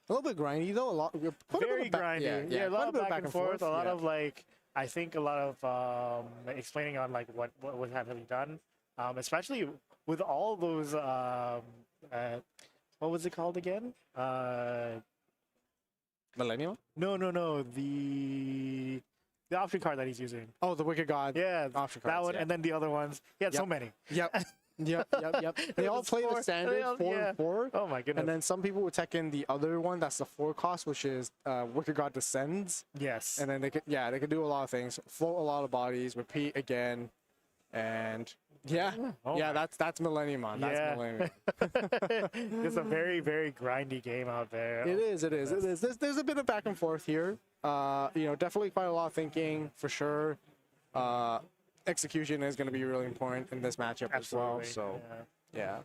A little bit grindy though. A lot. Very grindy. Yeah, a lot of quite back and forth. A lot yeah. of like, I think a lot of explaining on like what would have to be done, especially with all those what was it called again? Millennium. No, the option card that he's using. Oh, the Wicked God. Yeah, option that cards, one, yeah. and then the other ones. He had so many. Yep. Yep. They all play the standard 4 and 4. Oh my goodness. And then some people would tech in the other one that's the 4 cost, which is Wicked God Descends. Yes. And then they could do a lot of things, float a lot of bodies, repeat again, and that's Millennium on. That's Millennium. It's a very, very grindy game out there. It is. There's a bit of back and forth here. Definitely quite a lot of thinking for sure. Execution is going to be really important in this matchup as well. So, yeah.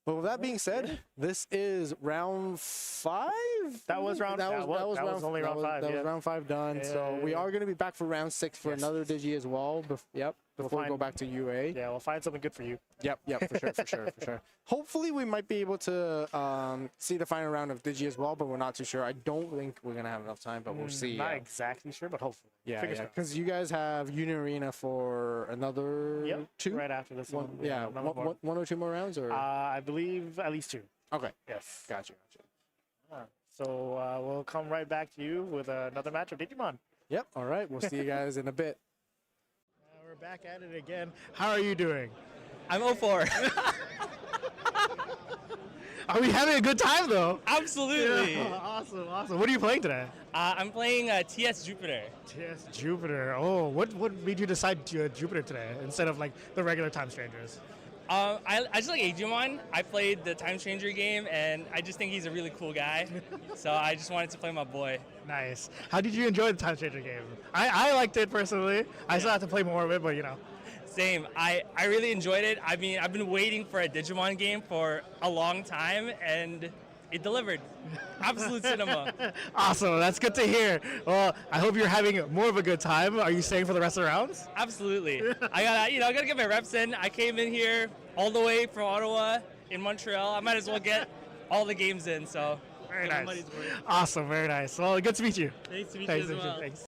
But with that being said, this is round 5. That was round. That was only round 5. That was round 5 done. So we are going to be back for round 6 for another Digi as well. Before we go back to UA. Yeah, we'll find something good for you. Yep, for sure. Hopefully we might be able to see the final round of Digi as well, but we're not too sure. I don't think we're gonna have enough time, but we'll see. Not exactly sure, but hopefully. Yeah, because you guys have Union Arena for another 2 right after this one. One or 2 more rounds, or I believe at least 2. Okay. Yes. Gotcha. So we'll come right back to you with another match of Digimon. Yep. All right. We'll see you guys in a bit. We're back at it again. How are you doing? I'm 04. Are we having a good time though? Absolutely. Yeah, awesome. What are you playing today? I'm playing TS Jupiter. TS Jupiter. Oh, what made you decide to Jupiter today instead of like the regular Time Strangers? I just like Digimon. I played the Time Stranger game, and I just think he's a really cool guy. So I just wanted to play my boy. Nice. How did you enjoy the Time Stranger game? I liked it personally. I still have to play more of it, but you know. Same. I really enjoyed it. I mean, I've been waiting for a Digimon game for a long time, and it delivered. Absolute cinema. Awesome. That's good to hear. Well, I hope you're having more of a good time. Are you staying for the rest of the rounds? Absolutely. I gotta get my reps in. I came in here all the way from Ottawa in Montreal. I might as well get all the games in. So very nice. Awesome. Very nice. Well, good to meet you. Nice to meet you as well. Thanks.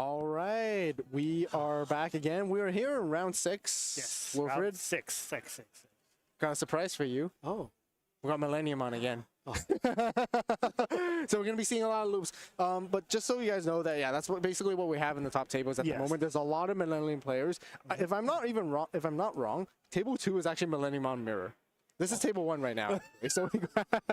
All right, we are back again. We are here in round 6. Yes. Wilfred, Round six. got a surprise for you. Oh. We got Millennium on again. Oh. So we're gonna be seeing a lot of loops. But just so you guys know that, yeah, that's basically what we have in the top tables at the moment. There's a lot of Millennium players. If I'm not wrong, table 2 is actually Millennium on Mirror. This is table 1 right now. So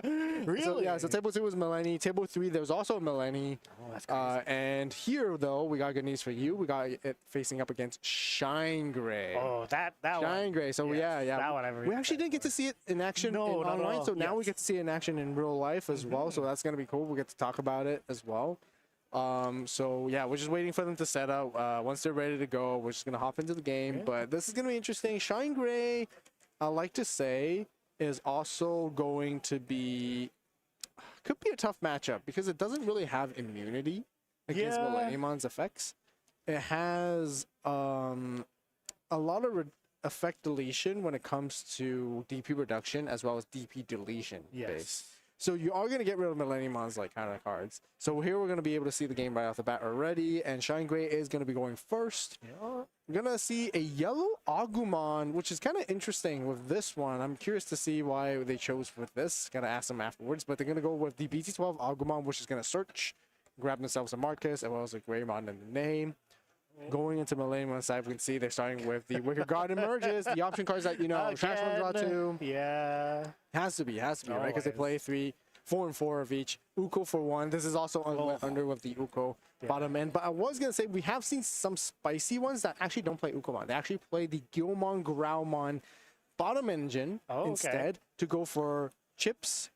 really? So, yeah, so table 2 was Millennium. Table 3, there's also a Millennium. Oh, that's crazy. And here, though, we got good news for you. We got it facing up against Shine Gray. Oh, that one. Shine Gray. So Yes, yeah. that one We actually didn't get to see it in action online, so now we get to see it in action in real life as well. So that's gonna be cool. We get to talk about it as well. So yeah, we're just waiting for them to set up. Once they're ready to go, we're just gonna hop into the game. Yeah. But this is gonna be interesting. Shine Gray, I like to say, is also going to be could be a tough matchup because it doesn't really have immunity against Millenniumon's effects. It has a lot of effect deletion when it comes to DP reduction as well as DP deletion base. So you are going to get rid of Millenniumon's like kind of cards. So here we're going to be able to see the game right off the bat already, and Shine Gray is going to be going first. Yeah. We're going to see a yellow Agumon, which is kind of interesting with this one. I'm curious to see why they chose with this. Got to ask them afterwards, but they're going to go with the BT12 Agumon, which is going to search, grab themselves a Marcus, as well as a Greymon in the name. Going into Millennium side, we can see they're starting with the Wicked God Emerges, the option cards that, you know, Trash One Draw 2. Yeah. Has to be, right? Because they play 4 and 4 of each. Uko for 1. This is also under with the Uko bottom end. But I was going to say, we have seen some spicy ones that actually don't play Ukomon. They actually play the Gilmon, Growlmon bottom engine instead to go for chips.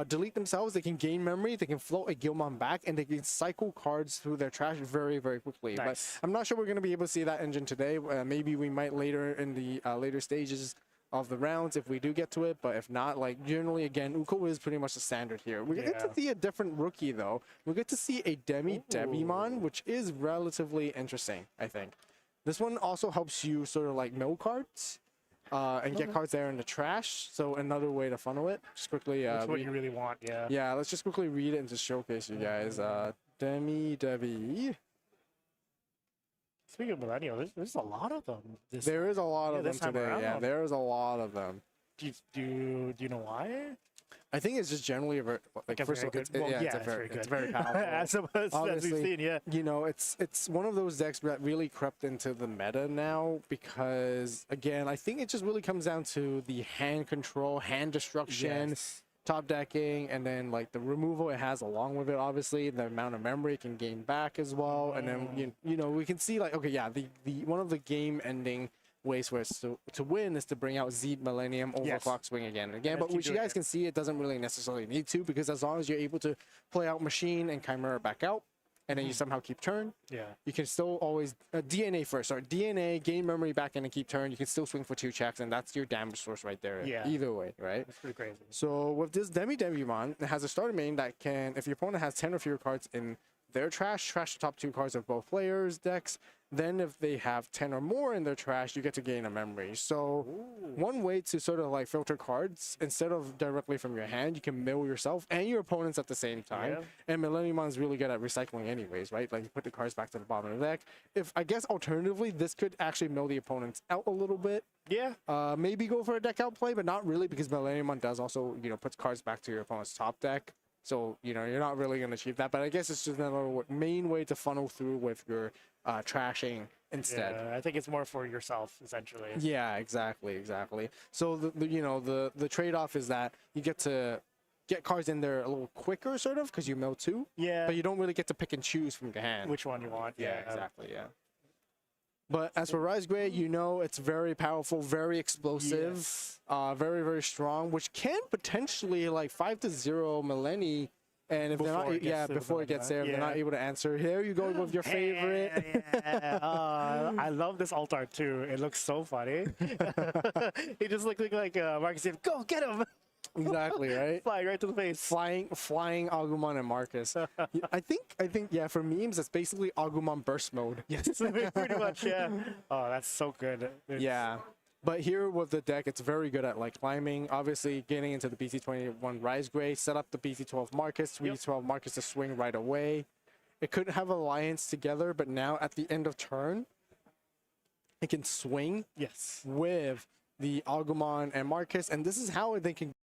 Delete themselves, they can gain memory, they can float a Gilmon back, and they can cycle cards through their trash very, very quickly. But I'm not sure we're going to be able to see that engine today. Maybe we might later in the later stages of the rounds if we do get to it, but if not, like generally, again, Uko is pretty much the standard here. We get to see a different rookie, though. We get to see a Devimon, which is relatively interesting, I think. This one also helps you sort of like mill cards. And get cards there in the trash. So another way to funnel it. Just quickly. That's what you really want, yeah. Yeah, let's just quickly read it and just showcase you guys. Devi. Speaking of Millennial, there's a lot of them. There is a lot of them today. Yeah, there is a lot of them. Do you know why? I think it's just generally a very, like first of all, it's very powerful. As we've seen, you know, it's one of those decks that really crept into the meta now because again, I think it just really comes down to the hand control, hand destruction, top decking, and then like the removal it has along with it. Obviously, the amount of memory it can gain back as well, and then you know we can see like the one of the game ending ways for us to win is to bring out Zeed Millennium over Clock Swing again and again. But which you guys can see, it doesn't really necessarily need to, because as long as you're able to play out Machine and Chimera back out, and then you somehow keep turn, you can still always DNA first. Sorry, DNA, gain memory back in and keep turn. You can still swing for 2 checks, and that's your damage source right there. Either way, right? That's pretty crazy. So with this Devimon, it has a starter main that can, if your opponent has 10 or fewer cards in their trash the top 2 cards of both players' decks. Then if they have 10 or more in their trash, you get to gain a memory. So one way to sort of like filter cards, instead of directly from your hand, you can mill yourself and your opponents at the same time. And Millenniumon's really good at recycling anyways, right? Like you put the cards back to the bottom of the deck. If I guess alternatively, this could actually mill the opponents out a little bit. Maybe go for a deck out play, but not really, because Millenniumon does also, you know, puts cards back to your opponent's top deck. So, you know, you're not really going to achieve that. But I guess it's just another main way to funnel through with your trashing instead. Yeah, I think it's more for yourself, essentially. Yeah, exactly. So, the trade-off is that you get to get cards in there a little quicker, sort of, because you mill 2. But you don't really get to pick and choose from your hand. Which one you want. Exactly. But as for Rise Gray, you know, it's very powerful, very explosive, very, very strong, which can potentially like 5-0 Millennium. And if they're not, before it gets there, if they're not able to answer, here you go with your favorite. I love this alt art too. It looks so funny. He just looks like Marcus. Go get him! Exactly, right? Flying right to the face. Flying Agumon and Marcus. I think, yeah, for memes, it's basically Agumon burst mode. Yes, pretty much, yeah. Oh, that's so good. Yeah. But here with the deck, it's very good at like climbing. Obviously, getting into the BC21 Rise Gray, set up the BC12 Marcus, BC12 Marcus to swing right away. it couldn't have alliance together, but now at the end of turn, it can swing Yes. with the Agumon and Marcus, and this is how they can.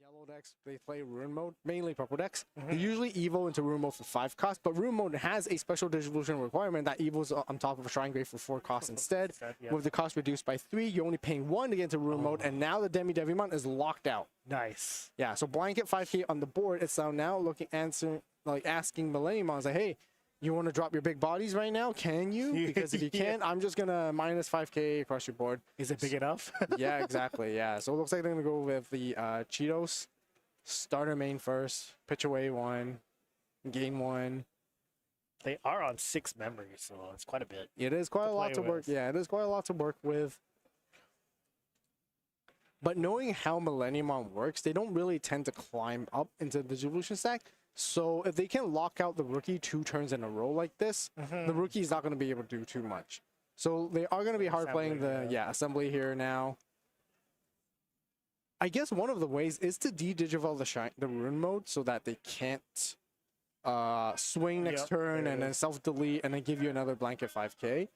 Yellow decks, they play Rune Mode, mainly purple decks. They usually evo into Rune Mode for 5 cost, but Rune Mode has a special distribution requirement that evos on top of a Shrine Grave for 4 costs instead. Yeah. With the cost reduced by 3, you're only paying 1 to get into Rune Mode, and now the Devimon is locked out. Nice. Yeah, so blanket 5k on the board. It's now looking asking Millenniumon, like, hey, you want to drop your big bodies right now? Can you? Because if you can't, I'm just gonna minus 5k across your board. Is it big enough? Yeah, exactly. Yeah, so it looks like they're gonna go with the Cheetos. Starter main first, pitch away 1, gain 1. They are on 6 memories, so it's quite a bit. It is quite a lot to work. Yeah, it is quite a lot to work with. But knowing how Millenniumon works, they don't really tend to climb up into the distribution stack. So if they can lock out the rookie 2 turns in a row like this, the rookie is not going to be able to do too much. So they are going to be hard playing the assembly here now. I guess one of the ways is to de-digivolve the Rune Mode so that they can't swing next turn and then self-delete and then give you another blanket 5k.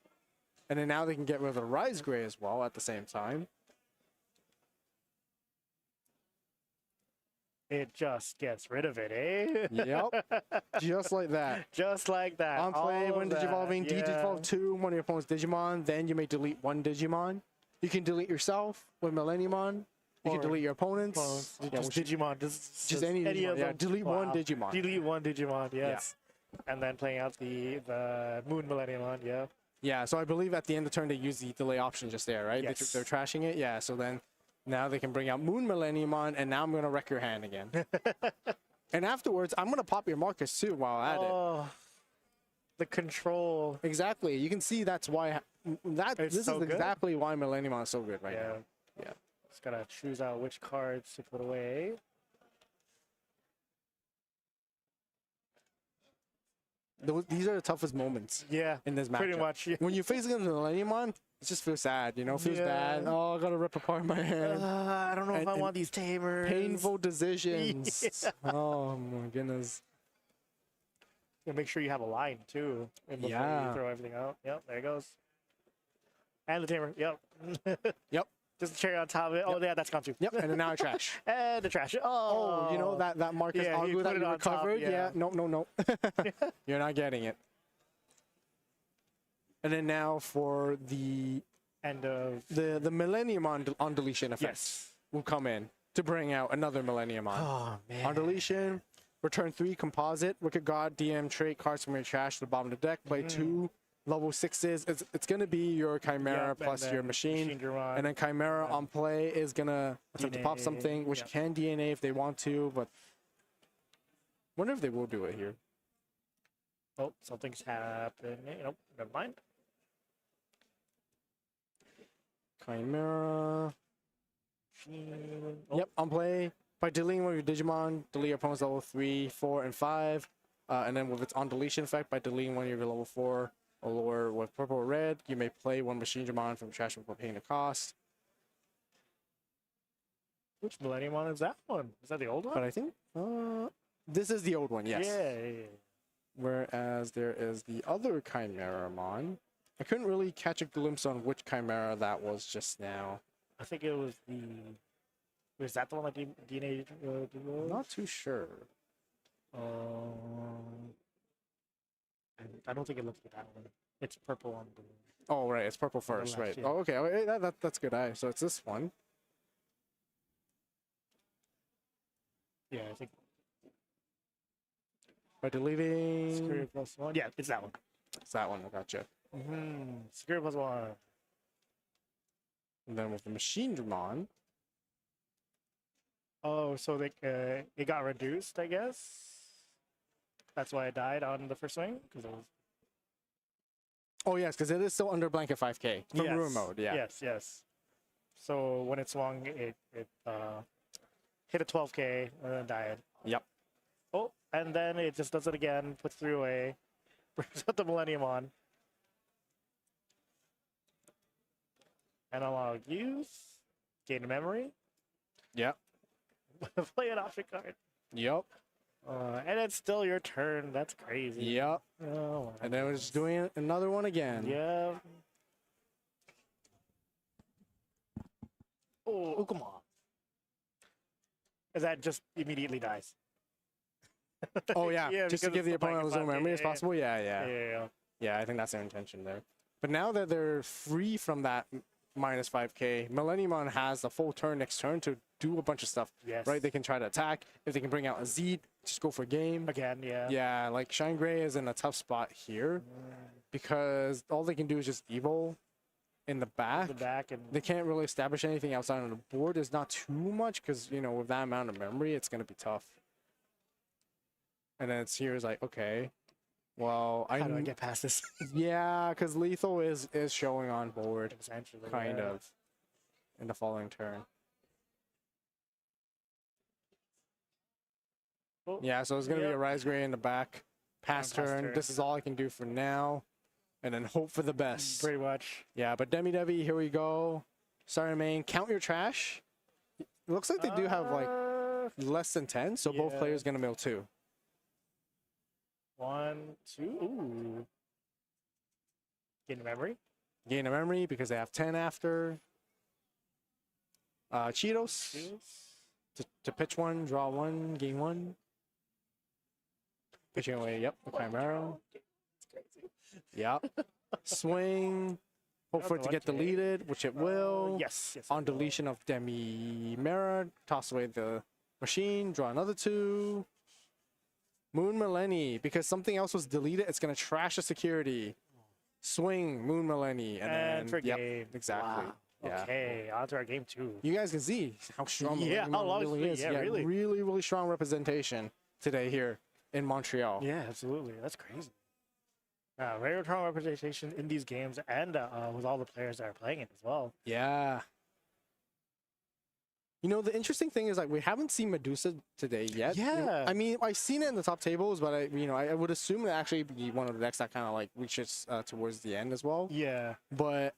And then now they can get rid of the Rise Gray as well at the same time. It just gets rid of it, eh? Yep. Just like that. Just like that. On play, All when of that, digivolving, de-digivolve 2, one of your opponent's Digimon. Then you may delete 1 Digimon. You can delete yourself with Millenniumon. You can delete your opponents. Just Digimon. Just any Digimon. of Yeah, them. delete 1 Digimon. Delete 1 Digimon, yes. And then playing out the Moon Millenniumon, yeah. Yeah, so I believe at the end of the turn they use the delay option just there, right? Yes. They're trashing it. Yeah, so then now they can bring out Moon Millenniumon, and now I'm going to wreck your hand again. And afterwards, I'm going to pop your Marcus too while at it. The control. Exactly. You can see that's why. This is so good. exactly why Millenniumon is so good right now. Yeah. Just got to choose out which cards to put away. These are the toughest moments. Yeah. In this matchup. Pretty much. Yeah. When you're facing against Millenniumon, it just feels sad, you know? It feels bad. Oh, I gotta rip apart my hand. I don't know if I want these tamers. Painful decisions. Oh my goodness. And make sure you have a line too. Before you throw everything out. Yep, there it goes. And the tamer. Yep. Yep. Just the cherry on top of it. Oh, yeah, that's gone too. Yep, and then now I trash. And the trash. Oh, you know that Marcus Agu that you recovered? Yeah. No. You're not getting it. And then now for the end of the Millenniumon on deletion effects will come in to bring out another Millenniumon. Oh man. On deletion, return 3 composite, Wicked God, DM trait cards from your trash to the bottom of the deck, play 2 level 6s. It's gonna be your Chimera plus your machine. And then Chimera on play is gonna attempt to pop something, which can DNA if they want to, but wonder if they will do it here. Oh, something's happening. Nope, never mind. Chimera. Yep, on play. By deleting one of your Digimon, delete your opponent's level 3, 4, and 5. And then with its on deletion effect, by deleting one of your level 4 or lower with purple or red, you may play 1 Machine Digimon from trash without paying the cost. Which Millenniumon is that one? Is that the old one? But I think this is the old one, yes. Yeah. Whereas there is the other Chimeramon. I couldn't really catch a glimpse on which Chimera that was just now. I think it was the... Was that the one like DNA? Not too sure. I don't think it looks like that one. It's purple on the... Oh, right. It's purple first, left, right. yeah. Oh, okay. Okay, that's good. So it's this one. Yeah, I think... By deleting... Security plus 1. Yeah, it's that one. It's that one. I gotcha. Security plus 1. And then with the Machine Digimon... Oh, so it got reduced, I guess? That's why it died on the first swing? Because it was... Oh, yes, because it is still under blanket 5k from Rune Mode, yeah. Yes. So when it swung, it hit a 12k and then died. Yep. Oh, and then it just does it again, puts 3 away, brings up the Millenniumon. Analog use, gain a memory. Yep. Play an option card. Yep. And it's still your turn. That's crazy. Yep. Oh, And then we're just doing another one again. yeah. Oh, come on. Is that just immediately dies? Oh yeah, just to because give it's the opponent as little microphone. memory as possible. Yeah, yeah, Yeah. yeah. I think that's their intention there. But now that they're free from that minus 5k, Millenniumon has the full turn next turn to do a bunch of stuff. Yes. Right? They can try to attack. If they can bring out a Z, just go for game. Again, yeah. Yeah, like Shine Gray is in a tough spot here because all they can do is just Evo in the back. And they can't really establish anything outside of the board. There's not too much because, you know, with that amount of memory, it's going to be tough. And then it's here is like, okay, well, how do I get past this? Yeah, because lethal is showing on board, essentially, kind yeah. of, in the following turn. Oh, yeah, so it's gonna be a Rise Gray in the back, pass turn. This is all I can do for now, and then hope for the best. Pretty much. Yeah, but Demi Devi, here we go. Starting main, count your trash. It looks like they do have like less than 10, so both yeah. players gonna mill 2. 1, 2. Ooh. Gain memory. Gain a memory because they have 10 after. Cheetos. To pitch 1, draw 1, gain 1. Pitching away, yep, the Chimera. Yep. Swing. Hope for it to get deleted, which it will. Yes. On deletion of Demi Mirror, toss away the machine, draw another 2. Moon Millenni, because something else was deleted, it's going to trash the security. Swing, Moon Millenni, and then, for yep, game. exactly. Wow. Yeah. Okay, on to our game 2. You guys can see how strong Yeah, Millennium how long really is. yeah, really. really strong representation today here in Montreal. Yeah, absolutely. That's crazy. Very strong representation in these games and with all the players that are playing it as well. Yeah. You know, the interesting thing is, like, we haven't seen Medusa today yet. Yeah. I mean, I've seen it in the top tables, but I would assume it actually be one of the decks that kind of like reaches towards the end as well. Yeah. But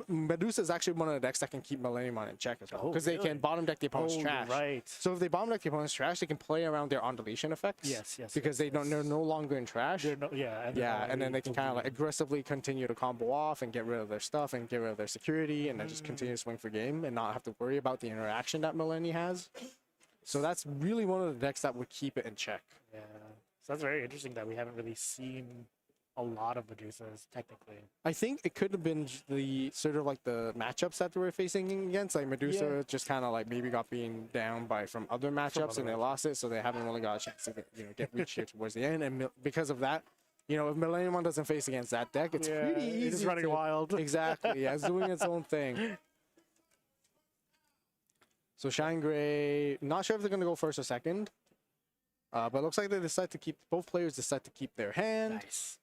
Medusa is actually one of the decks that can keep Millennium in check as well, Oh, because they really? can bottom deck the opponent's Oh, trash. right. So if they bottom deck the opponent's trash, they can play around their on deletion effects. Yes. Because they're no longer in trash. And then they can kind of like aggressively continue to combo off and get rid of their stuff and get rid of their security, and then just continue to swing for game and not have to worry about the interaction that Millennium has. So that's really one of the decks that would keep it in check. Yeah. So that's very interesting that we haven't really seen a lot of Medusas, technically. I think it could have been the sort of like the matchups that they were facing against. Like Medusa just kind of like maybe got being down from other matchups and they lost it, so they haven't really got a chance to get reached here towards the end. And because of that, if Millennium doesn't face against that deck, it's pretty easy. It's running wild. Exactly. Yeah, it's doing its own thing. So Shine Gray, not sure if they're gonna go first or second, but it looks like they decide to keep. Both players decide to keep their hand. Nice.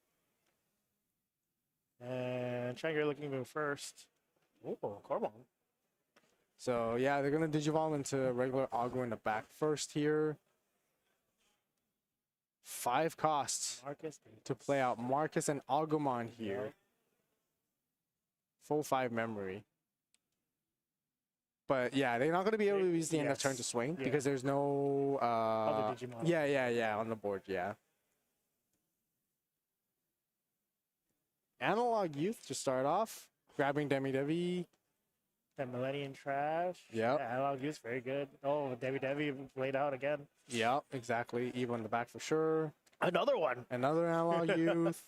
And Shine Gray looking to go first. Oh, Corbon. So yeah, they're gonna digivolve into regular Agro in the back first here. 5 costs Marcus to play out Marcus and Agumon here. Full 5 memory. But yeah, they're not gonna be able to use the end of turn to swing because there's no Other Digimon. Yeah, on the board, yeah. Analog Youth to start off, grabbing Demi Devi. That Millennium Trash. Yep. Yeah, Analog Youth, very good. Oh, Devi laid out again. Yep, exactly. Evo in the back for sure. Another one. Another Analog Youth.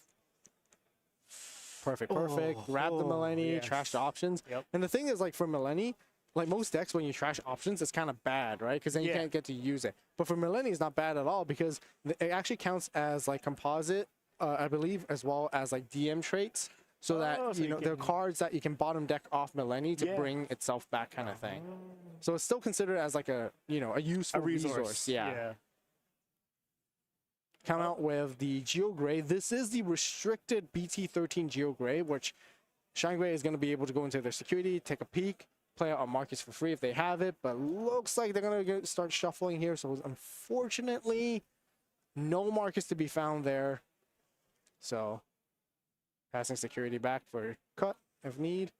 Perfect. Grab the Millenni, trash the options. Yep. And the thing is, like, for Millenni, like most decks, when you trash options, it's kind of bad, right? Because then you can't get to use it. But for Millenni, it's not bad at all because it actually counts as, like, composite, I believe, as well as, like, DM traits. So that, there are cards that you can bottom deck off Millenni to bring itself back kind of thing. So it's still considered as, like, a useful resource. Yeah. Come out with the Geo Gray. This is the restricted BT13 Geo Gray, which Shine Gray is going to be able to go into their security, take a peek, play out on Marcus for free if they have it, but looks like they're going to start shuffling here. So unfortunately, no Marcus to be found there. So passing security back for cut if need.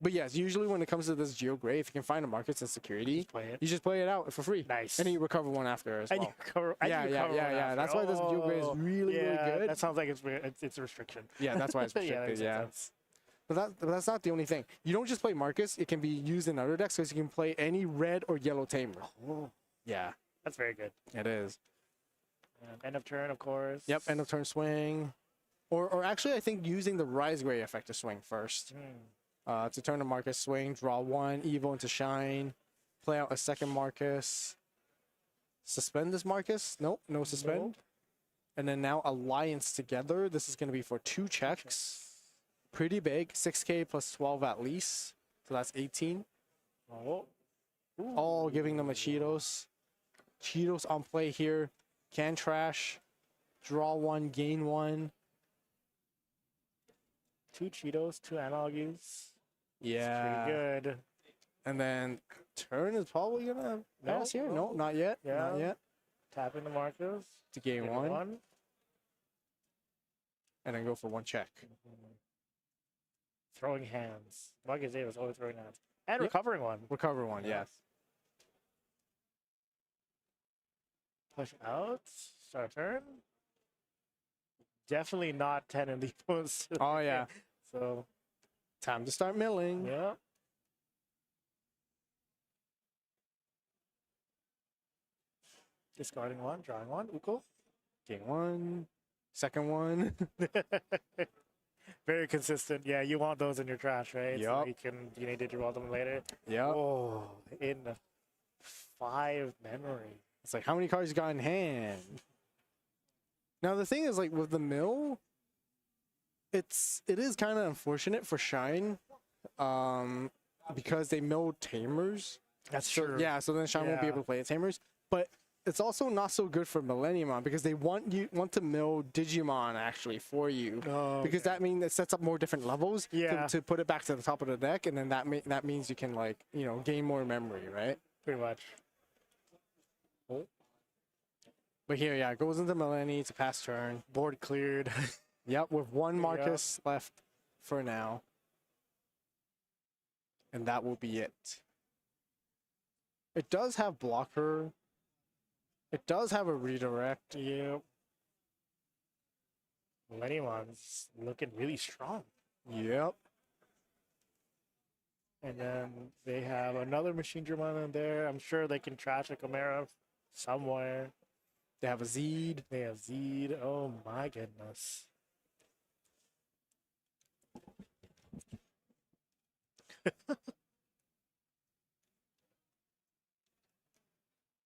But yes, usually when it comes to this Geo Gray, if you can find a markets and security, you just play it out for free. Nice. And then you recover one after as well. And you recover, and yeah, you yeah, recover yeah, one yeah. after. That's why this Geo Gray is really, yeah, really good. That sounds like it's a restriction. Yeah, that's why it's Yeah, that restricted. makes yeah. sense. But that's not the only thing. You don't just play Marcus. It can be used in other decks because you can play any red or yellow tamer. Oh, Yeah, that's very good. it is. End of turn, of course. Yep, end of turn swing. Or actually, I think using the Rise Gray effect to swing first. To turn to Marcus, swing, draw one, Evo into Shine, play out a second Marcus. Suspend this Marcus? Nope, no suspend. Nope. And then now Alliance together. This is going to be for 2 checks. Pretty big, 6K plus 12 at least. So that's 18. Oh. All giving them a Cheetos. Cheetos on play here. Can trash. Draw one, gain one. 2 Cheetos, 2 analogies. Yeah. Pretty good. And then turn is probably gonna pass here. No, not yet. Yeah. Not yet. Tapping the Marcos. To gain one. And then go for 1 check. Throwing hands. Marcus Davis always throwing hands. And recovering one. Recover one, yes. Push out. Start turn. Definitely not 10 in the post. Oh, yeah. So, time to start milling. Yeah. Discarding one, drawing one. Uko. Gain one. Second one. Very consistent. Yeah, you want those in your trash, right? So Yup. you need to draw them later. Yeah. Oh, in 5 memory. It's like, how many cards you got in hand? Now, the thing is, like, with the mill, it is kind of unfortunate for Shine, because they mill Tamers. That's true. Yeah, so then Shine won't be Yeah. able to play the Tamers. But it's also not so good for Millenniumon because they want to mill Digimon actually for you. Oh, because that means it sets up more different levels Yeah. to put it back to the top of the deck, and then that means you can, like, you know, gain more memory, right? Pretty much. Oh. But here, yeah, it goes into Millennium to pass turn. Board cleared. Yep, with 1 Marcus left for now. And that will be it. It does have blocker. It does have a redirect. Yep. Millenniumon's looking really strong. Yep. And then they have another Machine Dramon in there. I'm sure they can trash a Chimera somewhere. They have a Zeed. They have Zeed. Oh my goodness.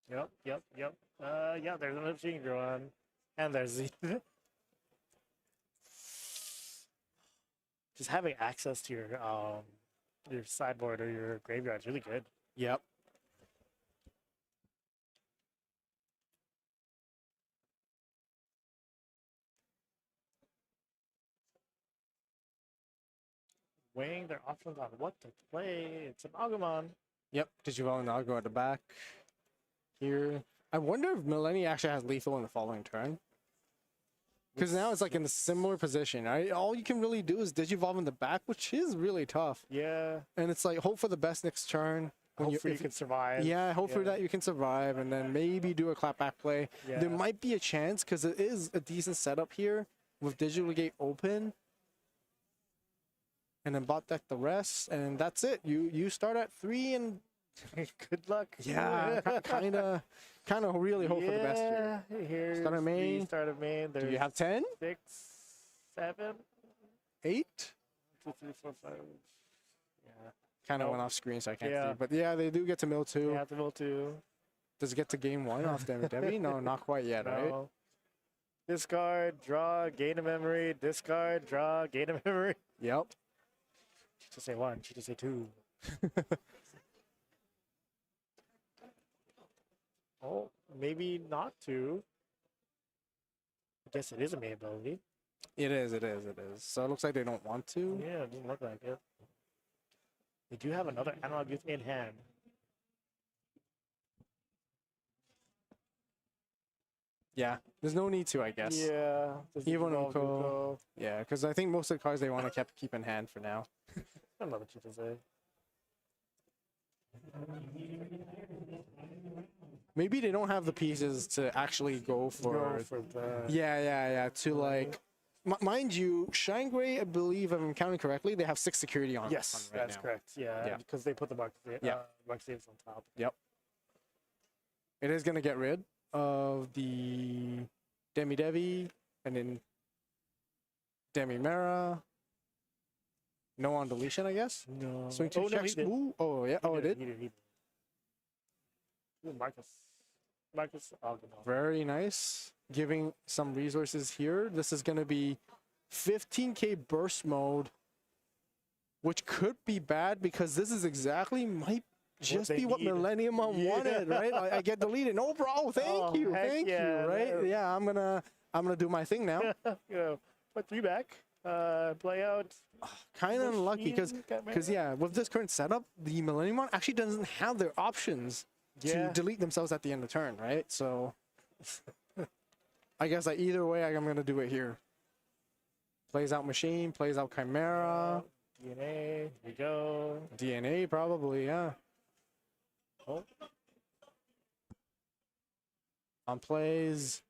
Yep. Yeah, there's another Machine Dramon. And there's Zeed. Just having access to your sideboard or your graveyard is really good. Yep. Weighing their options on what to play. It's an Agumon. Yep. Digimon and I'll go at the back. Here. I wonder if Millennium actually has lethal in the following turn. Because now it's like in a similar position. Right? All you can really do is Digivolve in the back, which is really tough. Yeah. And it's like, hope for the best next turn. Hopefully you can survive. Yeah, hopefully that you can survive and then maybe do a clapback play. Yeah. There might be a chance because it is a decent setup here with Digital Gate open. And then bot deck the rest, and that's it. You start at 3 and good luck. Yeah, kind of really hope for the best here. Here's Start at main. Start of main. Do you have 10? 6, 7, 8? 2, 3, 4, 5. Yeah. Kind of Nope. went off screen, so I can't Yeah. see. But yeah, they do get to mill 2. They have to mill 2. Does it get to game 1 off them, Debbie? No, not quite yet, right? No. Discard, draw, gain a memory. Discard, draw, gain a memory. Yep. She just say 1. She just say 2. Oh, maybe not 2. I guess it is a main ability. It is. So it looks like they don't want to. Yeah, it doesn't look like it. They do have another analog youth in hand. Yeah, there's no need to, I guess. Yeah. Even Uko. Yeah, because I think most of the cards they want to keep in hand for now. I don't know what you can say. Maybe they don't have the pieces to actually go for the... Yeah. To like, mind you, Shine Gray, I believe, if I'm counting correctly, they have 6 security on. Yes, on right that's now. correct. Yeah, because they put the mark saves on top. Yep. It is gonna get rid of the Demi Devi and then Demi Mera. No on deletion, I guess. No. Swing 2 Oh, no, checks. he did. Ooh. Oh yeah. Oh, it did. He did. Ooh, Marcus Algernon. Very nice. Giving some resources here. This is gonna be 15k burst mode, which could be bad because this is exactly might just be what Millennium wanted, right? I get deleted. No, bro. Thank you, right? Yeah, I'm gonna do my thing now. Put 3 back. Play out. Kind of unlucky because yeah, with this current setup, the Millennium Mon actually doesn't have their options to delete themselves at the end of turn, right? So I guess like either way, I'm gonna do it here. Plays out Machine, plays out Chimera. DNA, here we go. DNA probably, yeah. Oh. On plays.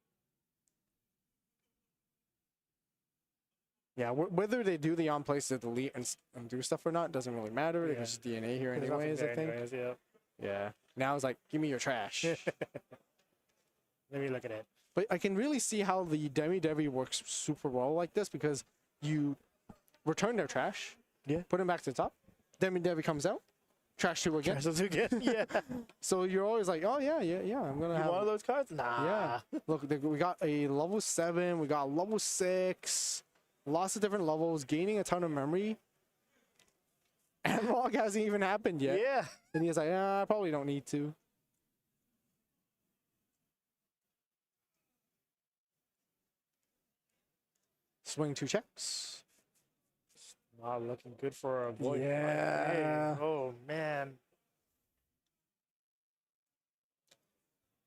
Yeah, whether they do the on plays to delete and do stuff or not doesn't really matter. There's just DNA here anyways, I think. Yeah. Now it's like, give me your trash. Let me look at it. But I can really see how the Demi Devi works super well like this because you return their trash, put them back to the top, Demi Devi comes out, trash 2 again. Trash 2 again, yeah. So you're always like, oh yeah, I'm gonna have one of those cards. Nah. Yeah. Look, we got a level 7, we got level 6, lots of different levels, gaining a ton of memory. Analog hasn't even happened yet. Yeah. And he's like, I probably don't need to. Swing 2 checks. Not looking good for a boy. Yeah. Hey, oh man.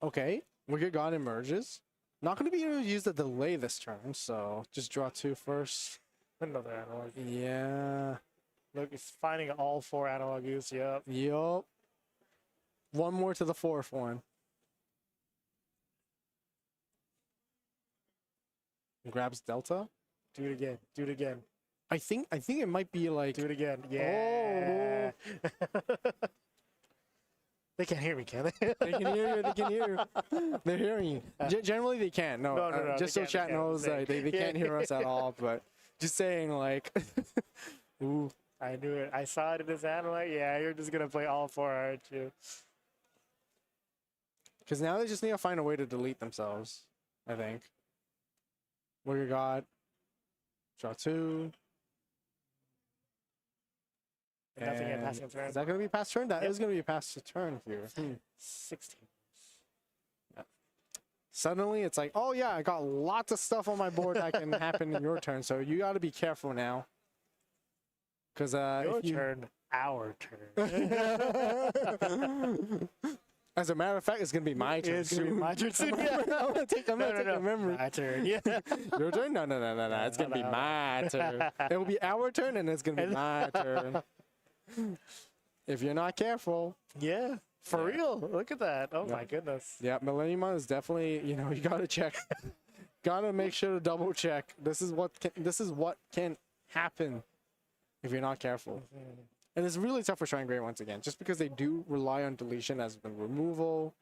Okay. Wicked God emerges. Not going to be able to use the delay this turn, so just draw 2 first. Another analog. Yeah. Look, it's finding all 4 analog use. Yep. Yup. One more to the 4th one. Grabs Delta. Do it again. Do it again. I think it might be like. Do it again. Yeah. Oh. They can't hear me, can they? They can hear you. They can hear you. They're hearing you. Generally, they can't. No, just so chat knows, they can't hear us at all. But just saying, like, ooh. I knew it. I saw it in his analog. Yeah, you're just gonna play all 4, aren't you? Because now they just need to find a way to delete themselves. I think. Warrior God. Draw 2. Nothing yet, passing turn. Is that going to be past turn? That is going to be past the turn here. 16. Yeah. Suddenly, it's like, oh yeah, I got lots of stuff on my board that can happen in your turn. So you got to be careful now. Because your turn, our turn. As a matter of fact, it's going to be my turn. It's going to be my turn soon. I'm going to take a memory. My turn, yeah. Your turn? No. It's going to be my turn. It will be our turn, and it's going to be my turn. If you're not careful. Yeah, for real. Look at that. Oh my goodness. Yeah, Millennium Mon is definitely, you got to check. Got to make sure to double check. This is what can happen if you're not careful. And it's really tough for Shrine Gray once again, just because they do rely on deletion as the removal.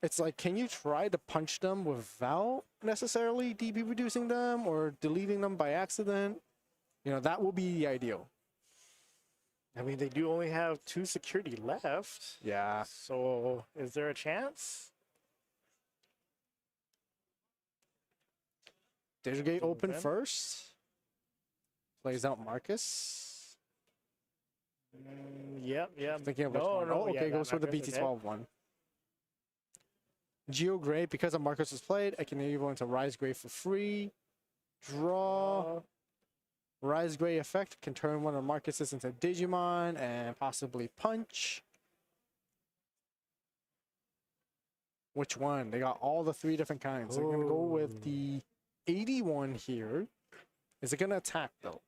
It's like, can you try to punch them without necessarily DP reducing them or deleting them by accident? That will be the ideal. I mean, they do only have 2 security left. Yeah. So, is there a chance? Digigate open first. Plays out Marcus. Yep. Thinking of which one. Okay, goes for the BT12 one. Geo Gray, because a Marcus was played, I can enable into Rise Gray for free. Draw. Rise Gray effect can turn one of Marcus's into Digimon and possibly punch. Which one? They got all the 3 different kinds. They're going to go with the 81 here. Is it going to attack, though?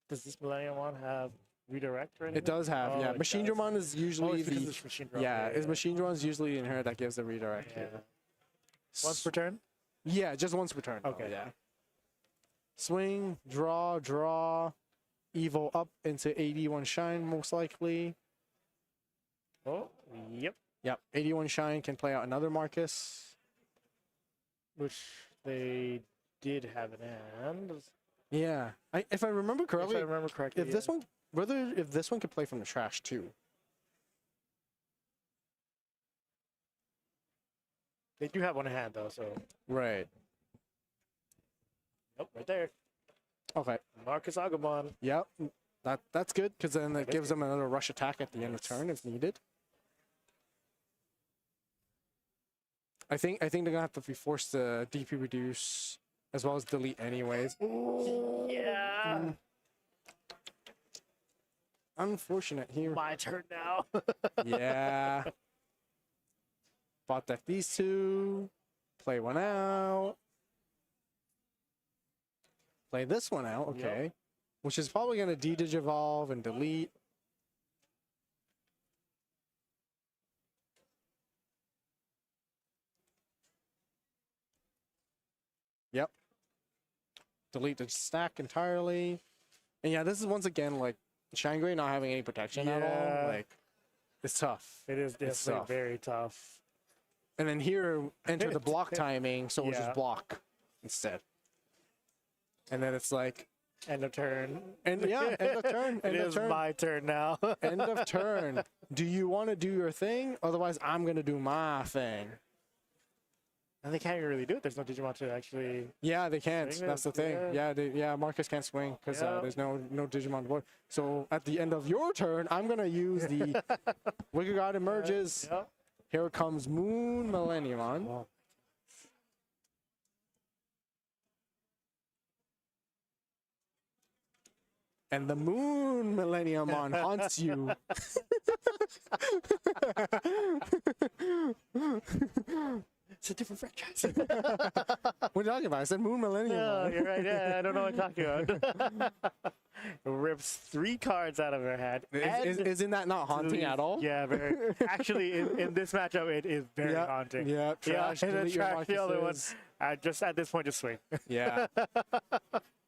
Does this Millennium one have redirect or anything? It does have, Oh, yeah. it Machine does. Dramon is usually it's because the it's Machine Drum. yeah, is Machine Dramon is usually the inherit that gives the redirect. Yeah. Once per turn? Yeah, just once per turn. Okay. Yeah. Swing, draw, draw, Evo up into 81 shine most likely. Oh, yep. Yep, 81 shine can play out another Marcus. Which they did have an hand. Yeah, if I remember correctly, If I remember correctly, if this one, whether if this one could play from the trash too. They do have one hand though, so. Right. Nope, right there. Okay. Marcus Agumon. Yep. That's good because then it That is gives them another rush attack at the end of turn if needed. I think they're gonna have to be forced to DP reduce as well as delete anyways. Yeah. Unfortunate here. My turn now. Yeah. Bot deck these two. Play one out. Play this one out, okay. Yep. Which is probably gonna de-digivolve and delete. Yep. Delete the stack entirely. And yeah, this is once again like Shangri not having any protection at Yeah. all. Like, it's tough. It is It's definitely tough. very tough. And then here, enter the block timing, so we'll Yeah. just block instead. And then it's like, End of turn. and yeah, end of turn. It End of is turn. my turn now. End of turn. Do you want to do your thing? Otherwise, I'm gonna do my thing. And they can't really do it. There's no Digimon to actually. Yeah, they can't. Swing That's the it, thing. yeah. Yeah, Marcus can't swing because Yeah. there's no Digimon on the board. So at the end of your turn, I'm gonna use the Wicked God emerges. Yep. Here comes Moon Millenniumon. And the Moon Millenniumon haunts you. It's a different franchise. What are you talking about? I said Moon Millennium. No, you're right. Yeah, I don't know what I'm talking about. Rips 3 cards out of her hand. Isn't that not haunting at all? Yeah, very. Actually, in this matchup, it is very Yep, haunting. yep, trash, and then delete your trash the other one. Marcuses. Just at this point, just swing. Yeah.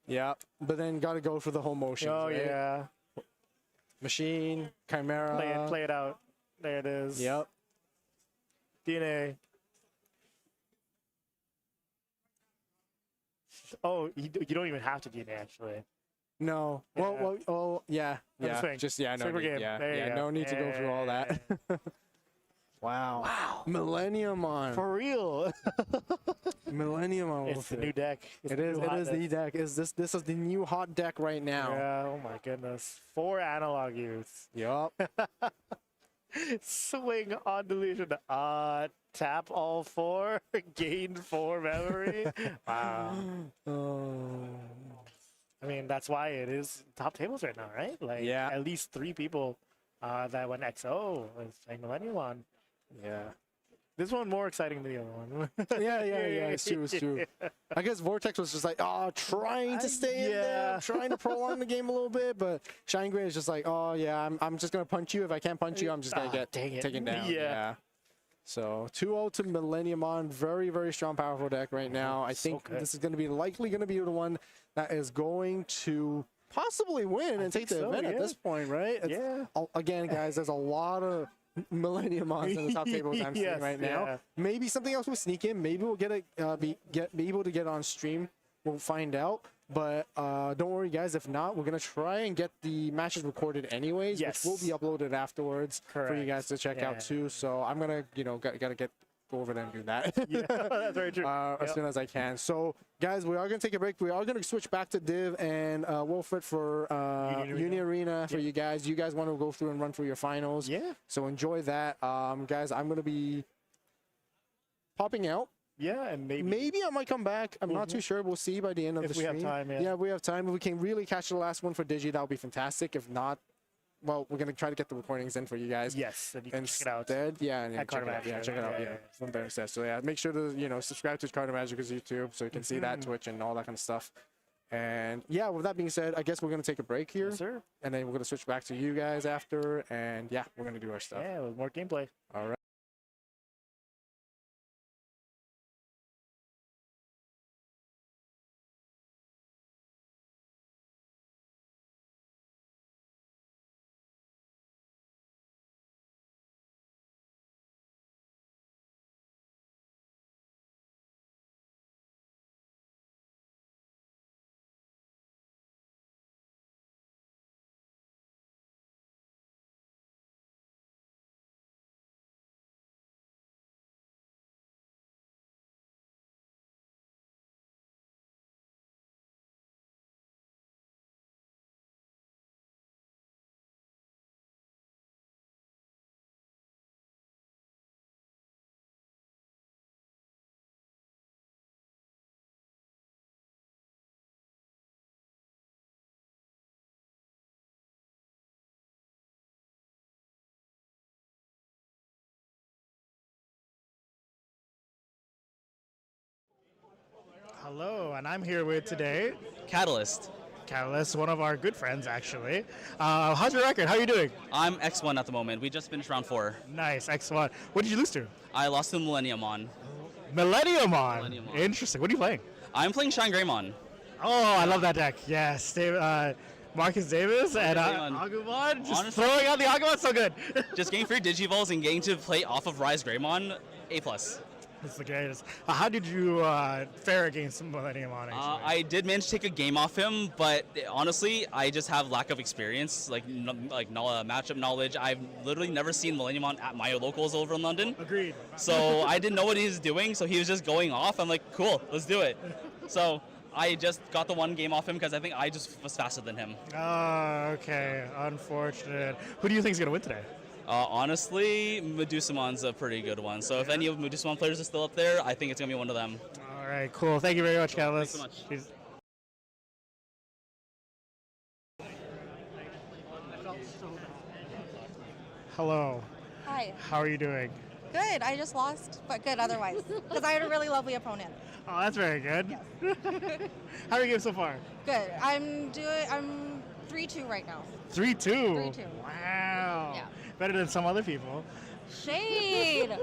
Yeah. But then gotta go for the whole motion. Oh yeah. Machine, Chimera. Play it out. There it is. Yep. DNA. Oh, you don't even have to DNA actually. No. Yeah. Well, yeah. Have a Yeah. swing. Just no Super need. game. Yeah. There you Yeah. go. No need to go through all that. Wow. Millenniumon. For real. Millenniumon. It's the new deck. It's It the is. new It hot is deck. the deck. This is the new hot deck right now. Yeah. Oh my goodness. 4 analog use. Yup. Swing on deletion. Tap all 4. Gain 4 memory. Wow. I mean, that's why it is top tables right now, right? Like, Yeah. at least 3 people that went XO was playing Millenniumon. Yeah. This one more exciting than the other one. Yeah. It's true. It's true. I guess Vortex was just like, trying to stay in there, trying to prolong the game a little bit, but Shine Gray is just like, oh yeah, I'm just gonna punch you. If I can't punch you, I'm just gonna get dang it. taken down. Yeah. So 2-0 to Millenniumon, very very strong, powerful deck right now. I think good. this is gonna be likely gonna be the one that is going to possibly win and take the think so, event at yeah. this point, right? Yeah. Again, guys, there's a lot of Millenniumons in the top tables I'm seeing Yes, right now. yeah. Maybe something else will sneak in. Maybe we'll be able to get on stream. We'll find out. But don't worry, guys. If not, we're gonna try and get the matches recorded anyways, Yes. which will be uploaded afterwards for you guys to check out Yeah. too. So I'm gonna, gotta go over there and do that. Yeah, that's very true. As soon as I can. So, guys, we are going to take a break. We are going to switch back to Div and Wolfit for Uni Arena for you guys. You guys want to go through and run through your finals. Yeah. So enjoy that. Guys, I'm going to be popping out. Yeah, and Maybe I might come back. I'm not too sure. We'll see by the end of If the we stream. have time, yeah. Yeah, if we have time. If we can really catch the last one for Digi, that would be fantastic. If not, well, we're gonna try to get the recordings in for you guys. Yes, and you can check it out. Instead, yeah, At check it out. Carter Yeah, Magic. check it out. Yeah, Yeah, yeah. from there instead. So yeah, make sure to subscribe to Carter Magic's YouTube so you can see that Twitch and all that kind of stuff. And yeah, with that being said, I guess we're gonna take a break here, sir. and then we're gonna switch back to you guys after, and yeah, we're gonna do our stuff. Yeah, with more gameplay. All right. Hello, and I'm here with today Catalyst. Catalyst, one of our good friends, actually. How's your record? How are you doing? I'm X1 at the moment. We just finished round 4. Nice, X1. What did you lose to? I lost to Millenniumon. Millenniumon. Interesting. What are you playing? I'm playing Shine Greymon. Oh, I love that deck. Yes, Marcus Davis and Agumon. Just Honestly, throwing out the Agumon so good. just getting free Digivolts and getting to play off of Rise Greymon, A+. That's the greatest. How did you fare against Millenniumon? I did manage to take a game off him, but honestly, I just have lack of experience, matchup knowledge. I've literally never seen Millenniumon at my locals over in London. Agreed. So I didn't know what he was doing, so he was just going off. I'm like, cool, let's do it. So I just got the one game off him because I think I just was faster than him. Oh, okay. Unfortunate. Who do you think is going to win today? Honestly, Medusamon's a pretty good one. So if any of Medusamon players are still up there, I think it's going to be one of them. All right, cool. Thank you very much, Catalyst. Thanks so much. Peace. Hello. Hi. How are you doing? Good. I just lost, but good otherwise. Because I had a really lovely opponent. Oh, that's very good. Yes. How are you doing so far? Good. I'm 3-2 right now. 3-2. 3-2. Wow. Yeah. Better than some other people. Shade.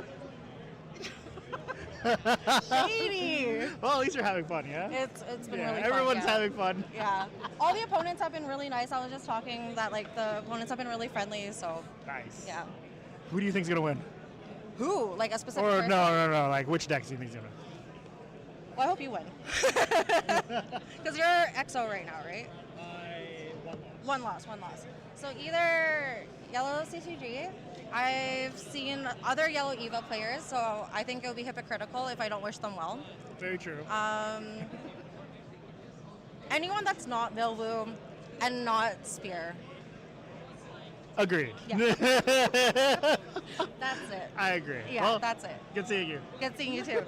Shady. Well, at least you're having fun, yeah? It's been Yeah, really fun. everyone's yeah. having fun. Yeah. All the opponents have been really nice. I was just talking that the opponents have been really friendly. So. Nice. Yeah. Who do you think's gonna win? Who? Like a specific Or person? no. Like which decks do you think's gonna win? Well, I hope you win. Because you're EXO right now, right? One loss. So either Yellow CCG. I've seen other Yellow EVA players, so I think it would be hypocritical if I don't wish them well. Very true. Anyone that's not Vilvu and not Spear. Agreed. Yeah. That's it. I agree. Yeah, Well, that's it. Good seeing you. Good seeing you too.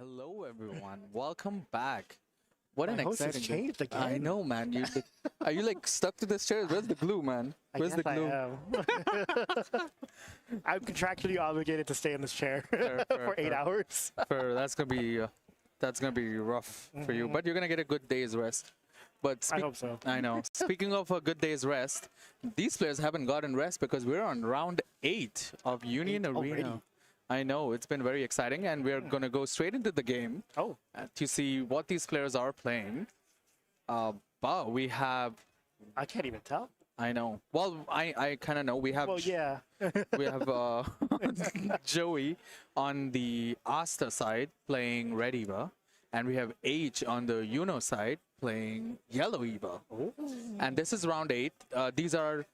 Hello, everyone. Welcome back. What My an host has exciting changed again. I know, man. Are you like stuck to this chair? Where's the glue, man? Where's the glue? I am. I'm contractually obligated to stay in this chair for 8 hours. That's gonna be rough for you, but you're gonna get a good day's rest. But I hope so. I know. Speaking of a good day's rest, these players haven't gotten rest because we're on round 8 of Union Arena. Already? I know, it's been very exciting, and we're going to go straight into the game to see what these players are playing. But we have... I can't even tell. I know. Well, I kind of know. We have... Well, yeah. We have Joey on the Asta side playing Red Eva, and we have H on the Uno side playing Yellow Eva. And this is round 8. These are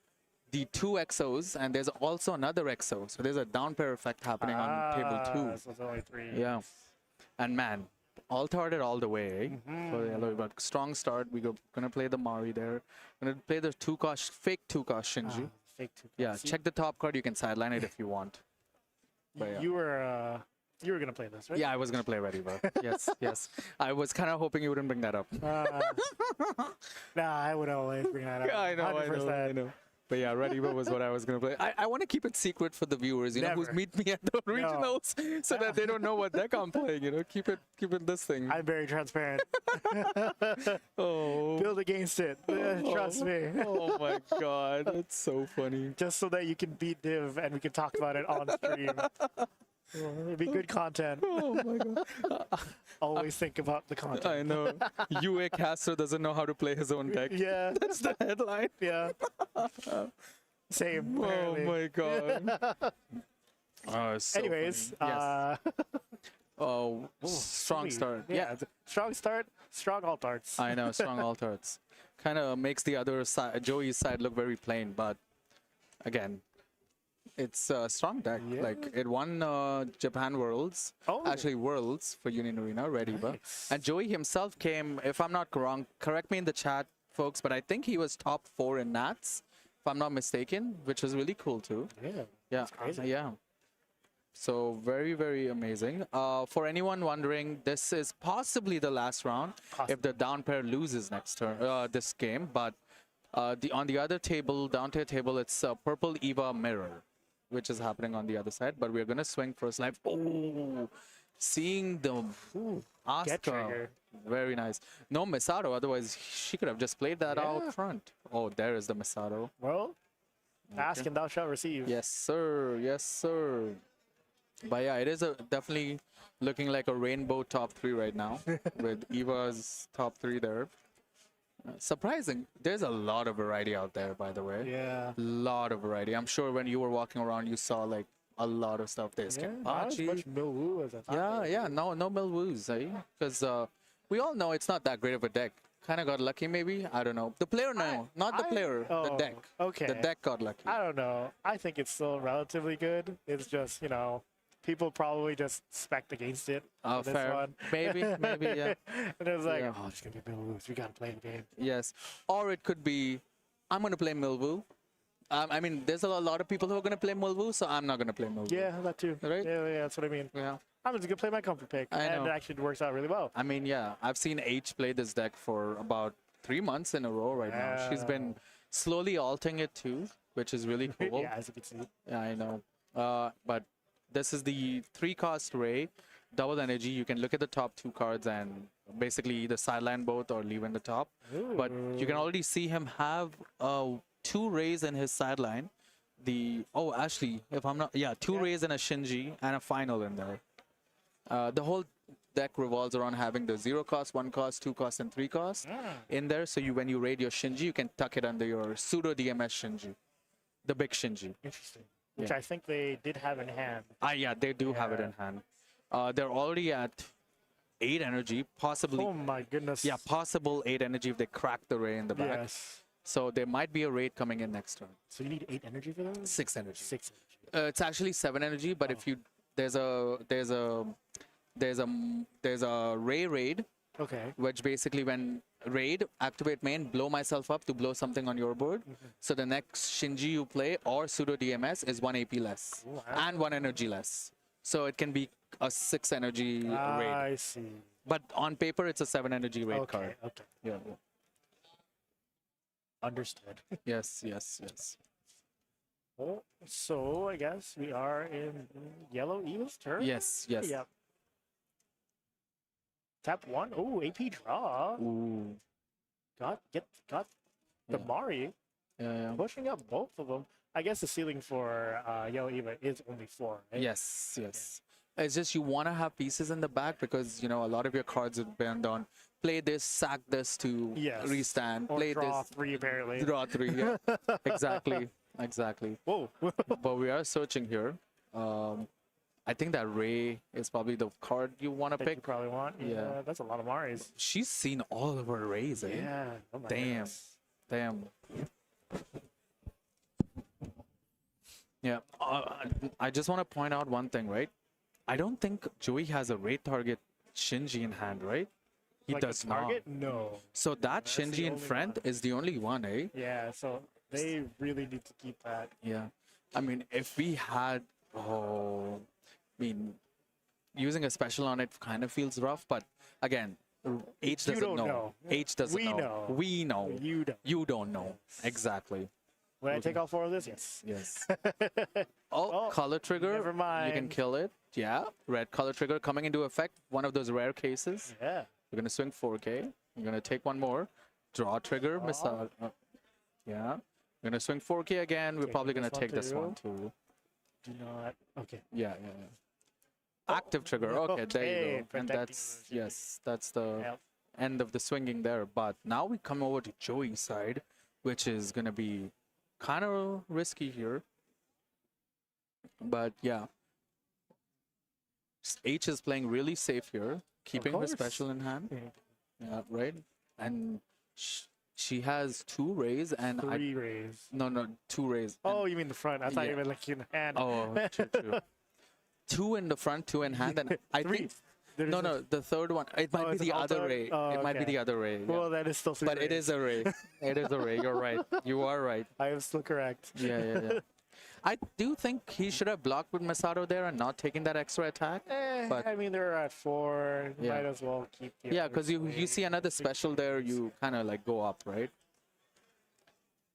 the 2 XOs, and there's also another XO. So there's a down pair effect happening on table 2. So it's only 3. Yeah. And man, all started all the way for the Yellow Eva. Strong start. We're gonna play the Mari there. Gonna play the fake 2-cost Shinji. Fake 2-cost. Yeah, check the top card. You can sideline it if you want. But yeah. You were gonna play this, right? Yeah, I was gonna play Red Eva. Yes, yes. I was kind of hoping you wouldn't bring that up. Nah, I would always bring that up. Yeah, I know. But yeah, Red Eva was what I was going to play. I want to keep it secret for the viewers, you know, who's meet me at the regionals, so that they don't know what deck I'm playing, you know. Keep it this thing. I'm very transparent. Oh. Build against it. Trust me. Oh my god, that's so funny. Just so that you can beat Div and we can talk about it on stream. It'd be good content. Oh my god. Always think about the content. I know. UA caster doesn't know how to play his own deck. Yeah. That's the headline. Yeah. Same. Oh my god. Oh, it's so Anyways, funny. Yes. Strong start. Yeah. Strong start, strong alt arts. I know, strong alt arts. Kind of makes the other side, Joey's side, look very plain, but again, it's a strong deck. Yeah. Like, it won Japan Worlds. Actually, Worlds for Union Arena, Red Eva. And Joey himself came, if I'm not wrong, correct me in the chat, folks, but I think he was top 4 in Nats, if I'm not mistaken, which was really cool too. Yeah. Yeah. That's crazy. Yeah. So very, very amazing. For anyone wondering, this is possibly the last round if the down pair loses next turn, this game. But on the other table, down tier table, it's Purple Eva Mirror, which is happening on the other side. But we're gonna swing first life. Oh, seeing the Asuka. Very nice. No Misato, otherwise she could have just played that out front. Oh, there is the Misato. Well, ask and thou shalt receive. Yes, sir. Yes, sir. But yeah, it is definitely looking like a rainbow top 3 right now with Eva's top 3 there. Surprising. There's a lot of variety out there, by the way. Yeah. Lot of variety. I'm sure when you were walking around, you saw like a lot of stuff. There's not as much Milwoo as I thought. Yeah. No Milwoos, eh? Because we all know it's not that great of a deck. Kind of got lucky, maybe. I don't know. The player, no, not the player. The deck. Okay. The deck got lucky. I don't know. I think it's still relatively good. It's just, you know, people probably just spec'd against it. Oh, this fair. one. Maybe, yeah. And it was like, Yeah. oh, it's gonna be Milwoos. We gotta play the game. Yes. Or it could be, I'm going to play Milwoo. I mean, there's a lot of people who are going to play Milwoo, so I'm not going to play Milwoo. Yeah, that too. Right? Yeah, that's what I mean. Yeah. I'm just gonna play my comfort pick, I and know. it actually works out really well. I mean, yeah, I've seen H play this deck for about 3 months in a row right now. She's been slowly alting it too, which is really cool. Yeah, as you can see. Yeah, I know. But this is the 3-cost Ray, double energy. You can look at the top 2 cards and basically either sideline both or leave in the top. But you can already see him have 2 Rays in his sideline. Actually, if I'm not, 2 Rays and a Shinji and a final in there. The whole deck revolves around having the 0-cost, 1-cost, 2-cost, and 3-cost in there. So when you raid your Shinji, you can tuck it under your pseudo DMS Shinji, the big Shinji. Interesting. Which I think they did have in hand. Yeah, they do have it in hand. They're already at 8 energy, possibly. Oh my goodness. Yeah, possible 8 energy if they crack the Ray in the back. Yes. So there might be a raid coming in next turn. So you need 8 energy for that? 6 energy. 6 energy. It's actually 7 energy, but if you there's a Ray raid. Okay. Which basically when raid, activate main, blow myself up to blow something on your board. So the next Shinji you play or pseudo DMS is 1 AP less and 1 energy less. So it can be a 6 energy raid. I see. But on paper, it's a 7 energy raid Okay, card. okay. Yeah. Understood. Yes, yes, yes. Oh, so I guess we are in Yellow Eva's turn? Yes, yes. Yep. Tap 1. Oh, AP draw. Ooh. Got the Yeah. Mari. Yeah. Pushing up both of them. I guess the ceiling for Yellow Eva is only 4, right? Yes, yes. It's just you want to have pieces in the back because, you know, a lot of your cards depend on play this, sack this to Yes. restand, Or play draw this, 3 apparently. draw 3. Yeah. Exactly. Exactly. Whoa. But we are searching here. I think that Ray is probably the card you want to pick. You probably want. Yeah, that's a lot of Maris. She's seen all of her Rays, eh? Yeah. Oh my Damn. goodness. Damn. Yeah. I just want to point out one thing, right? I don't think Joey has a Ray target Shinji in hand, right? He Like a does not. target? No. So that That's the Shinji in only front is the only one, eh? Yeah, so they really need to keep that. Yeah. I mean, if we had, I mean, using a special on it kind of feels rough, but again, H You doesn't don't know. H doesn't We know. We know. You don't. You don't know. Exactly. Would I take all 4 of this? Yes. Yes. Oh, color trigger. never mind. You can kill it. Yeah. Red color trigger coming into effect. One of those rare cases. Yeah. We're going to swing 4K. We're going to take one more. Draw trigger. Miss out. Yeah. We're going to swing 4K again. We're Taking probably going to this one take this too. one too. Do not. Okay. Yeah, yeah, yeah. Active trigger. Okay, there you Okay, go. And protecting that's, yes, that's the Yep. end of the swinging there. But now we come over to Joey's side, which is going to be kind of risky here. But yeah. H is playing really safe here, keeping the course. special in hand. Yeah, right? And she has 2 rays and 3 rays. No, 2 rays. Oh, you mean the front? I thought Yeah. you meant like in the hand. Oh, true. 2 in the front, 2 in hand, and I think There's no, a- no, the third one. It might be it's the an other altar? ray. Oh, It might be okay. the other ray. Yeah. Well, that is still 3 But rays. it is a ray. It is a ray. You're right. You are right. I am still correct. Yeah, yeah, yeah. I do think he should have blocked with Masato there and not taking that extra attack. But I mean, they're at 4. You Yeah. might as well keep the yeah, other because you see another special there, you kind of like go up, right?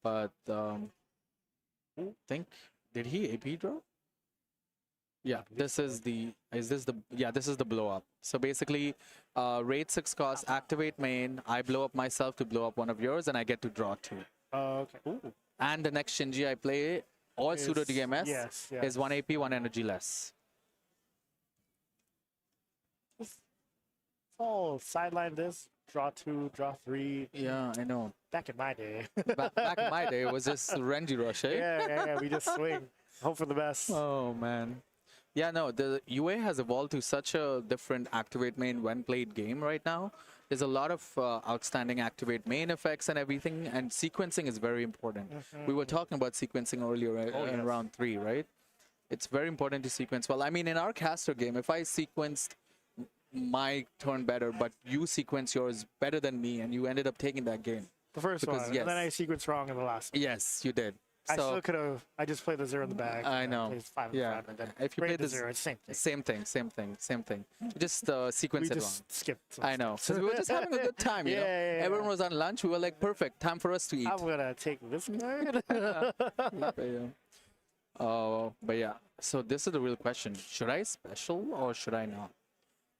But think did he AP draw? Yeah, this is the this is the blow up. So basically, raid 6 cost, activate main. I blow up myself to blow up one of yours, and I get to draw 2. Okay. Ooh. And the next Shinji I play, all pseudo DMS, yes, is 1 AP, 1 energy less. Oh, sideline this, draw 2, draw 3. Yeah, I know. Back in my day. Back in my day, it was just Renji Rush, eh? Yeah, we just swing. Hope for the best. Oh, man. Yeah, no, the UA has evolved to such a different activate main when played game right now. There's a lot of outstanding activate main effects and everything, and sequencing is very important. We were talking about sequencing earlier in round 3, right? It's very important to sequence. Well, I mean, in our caster game, if I sequenced my turn better, but you sequence yours better than me, and you ended up taking that game. The first Because, one, yes. and then I sequenced wrong in the last one. Yes, you did. I So- still could have. I just played the 0 in the bag. I know. Played 5 in the Yeah. front, and then If you raid play the this, 0, it's the same same thing. thing. Just sequence We it just wrong. skipped some I know. steps. So we were just having a good time, you know. Yeah. Everyone was on lunch. We were like, perfect, time for us to eat. I'm gonna take this card. But yeah. So this is the real question: should I special or should I not?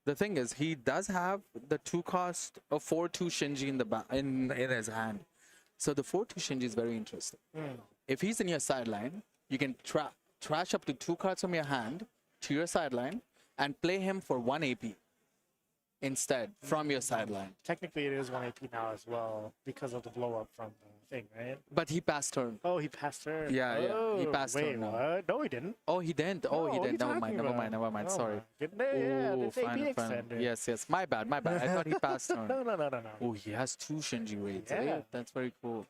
The thing is, he does have the 2-cost of 4/2 Shinji in his hand. So the 4/2 Shinji is very interesting. If he's in your sideline, you can trash up to 2 cards from your hand to your sideline and play him for 1 AP instead from your sideline. Technically, it is 1 AP now as well because of the blow up from the thing, right? But he passed turn. Oh, he passed her. Yeah, yeah. He passed wait, turn now. what? No, he didn't. Oh, he didn't. Oh, No, he what are didn't. you Never mind. talking Never mind. about? Never mind. Oh Sorry. my goodness, yeah, Ooh, this AP fine. extender. Yes, yes. My bad. My bad. I thought he passed turn. No. Oh, he has 2 Shinji raids. Eh? Yeah. That's very cool.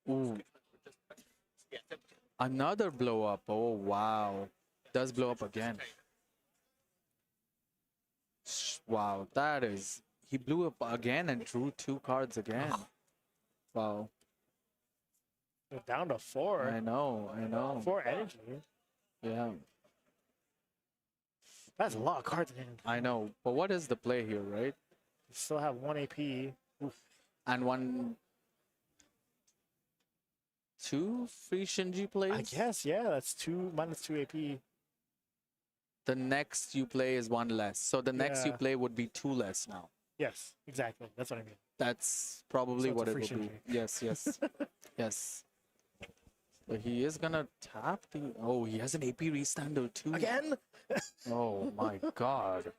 Ooh. Another blow up. Oh, wow. Does blow up again. Wow, that is... He blew up again and drew 2 cards again. Wow. Down to 4. I know. 4 energy. Yeah, That's a lot of cards in hand. I know. But what is the play here, right? You still have 1 AP. And 2 free Shinji plays? I guess, yeah. That's 2 minus 2 AP. The next you play is 1 less. So the next you Yeah. play would be 2 less now. Yes, exactly. That's what I mean. That's probably So it's what a it free would be. Shinji. Yes, yes. Yes. So he is gonna tap the. Oh, he has an AP restander too. Again? Oh my god.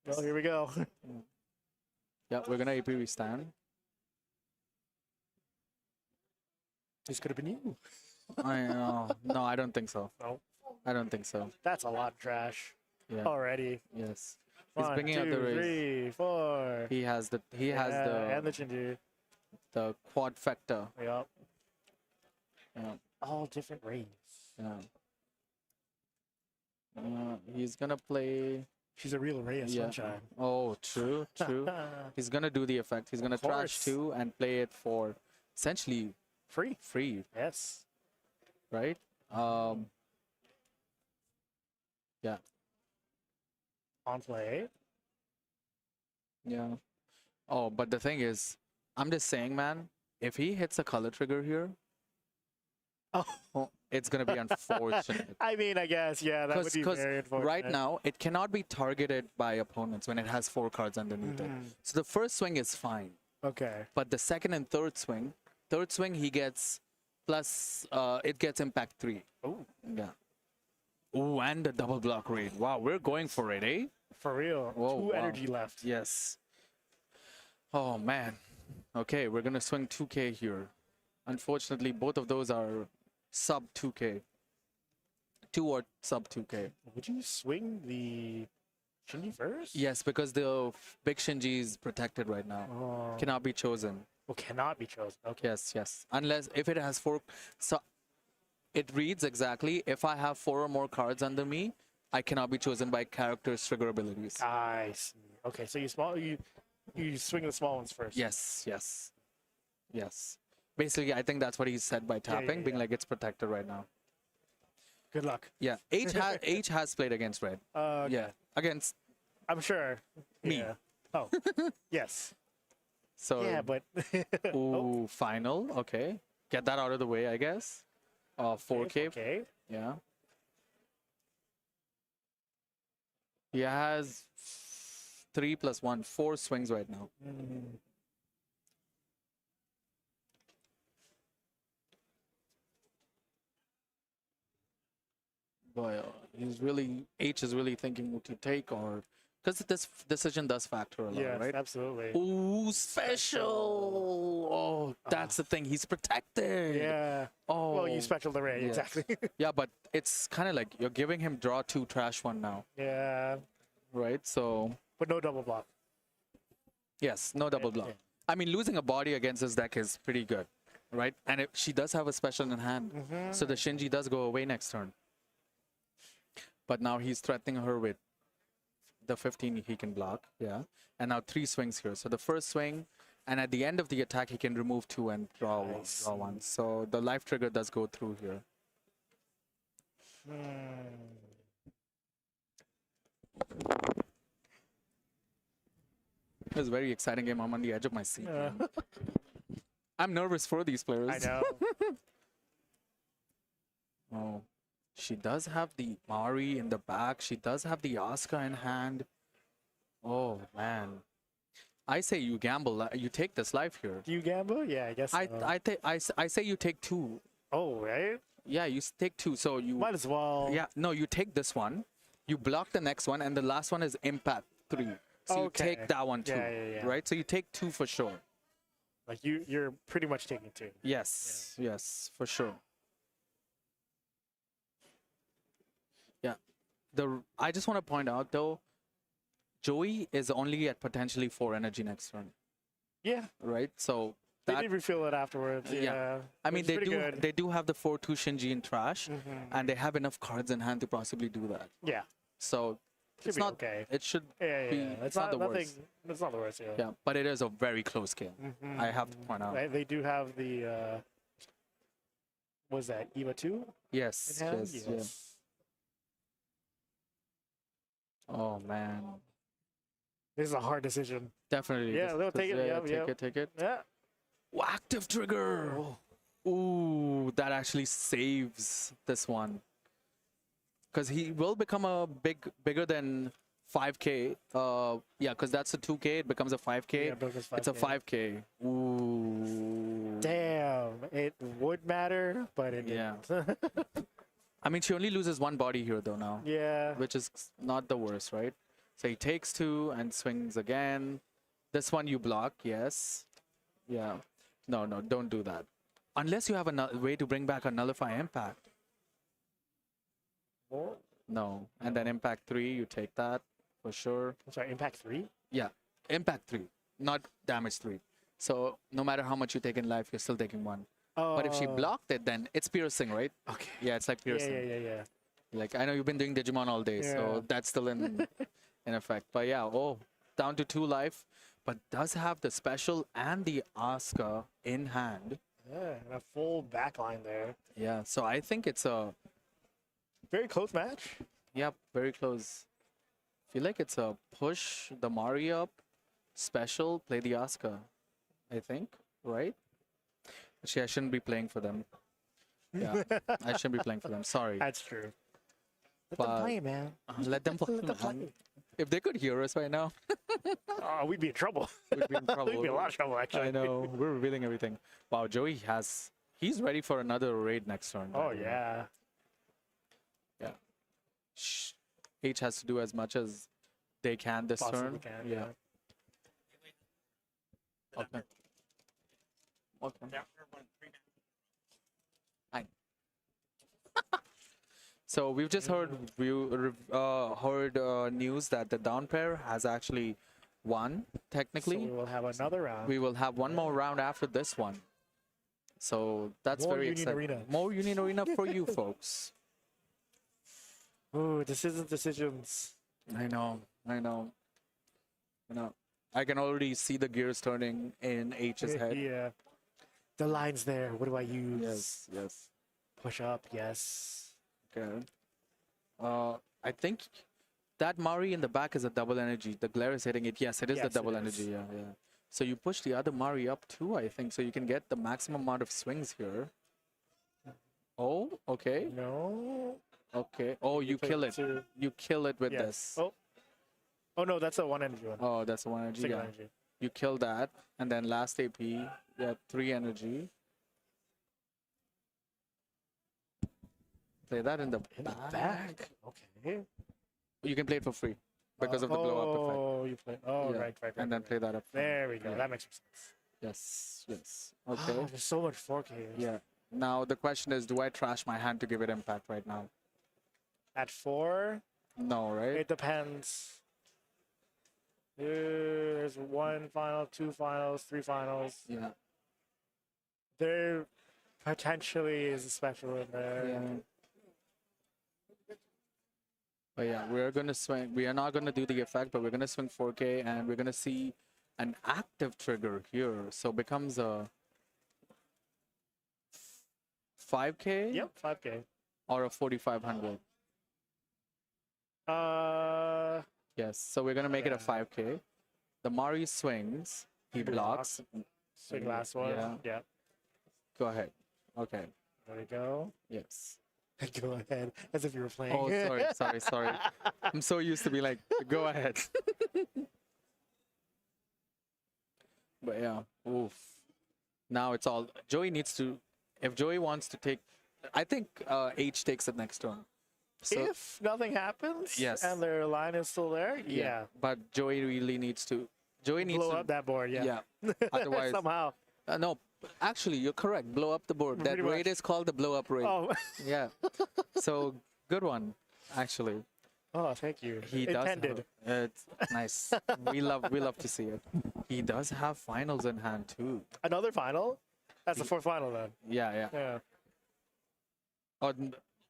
Well, here we go. Yeah, we're gonna AP restand. This could have been you. I know. No, I don't think so. No. I don't think so. That's a lot of trash Yeah. already. Yes. He's 1, bringing out 2, the raise. 3, 4. He has the. He has and the Shinji. the quad factor. Yep. Yeah. All different rays. Yeah. He's gonna play. She's a real ray of sunshine. Oh, true, true. He's gonna do the effect. He's gonna trash course. 2 and play it for essentially Free. free, Yes. right? Yeah, On play. yeah. Oh, but the thing is, I'm just saying, man, if he hits a color trigger here, oh, it's gonna be unfortunate. I mean, I guess, yeah, that would be very unfortunate. Right now, it cannot be targeted by opponents when it has 4 cards underneath it. So the first swing is fine. Okay. But the second and third swing he gets plus, it gets impact 3. Oh. Yeah. Ooh, and the double block raid. Wow, we're going for it, eh? For real. Whoa, 2 wow. energy left. Yes. Oh, man. Okay, we're going to swing 2K here. Unfortunately, both of those are sub 2K. 2 or sub 2K. Would you swing the Shinji first? Yes, because the big Shinji is protected right now. Oh. Cannot be chosen. Oh, cannot be chosen. Okay. Yes, yes. Unless if it has 4. So it reads exactly, if I have 4 or more cards under me, I cannot be chosen by character's trigger abilities. I see. Okay, so you swing the small ones first. Yes, yes. Yes. Basically, I think that's what he said by tapping, being like it's protected right now. Good luck. Yeah. H has played against red. Yeah. Against I'm sure. me. Yeah. Oh. Yes. So Yeah, but ooh, final. Okay. Get that out of the way, I guess. 4K. Okay. Yeah. He has 3 plus 1, 4 swings right now. Boy, H is really thinking what to take, or because this decision does factor a lot, Yes, right? absolutely. Ooh, special! Oh, that's the thing. He's protected. Yeah. Oh. Well, you special the ray, yes. exactly. Yeah, but it's kind of like you're giving him draw 2, trash 1 now, Yeah. right? So But no double block. yes, no double block. I mean, losing a body against this deck is pretty good, right? And she does have a special in hand, so the Shinji does go away next turn. But now he's threatening her with the 15 he can block, yeah. And now 3 swings here. So the first swing, and at the end of the attack, he can remove 2 and draw one. So the life trigger does go through here. It was a very exciting game. I'm on the edge of my seat. man. I'm nervous for these players. I know. Oh, she does have the Mari in the back. She does have the Asuka in hand. Oh, man. I say you gamble. You take this life here. Do you gamble? Yeah, I guess so. I say you take 2. Oh, right? Yeah, you take 2. So you might as well. Yeah, no, you take this one. You block the next one, and the last one is impact 3. So you Okay. take that one too, Yeah. right? So you take 2 for sure. Like you're pretty much taking 2. Yes, yes, for sure. Yeah. I just want to point out though, Joey is only at potentially 4 energy next turn. Yeah. Right? So They did refill it afterwards. Yeah. I mean, It was pretty good. they do have the 4/2 Shinji in trash, and they have enough cards in hand to possibly do that. Yeah. So Should it's be not okay. It should Yeah. be. Yeah. It's not the nothing, worst. It's not the worst. Yeah. Yeah, but it is a very close game. I have to point out. They do have the was that Eva 2? Yes, in hand? yes, yeah. Oh man. This is a hard decision. Definitely. Yeah, they'll take it. Yeah, Yep, take it. Yeah. Oh, active trigger. Ooh, that actually saves this one. Because he will become a bigger than 5K. Yeah, because that's a 2K. It becomes a 5K. Yeah, it becomes It's a 5K. 5K. Ooh. Damn, it would matter, but it didn't. I mean, she only loses one body here though now. Yeah. Which is not the worst, right? So he takes 2 and swings again. This one you block, yes. Yeah. No, don't do that. Unless you have a way to bring back a nullify impact. No. And then impact 3, you take that for sure. I'm sorry, impact 3? Yeah, impact 3, not damage 3. So no matter how much you take in life, you're still taking 1. But if she blocked it, then it's piercing, right? Okay. Yeah, it's like piercing. Yeah. Like, I know you've been doing Digimon all day, so that's still in effect. But yeah, down to 2 life, but does have the special and the Asuka in hand. Yeah, and a full backline there. Yeah, so I think it's a very close match. Yep, very close. Feel like it's a push the Mari up, special, play the Asuka, I think, right? Actually, I shouldn't be playing for them. Yeah, I shouldn't be playing for them. Sorry. That's true. Let them play, man. Let them play. Let them play. If they could hear us right now, we'd be in trouble. We'd be in trouble. We'd be in a lot of trouble, actually. I know. We're revealing everything. Wow, Joey he's ready for another raid next turn. Oh, yeah. Yeah. H has to do as much as they can this Possibly turn. can, Yeah. Okay. Okay. Hi. So we've just heard news that the down pair has actually won technically. So we will have another round. We will have one more round after this one. So that's More very Union exciting. Arena. More Union Arena for you folks. Ooh, decisions. I know. I can already see the gears turning in H's head. Yeah. The line's there. What do I use? Yes. Push up, yes. Okay. I think that Mari in the back is a double energy. The glare is hitting it. Yes, it is the Yes, double it energy. is. Yeah. So you push the other Mari up too, I think. So you can get the maximum amount of swings here. Oh, okay. No. Okay. Oh, you kill it. You kill it with this. Oh no, that's a 1 energy one. Oh, that's the 1 energy. Single Yeah. energy. You kill that, and then last AP, you have 3 energy. Play that in the back. Okay. You can play it for free because of the blow up effect. Oh, you play. Oh, Yeah. right. And then play that up. There we go. Yeah. That makes sense. Yes. Okay. Oh, there's so much 4K. Yeah. Now the question is, do I trash my hand to give it impact right now? At 4, No, right? it depends. There's 1 final, 2 finals, 3 finals. Yeah. There potentially is a special in there. Yeah. But yeah, we're gonna swing. We are not gonna do the effect, but we're gonna swing 4K, and we're gonna see an active trigger here. So it becomes a 5K. Yep, 5K. Or a 4500. Yes. So we're gonna make it a 5K. The Mari swings. He blocks. Swing last one. Yeah. Yeah. Go ahead. Okay. There we go. Yes. Go ahead. As if you were playing. Oh, sorry. I'm so used to be like, go ahead. But yeah, oof. Now it's all, Joey needs to, if Joey wants to take, I think H takes it next turn. So, If nothing happens, Yes. and their line is still there, yeah. But Joey really needs to, Joey needs Blow to up that board, yeah. Otherwise, Somehow. No, actually, you're correct. Blow up the board. That Pretty raid much. is called the blow up raid. Oh. Yeah. So good one, actually. Oh, thank you. He Intended. does. It's nice. we love to see it. He does have finals in hand too. Another final? That's the 4th final then. Yeah. Yeah. Oh,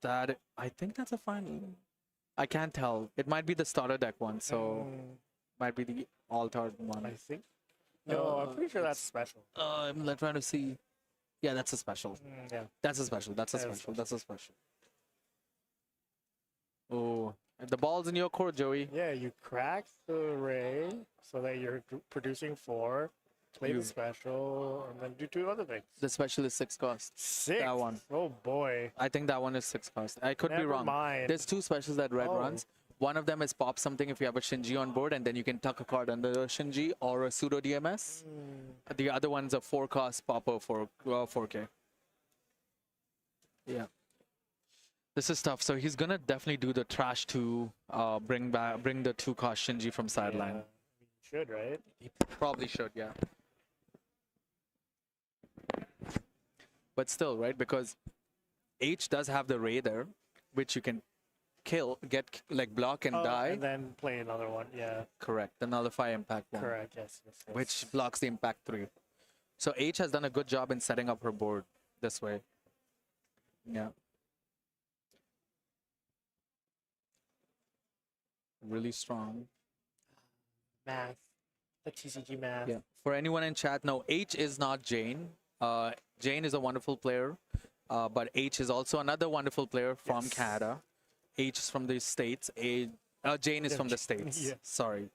that I think that's a final. I can't tell. It might be the starter deck one, so might be the altar one. I think. No, I'm pretty sure that's special. I'm trying to see. Yeah, that's a special. Yeah. That's a special. That's a That is special. That's a special. Oh, the ball's in your court, Joey. Yeah, you crack the ray so that you're producing 4, play You- the special, and then do 2 other things. The special is 6 cost. 6? That one. Oh boy. I think that one is 6 cost. I could be Never wrong. mind. There's 2 specials that Red Oh. runs. One of them is pop something if you have a Shinji on board, and then you can tuck a card under a Shinji or a pseudo DMS. The other one's a 4 cost popper for 4K. Yeah. This is tough. So he's gonna definitely do the trash to bring the 2 cost Shinji from sideline. Yeah. Should, right? He probably should, yeah. But still, right? Because H does have the ray there, which you can kill, get like block and die. And then play another one. Yeah. Correct. The nullify impact one. Correct. Yes. Which blocks the impact 3. So H has done a good job in setting up her board this way. Yeah. Really strong. Math. The TCG math. Yeah. For anyone in chat, no, H is not Jane. Jane is a wonderful player, but H is also another wonderful player from Canada. H is from the States. Jane is from the States. Yeah. Sorry.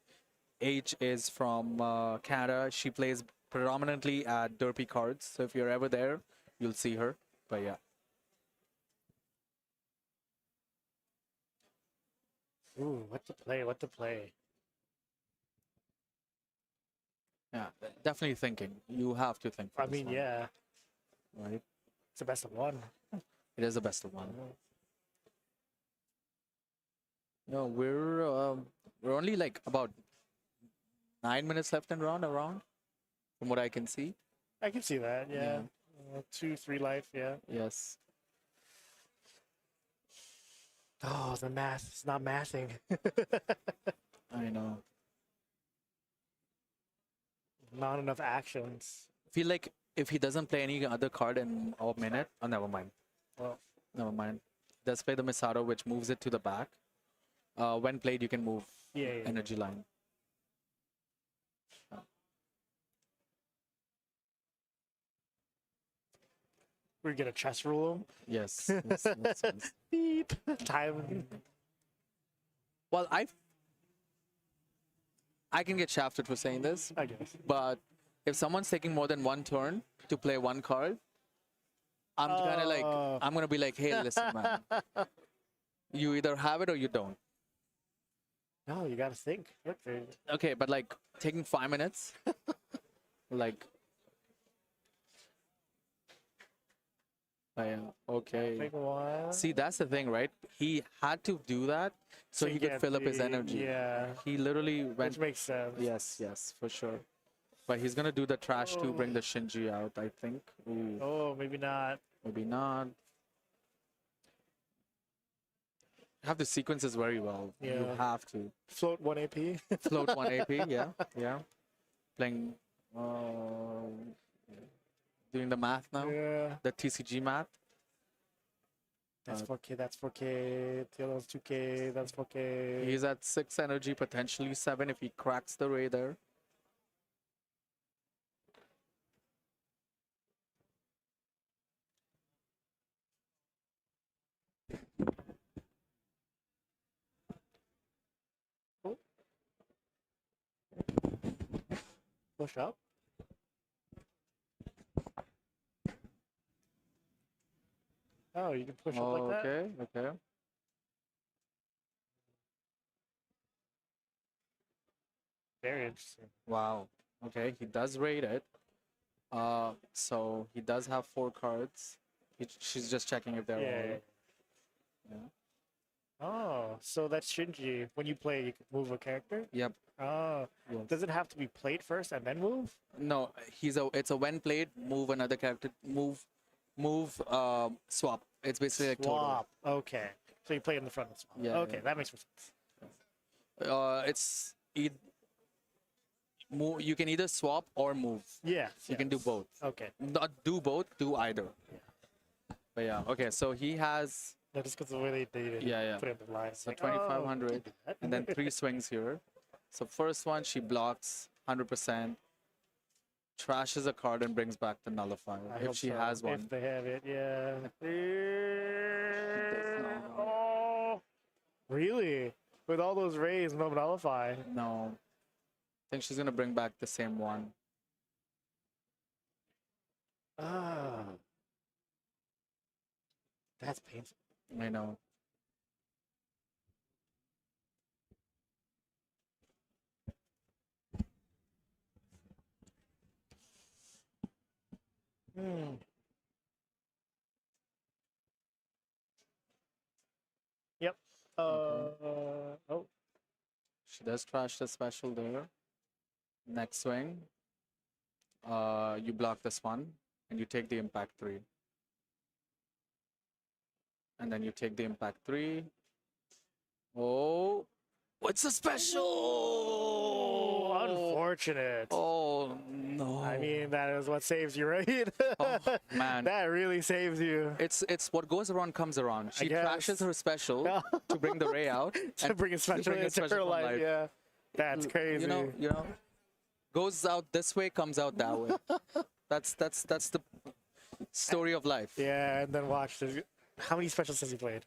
H is from Canada. She plays predominantly at Derpy Cards. So if you're ever there, you'll see her. But yeah. Ooh, what to play? What to play? Yeah, definitely thinking. You have to think. for I this mean, one, yeah. Right? It's the best of 1. It is the best of 1. No, we're only like about 9 minutes left in round around, from what I can see. I can see that. Yeah. 2, 3 life. Yeah. Yes. Oh, the math. It's not mathing. I know. Not enough actions. Feel like if he doesn't play any other card in a minute, oh, never mind. Well, Never mind. Does play the Misato, which moves it to the back. When played, you can move yeah. energy line. We're gonna chess rule him. Yes. yes. Beep. Time. Well, I can get shafted for saying this, I guess. but if someone's taking more than 1 turn to play 1 card, I'm kind of like, I'm gonna be like, hey, listen, man, you either have it or you don't. No, you gotta think. Look, Okay, but like taking 5 minutes, like, yeah, okay. Take a while. See, that's the thing, right? He had to do that so he could get fill up his the- energy. Yeah. He literally went. Which makes sense. Yes, for sure. But he's gonna do the trash to bring the Shinji out, I think. Ooh, Oh, maybe not. maybe not. Have the sequences very well. You Yeah. have to Float 1 AP. float 1 AP. Yeah, yeah. Playing, doing the math now. Yeah. The TCG math. That's 4K. That's 4K. TLO's 2K. That's 4K. He's at 6 energy, potentially 7 if he cracks the ray there. Push up. Oh, you can push up like that? Okay, okay. Very interesting. Wow. Okay, he does rate it. So he does have 4 cards. She's just checking if they're Yeah. all. Yeah. Oh, so that's Shinji. When you play, you can move a character? Yep. Oh. Yes. Does it have to be played first and then move? No, it's a when played, move another character, swap. It's basically like total. Swap. Okay. So you play in the front and swap. Yeah, Okay, yeah. that makes more sense. It's move. You can either swap or move. Yes. You can do both. Okay. Not do both. Do either. But yeah. Okay. So he has. No, just because the way they did it. Yeah, yeah. Put it in the lines. So like, oh, 2,500, do that. and then 3 swings here. So first one she blocks 100%. trashes a card and brings back the nullifier I if hope she so. has one. If they have it, yeah. not. Oh, really? With all those rays, no nullify. No. I think she's gonna bring back the same one. Ah, that's painful. I know. Hmm. Yep. Oh. She does trash the special there. Next swing. You block this one and you take the impact 3. And then you take the impact 3. Oh, what's a special? Unfortunate. Oh no. I mean, that is what saves you, right? Oh, man. That really saves you. It's what goes around comes around. She guess. trashes her special to bring the ray out. To bring a special into her from life, yeah. That's crazy. You know, goes out this way, comes out that way. That's the story of life. Yeah, and then watch. How many specials has he played?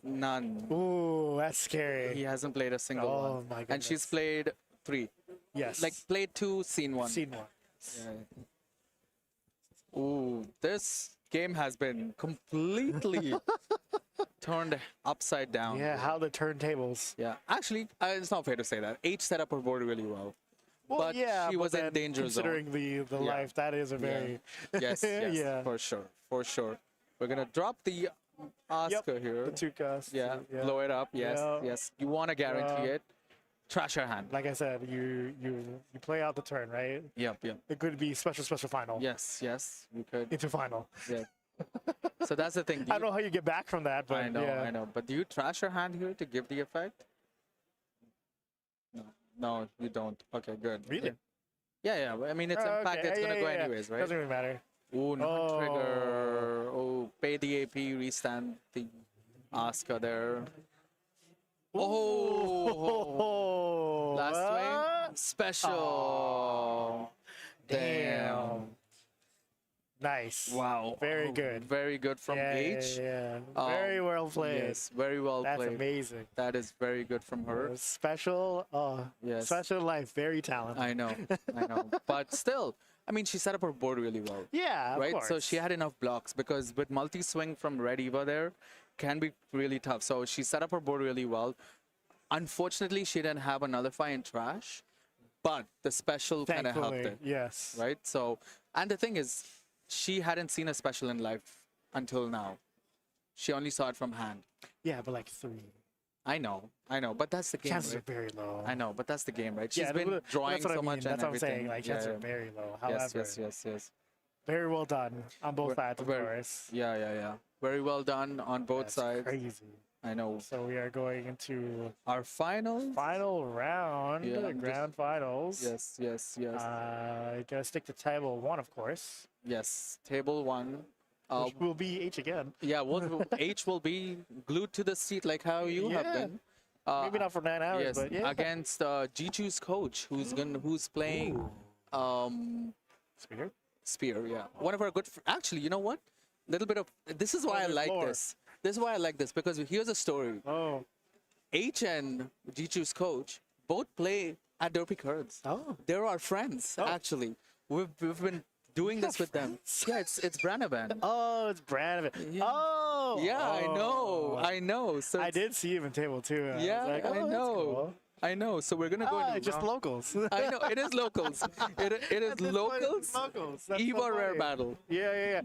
None. Ooh, that's scary. He hasn't played a single one. Oh my goodness. And she's played 3. Yes. Like played 2, seen 1. Seen 1. Yeah. Ooh, this game has been completely turned upside down. Yeah, how the turntables. Yeah, actually, it's not fair to say that. H set up her board really well. Well, but yeah, she but was in then danger zone. considering the life, that is a very... Yes, yeah. for sure. We're going to drop the Oscar here. The 2 cost. Yeah, blow it up. Yes, Yeah. yes. You want to guarantee it. Trash her hand. Like I said, you play out the turn, right? Yep. It could be special final. Yes, you could. Into final. Yeah. So that's the thing. I don't know how you get back from that, but I know, yeah. I know. But do you trash your hand here to give the effect? No, you don't. Okay, good. Really? Yeah. I mean, it's impact. It's gonna go anyways, right? Doesn't even matter. Ooh, not trigger. Oh, pay the AP, restand the Oscar there. Oh, last swing, special. Damn. Nice. Wow. Very good. Very good from H. Yeah. Very well played. Yes, very well That's played. amazing. That is very good from her. Special. Yes. Special life. Very talented. I know. But still, I mean, she set up her board really well. Yeah, of right? course. So she had enough blocks because with multi-swing from Red Eva there can be really tough. So she set up her board really well. Unfortunately, she didn't have a nullify and trash, but the special kind of helped it. Yes. Right? So, and the thing is, she hadn't seen a special in life until now. She only saw it from hand. Yeah, but like 3. I know, but that's the game. Chances right? are very low. I know, but that's the game, right? She's Yeah, been drawing that's what so I mean. much That's and what I'm everything. saying. Like, chances are very low. However, Yes. very well done on both sides, of course. Yeah. Very well done on both That's sides. crazy. I know. So we are going into our final round, Yeah, grand finals. Yes. Gonna stick to table 1, of course. Yes, table 1. Which will be H again. Yeah, H will be glued to the seat like how you have been. Maybe not for 9 hours, Yes, but yeah. against Jichu's coach, who's playing Spear. Yeah, one of our good. Actually, you know what? Little bit of. This is why I like this. This is why I like this because here's a story. Oh. H and Jichu's coach both play at Derpy Curds. Oh. They're our friends, actually. We've been doing this with them. Yeah, it's Branavan. Oh, it's Branavan. Yeah. Oh. Yeah, I know. So I did see him in table 2. And yeah, I was like, oh, I that's know. cool. I know. So we're gonna go into just locals. I know it is locals. It is locals. Locals. That's Eva so Rare funny. Battle. Yeah.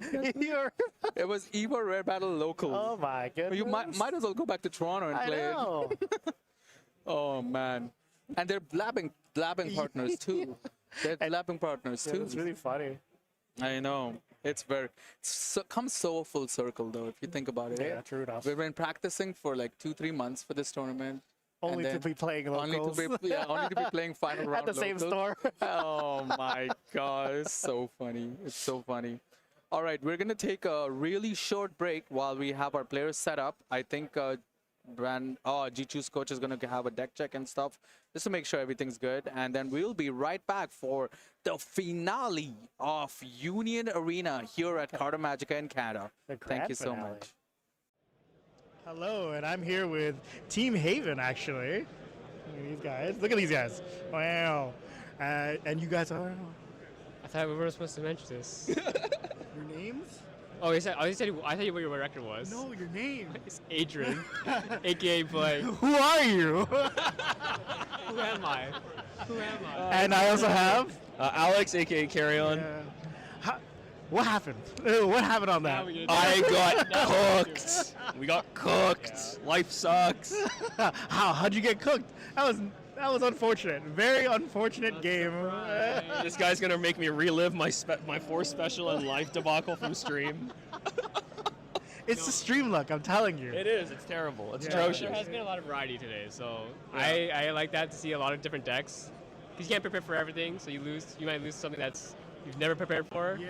It was Eva Rare Battle locals. Oh my goodness. You might as well go back to Toronto and I play know. it. Oh man, and they're blabbing partners too. They're blabbing partners too. It's really funny. I know. It's comes so full circle though if you think about it. Yeah, true enough. We've been practicing for like 2-3 months for this tournament. Only to be playing locals. Only to be playing final round At the same locals. store. Oh my god, it's so funny. It's so funny. All right, we're gonna take a really short break while we have our players set up. I think G2's coach is going to have a deck check and stuff just to make sure everything's good. And then we'll be right back for the finale of Union Arena here at Carta Magica in Canada. Thank you so finale. much. Hello, and I'm here with Team Haven, actually. Look at these guys. Look at these guys. Wow. And you guys are... I thought we were supposed to mention this. Your names? Oh, I thought you what your record was. No, your name. It's Adrian, aka Blake. Who are you? Who am I? Who am I? And I also have... Alex, aka Carry On. What happened? What happened on that? I got cooked. We got cooked. Life sucks. How'd you get cooked? That was unfortunate. Very unfortunate game. This guy's gonna make me relive my Force special and life debacle from stream. It's the stream luck, I'm telling you. It is. It's terrible. It's There atrocious. has been a lot of variety today, so Yeah. I like that to see a lot of different decks. Because you can't prepare for everything, so you might lose something that's you've never prepared for. Yeah.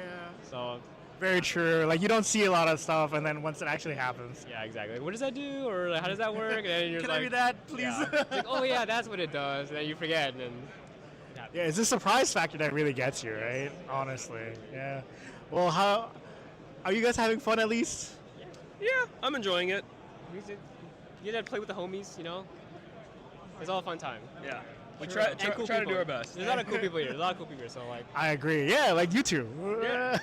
So. Very true. Like, you don't see a lot of stuff, and then once it actually happens. Yeah, exactly. What does that do, or like, how does that work? And then you're Can like, I do that, please? Yeah. It's like, oh yeah, that's what it does, and then you forget, and then. Yeah, it's the surprise factor that really gets you, right? Honestly. Yeah. Well, how are you guys having fun at least? Yeah, I'm enjoying it. You get to play with the homies, you know. It's all a fun time. Yeah. We And try cool to do people. our best. There's a lot of cool people here. There's a lot of cool people here, so like. I agree. Yeah, like you two. Yeah.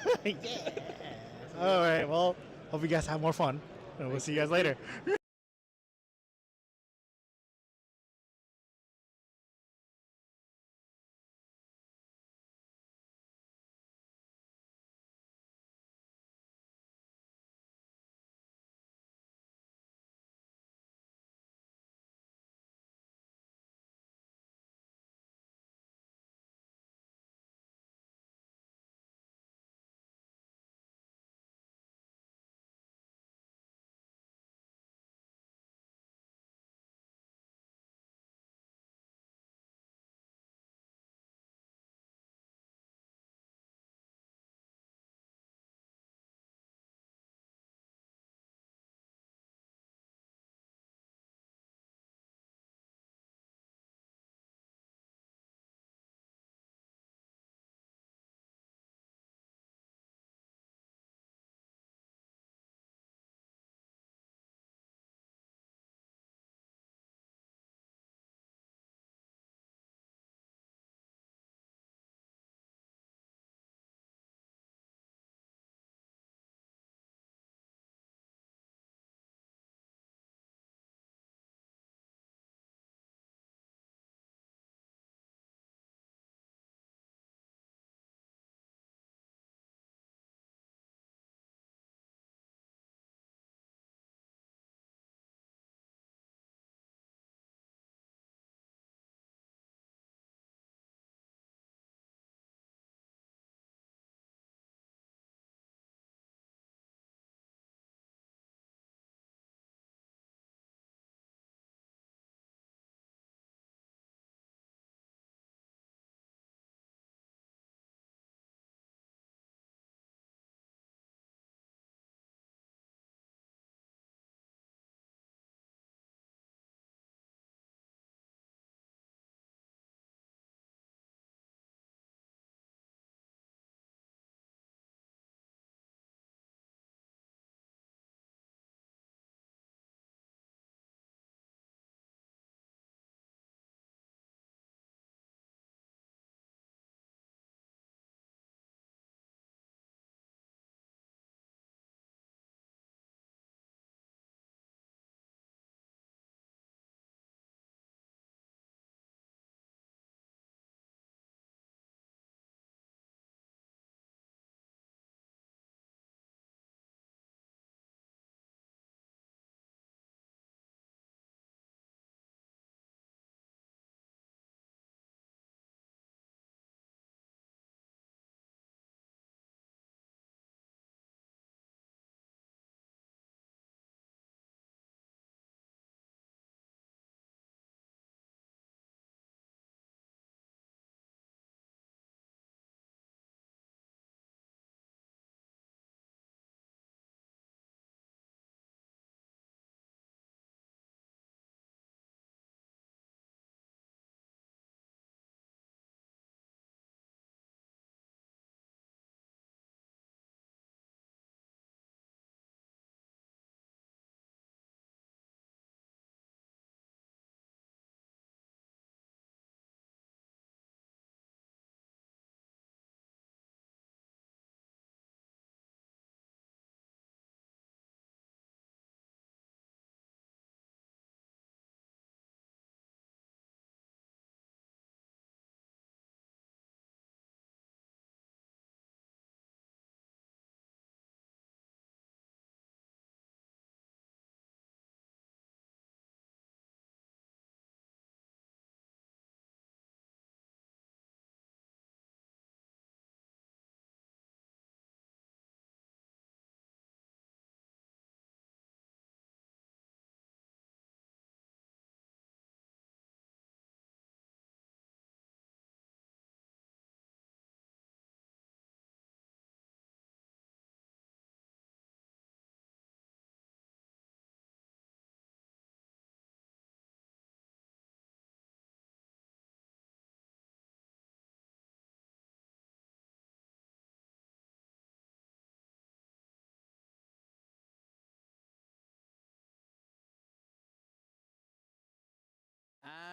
All right. Well, hope you guys have more fun, and we'll see you guys later.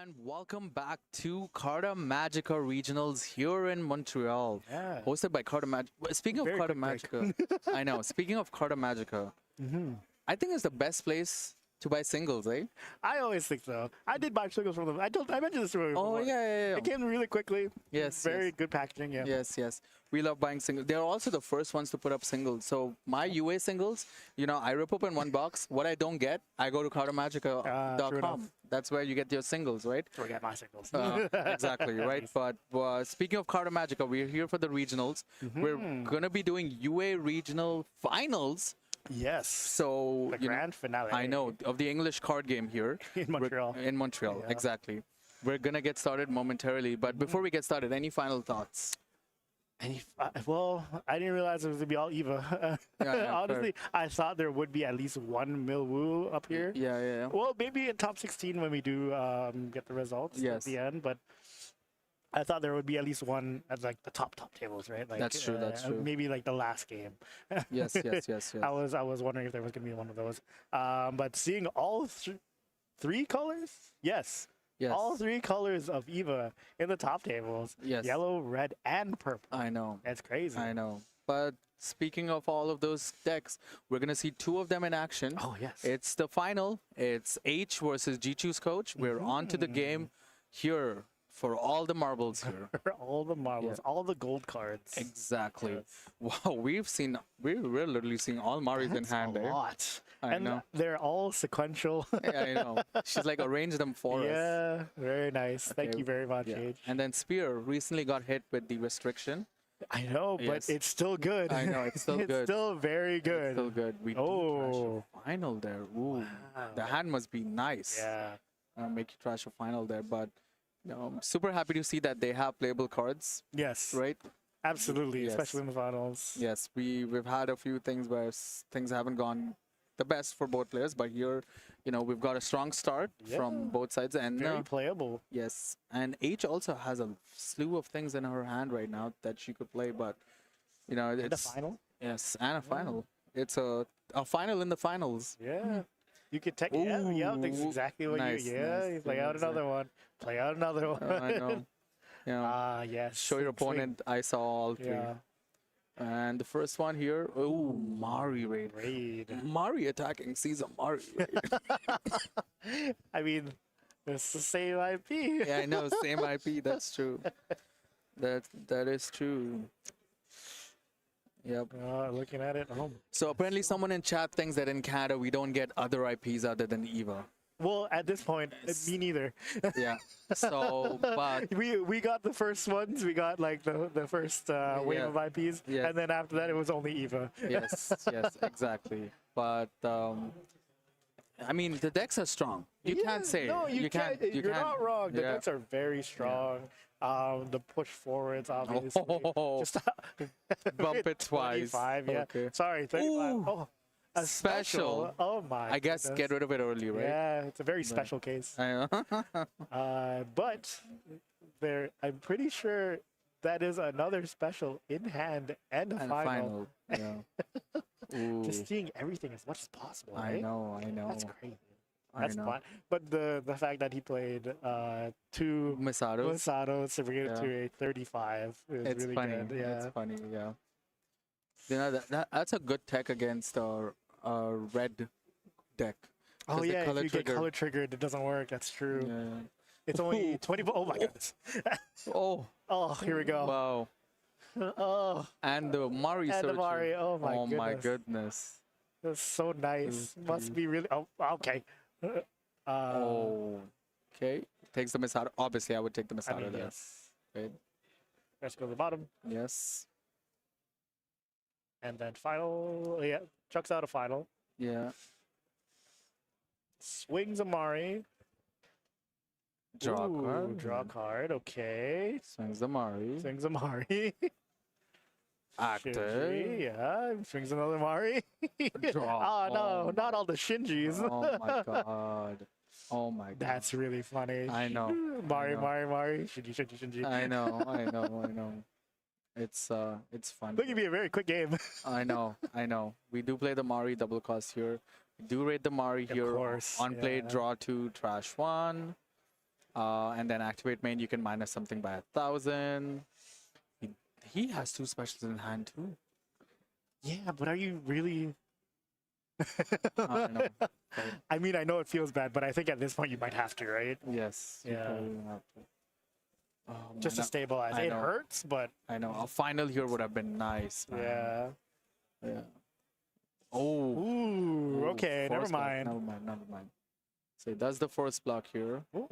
and welcome back to Carta Magica Regionals here in Montreal. Yeah. Hosted by Carta Magica. Speaking of Very Carta quick break. Magica, I know. Speaking of Carta Magica, I think it's the best place to buy singles, eh? I always think so. I did buy singles from them. I mentioned this to you Oh, before. yeah. It came really quickly. Yes. Very good packaging. Yeah. Yes. We love buying singles. They're also the first ones to put up singles. So my UA singles, I rip open one box. What I don't get, I go to True cartamagica.com. enough. That's where you get your singles, right? That's where I get my singles. Exactly, right? But speaking of Carta Magica, we're here for the regionals. We're going to be doing UA regional finals. Yes. So The grand finale. I know, of the English card game here. In Montreal. In Montreal, Yeah. exactly. We're going to get started momentarily. But before we get started, any final thoughts? Well, I didn't realize it was going to be all EVA. Yeah, Honestly, I thought there would be at least one Milwoo up here. Yeah. Well, maybe in top 16 when we do get the results at Yes. the end, but I thought there would be at least one at like the top tables, right? Like, That's true, that's true. Maybe like the last game. Yes. I was wondering if there was going to be one of those. But seeing all three colors, yes. Yes. All three colors of EVA in the top tables. Yes. Yellow, red, and purple. I know. That's crazy. I know. But speaking of all of those decks, we're going to see two of them in action. Oh, yes. It's the final. It's H versus G-Choose Coach. We're on to the game here for all the marbles here. All the marbles, all the gold cards. Exactly. Wow, we're literally seeing all Mari's in hand a there. lot. I And know. they're all sequential. Yeah, I know. She's like arranged them for us. Yeah, very nice. Thank Okay, you very much, Yeah. Age. And then Spear recently got hit with the restriction. I know, but Yes. it's still good. I know, it's still it's good. still very good. Still good. We do trash a final there. Ooh, the hand must be nice. Yeah. Make you trash a final there, but I'm super happy to see that they have playable cards. Yes. Right. Absolutely, Yes. especially in the finals. Yes, we've had a few things where things haven't gone the best for both players, but here, we've got a strong start from both sides, and Very playable. yes, and H also has a slew of things in her hand right now that she could play, but And a it's final. yes, and a final. It's a final in the finals. Yeah. You could take yeah, that's exactly what Nice, you nice. you play out another one. Play out another one. I know. Yeah. Ah, yes. Show your Swing. opponent. I saw all three. Yeah. And the first one here, Mari raid. Mari attacking sees a Mari raid. I mean, it's the same IP. Yeah, I know, same IP. That's true. That is true. Yep. Looking at it. Oh. So apparently, someone in chat thinks that in Canada we don't get other IPs other than EVA. Well, at this point, me neither. Yeah. So, but we got the first ones. We got like the first wave Yeah. of IPs, Yeah. and then after that, it was only EVA. yes, exactly. But I mean, the decks are strong. You can't say No, you can't. You You're can't. not wrong. The Yeah. decks are very strong. The push forwards, obviously. Oh, Just bump it twice. 25, yeah. Okay. Sorry, 35. Ooh, Oh, a special. Oh my. I guess goodness. get rid of it early, right? Yeah, it's a very special case. I know. But I'm pretty sure that is another special in hand and a And final. Yeah. Ooh. Just seeing everything as much as possible. I Right? know. That's crazy. I That's know. fun. But the fact that he played two Misatos. to bring it Yeah. to a 35 is It's really funny. good. Yeah. It's funny. Yeah. That's a good tech against a red deck. Oh 'Cause the yeah, color if you get trigger- color triggered, it doesn't work. That's true. Yeah. It's only 20. Oh my goodness. Oh. Oh, here we go. Wow. Oh. And the Mari And the searcher. Mari, oh my goodness. That's so nice. Must be really. Oh, okay. Okay. Takes the Misato. Obviously, I would take the Misato there. yes. Right. Let's go to the bottom. Yes. And then final. Yeah, chucks out a final. Yeah. Swings Amari. Draw a Ooh, card. Draw a card. Okay. Swings the Mari. Swings Amari. Active. Shinji, yeah. Swings another Mari. Draw. Oh no, not all the Shinjis. Oh my god. Oh my god. That's really funny. I know. Mari, I know. Mari. Shinji. I know. It's fun. Look, it'd be a very quick game. I know. We do play the Mari double cost here. We do rate the Mari here. course, On play, yeah. draw 2, trash 1. And then activate main, you can minus something by 1,000. He has 2 specials in hand too. Yeah, but are you really? I know. I mean, I know it feels bad, but I think at this point you might have to, right? Yes. you Yeah. probably have to. Oh, Just to man, stabilize. I It know. hurts, but I know. A final here would have been nice, man. yeah. Yeah. Oh. Ooh, okay, never force block. mind. Never mind. So that's the force block here. Ooh,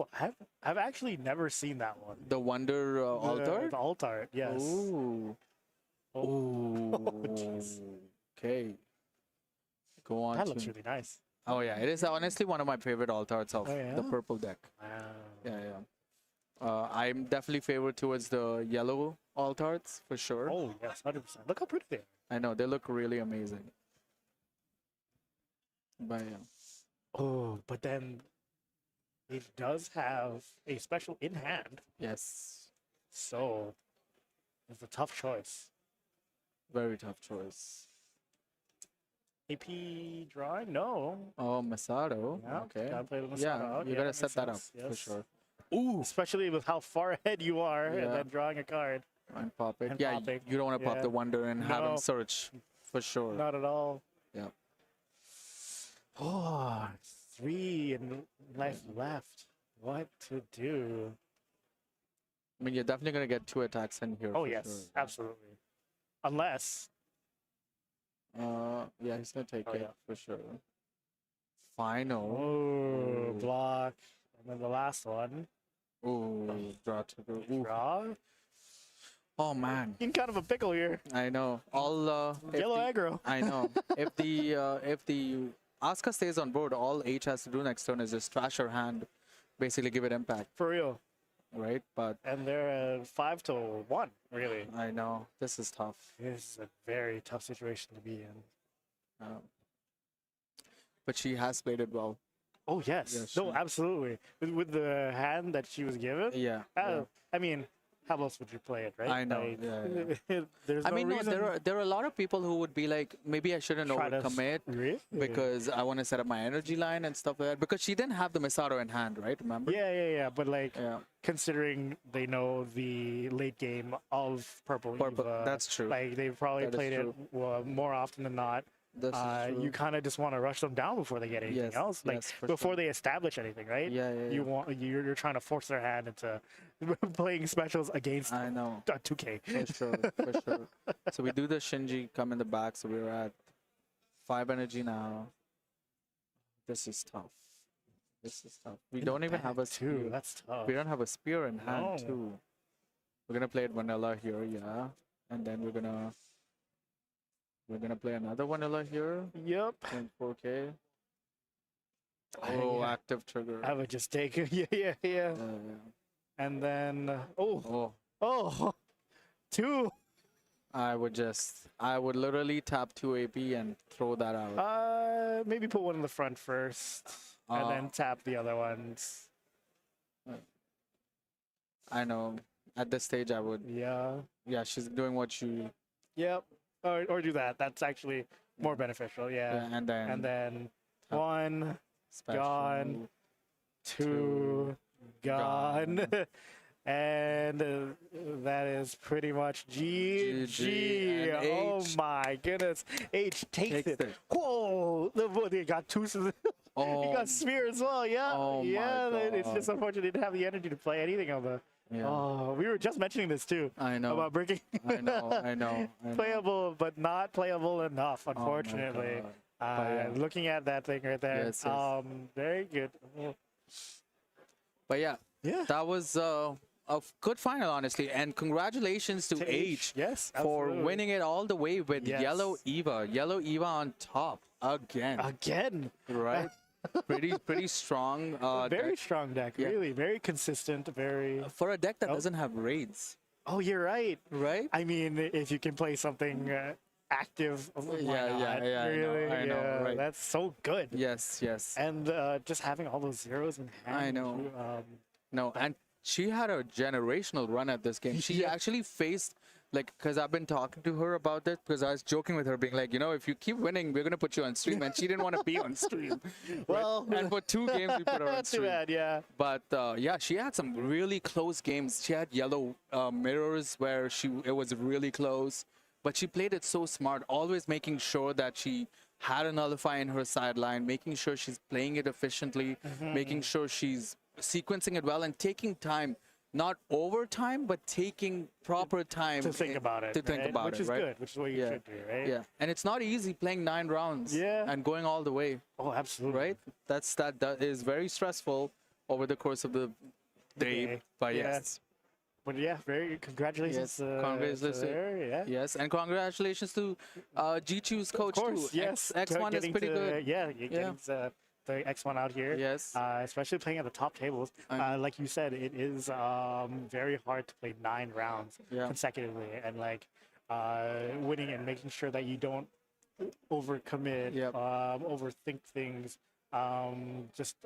I've actually never seen that one. The Wonder Altar? The alt art, yes. Ooh. Oh, jeez. Okay. Go on. That looks really nice. Oh yeah, it is honestly one of my favorite alt arts of Oh, yeah? the purple deck. Wow. Yeah. I'm definitely favored towards the yellow alt arts for sure. Oh yes, 100%. Look how pretty they are. I know they look really amazing. But yeah. Oh, but then it does have a special in hand, Yes. so it's a tough choice. Very tough choice. AP drawing? No. Oh, Masato. Yeah, Okay. gotta play the Masato Yeah, out. you Yeah, gotta makes set that up sense, for yes. sure. Ooh, especially with how far ahead you are, and Yeah. then drawing a card. And pop it. And Yeah, popping. you don't want to pop Yeah. the Wonder and have him No. search for sure. Not at all. Yeah. Oh, 3 and life left. What to do? I mean, you're definitely gonna get 2 attacks in here. Oh for yes, sure. absolutely. Unless. Yeah, he's gonna take Oh, it yeah. for sure. Final. Oh, block. And then the last one. Ooh, draw trigger. Ooh. Draw. Oh man, In kind of a pickle here. I know. All if Yellow the- aggro. I know. If the Asuka stays on board, all H has to do next turn is just trash her hand, basically give it impact, For real. right? But And they're at 5-1, really. I know this is tough. This is a very tough situation to be in. But she has played it well. Oh, yes. Yeah, No, she- absolutely. With the hand that she was given. Yeah. I mean, how else would you play it, right? I know, Like, yeah, there's I no mean, no, reason. there are a lot of people who would be like, maybe I shouldn't Try to overcommit Really? because I want to set up my energy line and stuff like that. Because she didn't have the Masato in hand, right? Remember? Yeah. But like, Yeah. considering they know the late game of Purple Eva, that's true. Like they've probably That is played true. it more often than not. This is true. You kind of just want to rush them down before they get anything Yes, else, like yes, for before sure. they establish anything, right? Yeah. You're trying to force their hand into playing specials against I know. 2K. For sure. So we do the Shinji come in the back, so we're at 5 energy now. This is tough. We don't even have a spear. Too. That's tough. We don't have a spear in hand No. too. We're gonna play it vanilla here, yeah. And then we're gonna play another vanilla here. Yep. In 4K. Oh, active trigger. I would just take it. Yeah. And then oh, 2. I would literally tap 2 AP and throw that out. Maybe put one in the front first, and then tap the other ones. I know. At this stage, I would. Yeah. Yeah, she's doing what you. Yep. Or do that. That's actually more beneficial. Yeah. And then. And then 1 special, gone, 2 gone. And that is pretty much GG. And Oh H my goodness. H takes it. Whoa. They got 2. Oh. He got Sphere as well. Yeah. Oh my yeah. It's God. just unfortunate he didn't have the energy to play anything on the. Yeah. Oh, we were just mentioning this too. I know. About breaking. I know. Playable, but not playable enough, Oh my unfortunately. God. But yeah. Looking at that thing right there. Yes, yes. Very good. But yeah. That was a good final, honestly. And congratulations to H yes, for absolutely. winning it all the way with Yes. Yellow Eva. Yellow Eva on top again. Right? Pretty strong. Very deck. strong deck, Yeah. really. Very consistent, very... For a deck that doesn't have raids. Oh, you're right. Right? I mean, if you can play something active, why not? Yeah, Really? I know, right. That's so good. Yes. And just having all those zeros in hand. I know. too, No, and she had a generational run at this game. She actually faced like, because I've been talking to her about this, because I was joking with her, being like, you know, if you keep winning, we're gonna put you on stream, and she didn't want to be on stream. Well, right? And for 2 games we put her on stream. too bad, yeah. But yeah, she had some really close games. She had yellow mirrors where it was really close, but she played it so smart, always making sure that she had a nullify in her sideline, making sure she's playing it efficiently, making sure she's sequencing it well, and taking time. Not over time, but taking proper time to think about it. To think right? about which it, is right? good, which is what you should do, right? Yeah, and it's not easy playing 9 rounds. And going all the way. Oh, absolutely. Right? That is very stressful over the course of the day. But yes. But yeah, very congratulations. Yes, congratulations. To her, yeah. Yes, and congratulations to G2's coach Of course, too. yes. X1 is pretty good. Yeah, getting the X1 out here. Yes. Especially playing at the top tables. Like you said, it is very hard to play 9 rounds consecutively, and like winning and making sure that you don't overcommit, overthink things, just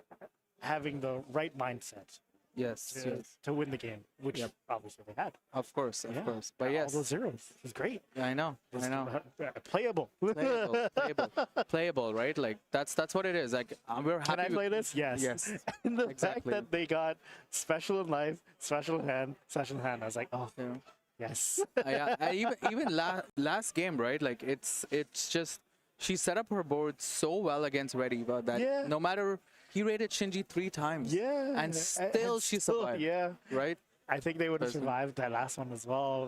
having the right mindset. Yes, to win the game, which obviously they had. Of course. But yes, all those zeros. It was great. I know. Playable. Playable, right? Like that's what it is. Like we're happy. Can I play this? Yes. Yes. And the fact that they got special in life, special in hand, special in hand, I was like, oh, yes. Even last game, right? Like it's just she set up her board so well against Red Eva that no matter. He rated Shinji 3 times. Yeah. And still she survived. Yeah. Right? I think they would have survived that last one as well.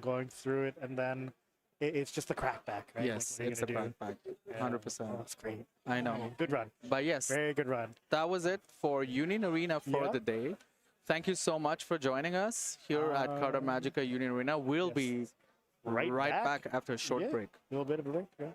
Going through it, and then it's just a crackback, right? Yes, like, it's a crackback. 100%. Oh, that's great. I know. Good run. But yes. Very good run. That was it for Union Arena for the day. Thank you so much for joining us here at Carta Magica Union Arena. We'll be right back after a short break. A little bit of a break, yeah.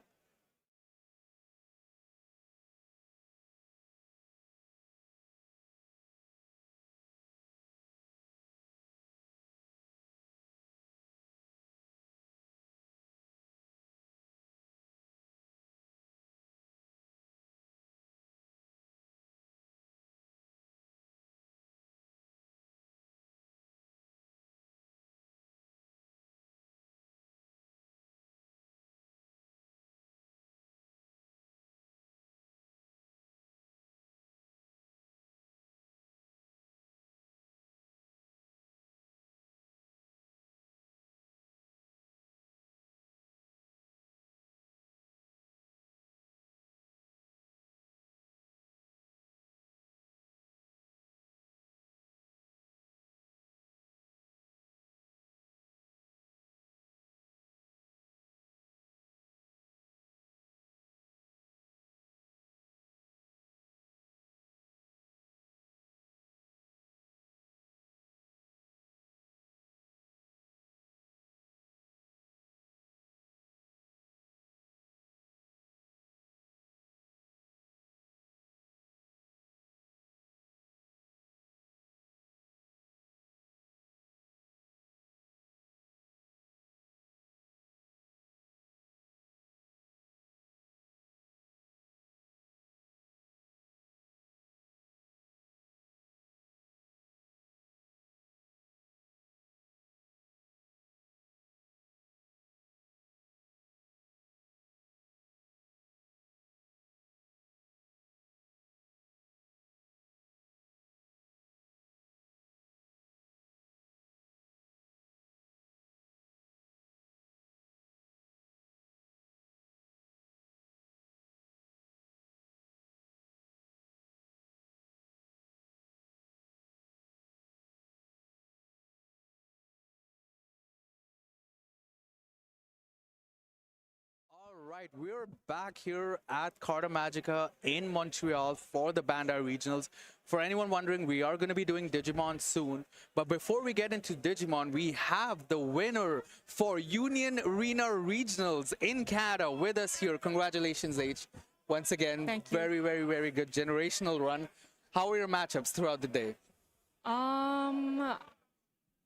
All right, we're back here at Carta Magica in Montreal for the Bandai Regionals. For anyone wondering, we are going to be doing Digimon soon. But before we get into Digimon, we have the winner for Union Arena Regionals in Canada with us here. Congratulations, H. Once again, Thank you. very, very, very good generational run. How were your matchups throughout the day?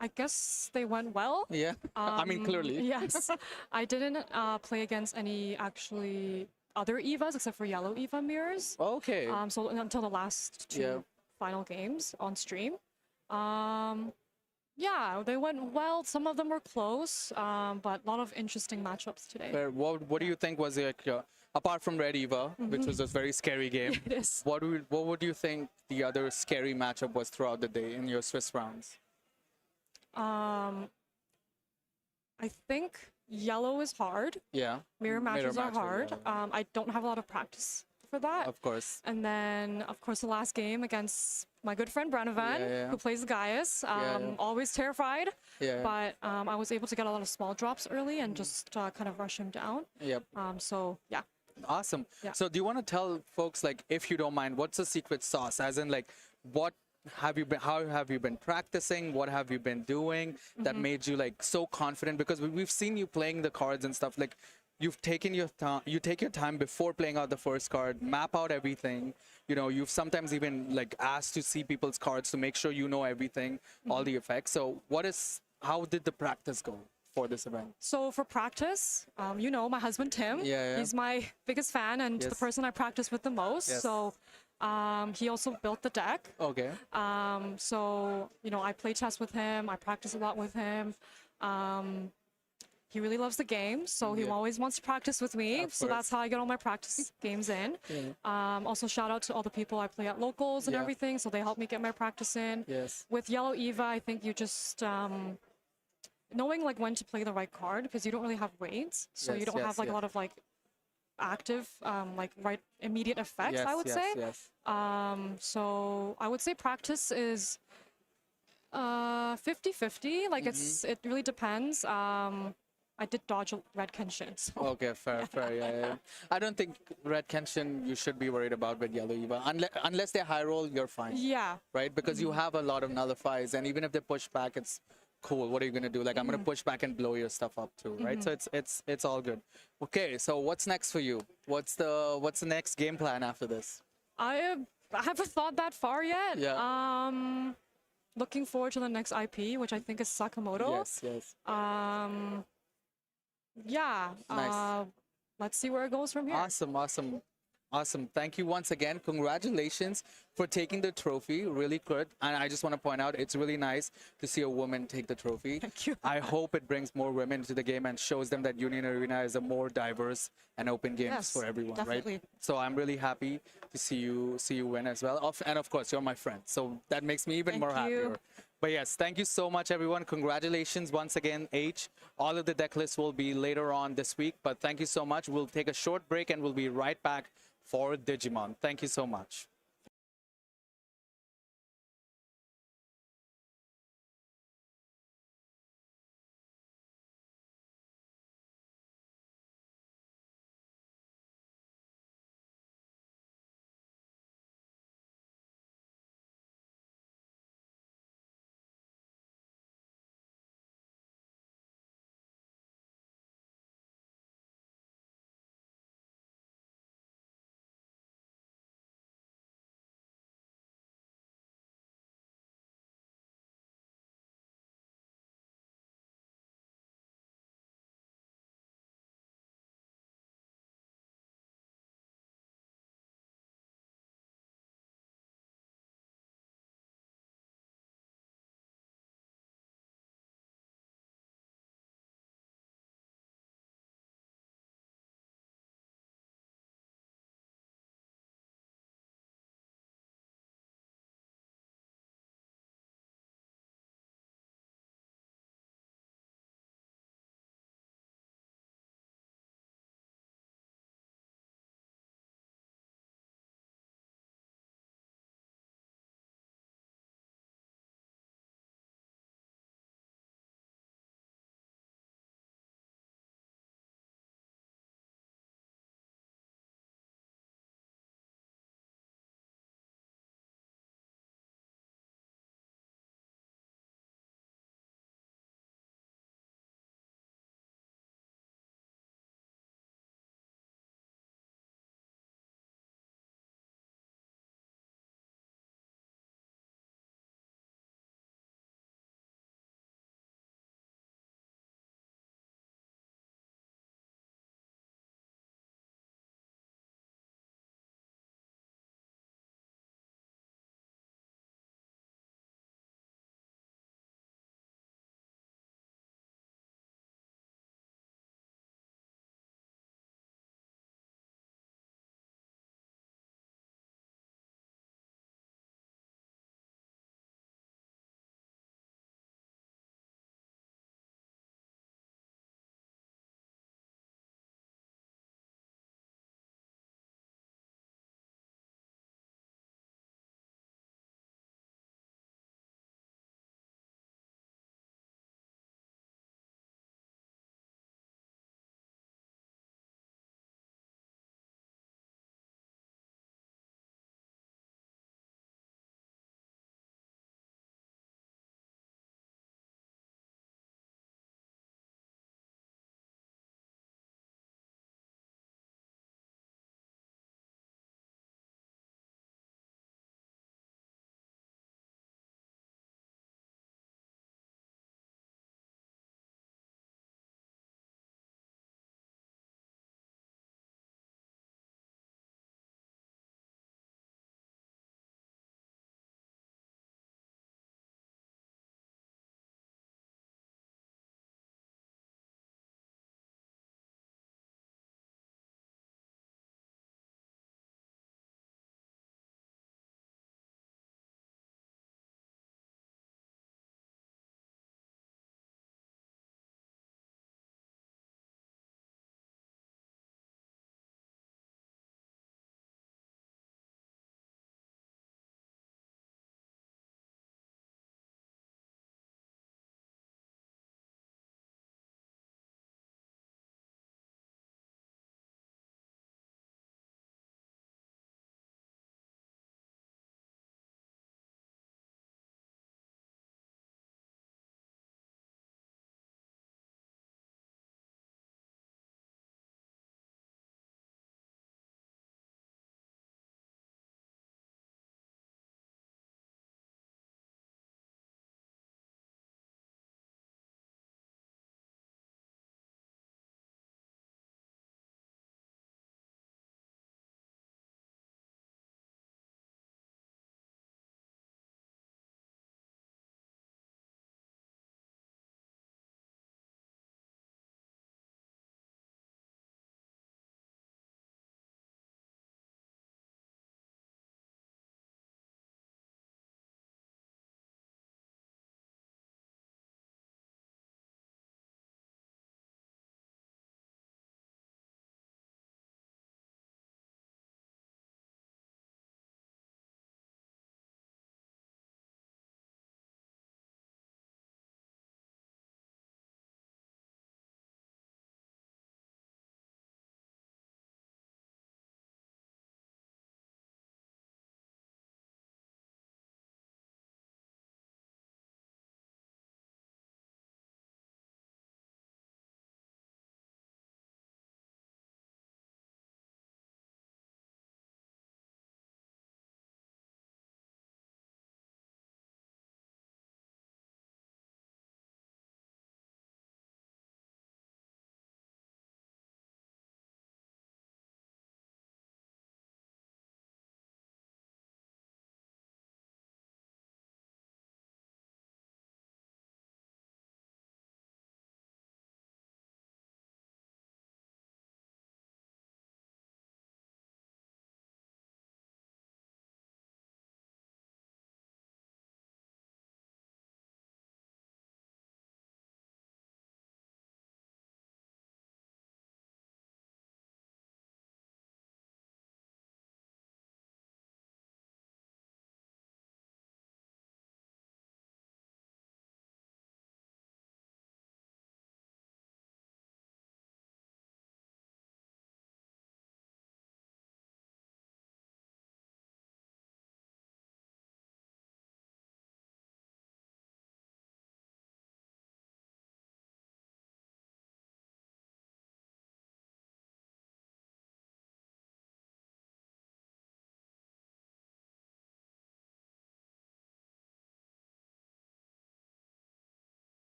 I guess they went well. Yeah, I mean, clearly. Yes. I didn't play against any actually other Evas except for yellow Eva mirrors. Okay. So until the last 2 final games on stream. Yeah, they went well. Some of them were close, but a lot of interesting matchups today. What do you think was like, apart from Red Eva, which was a very scary game? It is. What would you think the other scary matchup was throughout the day in your Swiss rounds? I think yellow is hard. Yeah. Mirror matches are matching, hard. yeah. I don't have a lot of practice for that. Of course. And then, of course, the last game against my good friend Brenovan, Yeah. who plays Gaius. Yeah. Always terrified. Yeah. But I was able to get a lot of small drops early and just kind of rush him down. Yep. So, yeah. Awesome. Yeah. So do you want to tell folks, like, if you don't mind, what's the secret sauce? As in, like, how have you been practicing? What have you been doing that made you like so confident? Because we've seen you playing the cards and stuff. Like, you've taken your time. You take your time before playing out the first card, map out everything. You know, you've sometimes even like asked to see people's cards to make sure you know everything, all the effects. So how did the practice go for this event? So for practice, you know, my husband Tim, Yeah. he's my biggest fan and the Yes. person I practice with the most. Yes. So he also built the deck. Okay. So, you know, I play chess with him. I practice a lot with him. He really loves the game, so he Yeah. always wants to practice with me. Of So that's course. how I get all my practice games in. Yeah. Also, shout out to all the people I play at locals and Yeah. everything, so they help me get my practice in. Yes. With Yellow Eva, I think you just knowing like when to play the right card, because you don't really have raids, so you Yes, don't yes, have like a yeah. lot of like active like right immediate effects, Yes, I would yes, say. yes. So I would say practice is 50-50. Like it really depends. I did dodge a red Kenshin. So. Okay, fair, yeah. I don't think Red Kenshin you should be worried about with Yellow Eva. Unless they high roll, you're fine. Yeah. Right? Because you have a lot of nullifies, and even if they push back, it's cool. What are you gonna do? Like, I'm gonna push back and blow your stuff up too, right? So it's all good. Okay, so what's next for you? What's the next game plan after this? I haven't thought that far yet. Yeah. Looking forward to the next IP, which I think is Sakamoto. Yes. Yeah. Nice. Let's see where it goes from here. Awesome. Thank you once again. Congratulations for taking the trophy. Really good. And I just want to point out, it's really nice to see a woman take the trophy. Thank you. I hope it brings more women to the game and shows them that Union Arena is a more diverse and open game Yes, for everyone, definitely. right? So I'm really happy to see you win as well. And of course, you're my friend. So that makes me even Thank more you. happier. But yes, thank you so much, everyone. Congratulations once again, H. All of the deck lists will be later on this week, but thank you so much. We'll take a short break and we'll be right back for Digimon. Thank you so much.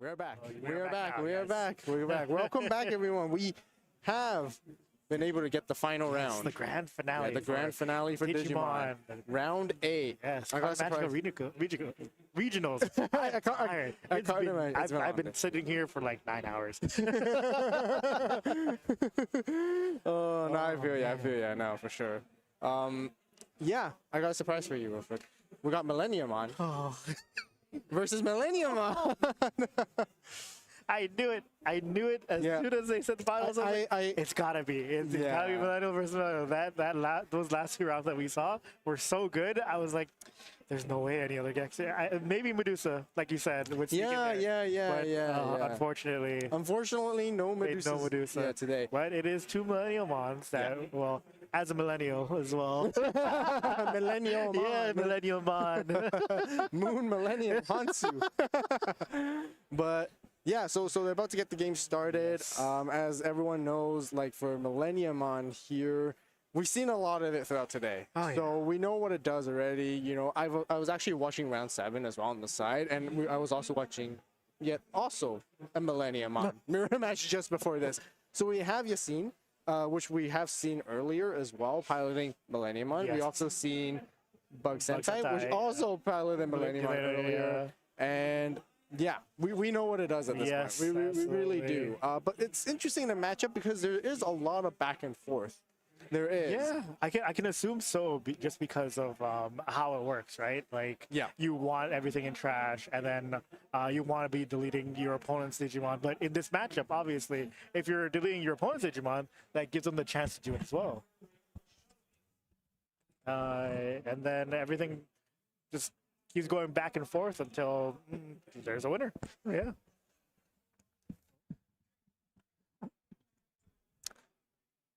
We're back. We are back now, We're guys. back. We're back. Welcome back, everyone. We have been able to get the final round. The grand finale. Yeah, the grand finale for Digimon. Round 8. Yes. I got Magical regionals. I've been sitting here for like 9 hours. Oh, no, I feel you. I feel you. No, for sure. Yeah, I got a surprise for you, Wilfred. We got Millennium on versus Millennium on. I knew it. I knew it as soon as they said the finals. It's gotta be. It's gotta be Millennial versus Millennial. Those last 2 rounds that we saw were so good. I was like, there's no way any other decks. Maybe Medusa, like you said, would sneak in there. Yeah. Unfortunately, no Medusa. No Medusa today. But it is 2 Millennial Mons that, well, as a Millennial as well. Millennial Mon. Yeah, Millennial Mon. Moon Millennium Hansu. But yeah, so they're about to get the game started. As everyone knows, like for Millennium on here, we've seen a lot of it throughout today. So we know what it does already. You know, I was actually watching round 7 as well on the side, and I was also watching also a Millennium on mirror match just before this. So we have Yassine, which we have seen earlier as well, piloting Millennium on. We also seen Bug Sentai, which also piloted Millennium on earlier. And yeah, we know what it does at this point. We really do. But it's interesting to match up because there is a lot of back and forth. There is. Yeah, I can assume so just because of how it works, right? Like, you want everything in trash, and then you want to be deleting your opponent's Digimon. But in this matchup, obviously, if you're deleting your opponent's Digimon, that gives them the chance to do it as well. And then everything just keeps going back and forth until there's a winner. Yeah.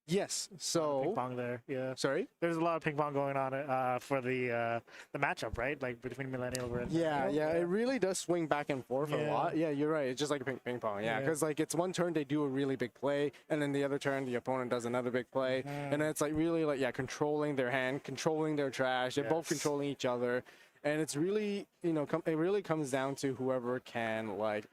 Yes. So ping pong there. Yeah. Sorry. There's a lot of ping pong going on for the matchup, right? Like between Millennial and yeah. It really does swing back and forth a lot. Yeah, you're right. It's just like a ping pong. Yeah, because like it's one turn they do a really big play, and then the other turn the opponent does another big play, and then it's like really like controlling their hand, controlling their trash. They're both controlling each other, and it's really it really comes down to whoever can like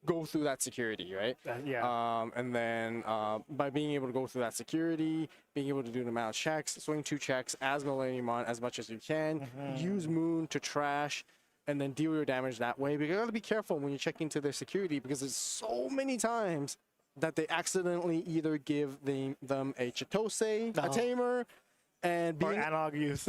go through that security, right? And then by being able to go through that security, being able to do the amount of checks, swing 2 checks as Millennium on as much as you can, use Moon to trash, and then deal your damage that way. But you gotta be careful when you check into their security because there's so many times that they accidentally either give them a Chitose, a Tamer, and or analog youth,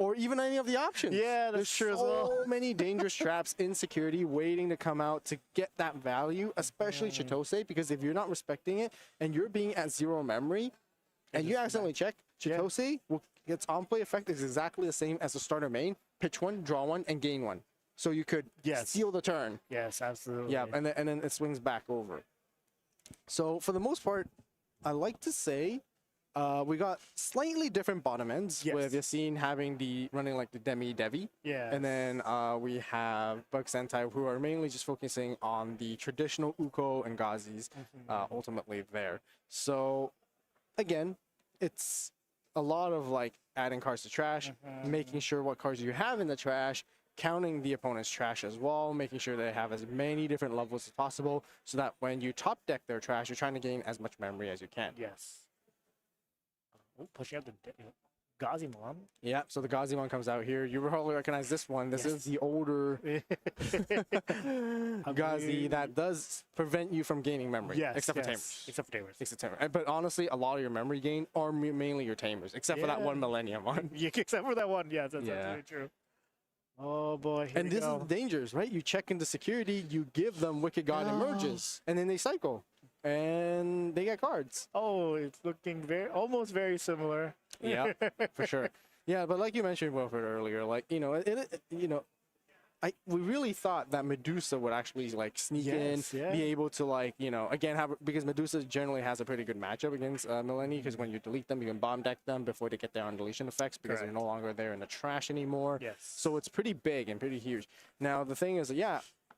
or even any of the options. Yeah, that's true as well. So many dangerous traps in security waiting to come out to get that value, especially Chitose, because if you're not respecting it and you're being at 0 memory, and you accidentally check, Chitose, its on-play effect is exactly the same as the starter main: pitch 1, draw 1, and gain 1. So you could steal the turn. Yes, absolutely. Yeah, and then it swings back over. So for the most part, I like to say. We got slightly different bottom ends with Yassine running like the Demi Devi. Yeah. And then we have Bug Sentai who are mainly just focusing on the traditional Uko and Gazis ultimately there. So again, it's a lot of like adding cards to trash, making sure what cards you have in the trash, counting the opponent's trash as well, making sure they have as many different levels as possible so that when you top deck their trash, you're trying to gain as much memory as you can. Yes. Pushing up the Gazimon. Yeah, so the Gazimon comes out here. You probably recognize this one. This is the older Gazi that does prevent you from gaining memory. Yes, except for Tamers. Except for Tamers. Except Tamers. But honestly, a lot of your memory gain are mainly your Tamers, except for that one Millennium one. Yeah, except for that one. Yes, that's absolutely true. Oh boy. Here and this is the dangers, right? You check into security, you give them Wicked God emerges, and then they cycle. And they get cards. Oh, it's looking almost very similar. Yeah, for sure. Yeah, but like you mentioned, Wilfred, earlier, like we really thought that Medusa would actually like sneak in, be able to like again because Medusa generally has a pretty good matchup against Millennium because when you delete them, you can bomb deck them before they get their undeletion effects because they're no longer there in the trash anymore. Yes. So it's pretty big and pretty huge. Now the thing is,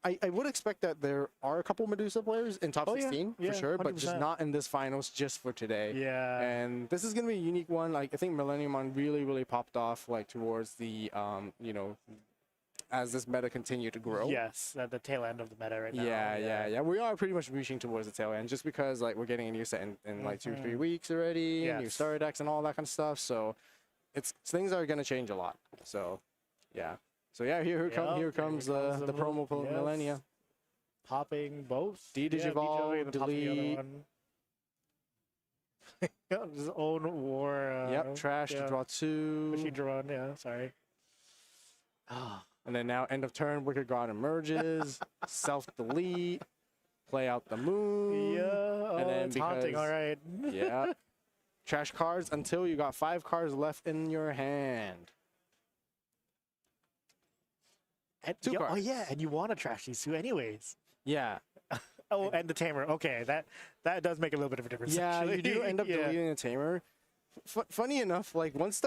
I would expect that there are a couple Medusa players in top 16 for sure, but just not in this finals just for today. Yeah. And this is gonna be a unique one. Like I think Millennium on really popped off like towards the as this meta continue to grow. Yes, at the tail end of the meta right now. Yeah. We are pretty much reaching towards the tail end, just because like we're getting a new set in like 2-3 weeks already, new Yes. starter decks and all that kind of stuff. So things are gonna change a lot. So yeah. So yeah, here comes the promo yes. Millennia. Popping both. Digivolve, and popping the other delete. one. His own war. Yep, trash to draw 2. Machine drawn, yeah, sorry. And then now end of turn, Wicked God emerges, self-delete, play out the moon. Yeah, and then it's haunting, all right. Yeah. Trash cards until you got 5 cards left in your hand. And, 2 cards. Oh yeah, and you want to trash these 2 anyways. Yeah. Oh, and the Tamer. Okay, that does make a little bit of a difference. Yeah, actually. you do end up deleting the Tamer. Funny enough, like once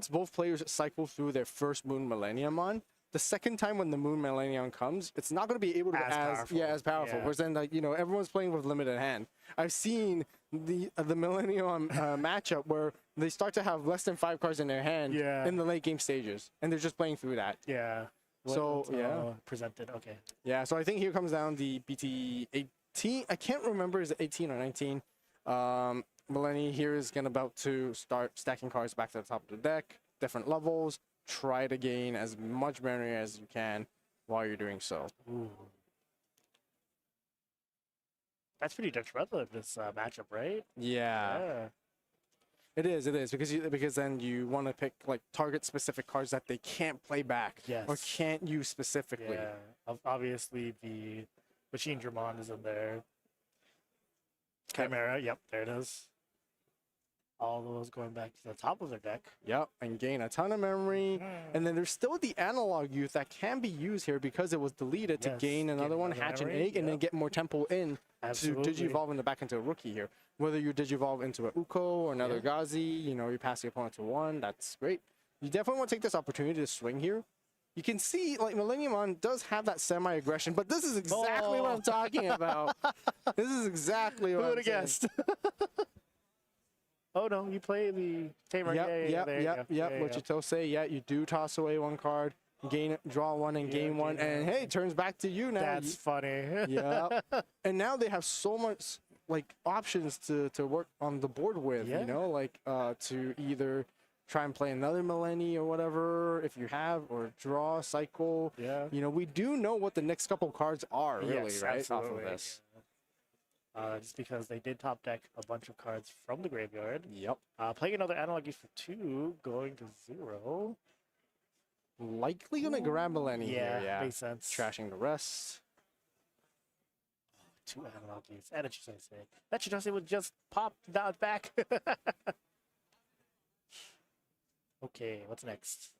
both players cycle through their first Moon Millennium, the second time when the Moon Millennium comes, it's not going to be able to as powerful. Whereas then, like, everyone's playing with limited hand. I've seen the Millennium matchup where they start to have less than 5 cards in their hand in the late game stages, and they're just playing through that. Yeah. Presented. Okay. Yeah. So I think here comes down the BT 18. I can't remember, is it 18 or 19? Millennium here is about to start stacking cards back to the top of the deck, different levels. Try to gain as much memory as you can while you're doing so. Ooh. That's pretty detrimental in this matchup, right? Yeah. It is because then you want to pick like target specific cards that they can't play back or can't use specifically. Yeah. Obviously the Machine Dramon is in there. Chimera, yep, there it is. All those going back to the top of their deck. Yep, and gain a ton of memory. And then there's still the analog youth that can be used here because it was deleted to gain another one, hatch an egg, and then get more tempo in to digivolve in the back into a rookie here. Whether you digivolve into a Uko or another Gazi, you pass the opponent to 1, that's great. You definitely want to take this opportunity to swing here. You can see, like, Millennium does have that semi-aggression, but this is exactly what I'm talking about. This is exactly what Who would have guessed? Oh no, you play the Tamer. Yep. Wichitose, you do toss away 1 card, draw 1 and gain 1, and hey, it turns back to you now. That's funny. Yeah. And now they have so much like options to work on the board with, to either try and play another Millennium or whatever if you have, or draw, cycle. Yeah. We do know what the next couple cards are, really, Yes, right? absolutely. Off of this. Just because they did top deck a bunch of cards from the graveyard. Yep. Playing another analog for 2, going to 0. Likely gonna grab Millennium here, yeah. Makes sense. Trashing the rest. 2 analog use. And a Chitose. That Chitose would just pop down back. Okay, what's next?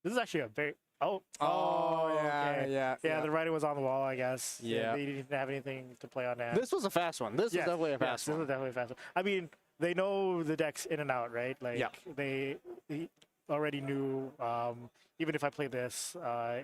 This is actually a very... yeah. The writing was on the wall, I guess. Yeah. They didn't have anything to play on that. This was a fast one. This was definitely a fast one. This was definitely a fast one. I mean, they know the decks in and out, right? Like, they already knew, even if I play this,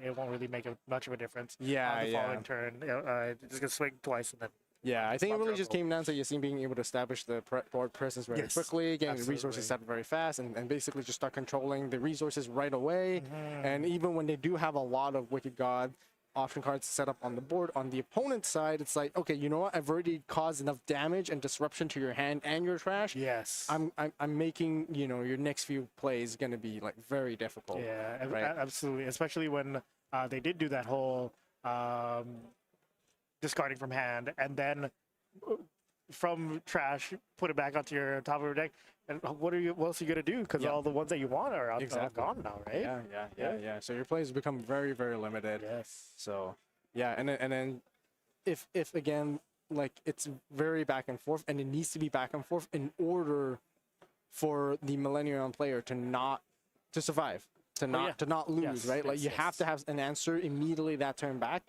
it won't really make much of a difference. The following turn, just going to swing twice and then... Yeah, I think it really just came down to Yassine being able to establish the board presence very quickly, getting the resources set very fast, and basically just start controlling the resources right away. And even when they do have a lot of Wicked God option cards set up on the board, on the opponent's side, it's like, okay, you know what? I've already caused enough damage and disruption to your hand and your trash. Yes. I'm making, your next few plays going to be like very difficult. Yeah, right? Absolutely. Especially when they did do that whole... discarding from hand, and then from trash, put it back onto your top of your deck. And what else are you gonna do? Because all the ones that you want are gone now, right? Yeah. So your plays become very, very limited. Yes. So yeah, and then if again, like, it's very back and forth, and it needs to be back and forth in order for the Millennium player to survive, to not lose, right? Like, you have to have an answer immediately that turn back.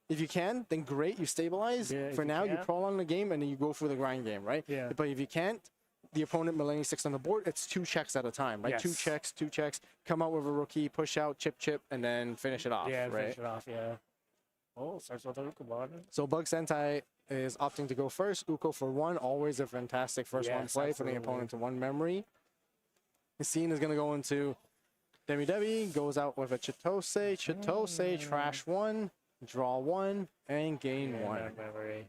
If you can, then great, you stabilize. For now, you prolong the game, and then you go for the grind game, right? Yeah. But if you can't, the opponent Millennium 6 on the board, it's 2 checks at a time, right? Yes. 2 checks, come out with a rookie, push out, chip, and then finish it off, right? Finish it off, Oh, starts with a Ukobon. So Bug Sentai is opting to go first. Uko for 1, always a fantastic first one play, putting the opponent to 1 memory. The scene is going to go into Debbie goes out with a Chitose. Chitose, trash 1, draw 1, and gain 1. Memory.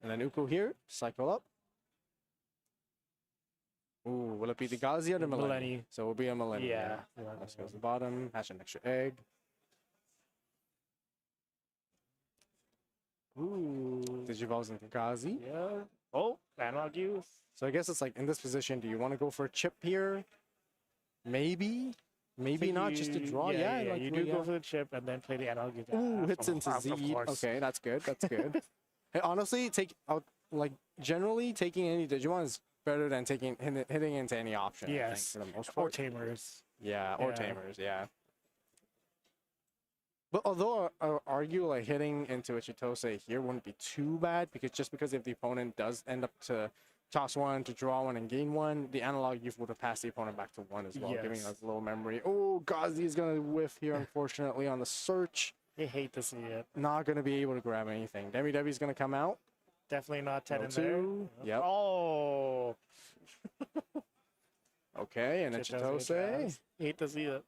And then Uko here, cycle up. Ooh, will it be the Gazi or the Millennium? So it will be a Millennium. Yeah. Let's go to the bottom, hatch an extra egg. Ooh. Digivolves into Gazi. Yeah. Oh, analog use. So I guess it's like in this position, do you want to go for a chip here? Maybe. Maybe So not just to draw. Yeah, like you do go for the chip and then play the analog use. Ooh, hits into Z. Okay, that's good. That's good. Hey, honestly, generally taking any Digimon is better than hitting into any option. Yes. I think, for the most Or part. tamers. Yeah, or tamers. Yeah. But although I would argue like hitting into a Chitose here wouldn't be too bad because if the opponent does end up to toss 1 to draw 1 and gain 1, the analog youth would have passed the opponent back to 1 as well, giving us a little memory. Oh, Gazi is gonna whiff here unfortunately on the search. You hate to see it. Not gonna be able to grab anything. Debbie's gonna come out. Definitely not 10 in 2. there. Yep. Oh. Okay, and a Chitose. Hate to see it.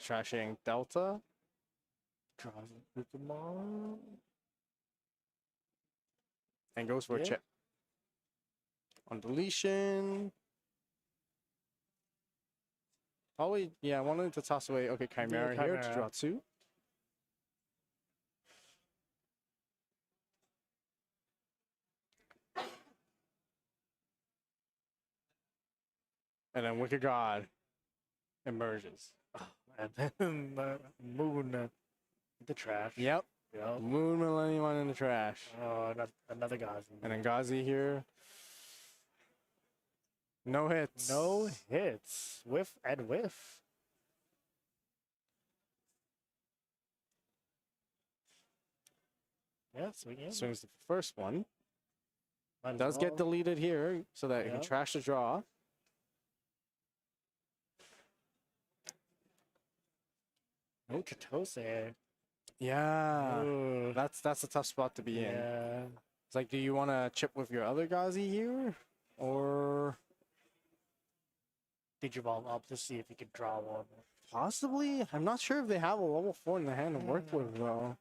Trashing Delta. Draws Pokemon. And goes for a chip. On deletion. Probably, yeah, I wanted to toss away, okay, Chimera here to draw 2. And then Wicked God emerges. And then the moon, the trash. Yep. Yep. Moon Millennium in the trash. Oh, another Gazi. And then Gazi here. No hits. No hits. Whiff and whiff. Yeah, swing in. Swings the first one. Might as Does well. get deleted here so that it can trash the draw. No Chitose. Yeah. Ooh. That's a tough spot to be in. Yeah. It's like, do you want to chip with your other Gazi here? Or Digivolve up to see if you can draw 1. possibly? I'm not sure if they have a level 4 in the hand to work with, though.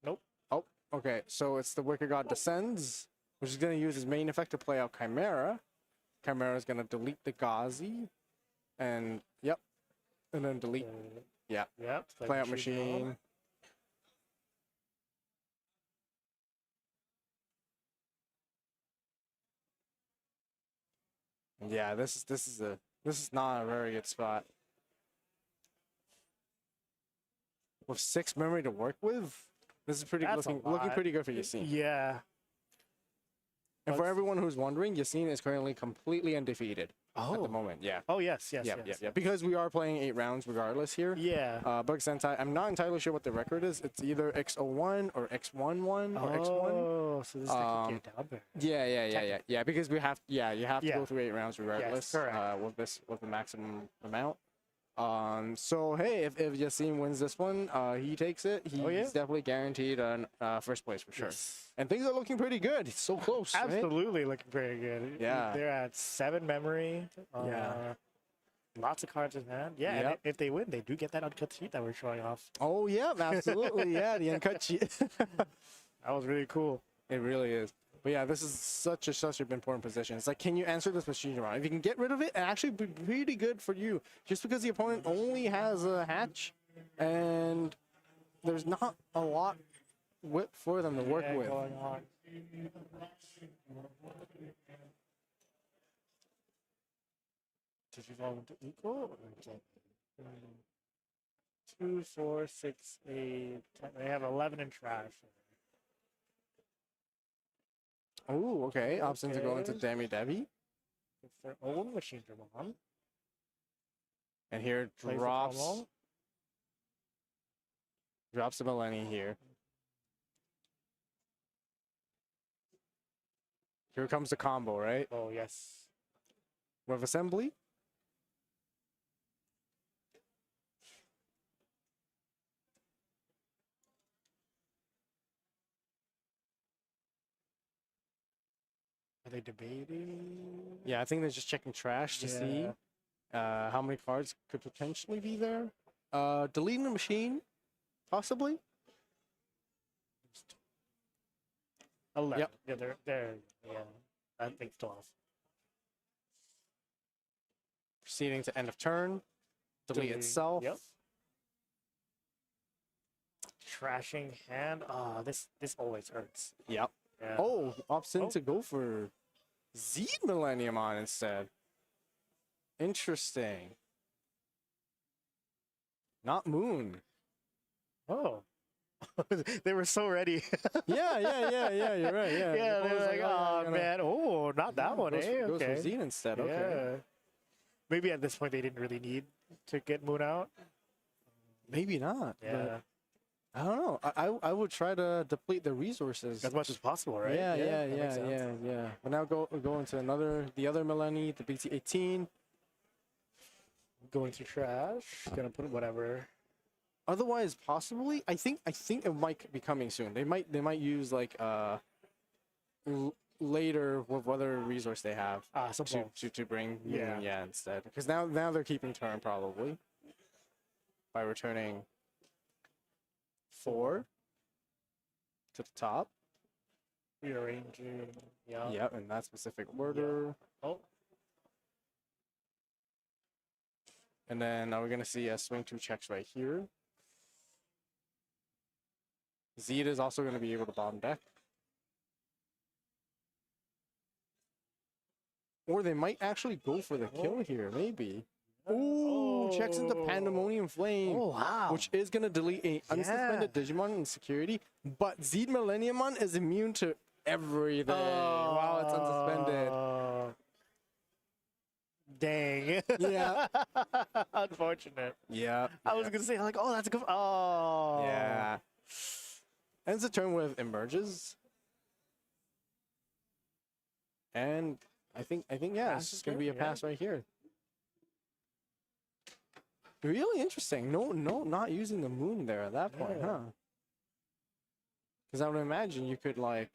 Nope. Oh, okay. So it's the Wicked God Descends, which is going to use his main effect to play out Chimera. Chimera is going to delete the Gazi. And, yep. And then delete. Yeah. Yep. Play out machine. Yeah, this is not a very good spot. With 6 memory to work with, this is looking pretty good for Yassine. Yeah. And for everyone who's wondering, Yassine is currently completely undefeated at the moment. Yeah. Oh yes, yes, Yeah, yes. yeah. Because we are playing 8 rounds regardless here. Yeah. Bug Sentai, I'm not entirely sure what the record is. It's either X01 or X11 or X1. Oh, so this is the down there. Yeah. Because you have to Yeah. go through 8 rounds regardless. correct. With the maximum amount. So hey, if Yassine wins this one, he takes it. He's definitely guaranteed first place for sure. Yes. And things are looking pretty good. He's so close. right? Absolutely looking pretty good. Yeah. They're at 7 memory. Lots of cards in hand. Yeah, and Yep. if they win, they do get that uncut sheet that we're showing off. Oh yeah, absolutely. Yeah, the uncut sheet. That was really cool. It really is. But yeah, this is such an important position. It's like, can you answer this machine around? If you can get rid of it, it actually be pretty good for you. Just because the opponent only has a hatch, and there's not a lot for them to work with. Going on. Did you fall into equal? Or 2, 4, 6, 8, 10. They have 11 in trash. Oh, okay. Options are going to Okay. Debbie. It's their own machine Digimon. And here Plays the drops combo. the Millennium here. Here comes the combo, right? Oh, yes. With assembly. they debating? Yeah, I think they're just checking trash to see how many cards could potentially be there. Deleting the machine, possibly. 11. Yep. Yeah, they're yeah. I think 12. Proceeding to end of turn. Delete itself. Yep. Trashing hand. This always hurts. Yep. Yeah. Oh, opts in to go for Z Millennium on instead. Interesting. Not Moon. Oh. They were so ready. yeah. You're right. Yeah. Yeah, The they were opponent's like, oh, oh man, oh, not that one, goes, eh? goes Okay. for Z instead. Okay. Yeah. Maybe at this point they didn't really need to get Moon out. Maybe not. Yeah. But I don't know. I would try to deplete the resources As much as possible, right? Yeah. that makes sense. But now go into the other Millennium, the BT-18. Going to trash. Gonna put whatever. Otherwise, possibly, I think it might be coming soon. They might use like later with whatever resource they have to bring instead. Because now they're keeping turn probably by returning 4 to the top. Rearranging. Yeah. Yep, in that specific order. Yeah. Oh. And then now we're gonna see a swing 2 checks right here. Zeta is also going to be able to bottom deck. Or they might actually go for the kill here, maybe. Ooh, checks into Pandemonium Flame. Oh, wow. Which is going to delete a unsuspended Digimon in security. But Zed Millenniumon is immune to everything while it's unsuspended. Dang. Yeah. Unfortunate. Yeah. I was going to say, like, oh, that's good. Oh. Yeah. Ends the turn with Emerges. And I think yeah, it's just gonna be a pass right here. Really interesting. No, not using the Moon there at that point, huh? Because I would imagine you could like,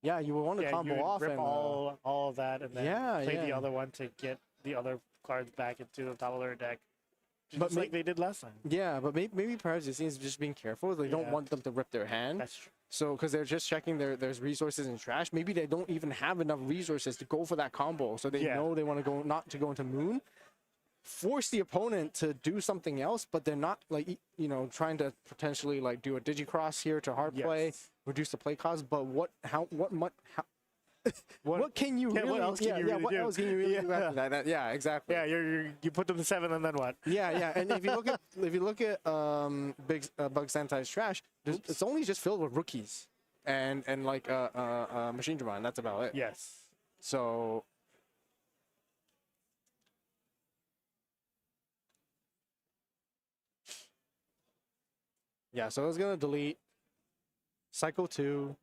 you would want to combo off rip and all of that and then play the yeah. other one to get the other cards back into the top of their deck. But Just like they did last time. Yeah, but maybe perhaps it seems just being careful. They don't want them to rip their hand. That's true. So, because they're just checking there's resources in trash. Maybe they don't even have enough resources to go for that combo. So they know they want to go not to go into Moon. Force the opponent to do something else, but they're not like trying to potentially like do a digicross here to hard play, reduce the play cost. But what can you really? What else can you really what do? else can you really do after that? Yeah, exactly. Yeah, you put them to 7 and then what? Yeah. And if you look at Big Bug Sentai's trash, it's only just filled with rookies and like Machine Dramon. That's about it. Yes. So. Yeah, so I was gonna delete Cycle 2,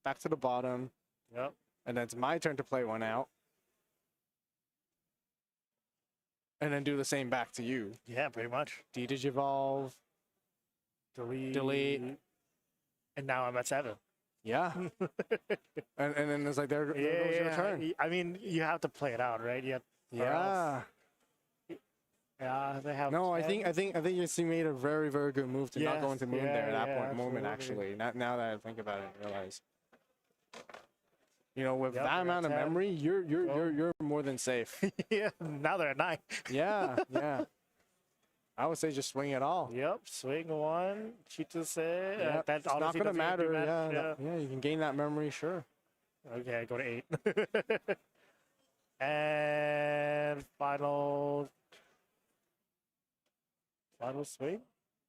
back to the bottom. Yep. And then it's my turn to play one out. And then do the same back to you. Yeah, pretty much. Digivolve. Delete. And now I'm at 7. Yeah. and then it's like there goes your turn. I mean, you have to play it out, right? Yeah. Yeah, they have. No, I think you made a very, very good move to not go into Moon there at that moment. Actually, now that I think about it, I realize. With that amount of memory, you're more than safe. Yeah. Now they're at 9. Yeah. I would say just swing it all. Yep. Swing 1. Chitose. Yeah. That's it's not gonna matter. Yeah. You can gain that memory, sure. Okay, I go to 8. And final swing?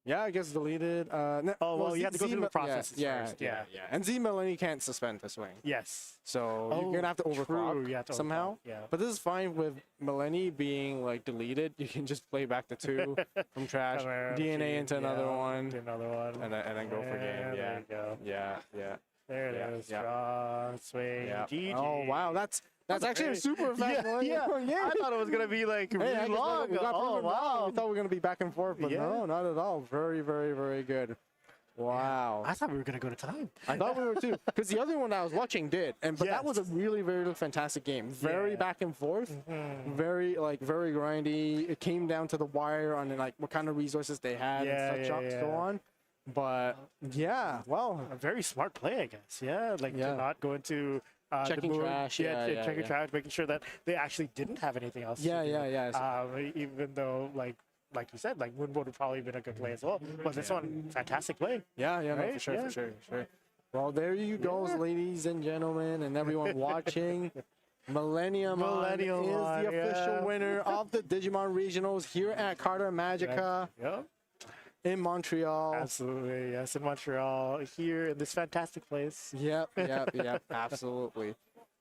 Yeah, it gets deleted. You have to go through the processes first. Yeah. And Z Millennium can't suspend the swing. Yes. So you're gonna have to overclock somehow. Yeah. But this is fine with Millennium being like deleted. You can just play back to 2 from trash, DNA into another one, and then go for game. There you go. Yeah. There it is. Draw, swing, GG. Oh wow, that's actually a super fast one. Yeah. I thought it was gonna be like really long. We thought we were gonna be back and forth, but no, not at all. Very, very, very good. Wow. I thought we were gonna go to time. I thought we were too, because the other one I was watching did, but that was a really, very fantastic game. Very back and forth, very grindy. It came down to the wire on like what kind of resources they had and such so on. But yeah, well, a very smart play, I guess. Yeah, like to not go into checking trash. Checking trash, making sure that they actually didn't have anything else. Even though like you said, like Moonboard would probably been a good play as well. But this one, fantastic play. Yeah, no, right? for sure. Well, there you go, ladies and gentlemen, and everyone watching. Millennium is the official winner of the Digimon Regionals here at Carta Magica in Montreal. Absolutely, yes, in Montreal, here in this fantastic place. Yep, absolutely.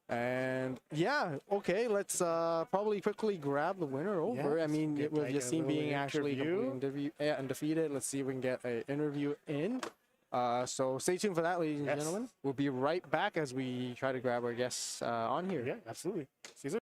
And yeah, okay, let's probably quickly grab the winner over. I mean, with Yassine being actually undefeated, let's see if we can get an interview in. So stay tuned for that, ladies and gentlemen. We'll be right back as we try to grab our guests on here. Yeah, absolutely. See you soon.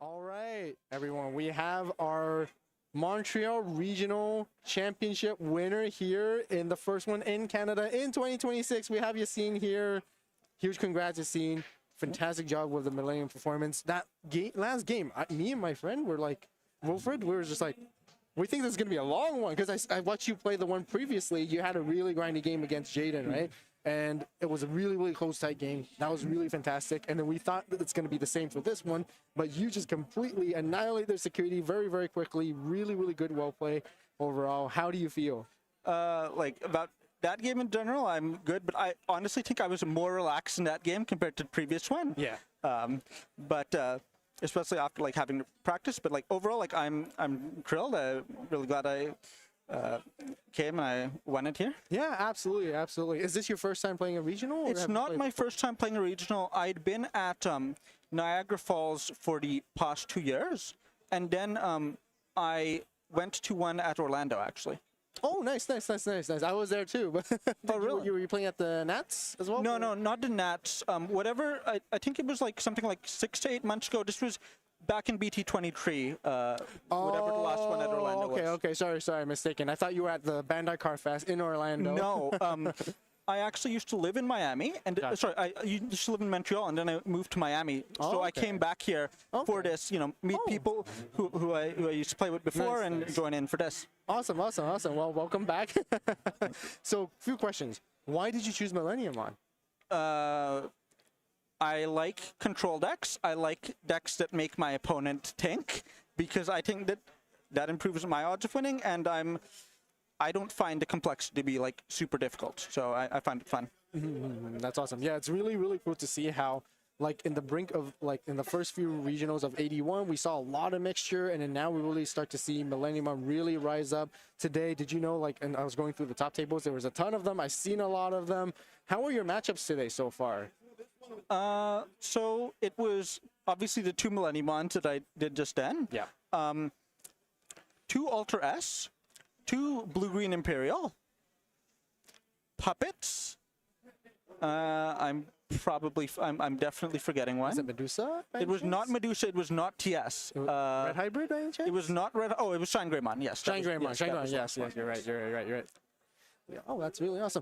All right, everyone, we have our Montreal Regional Championship winner here in the first one in Canada in 2026. We have Yassine here. Huge congrats, Yassine. Fantastic job with the Millennium performance. That last game, me and my friend were like, Wilfred, we were just like, we think this is going to be a long one because I watched you play the one previously. You had a really grindy game against Jaden, right? and it was a really, really close, tight game. That was really fantastic. And then we thought that it's going to be the same for this one, but you just completely annihilate their security very, very quickly. Really, really good well play overall. How do you feel? Like about that game in general, I'm good, but I honestly think I was more relaxed in that game compared to the previous one. Yeah. But especially after like having to practice, but like overall, like I'm thrilled. I'm really glad I came and I won it here. Yeah, absolutely, absolutely. Is this your first time playing a regional? It's not my first time playing a regional. I'd been at Niagara Falls for the past 2 years, and then I went to one at Orlando actually. Oh, nice. I was there too. Oh, really? You were playing at the Nats as well? No, not the Nats. Whatever. I think it was like something like 6 to 8 months ago. This was back in BT23. Whatever the last one at Orlando was. Okay. Sorry, mistaken. I thought you were at the Bandai Car Fest in Orlando. No. I actually used to live in Miami, and sorry, I used to live in Montreal, and then I moved to Miami. So I came back here for this, meet people who I used to play with before and join in for this. Awesome. Well, welcome back. So, few questions. Why did you choose Millennium on? I like control decks. I like decks that make my opponent tank, because I think that improves my odds of winning, and I don't find the complexity to be like super difficult, so I find it fun. That's awesome. Yeah, it's really, really cool to see how, like, in the brink of, like, in the first few regionals of 81, we saw a lot of mixture, and then now we really start to see Millennium really rise up. Today, did you know, like, and I was going through the top tables, there was a ton of them. I've seen a lot of them. How were your matchups today so far? So it was obviously the 2 Millenniumons that I did just then. Yeah. 2 Ultra S. 2 Blue-Green Imperial, Puppets. I'm definitely forgetting one. Was it Medusa? It was not Medusa. It was not TS. Red Hybrid by any chance? It was not Red. Oh, it was Shine Greymon. Yes. Shine Greymon. Yes. You're right. Yeah, oh, that's really awesome.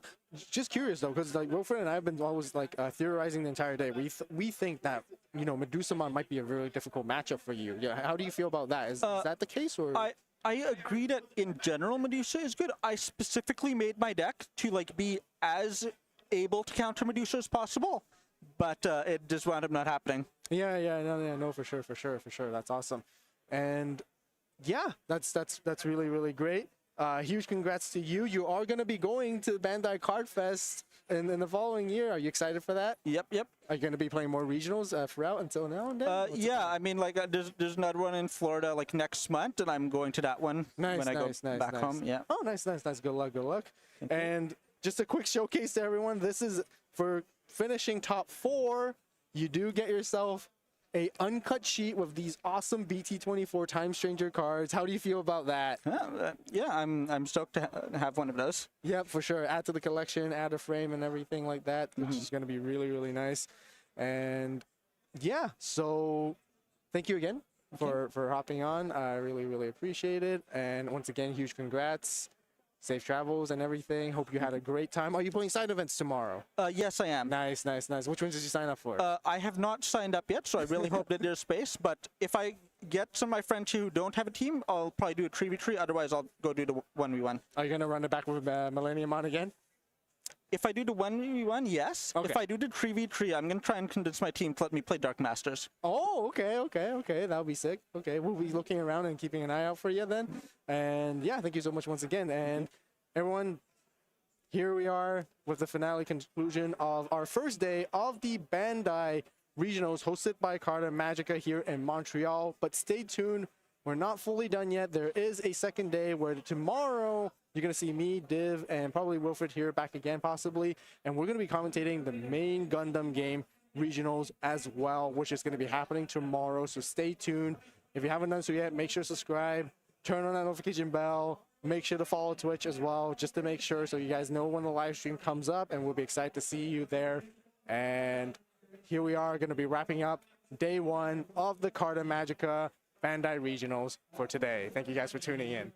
Just curious though, because like Wilfred and I have been always like theorizing the entire day. We think that Medusamon might be a really difficult matchup for you. Yeah. How do you feel about that? Is that the case or? I agree that in general Medusa is good. I specifically made my deck to like be as able to counter Medusa as possible, but it just wound up not happening. No, for sure. That's awesome, and yeah, that's really, really great. Huge congrats to you. You are going to be going to the Bandai Card Fest in the following year. Are you excited for that? Yep. Are you going to be playing more regionals throughout until now and then? Yeah, I mean, like there's another one in Florida like next month, and I'm going to that one when I go back home. Yeah. Oh, nice. Good luck. And just a quick showcase to everyone. This is for finishing top 4. You do get yourself a uncut sheet with these awesome BT24 Time Stranger cards. How do you feel about that? Yeah, I'm stoked to have one of those. Yeah, for sure. Add to the collection, add a frame and everything like that, which is going to be really, really nice. And yeah, so thank you again for hopping on. I really, really appreciate it. And once again, huge congrats. Safe travels and everything. Hope you had a great time. Are you playing side events tomorrow? Yes, I am. Nice. Which ones did you sign up for? I have not signed up yet, so I really hope that there's space. But if I get some of my friends who don't have a team, I'll probably do a 3v3. Otherwise, I'll go do the 1v1. Are you going to run it back with Millennium on again? If I do the 1v1, yes. Okay. If I do the 3v3, I'm going to try and convince my team to let me play Dark Masters. Oh, okay. That'll be sick. Okay, we'll be looking around and keeping an eye out for you then. And yeah, thank you so much once again. And everyone, here we are with the finale conclusion of our first day of the Bandai Regionals hosted by Carta Magica here in Montreal. But stay tuned. We're not fully done yet. There is a second day where tomorrow you're going to see me, Div, and probably Wilfred here back again possibly. And we're going to be commentating the main Gundam game regionals as well, which is going to be happening tomorrow. So stay tuned. If you haven't done so yet, make sure to subscribe, turn on that notification bell, make sure to follow Twitch as well, just to make sure so you guys know when the live stream comes up, and we'll be excited to see you there. And here we are going to be wrapping up day 1 of the Carta Magica Bandai Regionals for today. Thank you guys for tuning in.